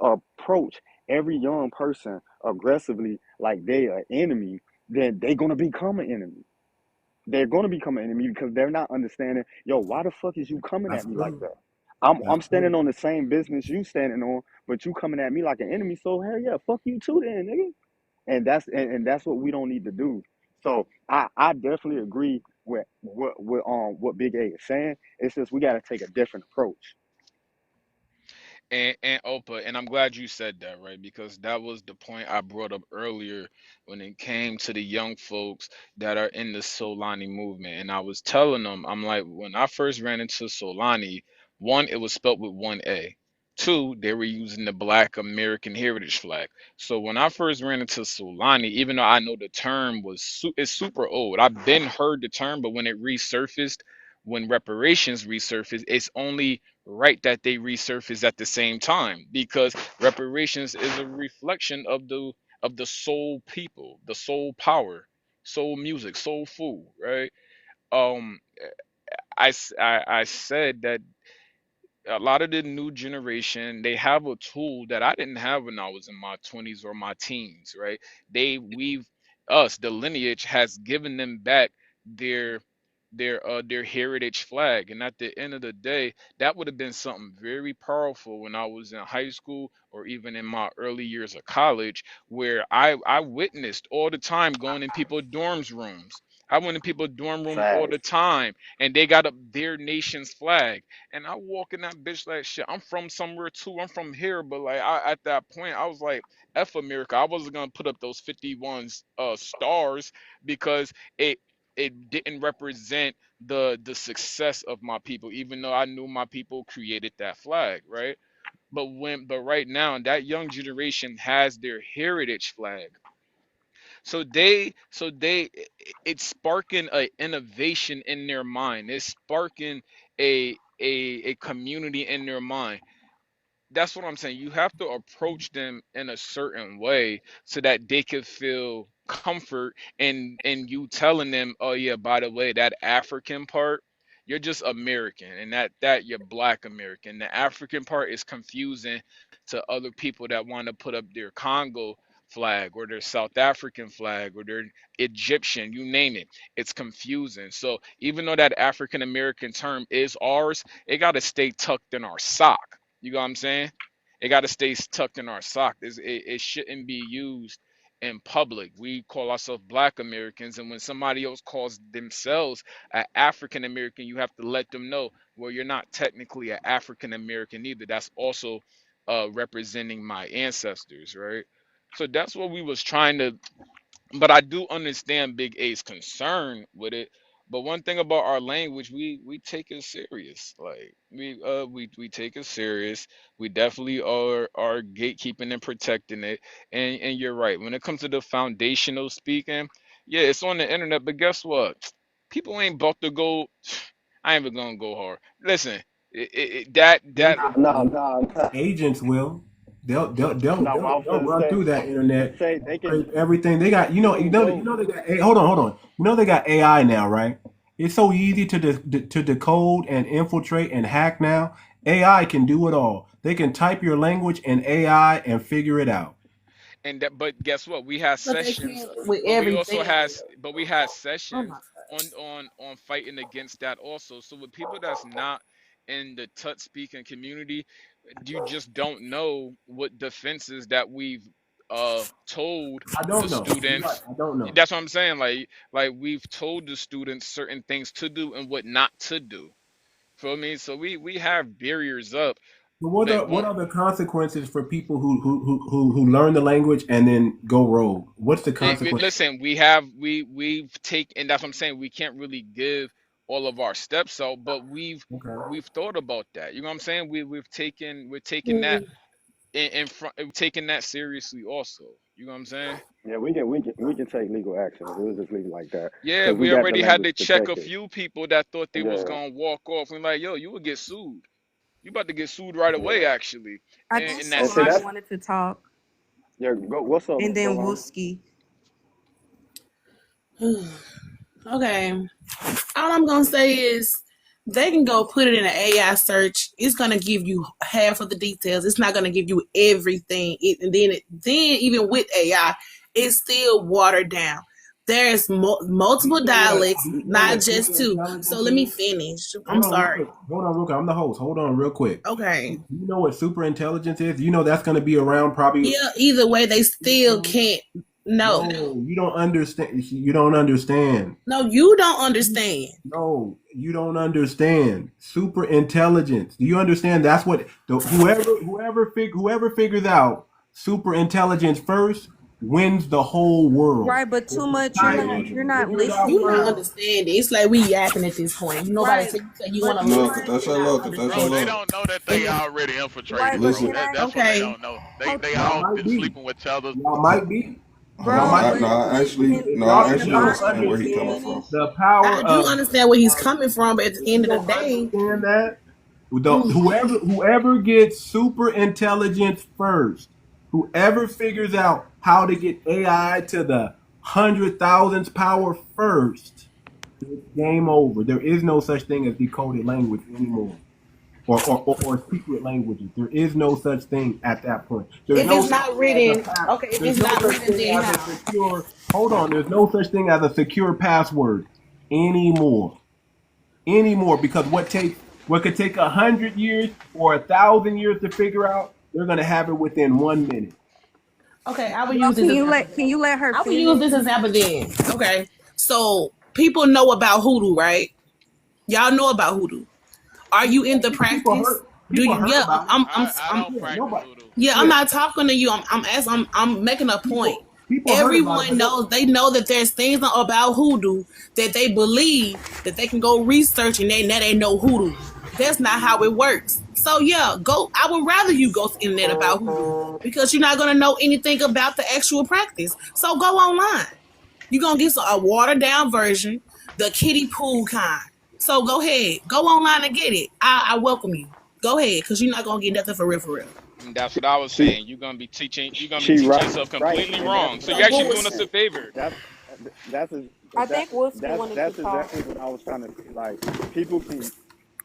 approach every young person aggressively like they are enemy, then they're gonna become an enemy. They're gonna become an enemy because they're not understanding. Yo, why the fuck is you coming That's at me like true. that? That's I'm true. standing on the same business you standing on, but you coming at me like an enemy. So hell yeah, fuck you too, then, nigga. And that's what we don't need to do. So I definitely agree with what Big A is saying. It's just we got to take a different approach. And Opa, and I'm glad you said that, right? Because that was the point I brought up earlier when it came to the young folks that are in the Solani movement. And I was telling them, I'm like, when I first ran into Solani, one, it was spelled with one A. Two, they were using the Black American Heritage flag. So when I first ran into Solani, even though I know the term it's super old, I've been heard the term, but when it resurfaced, when reparations resurfaced, it's only right that they resurface at the same time, because reparations is a reflection of the soul people, the soul power, soul music, soul food, right? um I said that a lot of the new generation, they have a tool that I didn't have when I was in my 20s or my teens, right? We've us, the lineage has given them back their their heritage flag. And at the end of the day, that would have been something very powerful when I was in high school or even in my early years of college, where I witnessed all the time going in people's dorms rooms. I went in people's dorm room all the Facts. time, and they got up their nation's flag, and I walk in that bitch like, shit, I'm from somewhere too. I'm from here. But like, at that point, I was like, F America. I wasn't gonna put up those 51 stars, because it it didn't represent the success of my people, even though I knew my people created that flag, right? But right now, that young generation has their heritage flag. It's sparking a innovation in their mind. It's sparking a community in their mind. That's what I'm saying. You have to approach them in a certain way so that they could feel comfort in you telling them, oh yeah, by the way, that African part, you're just American, and that you're Black American. The African part is confusing to other people that want to put up their Congo flag or their South African flag or their Egyptian, you name it. It's confusing. So even though that African American term is ours, it got to stay tucked in our sock. You know what I'm saying? It got to stay tucked in our sock. It shouldn't be used in public. We call ourselves Black Americans, and when somebody else calls themselves an African American, you have to let them know, well, you're not technically an African American either. That's also representing my ancestors, right? So that's what we was trying to, but I do understand Big A's concern with it. But one thing about our language, we take it serious. Like we take it serious. We definitely are gatekeeping and protecting it. And you're right. When it comes to the foundational speaking, yeah, it's on the internet. But guess what? People ain't about to go. I ain't even gonna go hard. Listen, that No, no, no. Agents will. No, what I was They'll gonna run say, through that they internet, say they can, scrape everything they got. you can go. They got. Hold on. You know they got AI now, right? It's so easy to decode and infiltrate and hack now. AI can do it all. They can type your language in AI and figure it out. and that, but guess what, we had But they sessions, can't with but we also everything. has but we had Oh my sessions gosh. on fighting against that also. So with people that's not in the tut speaking community, you just don't know what defenses that we've told I the don't know. You're right. students. I don't know. That's what I'm saying. Like we've told the students certain things to do and what not to do. Feel me? So we have barriers up. So Like what one, are the consequences for people who learn the language and then go rogue? What's the consequence? listen, we've taken, and that's what I'm saying. We can't really give all of our steps out, but Okay. we've thought about that. You know what I'm saying? We're taking that Mm. in front, we're taking that seriously also. You know what I'm saying? Yeah, we can take legal action. We'll just leave it like that Yeah, because we we got the already had language to check a protected. few people that thought they was Yeah, gonna walk off. We're like, yo, you would get sued. You about to get sued right away, yeah. actually. I And think in that And see Solani that. session, wanted to talk, Yeah, go. What's up, and then Solana? Wooski. Okay. All I'm gonna say is they can go put it in an AI search. It's gonna give you half of the details. It's not gonna give you everything. Then even with AI, it's still watered down. There's Do multiple you know what? dialects, Do you know not what just super two. So intelligence let me is? finish. I'm sorry. Hold on real quick. I'm the host. Hold on real quick. Okay. Do you know what super intelligence is? You know that's going to be around probably. Yeah. Either way, they still can't. No. No, you don't understand. You don't understand. No, you don't understand. No, you don't understand. Super intelligence. Do you understand? That's what whoever figures out super intelligence first wins the whole world. Right, but If too much. the You're scientists not figure it out You not listening. first. understanding. It's like we yapping at this point. Nobody Right, say you but want to too No, listen. much. You're not Bro, they understanding. Tashallah. don't know that And they then, already Right, infiltrated, but bro. Listen, can I? That's what they okay, don't know. Hold, They Y'all all might been be. sleeping with each other. Y'all might be. hold Y'all bro, on. might I but be. no, can no, Y'all I actually don't understand where he can coming understand from. finish? the I power do of, understand where he's of coming from, but at the if end you of the don't day, understand that, mm, whoever gets super intelligence first, whoever figures out how to get AI to the 100,000th power first, it's game over. There is no such thing as decoded language anymore. Or secret languages. There is no such thing at that point. There's if no it's such not thing as a written, pass. okay, if There's it's no not such written, thing then as a how? secure. Hold on. There's no such thing as a secure password anymore. Because what could take 100 years or 1,000 years to figure out, they're gonna have it within 1 minute. Okay, I will Bro, use this example. can you let her I will use finish? this example then. Okay, so people know about hoodoo, right? Y'all know about hoodoo. Are you in the practice? Do People you? heard Yeah, about it. I don't Yeah, practice nobody. voodoo. yeah. I'm Yeah, not talking to you. I'm making a point. people heard about it, Everyone but no. knows, they know that there's things about hoodoo that they believe that they can go research and now they know hoodoo. That's not how it works. So yeah, go. I would rather you go to the internet about hoodoo because you're not gonna know anything about the actual practice. So go online. You're gonna get a watered down version, the kiddie pool kind. So go ahead, go online and get it. I welcome you. Go ahead, because you're not gonna get nothing for real, for real. and that's what I was She saying. You're gonna be she teaching right, yourself right, completely and that's wrong. what So I you're So was actually go. doing just us a saying. favor. That's that's I that think Wooski that's wanted to that's talk. exactly what I was trying to say. Like people can.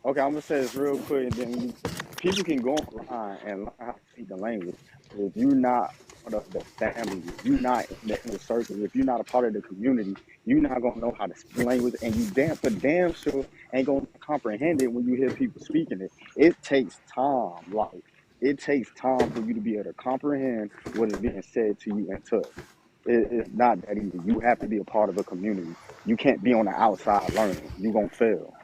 Okay, I'm gonna say this real quick, and then people can go online and learn how to speak the language. But if you're not part of the family, if you're not in the inner circle, if you're not a part of the community, you're not gonna know how to speak the language, and you damn sure ain't gonna comprehend it when you hear people speaking it. It takes time, like. It takes time for you to be able to comprehend what is being said to you and touch. It's not that easy. You have to be a part of a community. You can't be on the outside learning. You're going to fail.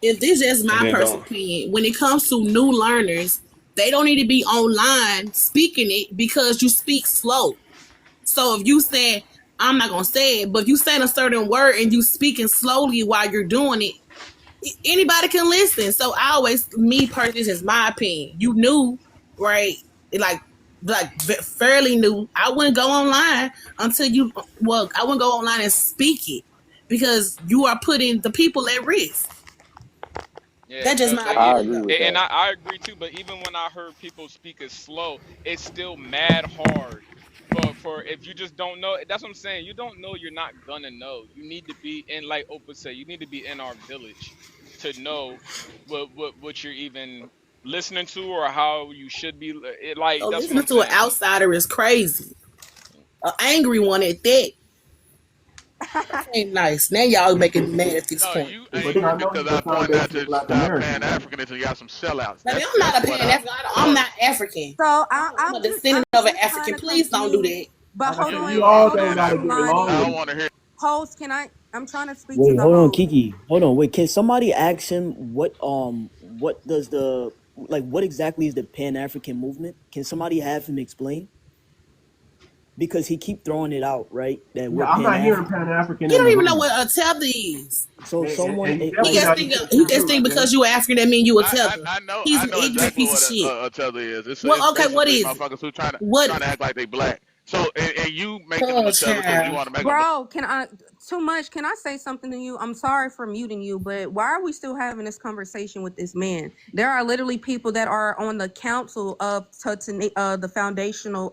If this is just And my then personal don't. opinion, when it comes to new learners, they don't need to be online speaking it because you speak slow. So if you say, I'm not gonna say it, but if you saying a certain word and you speaking slowly while you're doing it, anybody can listen. So I always, me personally, this is my opinion. You knew, right? Like fairly new. I wouldn't go online until you. Well, I wouldn't go online and speak it because you are putting the people at risk. Yeah, That's just my like it, I opinion, agree though. with and that. I agree too. But even when I heard people speak it slow, it's still mad hard. For if you just don't know, that's what I'm saying. You don't know, you're not gonna know. You need to be in, like Opa said, you need to be in our village to know what you're even listening to or how you should be. So Like that's what listening I'm to an saying. outsider is crazy. An angry one at that. That ain't nice. Now y'all making me mad at this No, point. you But angry y'all know because he's I the pointed out foundation of that Black stop America, Pan right? Africanism. Y'all some sellouts. Baby, I'm That's not a what Pan I. African. I'm So not African. So I'm a descendant of an I'm just kind African. of Please don't do confused. that. But Like I hold said, you we on, all are hold don't on, got to Pan get Soulani. along I with don't it. want to hear. Host, I'm trying to speak to Wait, the hold on, host. Kiki. Hold on. Wait, can somebody ask him what does the like what exactly is the Pan African movement? Can somebody have him explain? Because he keep throwing it out, right? That Yeah, we're I'm Pan not hearing African. Pan African He in don't the even know room. what a tether is. So someone And you He definitely just not think listening to he the just truth, think man. because you African that mean you a tether. I He's an know ignorant exactly piece of what shit. a tether is. It's Well, okay, what basically is it? motherfuckers who What? trying to act like they black. So and you making them Oh, a tether because you child. want to make them. Bro, too much? Can I say something to you? I'm sorry for muting you, but why are we still having this conversation with this man? There are literally people that are on the council of the foundational,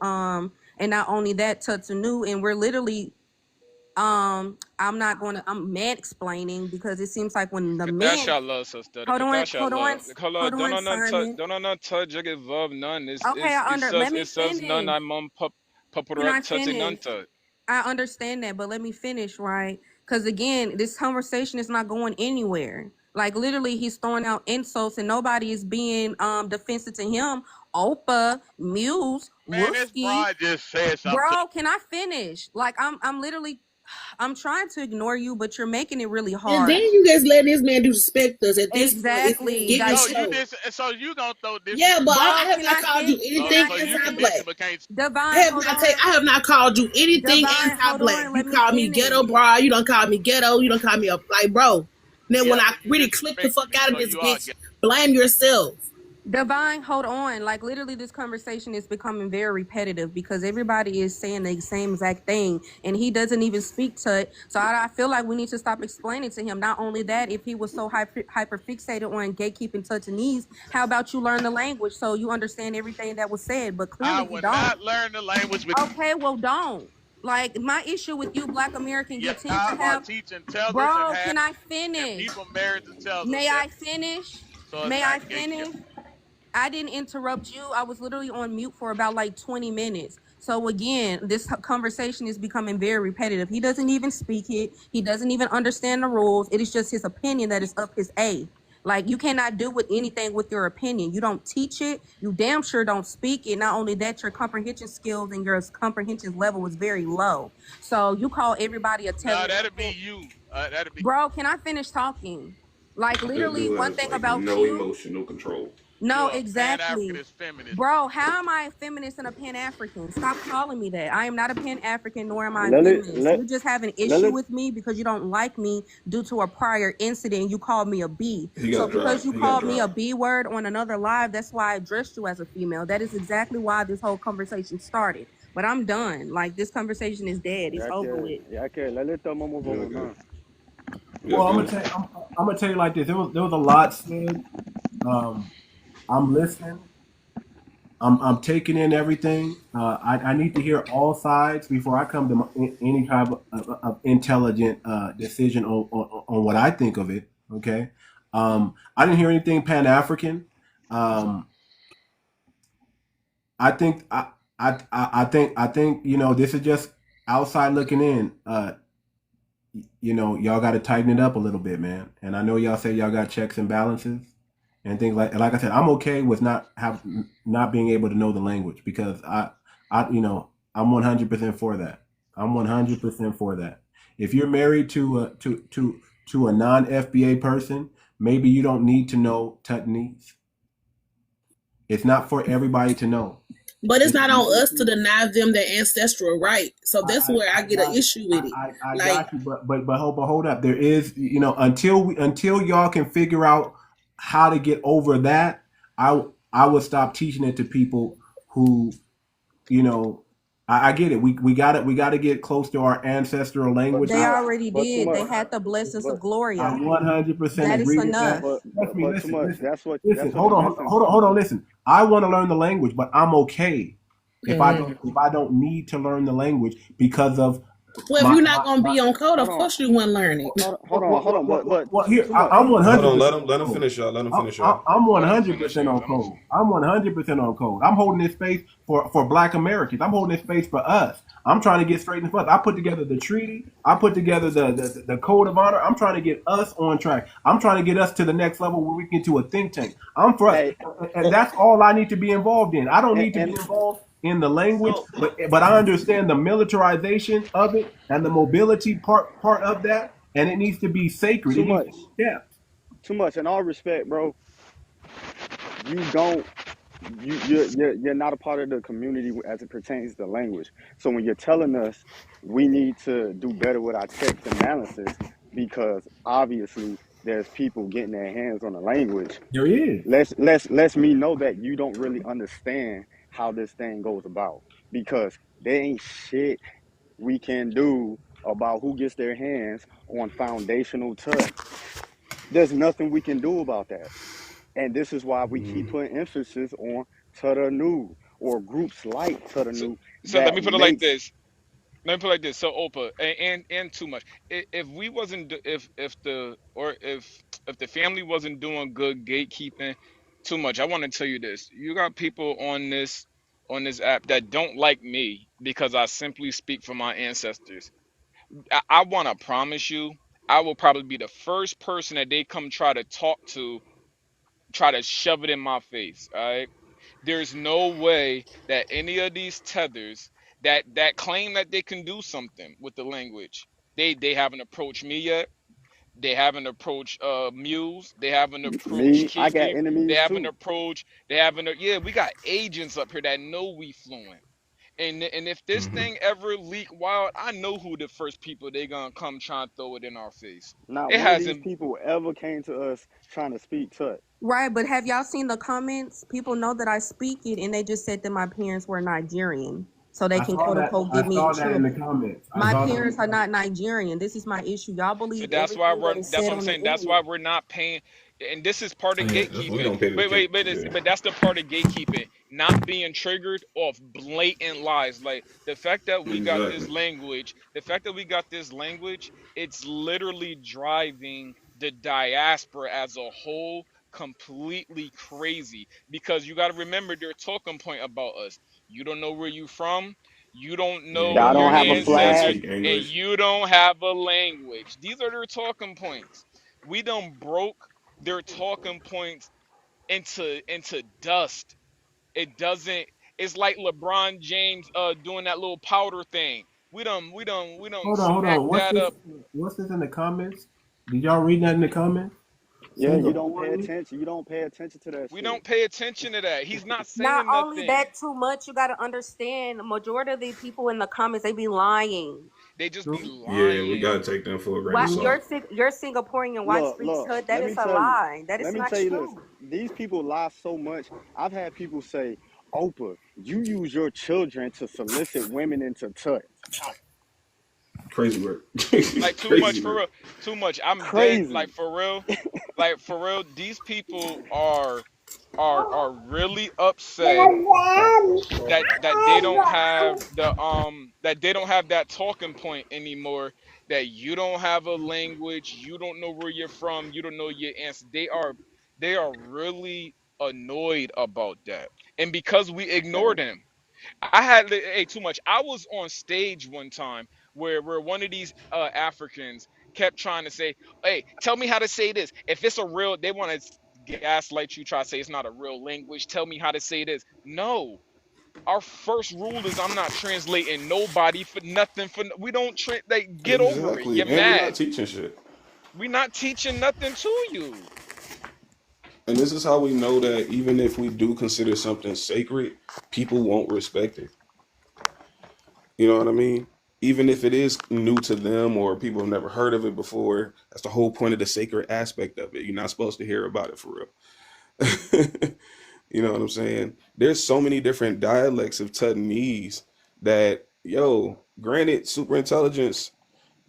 and not only that, Tutsunu, and we're literally, I'm mad explaining because it seems like when the men, Kadasha love, sister. The Kadasha love. Hold hold on, on, Simon. don't on touch it above none. Okay, let me It says none. finish. I'm on Can papura I finish? tatinanta. I understand that, but let me finish, right? Because again, this conversation is not going anywhere. Like literally, he's throwing out insults, and nobody is being defensive to him. Opa, Muse, Man, this Wooski, broad just said something. bro. Can I finish? Like I'm literally, I'm trying to ignore you, but you're making it really And then hard. you just letting this man disrespect us. At this point, it's Exactly. getting Like, So you slow. just so you gonna throw Yeah, but disrespect. I bro, have can not I called fin? you Can anything I So you finish? anti-black. convincing, but can't. Divine, hold on. I have not called you anything Divine, hold anti-black. on. You Let me call me finish. ghetto, bro. You don't call me ghetto. You don't call me a like, bro. Then when Yeah, I but you really clip the fuck disrespecting me, out of so this you are. bitch, blame yourself. Divine, hold on. Like literally, this conversation is becoming very repetitive because everybody is saying the same exact thing, and he doesn't even speak to it. So I feel like we need to stop explaining to him. Not only that, if he was so hyper fixated on gatekeeping, touching knees, how about you learn the language so you understand everything that was said? But I clearly, you will don't. not learn the language with Okay, well, don't. Like my issue with you, Black American, you y'all tend to are have. teaching tethers and Bro, have can I and finish? people married to tethers. May That I finish? so it's May not I gatekeeping. finish? I didn't interrupt you. I was literally on mute for about like 20 minutes. So again, this conversation is becoming very repetitive. He doesn't even speak it. He doesn't even understand the rules. It is just his opinion that is up his A. Like you cannot do with anything with your opinion. You don't teach it. You damn sure don't speak it. Not only that, your comprehension skills and your comprehension level is very low. So you call everybody a No, tether. that'll be you. That'll be. Bro, can I finish talking? Like This literally, dude one has thing like about no you. emotional control. No, You're a Pan exactly. Africanist feminist. Bro, how am I a feminist and a Pan-African? Stop calling me that. I am not a Pan-African, nor am I a Let it feminist. let You just have an let issue it. with me because you don't like me due to a prior incident. You called me a B. He So got because dropped. you He got called me a dropped. B word on another live, that's why I addressed you as a female. That is exactly why this whole conversation started. But I'm done. Like this conversation is dead. It's over with. Yeah, okay. Let it throw Yeah, move good. on. Yeah, Well, good. I'm gonna tell you like this. There was a lot said. I'm listening. I'm taking in everything. I need to hear all sides before I come to any kind of intelligent decision on what I think of it. Okay. I didn't hear anything Pan African. Um, I think I think this is just outside looking in. Y'all got to tighten it up a little bit, man. And I know y'all say y'all got checks and balances. and things like I said, I'm okay with not being able to know the language because I'm 100% for that. I'm 100% for that. If you're married to a non FBA person, maybe you don't need to know Tutnese. It's not for everybody to know. But it's It's not on us to mostly. deny them their ancestral right. So that's where I get an issue with it. I Like, got you, but hold up. There is, until y'all can figure out how to get over that, I would stop teaching it to people who, you know, I get it. We got to get close to our ancestral But language. too They much. already But too did. much. They had the blessings But of Gloria. I 100% That is agree with enough. that. but too Listen, much. listen, That's listen. what Hold you're on, missing. hold on. Listen, I want to learn the language, but I'm okay mm. if I don't need to learn the language because of Well, if my you're not gonna my be on code, Hold of on. course you wouldn't learn it. Hold on. But here too much. I'm Hold on, 100% let him on code. finish, y'all. Let him finish, y'all. I'm Let him finish 100% it. on code. I'm 100% on code. I'm holding this space for Black Americans. I'm holding this space for us. I'm trying to get straight in front. I put together the treaty. I put together the code of honor. I'm trying to get us on track. I'm trying to get us to the next level where we get to a think tank. I'm for us, Hey, and that's all I need to be involved in. I don't need to be and involved in the language, So but I understand the militarization of it and the mobility part of that, and it needs to be sacred. It too needs to much. be kept. Too much. In all respect, bro, you don't. You're not a part of the community as it pertains to language. So when you're telling us we need to do better with our checks and balances because obviously there's people getting their hands on the language, There is. let's me know that you don't really understand how this thing goes about because there ain't shit we can do about who gets their hands on foundational tut. There's nothing we can do about that. And this is why we keep putting emphasis on Tutanu or groups like So, Tutanu so let that me put it like makes this. Let me put it like this. So Opa and too much. If we wasn't if the or if the family wasn't doing good gatekeeping too much, I want to tell you this. You got people on this app that don't like me because I simply speak for my ancestors. I want to promise you, I will probably be the first person that they come try to talk to, try to shove it in my face. All right. There's no way that any of these tethers that claim that they can do something with the language, they haven't approached me yet. They haven't approached Mules. They haven't approached me. I got Kiki. They enemies haven't too. approached. They haven't. Yeah, we got agents up here that know we fluent. And if this thing ever leak wild, I know who the first people they gonna come try and throw it in our face. Not It one of these hasn't. people ever came to us trying to speak Tut. Right, but have y'all seen the comments? People know that I speak it, and they just said that my parents were Nigerian, so they I can saw quote that. unquote I get me in saw that in the trouble. comments. I My saw that in the parents are comments. not Nigerian. This is my issue. Y'all So believe that's why everything we're. that is That's said what I'm on the saying. That's why internet. we're not paying. And this is part Oh, of yeah, that's what we gatekeeping. don't pay the But wait, yeah. but that's the part of gatekeeping. Not being triggered off blatant lies. Like the fact that we got this Exactly. language. The fact that we got this language. It's literally driving the diaspora as a whole completely crazy because you got to remember their talking point about us. You don't know where you from. You don't know Y'all Yeah, don't your have a you gotta ancestors, flag. speak and English. you don't have a language. These are their talking points. We done broke their talking points into dust. It doesn't. It's like LeBron James doing that little powder thing. We done Hold on. smacked that up. What's this in the comments? Did y'all read that in the comments? Yeah, you don't pay Singaporean. attention. You don't pay attention to that We shit. don't pay attention to that. He's not Not saying only nothing. that, too much. You got to understand, the majority of the people in the comments they be lying. They just be True. Yeah, we lying. gotta take them for a grain of What True. salt. you're Singaporean white speaks Look. hood. That Let is me a tell you. lie. That is Let me not tell you this. true. These people lie so much. I've had people say, "Oprah, you use your children to solicit women into Tut." Crazy work. Like too much Crazy for work. real. Too much. I'm dead. Like Crazy. for real. Like for real. These people are really upset that they don't have that talking point anymore, that you don't have a language, you don't know where you're from, you don't know your answer. They are really annoyed about that, and because we ignore Hey, them. I had too much. I was on stage one time where one of these Africans kept trying to say, "Hey, tell me how to say this." If it's a real, they want to gaslight you, try to say it's not a real language, tell me how to say this. No. Our first rule is I'm not translating nobody for nothing. We don't like, get over it. Exactly. You're And we're mad. not teaching shit. We're not teaching nothing to you. And this is how we know that even if we do consider something sacred, people won't respect it. You know what I mean? Even if it is new to them or people have never heard of it before, that's the whole point of the sacred aspect of it. You're not supposed to hear about it for real. You know what I'm saying? There's so many different dialects of Tutanese that, granted, super intelligence,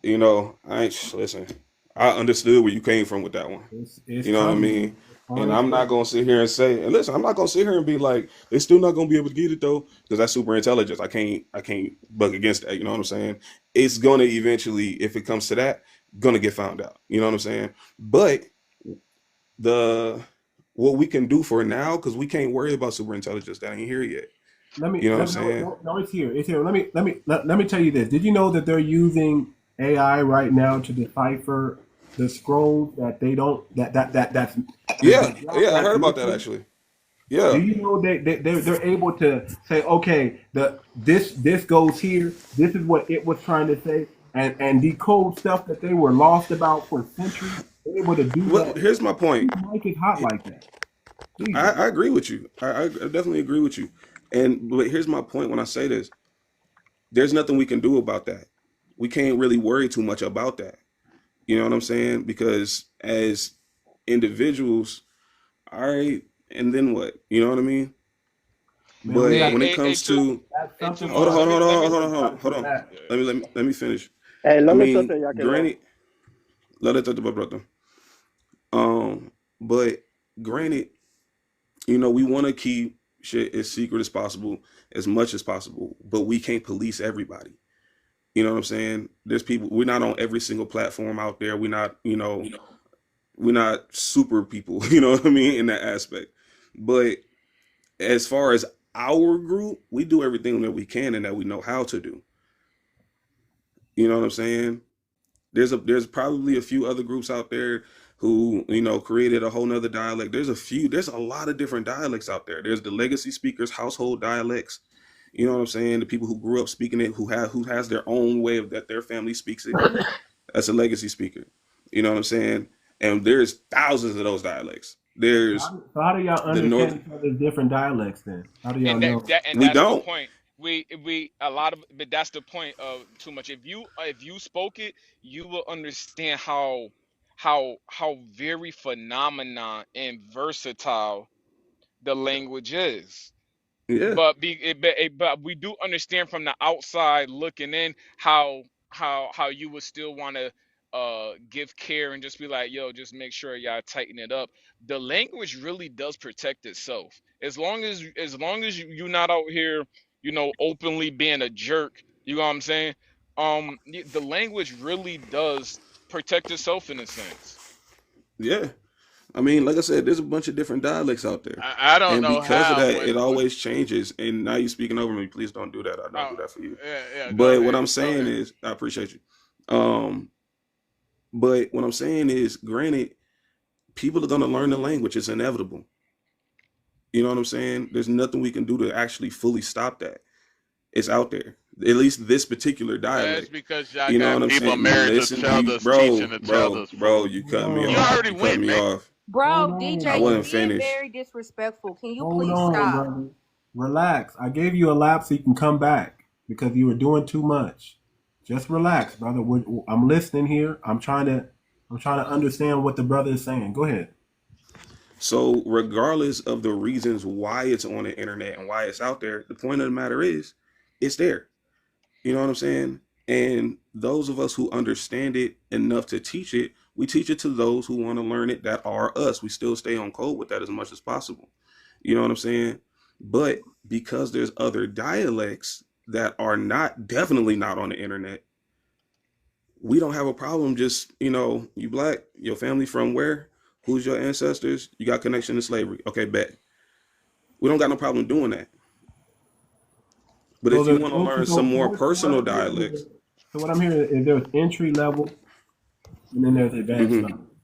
listen, I understood where you came from with that one. It's You know what I coming. mean? And I'm not going to sit here and say, and listen, I'm not going to sit here and be like, they're still not going to be able to get it though, because that's super intelligence. I can't buck against that. You know what I'm saying? It's going to eventually, if it comes to that, going to get found out. You know what I'm saying? But what we can do for now, because we can't worry about super intelligence that ain't here yet. You know what I'm saying? No, it's here. It's here. Let me tell you this. Did you know that they're using AI right now to decipher the scrolls that they don't that's I heard about that actually. Yeah. Do you know they're able to say, okay, this goes here. This is what it was trying to say, and decode stuff that they were lost about for centuries. They're able to do that. Here's my point. Mike is hot like that. I agree with you. I definitely agree with you. But here's my point when I say this. There's nothing we can do about that. We can't really worry too much about that. You know what I'm saying? Because as individuals, all right, and then what? You know what I mean? Man, but when it comes to hold on. Let me finish. Hey, I let me mean, tell you, granted, brother. But granted, we want to keep shit as secret as possible, as much as possible, but we can't police everybody. You know what I'm saying? There's people, we're not on every single platform out there. We're not, we're not super people, you know what I mean, in that aspect. But as far as our group, we do everything that we can and that we know how to do. You know what I'm saying? There's probably a few other groups out there who, created a whole nother dialect. There's a lot of different dialects out there. There's the legacy speakers, household dialects. You know what I'm saying? The people who grew up speaking it, who has their own way of that their family speaks it. That's a legacy speaker. You know what I'm saying? And there's thousands of those dialects. There's so how do y'all understand each other's different dialects then? How do y'all know? That's the point. We a lot of, but that's the point of Too Much. If you spoke it, you will understand how very phenomenon and versatile the language is. Yeah. But we do understand from the outside looking in how you would still want to give care and just be like, yo, just make sure y'all tighten it up. The language really does protect itself. As long as you're not out here, openly being a jerk, you know what I'm saying? The language really does protect itself in a sense. Yeah. I mean, like I said, there's a bunch of different dialects out there. I don't know because how. of that, it always changes. And now you're speaking over me. Please don't do that. I don't do that for you. Yeah, but what I'm saying is, I appreciate you. But what I'm saying is, granted, people are going to learn the language. It's inevitable. You know what I'm saying? There's nothing we can do to actually fully stop that. It's out there. At least this particular dialect. That's because y'all know got what I'm people saying? married to each other's teaching each other's. Bro, you cut me You off. already You went, cut me man. off. Bro, DJ, I you wasn't being finished. very disrespectful. Can you Hold please on, stop? brother. Relax. I gave you a lap so you can come back because you were doing too much. Just relax, brother. I'm listening here. I'm trying to understand what the brother is saying. Go ahead. So regardless of the reasons why it's on the internet and why it's out there, the point of the matter is it's there. You know what I'm saying? And those of us who understand it enough to teach it, we teach it to those who want to learn it that are us. We still stay on code with that as much as possible. You know what I'm saying? But because there's other dialects that are definitely not on the internet, we don't have a problem just, you black, your family from where? Who's your ancestors? You got connection to slavery. Okay, bet. We don't got no problem doing that. But So if you want to learn some more personal dialects. So what I'm hearing is there's entry level and then there's advanced level.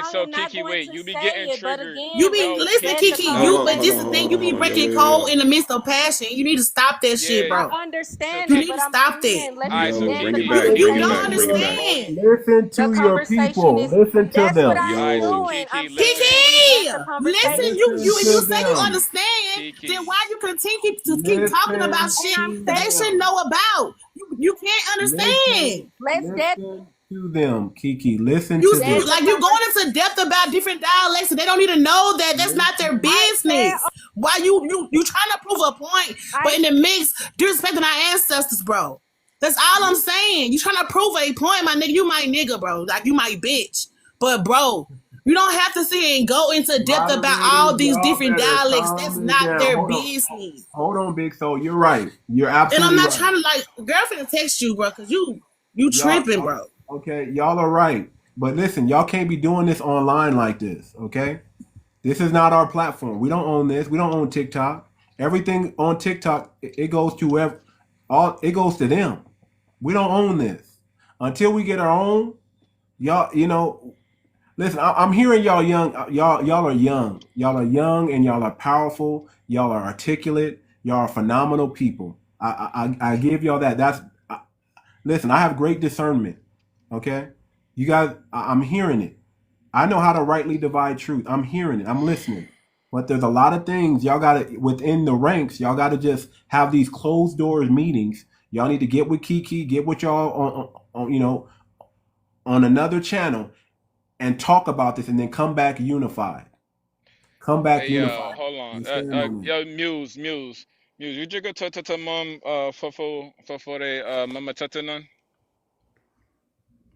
Okay, I so am not Kiki, going wait, to you be say getting it, but triggered. You again, be No, listen, respect Kiki, the Kiki. Hold You on, but hold this conversation. on, the hold thing. on, You hold be on. Yeah, breaking yeah, yeah. code in the midst of passion. You need to stop that shit, Yeah. bro. I understand You that, need but to I'm stop that. saying let's Alright, so Yo, get bring the it back, You bring it don't back, bring it conversation back. moving. understand. Listen The to your conversation people. is Listen to that's what them. I am alright, Yo, doing. I'm Kiki, listen. saying we get Kiki, the listen. conversation listen If to you moving. say you them. understand, then Kiki. why you continue to keep talking about Listen shit And I'm to that they saying should them. know about? You can't Listen, understand. let's listen to them, Kiki. Listen You to get you them. the like you going conversation. into depth about different dialects and they don't even know that that's not their Listen. I said business. Why you trying to prove a point, but I in the mix disrespecting our ancestors, bro. That's all I'm saying. You trying to prove a point, my nigga. You my nigga, bro. Like you my bitch. But bro, you don't have to sit and go into depth about all Moderators, these y'all different better dialects. That's calm it not down. their Hold on. business. Hold on, Big Soul. You're right. You're And I'm absolutely not right. trying to like girlfriend text you, bro, because you Y'all, tripping, bro. okay, y'all are right. But listen, y'all can't be doing this online like this, okay? This is not our platform. We don't own this. We don't own TikTok. Everything on TikTok, it goes to it goes to them. We don't own this. Until we get our own, y'all, listen, I'm hearing y'all young. Y'all are young. Y'all are young and y'all are powerful. Y'all are articulate. Y'all are phenomenal people. I give y'all that. Listen, I have great discernment. Okay, you guys, I'm hearing it. I know how to rightly divide truth. I'm hearing it. I'm listening. But there's a lot of things y'all got to within the ranks. Y'all got to just have these closed doors meetings. Y'all need to get with Kiki, get with y'all on another channel and talk about this, and then come back unified. Come back Hey, unified hold on. and stand on it. Yo, Muse. You just to mom for the mama tatanan.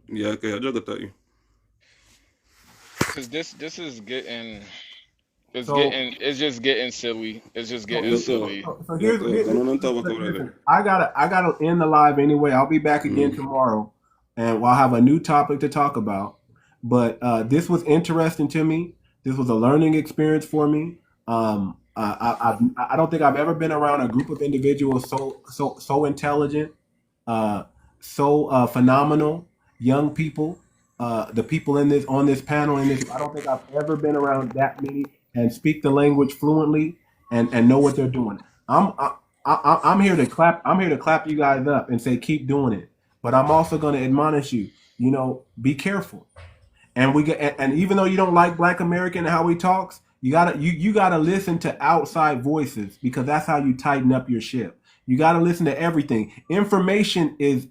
Yeah, okay, I just got you. Cause this is getting So, it's just getting silly. It's just so, getting so, silly. so, so Yeah, here's, okay, don't know talk about listen. that. I gotta end the live anyway. I'll be back again Mm. tomorrow, and we'll have a new topic to talk about. But this was interesting to me. This was a learning experience for me. I don't think I've ever been around a group of individuals so intelligent, uh, so phenomenal, young people. The people in this on this panel in this, I don't think I've ever been around that many and speak the language fluently and know what they're doing. I'm here to clap. I'm here to clap you guys up and say keep doing it. But I'm also going to admonish you. Be careful. And we get and even though you don't like Black American and how he talks, you gotta listen to outside voices because that's how you tighten up your ship. You gotta listen to everything. Information is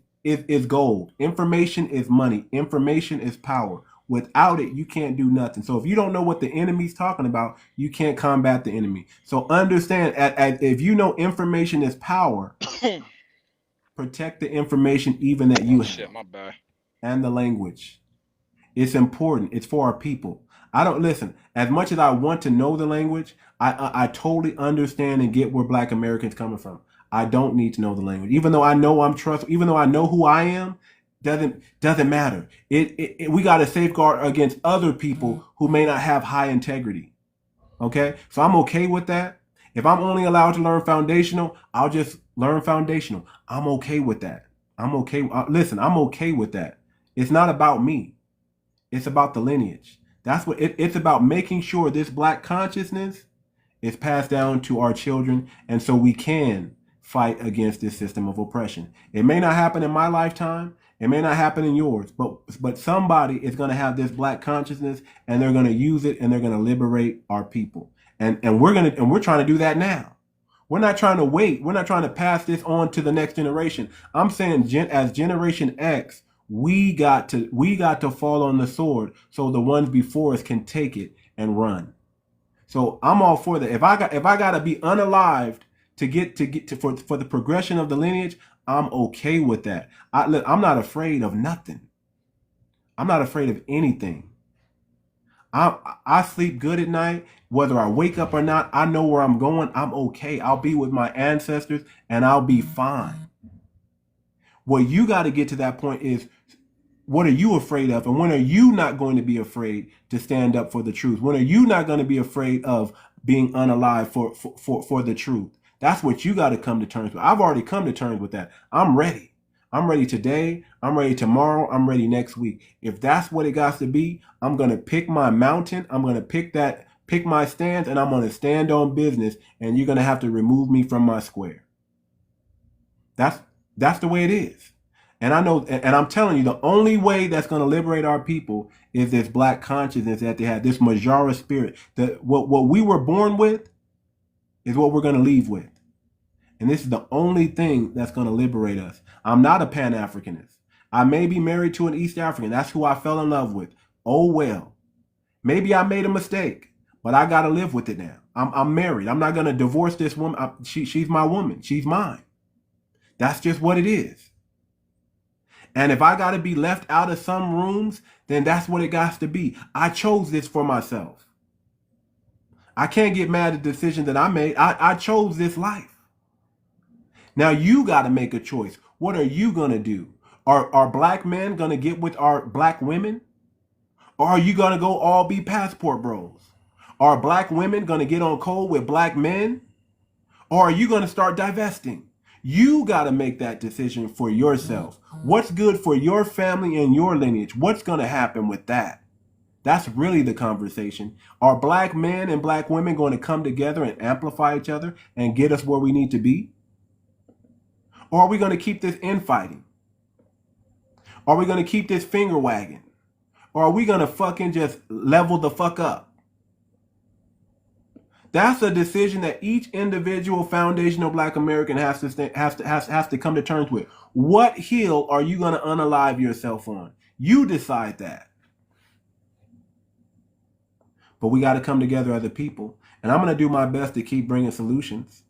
gold. Information is money. Information is power. Without it, you can't do nothing. So if you don't know what the enemy's talking about, you can't combat the enemy. So understand, if you know information is power, protect the information even that Oh you have shit, my bad. and the language. It's important. It's for our people. I don't listen. As much as I want to know the language, I totally understand and get where Black Americans coming from. I don't need to know the language, even though I know I'm trust. Even though I know who I am, doesn't matter. We got to safeguard against other people who may not have high integrity. Okay, so I'm okay with that. If I'm only allowed to learn foundational, I'll just learn foundational. I'm okay with that. I'm okay. Listen, I'm okay with that. It's not about me. It's about the lineage. That's what it's about, making sure this Black consciousness is passed down to our children, and so we can fight against this system of oppression. It may not happen in my lifetime. It may not happen in yours, but somebody is going to have this Black consciousness, and they're going to use it, and they're going to liberate our people. And we're trying to do that now. We're not trying to wait. We're not trying to pass this on to the next generation. I'm saying, as Generation X, we got to fall on the sword so the ones before us can take it and run. So I'm all for that. If I got to be unalived to get to for the progression of the lineage, I'm okay with that. I'm not afraid of nothing. I'm not afraid of anything. I sleep good at night, whether I wake up or not. I know where I'm going. I'm okay. I'll be with my ancestors and I'll be fine. What you got to get to that point is, what are you afraid of? And when are you not going to be afraid to stand up for the truth? When are you not going to be afraid of being unalive for the truth? That's what you got to come to terms with. I've already come to terms with that. I'm ready. I'm ready today. I'm ready tomorrow. I'm ready next week. If that's what it got to be, I'm going to pick my mountain. I'm going to pick that pick my stance, and I'm going to stand on business, and you're going to have to remove me from my square. That's the way it is. And I know, and I'm telling you, the only way that's going to liberate our people is this black consciousness that they have, this Majara spirit. What we were born with is what we're going to leave with. And this is the only thing that's going to liberate us. I'm not a Pan-Africanist. I may be married to an East African. That's who I fell in love with. Oh, well. Maybe I made a mistake, but I got to live with it now. I'm married. I'm not going to divorce this woman. She's my woman. She's mine. That's just what it is. And if I got to be left out of some rooms, then that's what it got to be. I chose this for myself. I can't get mad at the decision that I made. I chose this life. Now you got to make a choice. What are you going to do? Are black men going to get with our black women? Or are you going to go all be passport bros? Are black women going to get on code with black men? Or are you going to start divesting? You got to make that decision for yourself. What's good for your family and your lineage? What's going to happen with that? That's really the conversation. Are black men and black women going to come together and amplify each other and get us where we need to be? Or are we going to keep this infighting? Are we going to keep this finger wagging? Or are we going to fucking just level the fuck up? That's a decision that each individual foundational black American has to come to terms with. What hill are you going to unalive yourself on? You decide that. But we got to come together as a people, and I'm going to do my best to keep bringing solutions.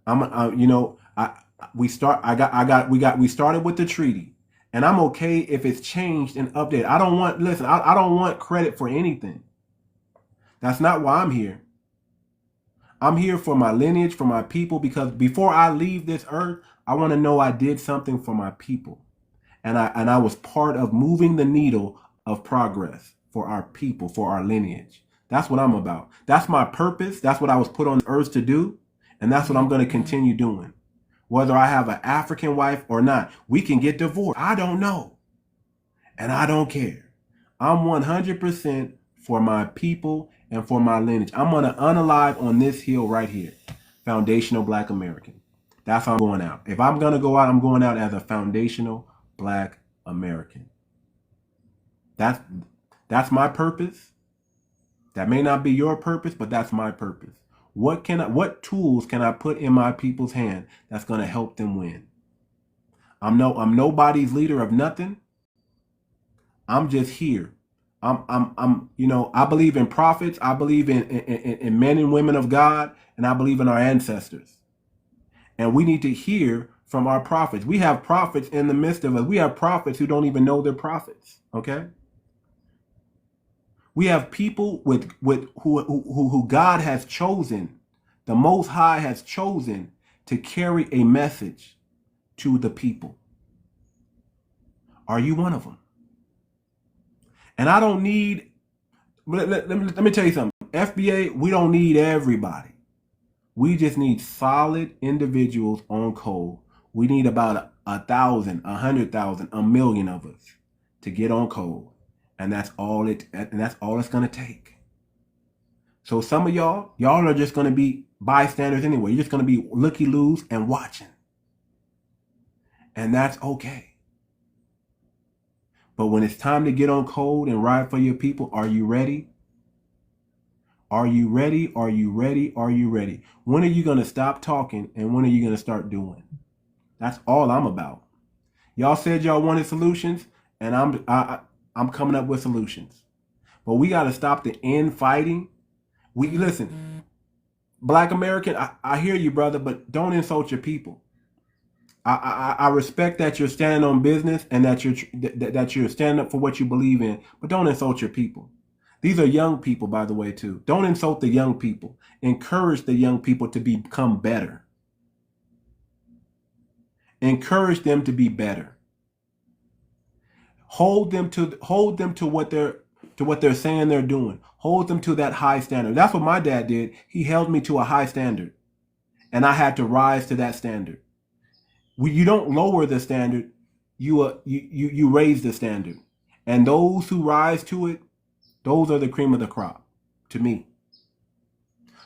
We started with the treaty, and I'm okay if it's changed and updated. I don't want credit for anything. That's not why I'm here. I'm here for my lineage, for my people, because before I leave this earth, I want to know I did something for my people. And I was part of moving the needle of progress for our people, for our lineage. That's what I'm about. That's my purpose. That's what I was put on earth to do. And that's what I'm going to continue doing. Whether I have an African wife or not, we can get divorced. I don't know. And I don't care. I'm 100% for my people and for my lineage. I'm going to unalive on this hill right here. Foundational Black American. That's how I'm going out. If I'm going to go out, I'm going out as a foundational Black American. That's my purpose. That may not be your purpose, but that's my purpose. What tools can I put in my people's hand that's going to help them win? I'm nobody's leader of nothing. I'm just here. I believe in prophets. I believe in men and women of God, and I believe in our ancestors. And we need to hear from our prophets. We have prophets in the midst of us. We have prophets who don't even know they're prophets. Okay. We have people who God has chosen, the Most High has chosen to carry a message to the people. Are you one of them? And I don't need, let me tell you something. FBA, we don't need everybody. We just need solid individuals on code. We need about 1,000, 100,000, 1,000,000 of us to get on code. And that's all it's going to take. So some of y'all are just going to be bystanders anyway. You're just going to be looky-loos and watching. And that's okay. But when it's time to get on code and ride for your people, are you ready? Are you ready? Are you ready? Are you ready? When are you going to stop talking and when are you going to start doing? That's all I'm about. Y'all said y'all wanted solutions, and I'm coming up with solutions. But we got to stop the infighting. Listen, Black American, I hear you, brother, but don't insult your people. I respect that you're standing on business and that you're standing up for what you believe in, but don't insult your people. These are young people, by the way, too. Don't insult the young people. Encourage the young people to become better. Encourage them to be better. Hold them to what they're saying they're doing. Hold them to that high standard. That's what my dad did. He held me to a high standard, and I had to rise to that standard. You don't lower the standard, you raise the standard. And those who rise to it, those are the cream of the crop. to me.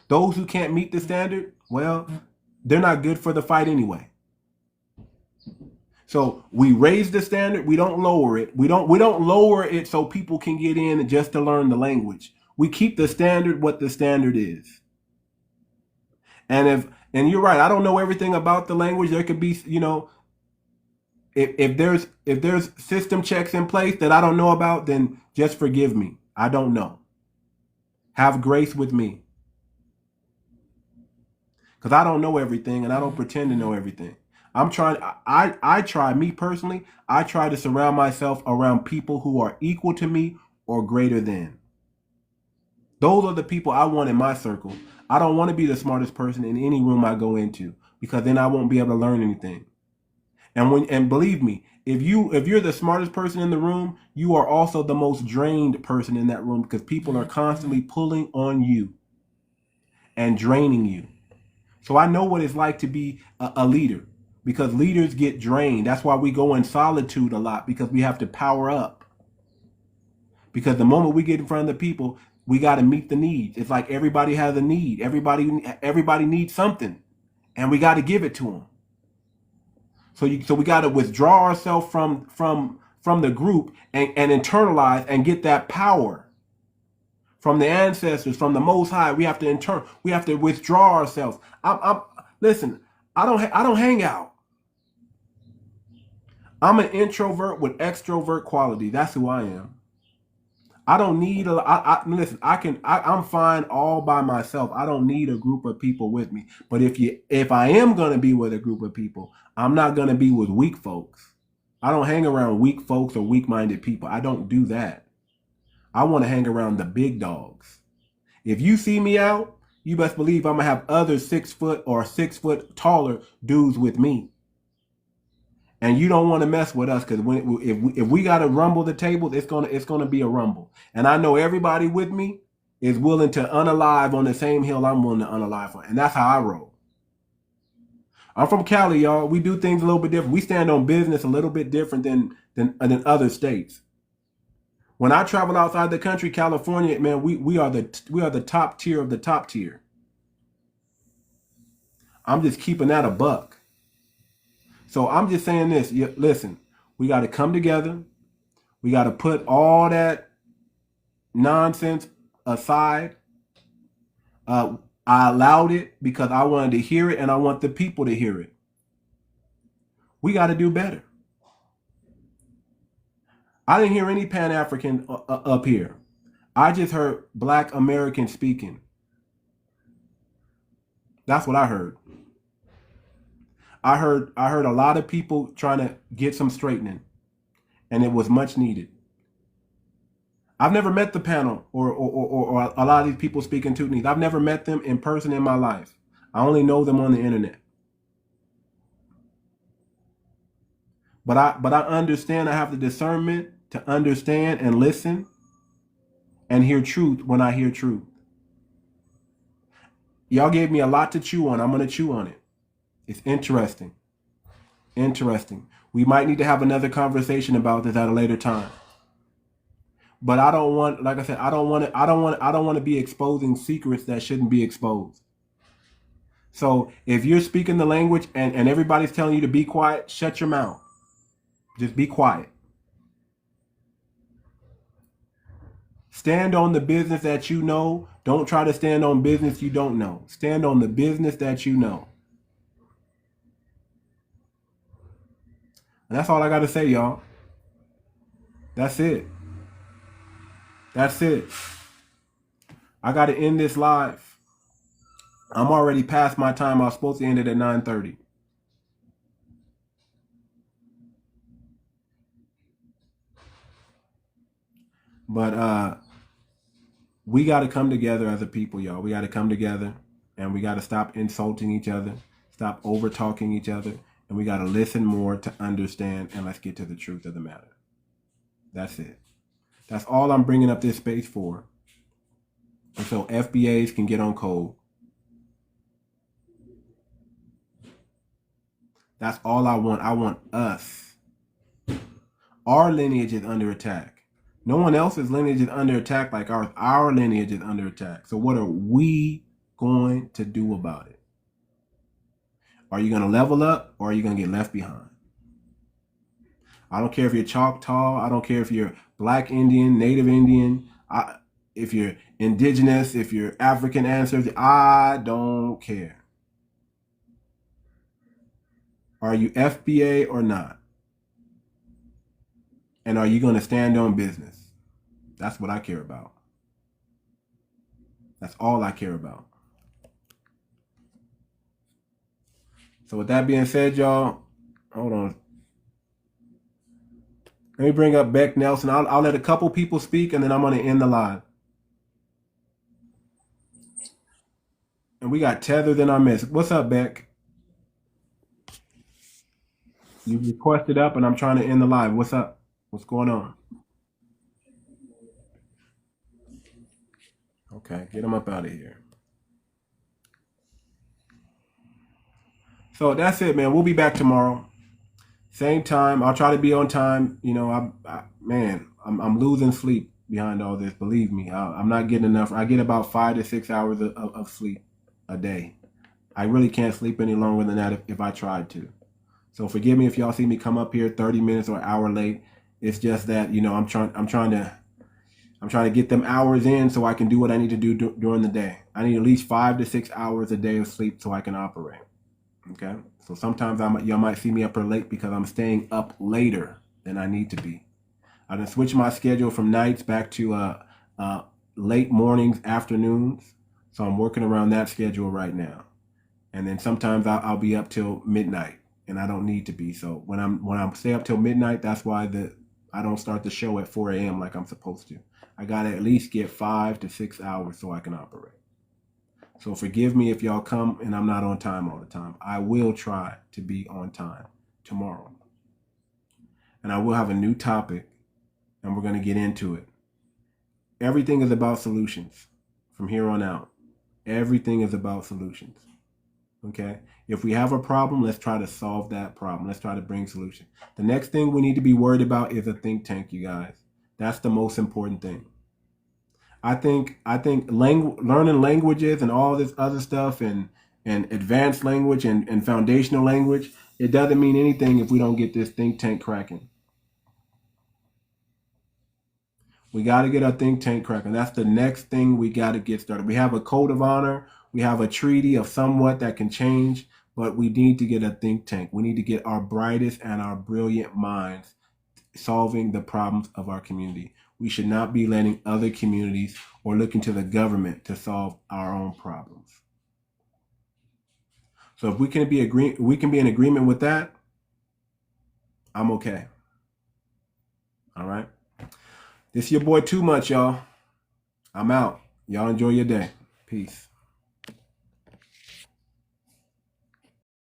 Those who can't meet the standard, well, they're not good for the fight anyway. So we raise the standard, we don't lower it. We don't lower it so people can get in just to learn the language. We keep the standard what the standard is. And you're right, I don't know everything about the language. There could be, if there's system checks in place that I don't know about, then just forgive me. I don't know. Have grace with me. Because I don't know everything and I don't pretend to know everything. I try, me personally, I try to surround myself around people who are equal to me or greater than. Those are the people I want in my circle. I don't want to be the smartest person in any room I go into, because then I won't be able to learn anything. And believe me, if you're the smartest person in the room, you are also the most drained person in that room, because people are constantly pulling on you and draining you. So I know what it's like to be a leader, because leaders get drained. That's why we go in solitude a lot, because we have to power up. Because the moment we get in front of the people, we got to meet the needs. It's like everybody has a need. Everybody needs something, and we got to give it to them. So we got to withdraw ourselves from the group and internalize and get that power from the ancestors, from the Most High. We have to withdraw ourselves. Listen, I don't hang out. I'm an introvert with extrovert quality. That's who I am. I don't need listen, I'm fine all by myself. I don't need a group of people with me. But if I am going to be with a group of people, I'm not going to be with weak folks. I don't hang around weak folks or weak-minded people. I don't do that. I want to hang around the big dogs. If you see me out, you best believe I'm going to have other 6 foot or 6 foot taller dudes with me. And you don't want to mess with us, because if we got to rumble the tables, it's gonna be a rumble. And I know everybody with me is willing to unalive on the same hill I'm willing to unalive on, and that's how I roll. I'm from Cali, y'all. We do things a little bit different. We stand on business a little bit different than other states. When I travel outside the country, California, man, we are the top tier of the top tier. I'm just keeping that a buck. So I'm just saying this. Listen, we got to come together. We got to put all that nonsense aside. I allowed it because I wanted to hear it, and I want the people to hear it. We got to do better. I didn't hear any Pan-African up here. I just heard Black American speaking. That's what I heard. I heard a lot of people trying to get some straightening, and it was much needed. I've never met the panel or a lot of these people speaking Tootanese. I've never met them in person in my life. I only know them on the internet. But I understand. I have the discernment to understand and listen and hear truth when I hear truth. Y'all gave me a lot to chew on. I'm going to chew on it. It's interesting. Interesting. We might need to have another conversation about this at a later time. But I don't want, like I said, I don't want to be exposing secrets that shouldn't be exposed. So if you're speaking the language and everybody's telling you to be quiet, shut your mouth. Just be quiet. Stand on the business that you know. Don't try to stand on business you don't know. Stand on the business that you know. And that's all I got to say, y'all. That's it. That's it. I got to end this live. I'm already past my time. I was supposed to end it at 9:30. But we got to come together as a people, y'all. We got to come together, and we got to stop insulting each other, stop over-talking each other, and we got to listen more to understand, and let's get to the truth of the matter. That's it. That's all I'm bringing up this space for. And so FBAs can get on code. That's all I want. I want us. Our lineage is under attack. No one else's lineage is under attack like ours. Our lineage is under attack. So what are we going to do about it? Are you going to level up or are you going to get left behind? I don't care if you're Choctaw. I don't care if you're Black Indian, Native Indian, if you're indigenous, if you're African ancestors. I don't care. Are you FBA or not? And are you going to stand on business? That's what I care about. That's all I care about. So with that being said, y'all, hold on. Let me bring up Beck Nelson. I'll let a couple people speak, and then I'm going to end the live. And we got Tethered in our midst. What's up, Beck? You requested up, and I'm trying to end the live. What's up? What's going on? Okay, get him up out of here. So that's it, man. We'll be back tomorrow. Same time. I'll try to be on time. You know, I'm losing sleep behind all this. Believe me, I'm not getting enough. I get about 5 to 6 hours of sleep a day. I really can't sleep any longer than that if I tried to. So forgive me if y'all see me come up here 30 minutes or an hour late. It's just that, you know, I'm trying to get them hours in so I can do what I need to do during the day. I need at least 5 to 6 hours a day of sleep so I can operate. Okay? So sometimes y'all might see me up here late because I'm staying up later than I need to be. I done switched my schedule from nights back to late mornings, afternoons. So I'm working around that schedule right now. And then sometimes I'll be up till midnight, and I don't need to be. So when I stay up till midnight, that's why I don't start the show at 4 a.m. like I'm supposed to. I gotta at least get 5 to 6 hours so I can operate. So forgive me if y'all come and I'm not on time all the time. I will try to be on time tomorrow. And I will have a new topic, and we're going to get into it. Everything is about solutions from here on out. Everything is about solutions. Okay? If we have a problem, let's try to solve that problem. Let's try to bring solutions. The next thing we need to be worried about is a think tank, you guys. That's the most important thing. I think learning languages and all this other stuff and advanced language and foundational language, it doesn't mean anything if we don't get this think tank cracking. We got to get our think tank cracking. That's the next thing we got to get started. We have a code of honor. We have a treaty of somewhat that can change, but we need to get a think tank. We need to get our brightest and our brilliant minds solving the problems of our community. We should not be letting other communities or looking to the government to solve our own problems. So if we can be in agreement with that, I'm okay. All right. This is your boy Too Much, y'all. I'm out. Y'all enjoy your day. Peace.